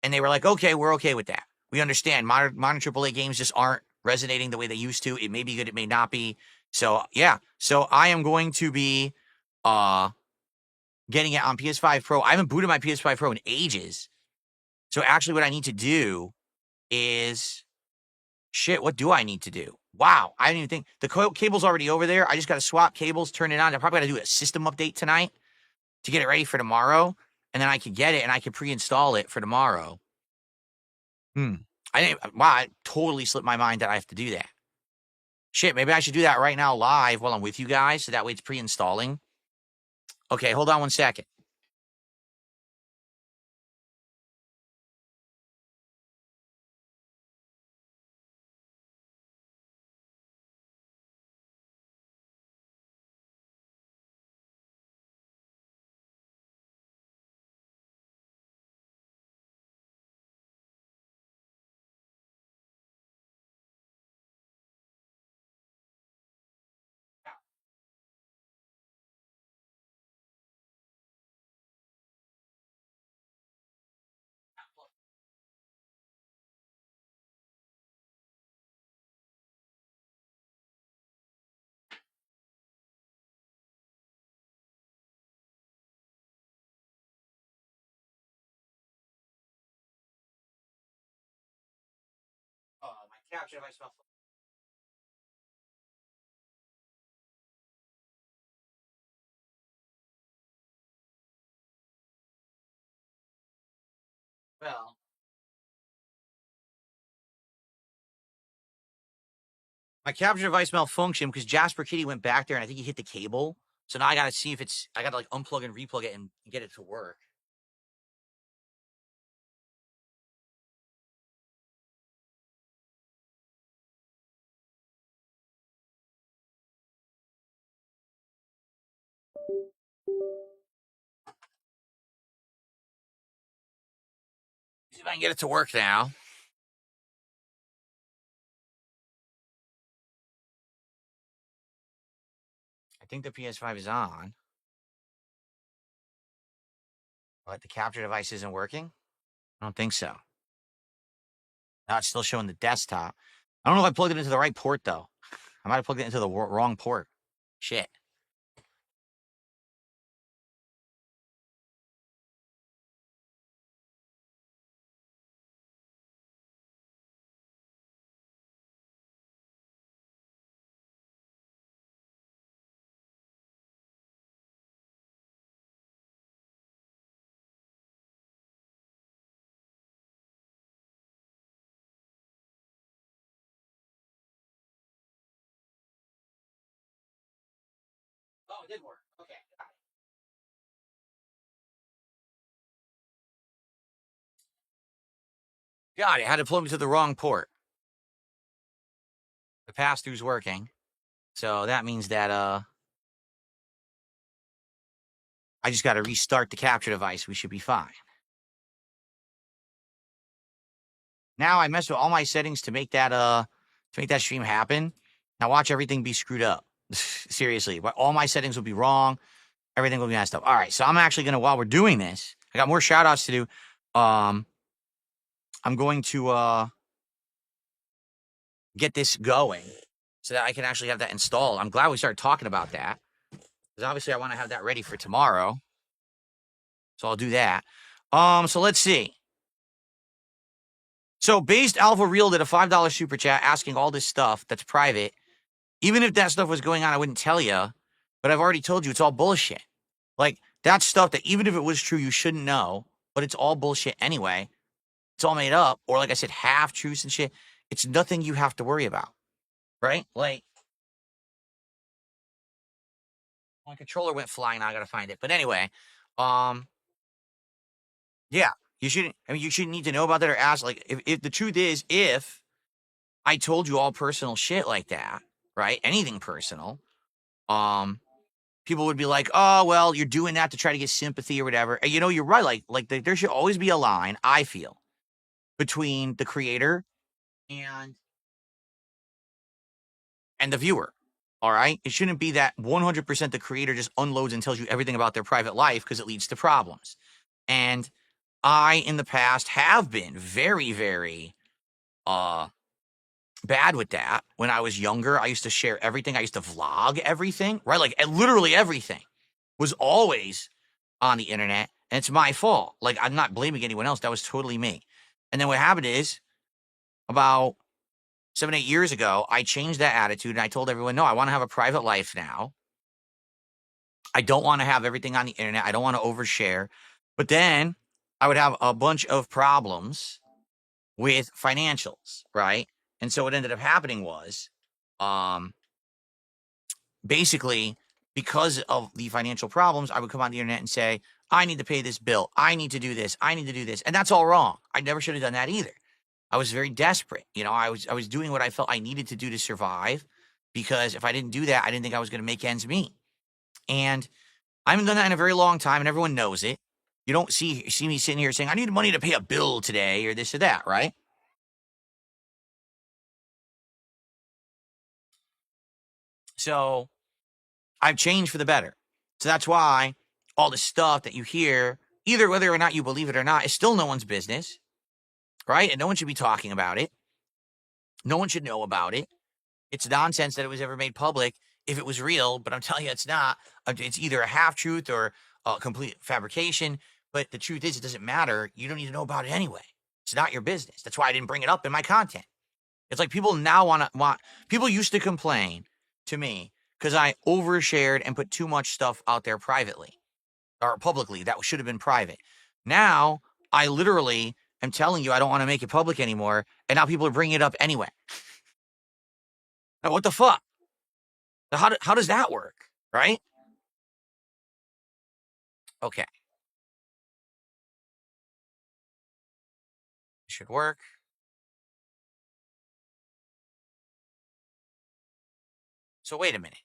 S1: And they were like, okay, we're okay with that. We understand modern AAA games just aren't resonating the way they used to. It may be good, it may not be. So yeah. So I am going to be getting it on PS5 Pro. I haven't booted my PS5 Pro in ages. So actually what I need to do is what do I need to do? Wow, I didn't even think the cable's already over there. I just got to swap cables, turn it on. I probably got to do a system update tonight to get it ready for tomorrow, and then I can get it and I can pre-install it for tomorrow. I totally slipped my mind that I have to do that. Shit, maybe I should do that right now live while I'm with you guys, so that way it's pre-installing. Okay, hold on one second. Oh, my capture device fell. Well, my capture device malfunctioned because Jasper Kitty went back there and I think he hit the cable. So now I got to see if I got to like unplug and replug it and get it to work. See if I can get it to work now. I think the PS5 is on. But the capture device isn't working? I don't think so. Now it's still showing the desktop. I don't know if I plugged it into the right port, though. I might have plugged it into the wrong port. Shit. Oh, it did work. Okay. Got it. I had to plug it to the wrong port. The pass-through's working. So that means that I just got to restart the capture device. We should be fine. Now I messed with all my settings to make that stream happen. Now watch everything be screwed up. Seriously, all my settings will be wrong. Everything will be messed up. All right, so I'm actually gonna, while we're doing this, I got more shout outs to do. I'm going to get this going so that I can actually have that installed. I'm glad we started talking about that because obviously I want to have that ready for tomorrow. So I'll do that. So let's see. So Based Alpha Real did a $5 super chat asking all this stuff that's private. Even if that stuff was going on, I wouldn't tell you. But I've already told you it's all bullshit. Like, that's stuff that even if it was true, you shouldn't know. But it's all bullshit anyway. It's all made up. Or like I said, half-truths and shit. It's nothing you have to worry about. Right? Like, My controller went flying. Now I gotta find it. But anyway, um, yeah, you shouldn't. I mean, you shouldn't need to know about that or ask. Like, if the truth is, if I told you all personal shit like that, right? Anything personal, people would be like, "Oh, well, you're doing that to try to get sympathy or whatever." And, you're right. There should always be a line, I feel, between the creator and the viewer. All right, it shouldn't be that 100% the creator just unloads and tells you everything about their private life, because it leads to problems. And I, in the past, have been very, very bad with that. When I was younger, I used to share everything. I used to vlog everything, right? Like, literally everything was always on the internet, and it's my fault. Like, I'm not blaming anyone else. That was totally me. And then what happened is, about 7, 8 years ago, I changed that attitude, and I told everyone, no, I want to have a private life now. I don't want to have everything on the internet. I don't want to overshare. But then I would have a bunch of problems with financials, right? And so what ended up happening was, basically, because of the financial problems, I would come on the internet and say, I need to pay this bill. I need to do this. I need to do this. And that's all wrong. I never should have done that either. I was very desperate. I was doing what I felt I needed to do to survive, because if I didn't do that, I didn't think I was going to make ends meet. And I haven't done that in a very long time, and everyone knows it. You don't see me sitting here saying, I need money to pay a bill today or this or that, right? So I've changed for the better. So that's why all the stuff that you hear, either whether or not you believe it or not, is still no one's business, right? And no one should be talking about it. No one should know about it. It's nonsense that it was ever made public if it was real, but I'm telling you it's not. It's either a half-truth or a complete fabrication, but the truth is it doesn't matter. You don't need to know about it anyway. It's not your business. That's why I didn't bring it up in my content. It's like people now people used to complain to me because I overshared and put too much stuff out there privately or publicly that should have been private. Now, I literally am telling you I don't want to make it public anymore, and now people are bringing it up anyway. Now, what the fuck? How does that work, right? Okay. Should work. So wait a minute.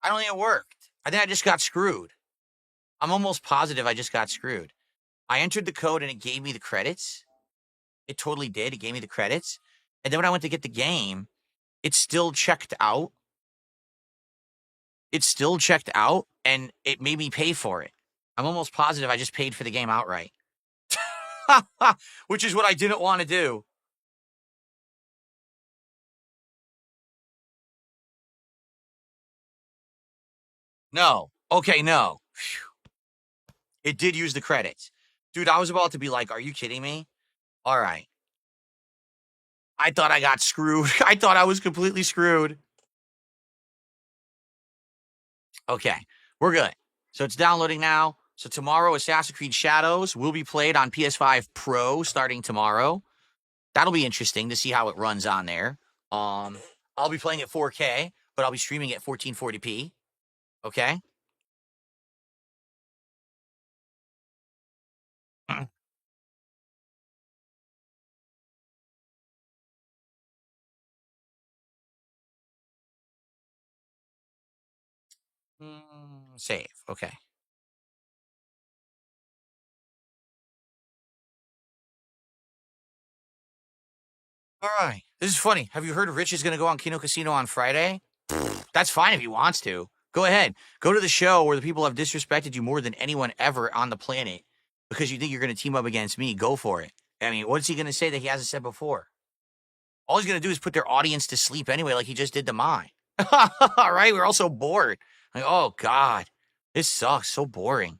S1: I don't think it worked. I think I just got screwed. I'm almost positive I just got screwed. I entered the code and it gave me the credits. It totally did. It gave me the credits. And then when I went to get the game, it still checked out. It still checked out, and it made me pay for it. I'm almost positive I just paid for the game outright. Which is what I didn't want to do. No. Okay, no. Phew. It did use the credits. Dude, I was about to be like, are you kidding me? All right. I thought I got screwed. I thought I was completely screwed. Okay, we're good. So it's downloading now. So tomorrow, Assassin's Creed Shadows will be played on PS5 Pro starting tomorrow. That'll be interesting to see how it runs on there. I'll be playing at 4K, but I'll be streaming at 1440p. Okay? Save. Okay. All right. This is funny. Have you heard Rich is going to go on Kino Casino on Friday? That's fine if he wants to. Go ahead. Go to the show where the people have disrespected you more than anyone ever on the planet because you think you're going to team up against me. Go for it. I mean, what's he going to say that he hasn't said before? All he's going to do is put their audience to sleep anyway, like he just did to mine. All right? We're all so bored. Like, oh, God. This sucks. So boring.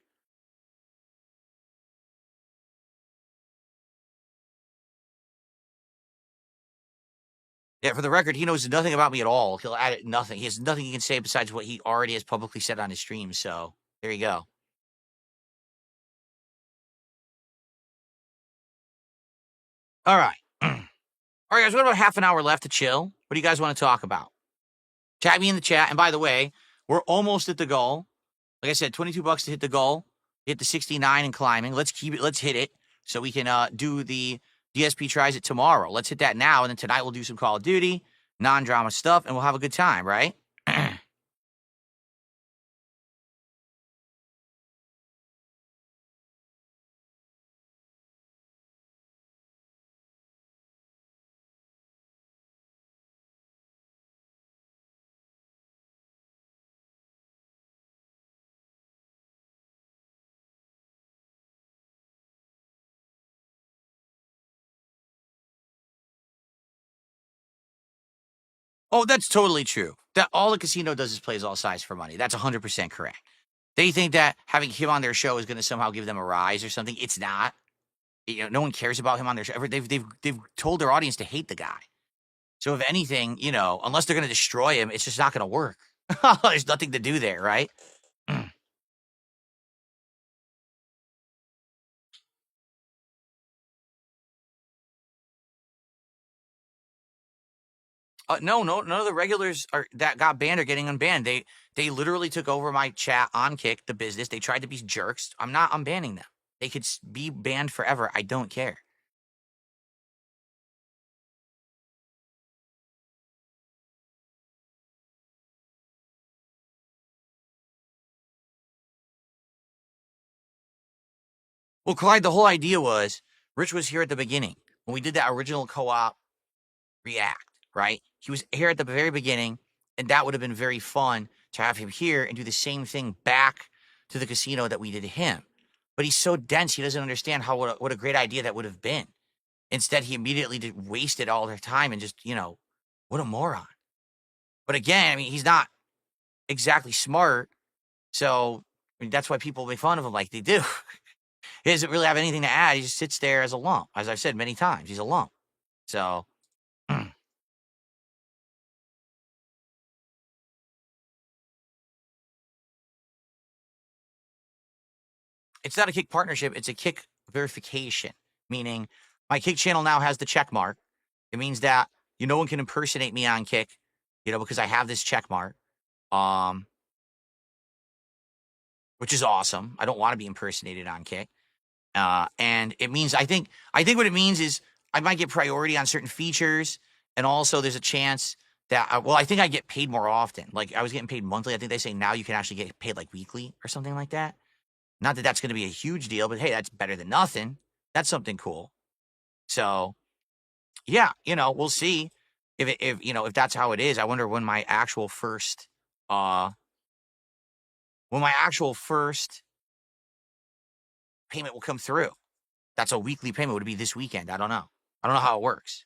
S1: Yeah, for the record, he knows nothing about me at all. He'll add nothing. He has nothing he can say besides what he already has publicly said on his stream. So there you go. All right. All right, guys, we got about half an hour left to chill. What do you guys want to talk about? Tag me in the chat. And by the way, we're almost at the goal. Like I said, $22 to hit the goal, hit the 69 and climbing. Let's keep it. Let's hit it so we can do the DSP tries it tomorrow. Let's hit that now. And then tonight we'll do some Call of Duty, non-drama stuff, and we'll have a good time, right? Oh, that's totally true. That all the casino does is plays all sides for money. That's 100% correct. They think that having him on their show is going to somehow give them a rise or something. It's not. You know, no one cares about him on their show. They've told their audience to hate the guy. So if anything, you know, unless they're going to destroy him, it's just not going to work. There's nothing to do there, right? No, none of the regulars that got banned are getting unbanned. They literally took over my chat on Kick, the business. They tried to be jerks. I'm not unbanning them. They could be banned forever. I don't care. Well, Clyde, the whole idea was Rich was here at the beginning when we did that original co-op react, right? He was here at the very beginning, and that would have been very fun to have him here and do the same thing back to the casino that we did to him. But he's so dense, he doesn't understand what a great idea that would have been. Instead, he immediately wasted all their time and just, you know, what a moron. But again, I mean, he's not exactly smart, so I mean, that's why people make fun of him like they do. He doesn't really have anything to add. He just sits there as a lump. As I've said many times, he's a lump. So, it's not a Kick partnership. It's a Kick verification, meaning my Kick channel now has the check mark. It means that no one can impersonate me on Kick, you know, because I have this check mark, which is awesome. I don't want to be impersonated on Kick. And it means, I think what it means is I might get priority on certain features. And also there's a chance that, I think I get paid more often. Like I was getting paid monthly. I think they say now you can actually get paid like weekly or something like that. Not that that's going to be a huge deal, but hey, that's better than nothing. That's something cool. So yeah, you know, we'll see if that's how it is. I wonder when my actual first, payment will come through. That's a weekly payment. Would it be this weekend? I don't know. I don't know how it works.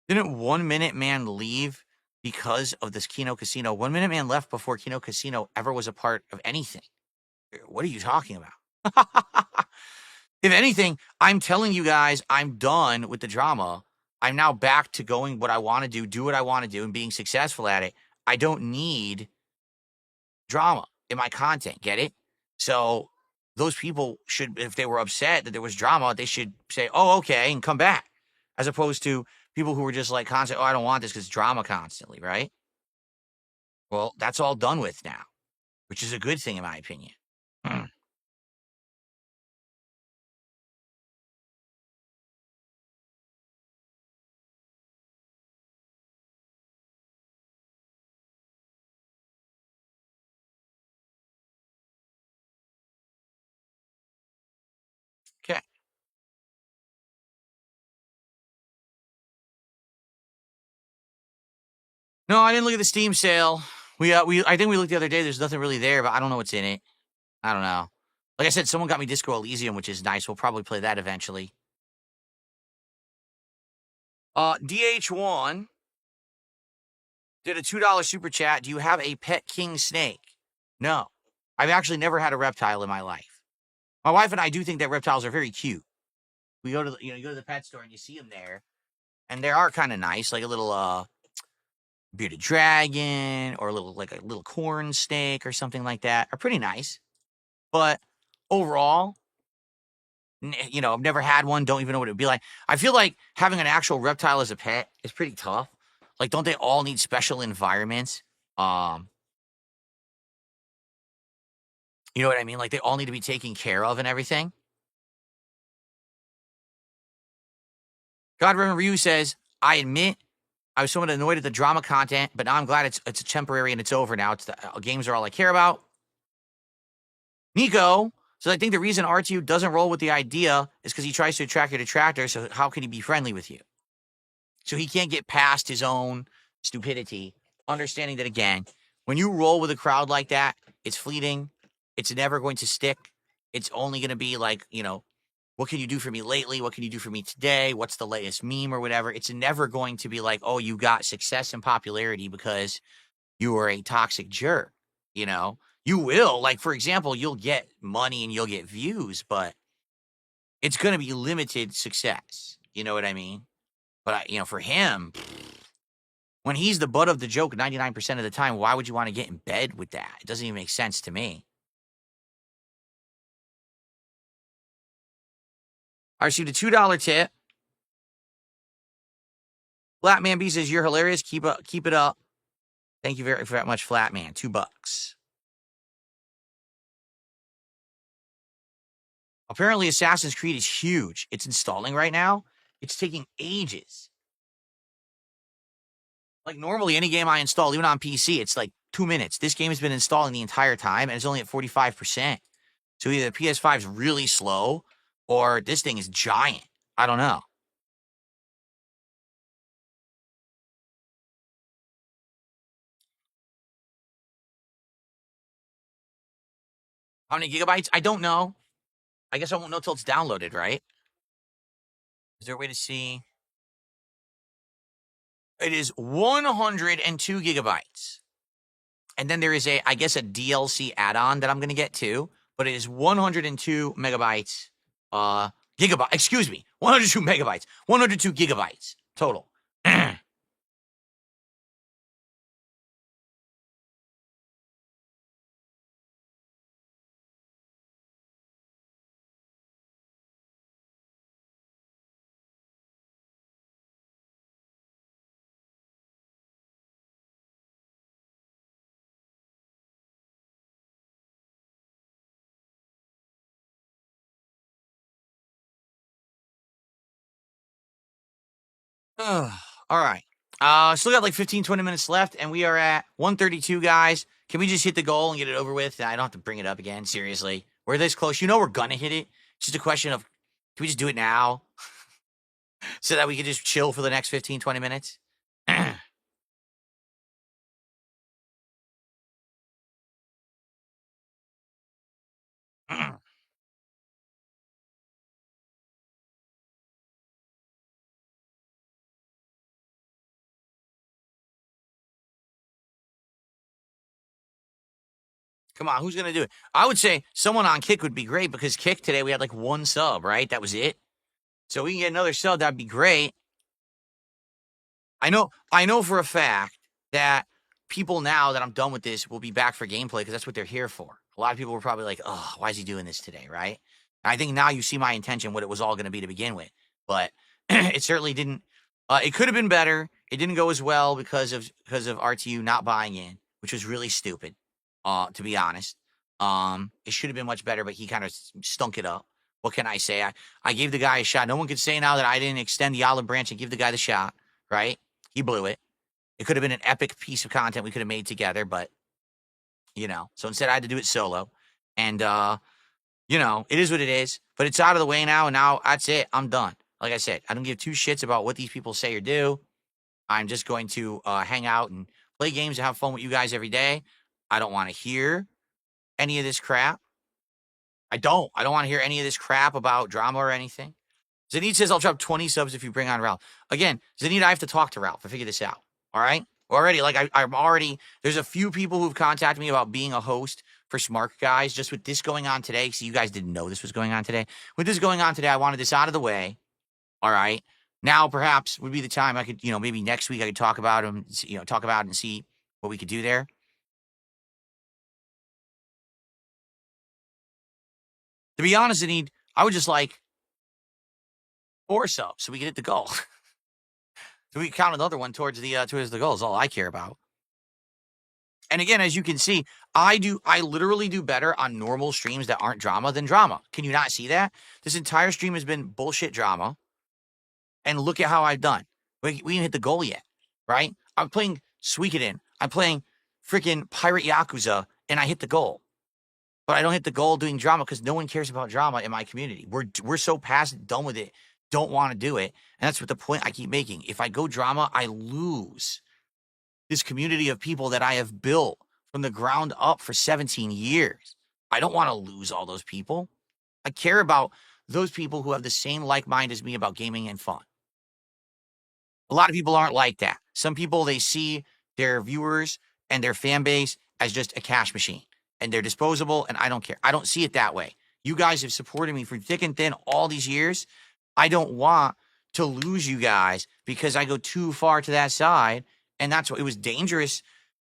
S1: Didn't 1 Minute Man leave because of this Kino Casino? 1 Minute Man left before Kino Casino ever was a part of anything. What are you talking about? If anything, I'm telling you guys, I'm done with the drama. I'm now back to going what I want to do what I want to do, and being successful at it. I don't need drama in my content. Get it? So those people should, if they were upset that there was drama, they should say, oh, okay, and come back. As opposed to people who were just like constant, oh, I don't want this because it's drama constantly, right? Well, that's all done with now, which is a good thing in my opinion. Okay. No, I didn't look at the Steam sale. I think we looked the other day. There's nothing really there, but I don't know what's in it. I don't know. Like I said, someone got me Disco Elysium, which is nice. We'll probably play that eventually. DH1 did a $2 super chat. Do you have a pet king snake? No. I've actually never had a reptile in my life. My wife and I do think that reptiles are very cute. We go to you go to the pet store and you see them there, and they are kind of nice, like a little bearded dragon or a little corn snake or something like that. Are pretty nice. But overall, You know, I've never had one. Don't even know what it would be like. I feel like having an actual reptile as a pet is pretty tough. Like, don't they all need special environments? You know what I mean? Like, they all need to be taken care of and everything. God Reverend Ryu says, I admit I was somewhat annoyed at the drama content, but now I'm glad it's temporary and it's over now. It's the games are all I care about. Nico says, I think the reason RTU doesn't roll with the idea is because he tries to attract your detractors, so how can he be friendly with you? So he can't get past his own stupidity, understanding that, again, when you roll with a crowd like that, it's fleeting. It's never going to stick. It's only going to be like, you know, what can you do for me lately? What can you do for me today? What's the latest meme or whatever? It's never going to be like, oh, you got success and popularity because you were a toxic jerk, you know? You will, like, for example, you'll get money and you'll get views, but it's going to be limited success. You know what I mean? But, you know, for him, when he's the butt of the joke 99% of the time, why would you want to get in bed with that? It doesn't even make sense to me. I received a $2 tip. Flatman B says, you're hilarious. Keep it up. Thank you very much, Flatman. $2. Apparently, Assassin's Creed is huge. It's installing right now. It's taking ages. Like, normally, any game I install, even on PC, it's like 2 minutes. This game has been installing the entire time, and it's only at 45%. So either the PS5 is really slow, or this thing is giant. I don't know. How many gigabytes? I don't know. I guess I won't know till it's downloaded, right? Is there a way to see? It is 102 gigabytes. And then there is I guess a DLC add-on that I'm going to get too. But it is 102 megabytes. 102 megabytes. 102 gigabytes total. All right. Still got like 15, 20 minutes left, and we are at 132, guys. Can we just hit the goal and get it over with? I don't have to bring it up again. Seriously. We're this close. You know we're going to hit it. It's just a question of, can we just do it now? So that we can just chill for the next 15, 20 minutes? Come on, who's going to do it? I would say someone on Kick would be great because Kick today we had like 1 sub, right? That was it. So we can get another sub, that'd be great. I know for a fact that people now that I'm done with this will be back for gameplay because that's what they're here for. A lot of people were probably like, oh, why is he doing this today, right? I think now you see my intention, what it was all going to be to begin with. But it certainly didn't. It could have been better. It didn't go as well because of RTU not buying in, which was really stupid, to be honest. It should have been much better, but he kind of stunk it up. What can I say? I gave the guy a shot. No one could say now that I didn't extend the olive branch and give the guy the shot, right? He blew it. It could have been an epic piece of content we could have made together, but, you know. So instead, I had to do it solo. And, you know, it is what it is. But it's out of the way now, and now that's it. I'm done. Like I said, I don't give 2 shits about what these people say or do. I'm just going to hang out and play games and have fun with you guys every day. I don't want to hear any of this crap. I don't want to hear any of this crap about drama or anything. Zanid says, I'll drop 20 subs if you bring on Ralph. Again, Zanid, I have to talk to Ralph to figure this out. All right? Already, like, I'm already, there's a few people who've contacted me about being a host for Smart Guys, just with this going on today. See, you guys didn't know this was going on today. With this going on today, I wanted this out of the way. All right? Now, perhaps, would be the time I could, you know, maybe next week I could talk about him, you know, talk about it and see what we could do there. To be honest, Zanid, I would just like 4 subs so we can hit the goal. So we count another one towards the goal is all I care about. And again, as you can see, I literally do better on normal streams that aren't drama than drama. Can you not see that? This entire stream has been bullshit drama. And look at how I've done. We didn't hit the goal yet, right? I'm playing Suikoden. I'm playing freaking Pirate Yakuza, and I hit the goal. But I don't hit the goal doing drama because no one cares about drama in my community. We're so past it, done with it, don't want to do it. And that's what the point I keep making. If I go drama, I lose this community of people that I have built from the ground up for 17 years. I don't want to lose all those people. I care about those people who have the same like mind as me about gaming and fun. A lot of people aren't like that. Some people, they see their viewers and their fan base as just a cash machine. And they're disposable, and I don't care. I don't see it that way. You guys have supported me through thick and thin all these years. I don't want to lose you guys because I go too far to that side. And that's what it was dangerous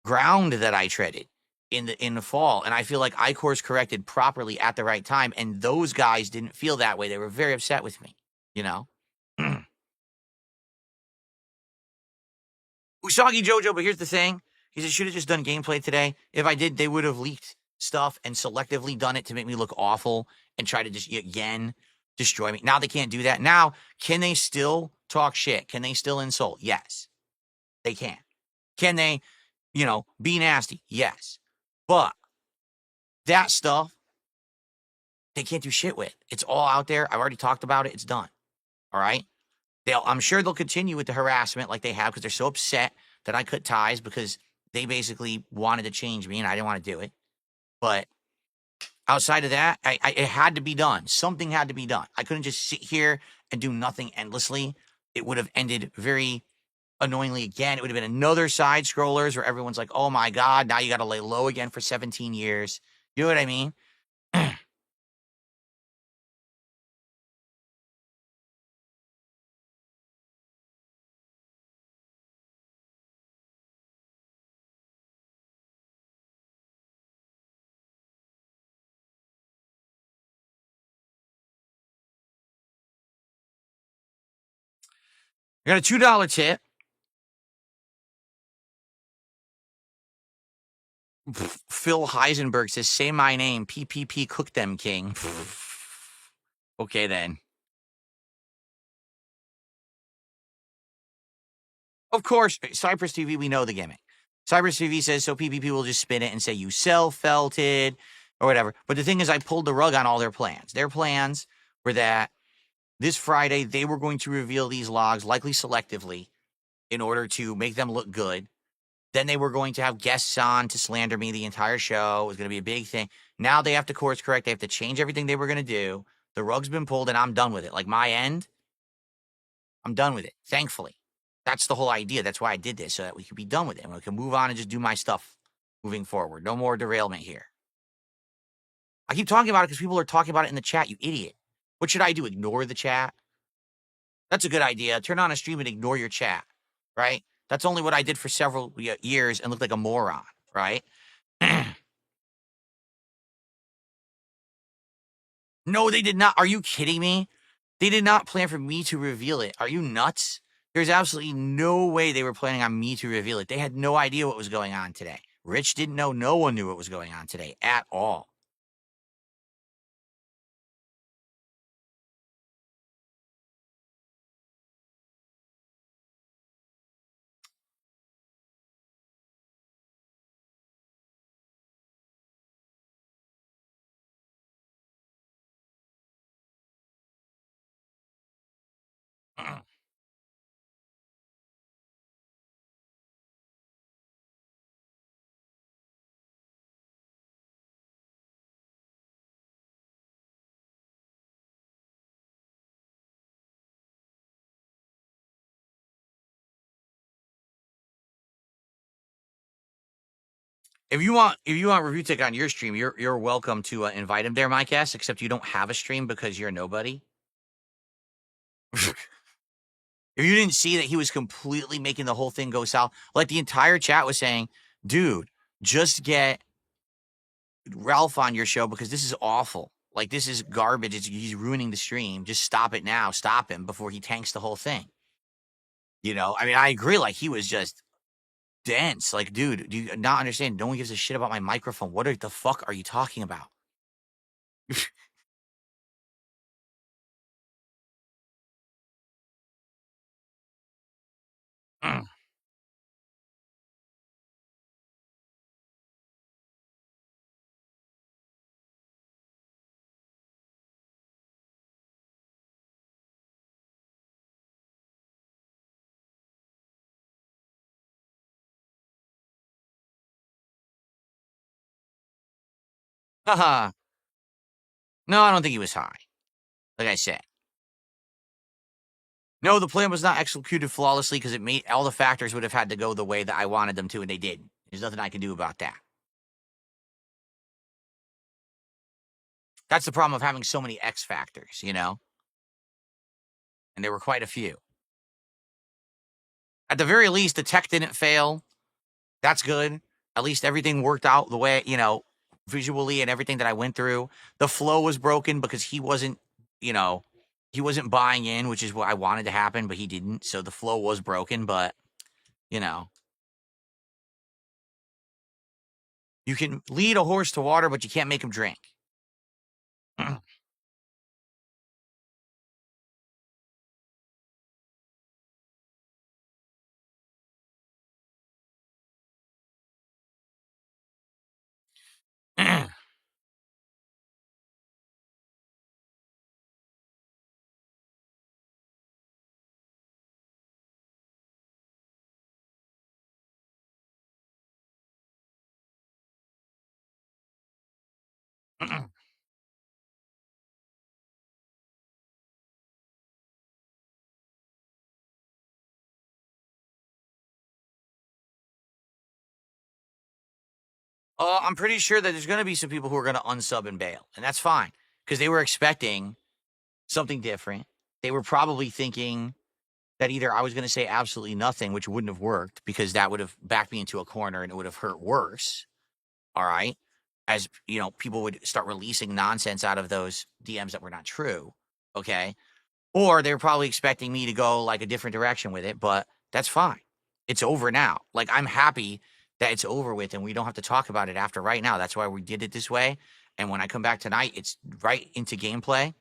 S1: ground that I treaded in the fall. And I feel like I course corrected properly at the right time. And those guys didn't feel that way. They were very upset with me, you know? Usagi Jojo, but here's the thing. He said, should have just done gameplay today. If I did, they would have leaked stuff and selectively done it to make me look awful and try to just, again, destroy me. Now they can't do that. Now, can they still talk shit? Can they still insult? Yes, they can. Can they, be nasty? Yes. But that stuff, they can't do shit with. It's all out there. I've already talked about it. It's done. All right? I'm sure they'll continue with the harassment like they have because they're so upset that I cut ties because they basically wanted to change me and I didn't want to do it. But outside of that, it had to be done. Something had to be done. I couldn't just sit here and do nothing endlessly. It would have ended very annoyingly again. It would have been another side scrollers where everyone's like, oh my God, now you got to lay low again for 17 years. You know what I mean? I got a $2 tip. Phil Heisenberg says, say my name. PPP cook them, king. Okay, then. Of course, Cypress TV, we know the gimmick. Cypress TV says, so PPP will just spin it and say, you self-felted or whatever. But the thing is, I pulled the rug on all their plans. Their plans were that this Friday, they were going to reveal these logs, likely selectively, in order to make them look good. Then they were going to have guests on to slander me the entire show. It was going to be a big thing. Now they have to course correct. They have to change everything they were going to do. The rug's been pulled, and I'm done with it. Like, my end, I'm done with it, thankfully. That's the whole idea. That's why I did this, so that we could be done with it. And we can move on and just do my stuff moving forward. No more derailment here. I keep talking about it because people are talking about it in the chat, you idiot. What should I do? Ignore the chat? That's a good idea. Turn on a stream and ignore your chat, right? That's only what I did for several years and looked like a moron, right? No, they did not. Are you kidding me? They did not plan for me to reveal it. Are you nuts? There's absolutely no way they were planning on me to reveal it. They had no idea what was going on today. Rich didn't know. No one knew what was going on today at all. If you want Review Tech on your stream, you're welcome to invite him there, Micast, except you don't have a stream because you're nobody. If you didn't see that he was completely making the whole thing go south, like the entire chat was saying, dude, just get Ralph on your show because this is awful. Like, this is garbage. He's ruining the stream. Just stop it now. Stop him before he tanks the whole thing. You know, I mean, I agree. Like, he was just dense. Like, dude, do you not understand? No one gives a shit about my microphone. What the fuck are you talking about? Mm. Haha. No, I don't think he was high. Like I said. No, the plan was not executed flawlessly because it made all the factors would have had to go the way that I wanted them to, and they didn't. There's nothing I can do about that. That's the problem of having so many X factors, you know? And there were quite a few. At the very least, the tech didn't fail. That's good. At least everything worked out the way, you know, visually and everything that I went through. The flow was broken because he wasn't, you know, he wasn't buying in, which is what I wanted to happen, but he didn't. So the flow was broken, but, you know. You can lead a horse to water, but you can't make him drink. I'm pretty sure that there's going to be some people who are going to unsub and bail, and that's fine because they were expecting something different. They were probably thinking that either I was going to say absolutely nothing, which wouldn't have worked because that would have backed me into a corner and it would have hurt worse. All right. As you know, people would start releasing nonsense out of those DMs that were not true. Okay. Or they were probably expecting me to go like a different direction with it, but that's fine. It's over now. Like, I'm happy that it's over with and we don't have to talk about it after right now. That's why we did it this way. And when I come back tonight, it's right into gameplay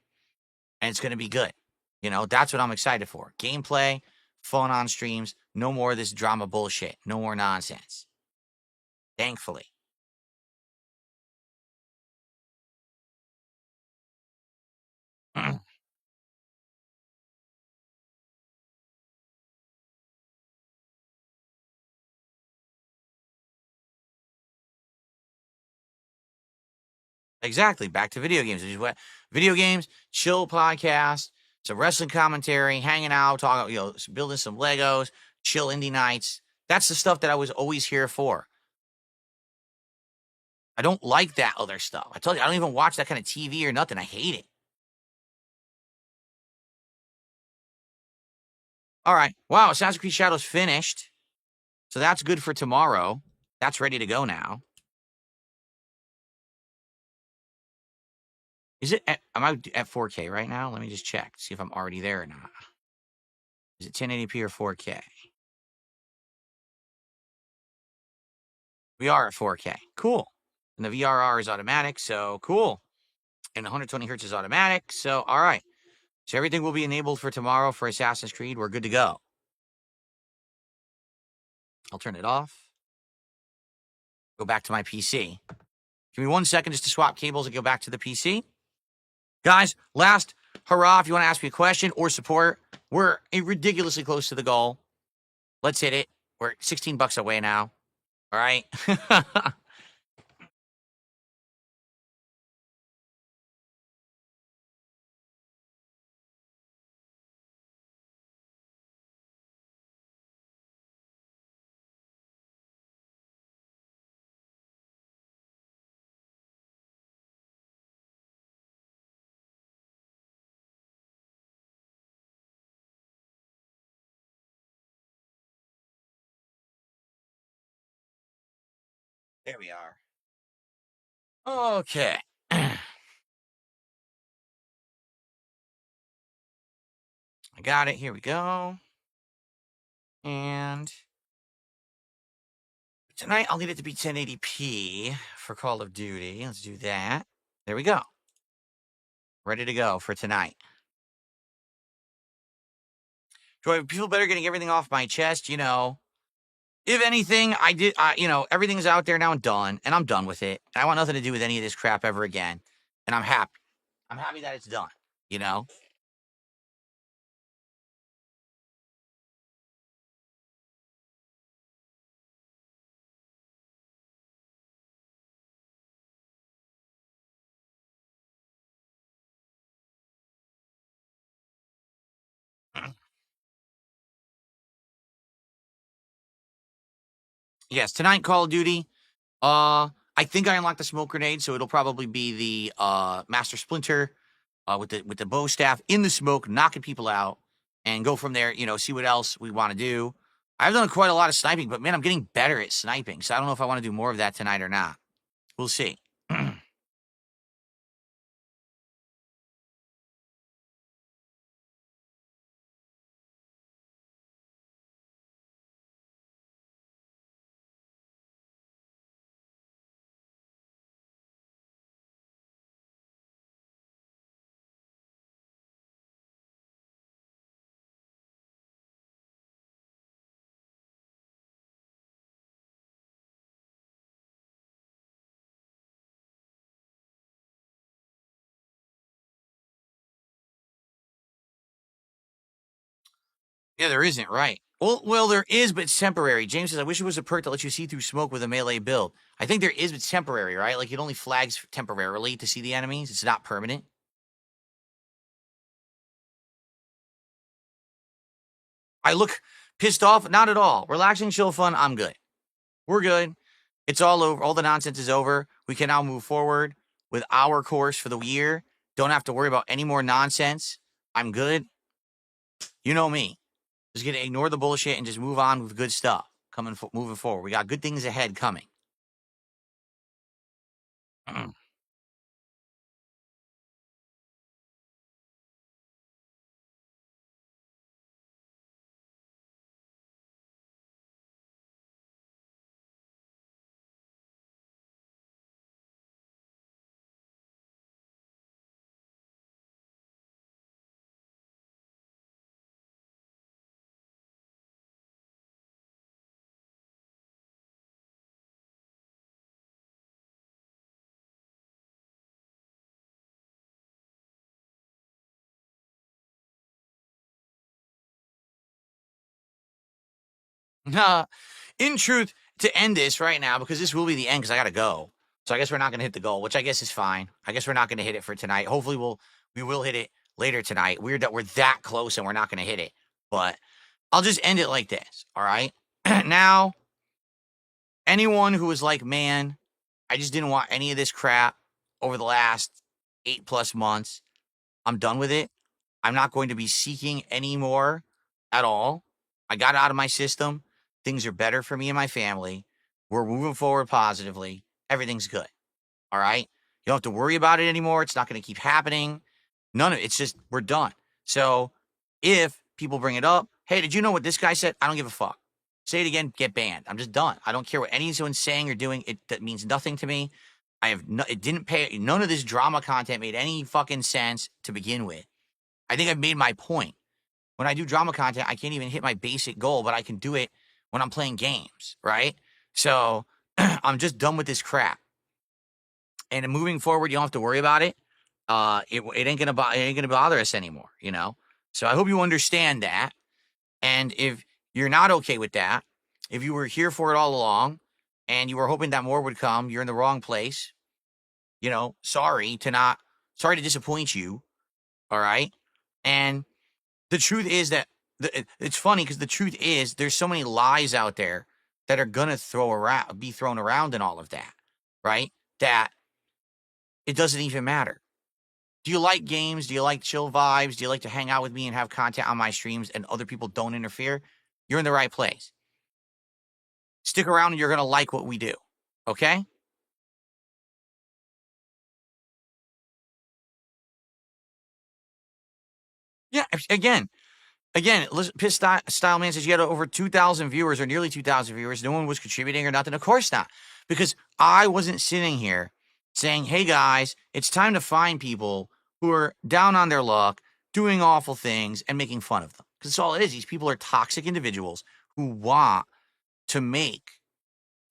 S1: and it's going to be good. You know, that's what I'm excited for. Gameplay, fun on streams, no more of this drama bullshit, no more nonsense. Thankfully. Exactly. Back to video games. Video games, chill podcast, some wrestling commentary, hanging out, talking, you know, building some Legos, chill indie nights. That's the stuff that I was always here for. I don't like that other stuff. I told you, I don't even watch that kind of TV or nothing. I hate it. All right. Wow. Assassin's Creed Shadows finished. So that's good for tomorrow. That's ready to go now. Is it am I at 4K right now? Let me just check, see if I'm already there or not. Is it 1080p or 4K? We are at 4K. Cool. And the VRR is automatic, so cool. And 120 hertz is automatic, so all right. So everything will be enabled for tomorrow for Assassin's Creed. We're good to go. I'll turn it off. Go back to my PC. Give me 1 second just to swap cables and go back to the PC. Guys, last hurrah, if you want to ask me a question or support, we're ridiculously close to the goal. Let's hit it. We're $16 away now. All right. There we are. Okay. got it. Here we go. And tonight I'll need it to be 1080p for Call of Duty. Let's do that. There we go. Ready to go for tonight. Do I feel better getting everything off my chest? You know, if anything, everything's out there now and done, and I'm done with it. I want nothing to do with any of this crap ever again. And I'm happy. I'm happy that it's done, you know? Yes, tonight, Call of Duty. I think I unlocked the smoke grenade, so it'll probably be the Master Splinter with the bow staff in the smoke, knocking people out, and go from there. You know, see what else we want to do. I've done quite a lot of sniping, but man, I'm getting better at sniping, so I don't know if I want to do more of that tonight or not. We'll see. Yeah, there isn't, right? Well, there is, but it's temporary. James says, I wish it was a perk that lets you see through smoke with a melee build. I think there is, but it's temporary, right? Like, it only flags temporarily to see the enemies. It's not permanent. I look pissed off? Not at all. Relaxing, chill, fun. I'm good. We're good. It's all over. All the nonsense is over. We can now move forward with our course for the year. Don't have to worry about any more nonsense. I'm good. You know me. Just gonna ignore the bullshit and just move on with good stuff moving forward. We got good things ahead coming. In truth, to end this right now, because this will be the end, because I gotta go. So I guess we're not gonna hit the goal, which I guess is fine. I guess we're not gonna hit it for tonight. Hopefully, we will hit it later tonight. Weird that we're that close and we're not gonna hit it, but I'll just end it like this. All right. Now, anyone who was like, man, I just didn't want any of this crap over the last 8+ months. I'm done with it. I'm not going to be seeking any more at all. I got it out of my system. Things are better for me and my family. We're moving forward positively. Everything's good. All right. You don't have to worry about it anymore. It's not going to keep happening. None of it. It's just, we're done. So if people bring it up, hey, did you know what this guy said? I don't give a fuck. Say it again, get banned. I'm just done. I don't care what anyone's saying or doing. That means nothing to me. It didn't pay. None of this drama content made any fucking sense to begin with. I think I've made my point. When I do drama content, I can't even hit my basic goal, but I can do it when I'm playing games, right? So I'm just done with this crap. And moving forward, you don't have to worry about it. It ain't gonna bother us anymore, you know. So I hope you understand that. And if you're not okay with that, if you were here for it all along, and you were hoping that more would come, you're in the wrong place. You know, sorry to disappoint you. All right. And the truth is that it's funny because the truth is there's so many lies out there that are going to be thrown around in all of that. Right. That it doesn't even matter. Do you like games? Do you like chill vibes? Do you like to hang out with me and have content on my streams and other people don't interfere? You're in the right place. Stick around and you're going to like what we do. Okay? Yeah, again, Again, Piss Style Man says you had over 2,000 viewers or nearly 2,000 viewers. No one was contributing or nothing. Of course not. Because I wasn't sitting here saying, hey, guys, it's time to find people who are down on their luck, doing awful things, and making fun of them. Because that's all it is. These people are toxic individuals who want to make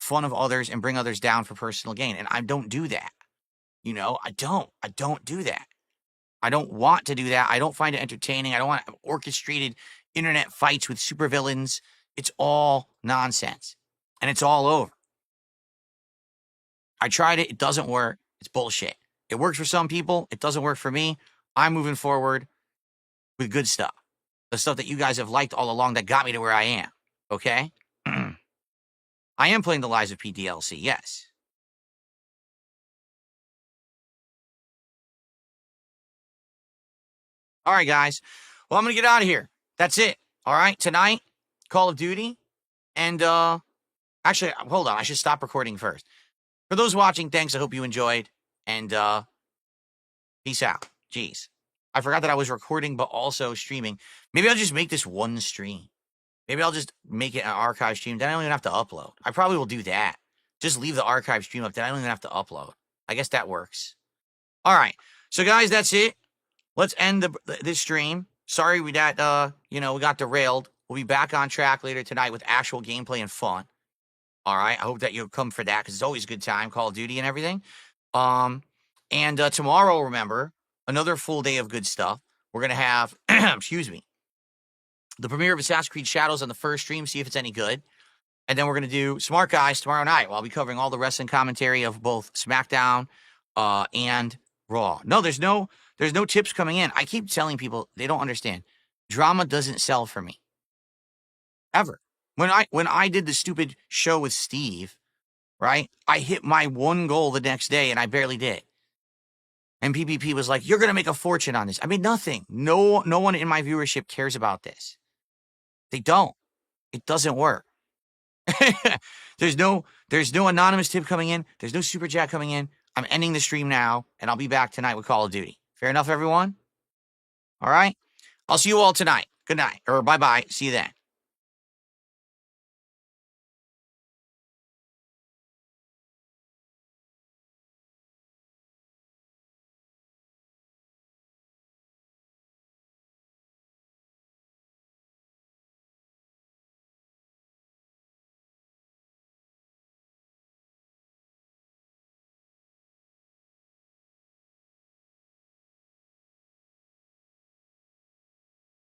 S1: fun of others and bring others down for personal gain. And I don't do that. You know, I don't do that. I don't want to do that. I don't find it entertaining. I don't want orchestrated internet fights with supervillains. It's all nonsense. And it's all over. I tried it. It doesn't work. It's bullshit. It works for some people. It doesn't work for me. I'm moving forward with good stuff. The stuff that you guys have liked all along that got me to where I am. Okay? I am playing the Lies of P DLC. Yes. All right, guys. Well, I'm going to get out of here. That's it. All right. Tonight, Call of Duty. And actually, hold on. I should stop recording first. For those watching, thanks. I hope you enjoyed. And peace out. Jeez. I forgot that I was recording, but also streaming. Maybe I'll just make this one stream. Maybe I'll just make it an archive stream. Then I don't even have to upload. I probably will do that. Just leave the archive stream up. Then I don't even have to upload. I guess that works. All right. So, guys, that's it. Let's end this stream. Sorry we got, we got derailed. We'll be back on track later tonight with actual gameplay and fun. All right. I hope that you'll come for that because it's always a good time, Call of Duty and everything. And tomorrow, remember, another full day of good stuff. We're going to have, excuse me, the premiere of Assassin's Creed Shadows on the first stream, see if it's any good. And then we're going to do Smart Guys tomorrow night. I'll be covering all the wrestling commentary of both SmackDown and Raw. No, there's no tips coming in. I keep telling people they don't understand. Drama doesn't sell for me. Ever. When I did the stupid show with Steve, right? I hit my one goal the next day and I barely did. And PPP was like, "You're going to make a fortune on this." I made nothing. No one in my viewership cares about this. They don't. It doesn't work. There's no anonymous tip coming in. There's no super chat coming in. I'm ending the stream now, and I'll be back tonight with Call of Duty. Fair enough, everyone? All right? I'll see you all tonight. Good night. Or bye-bye. See you then.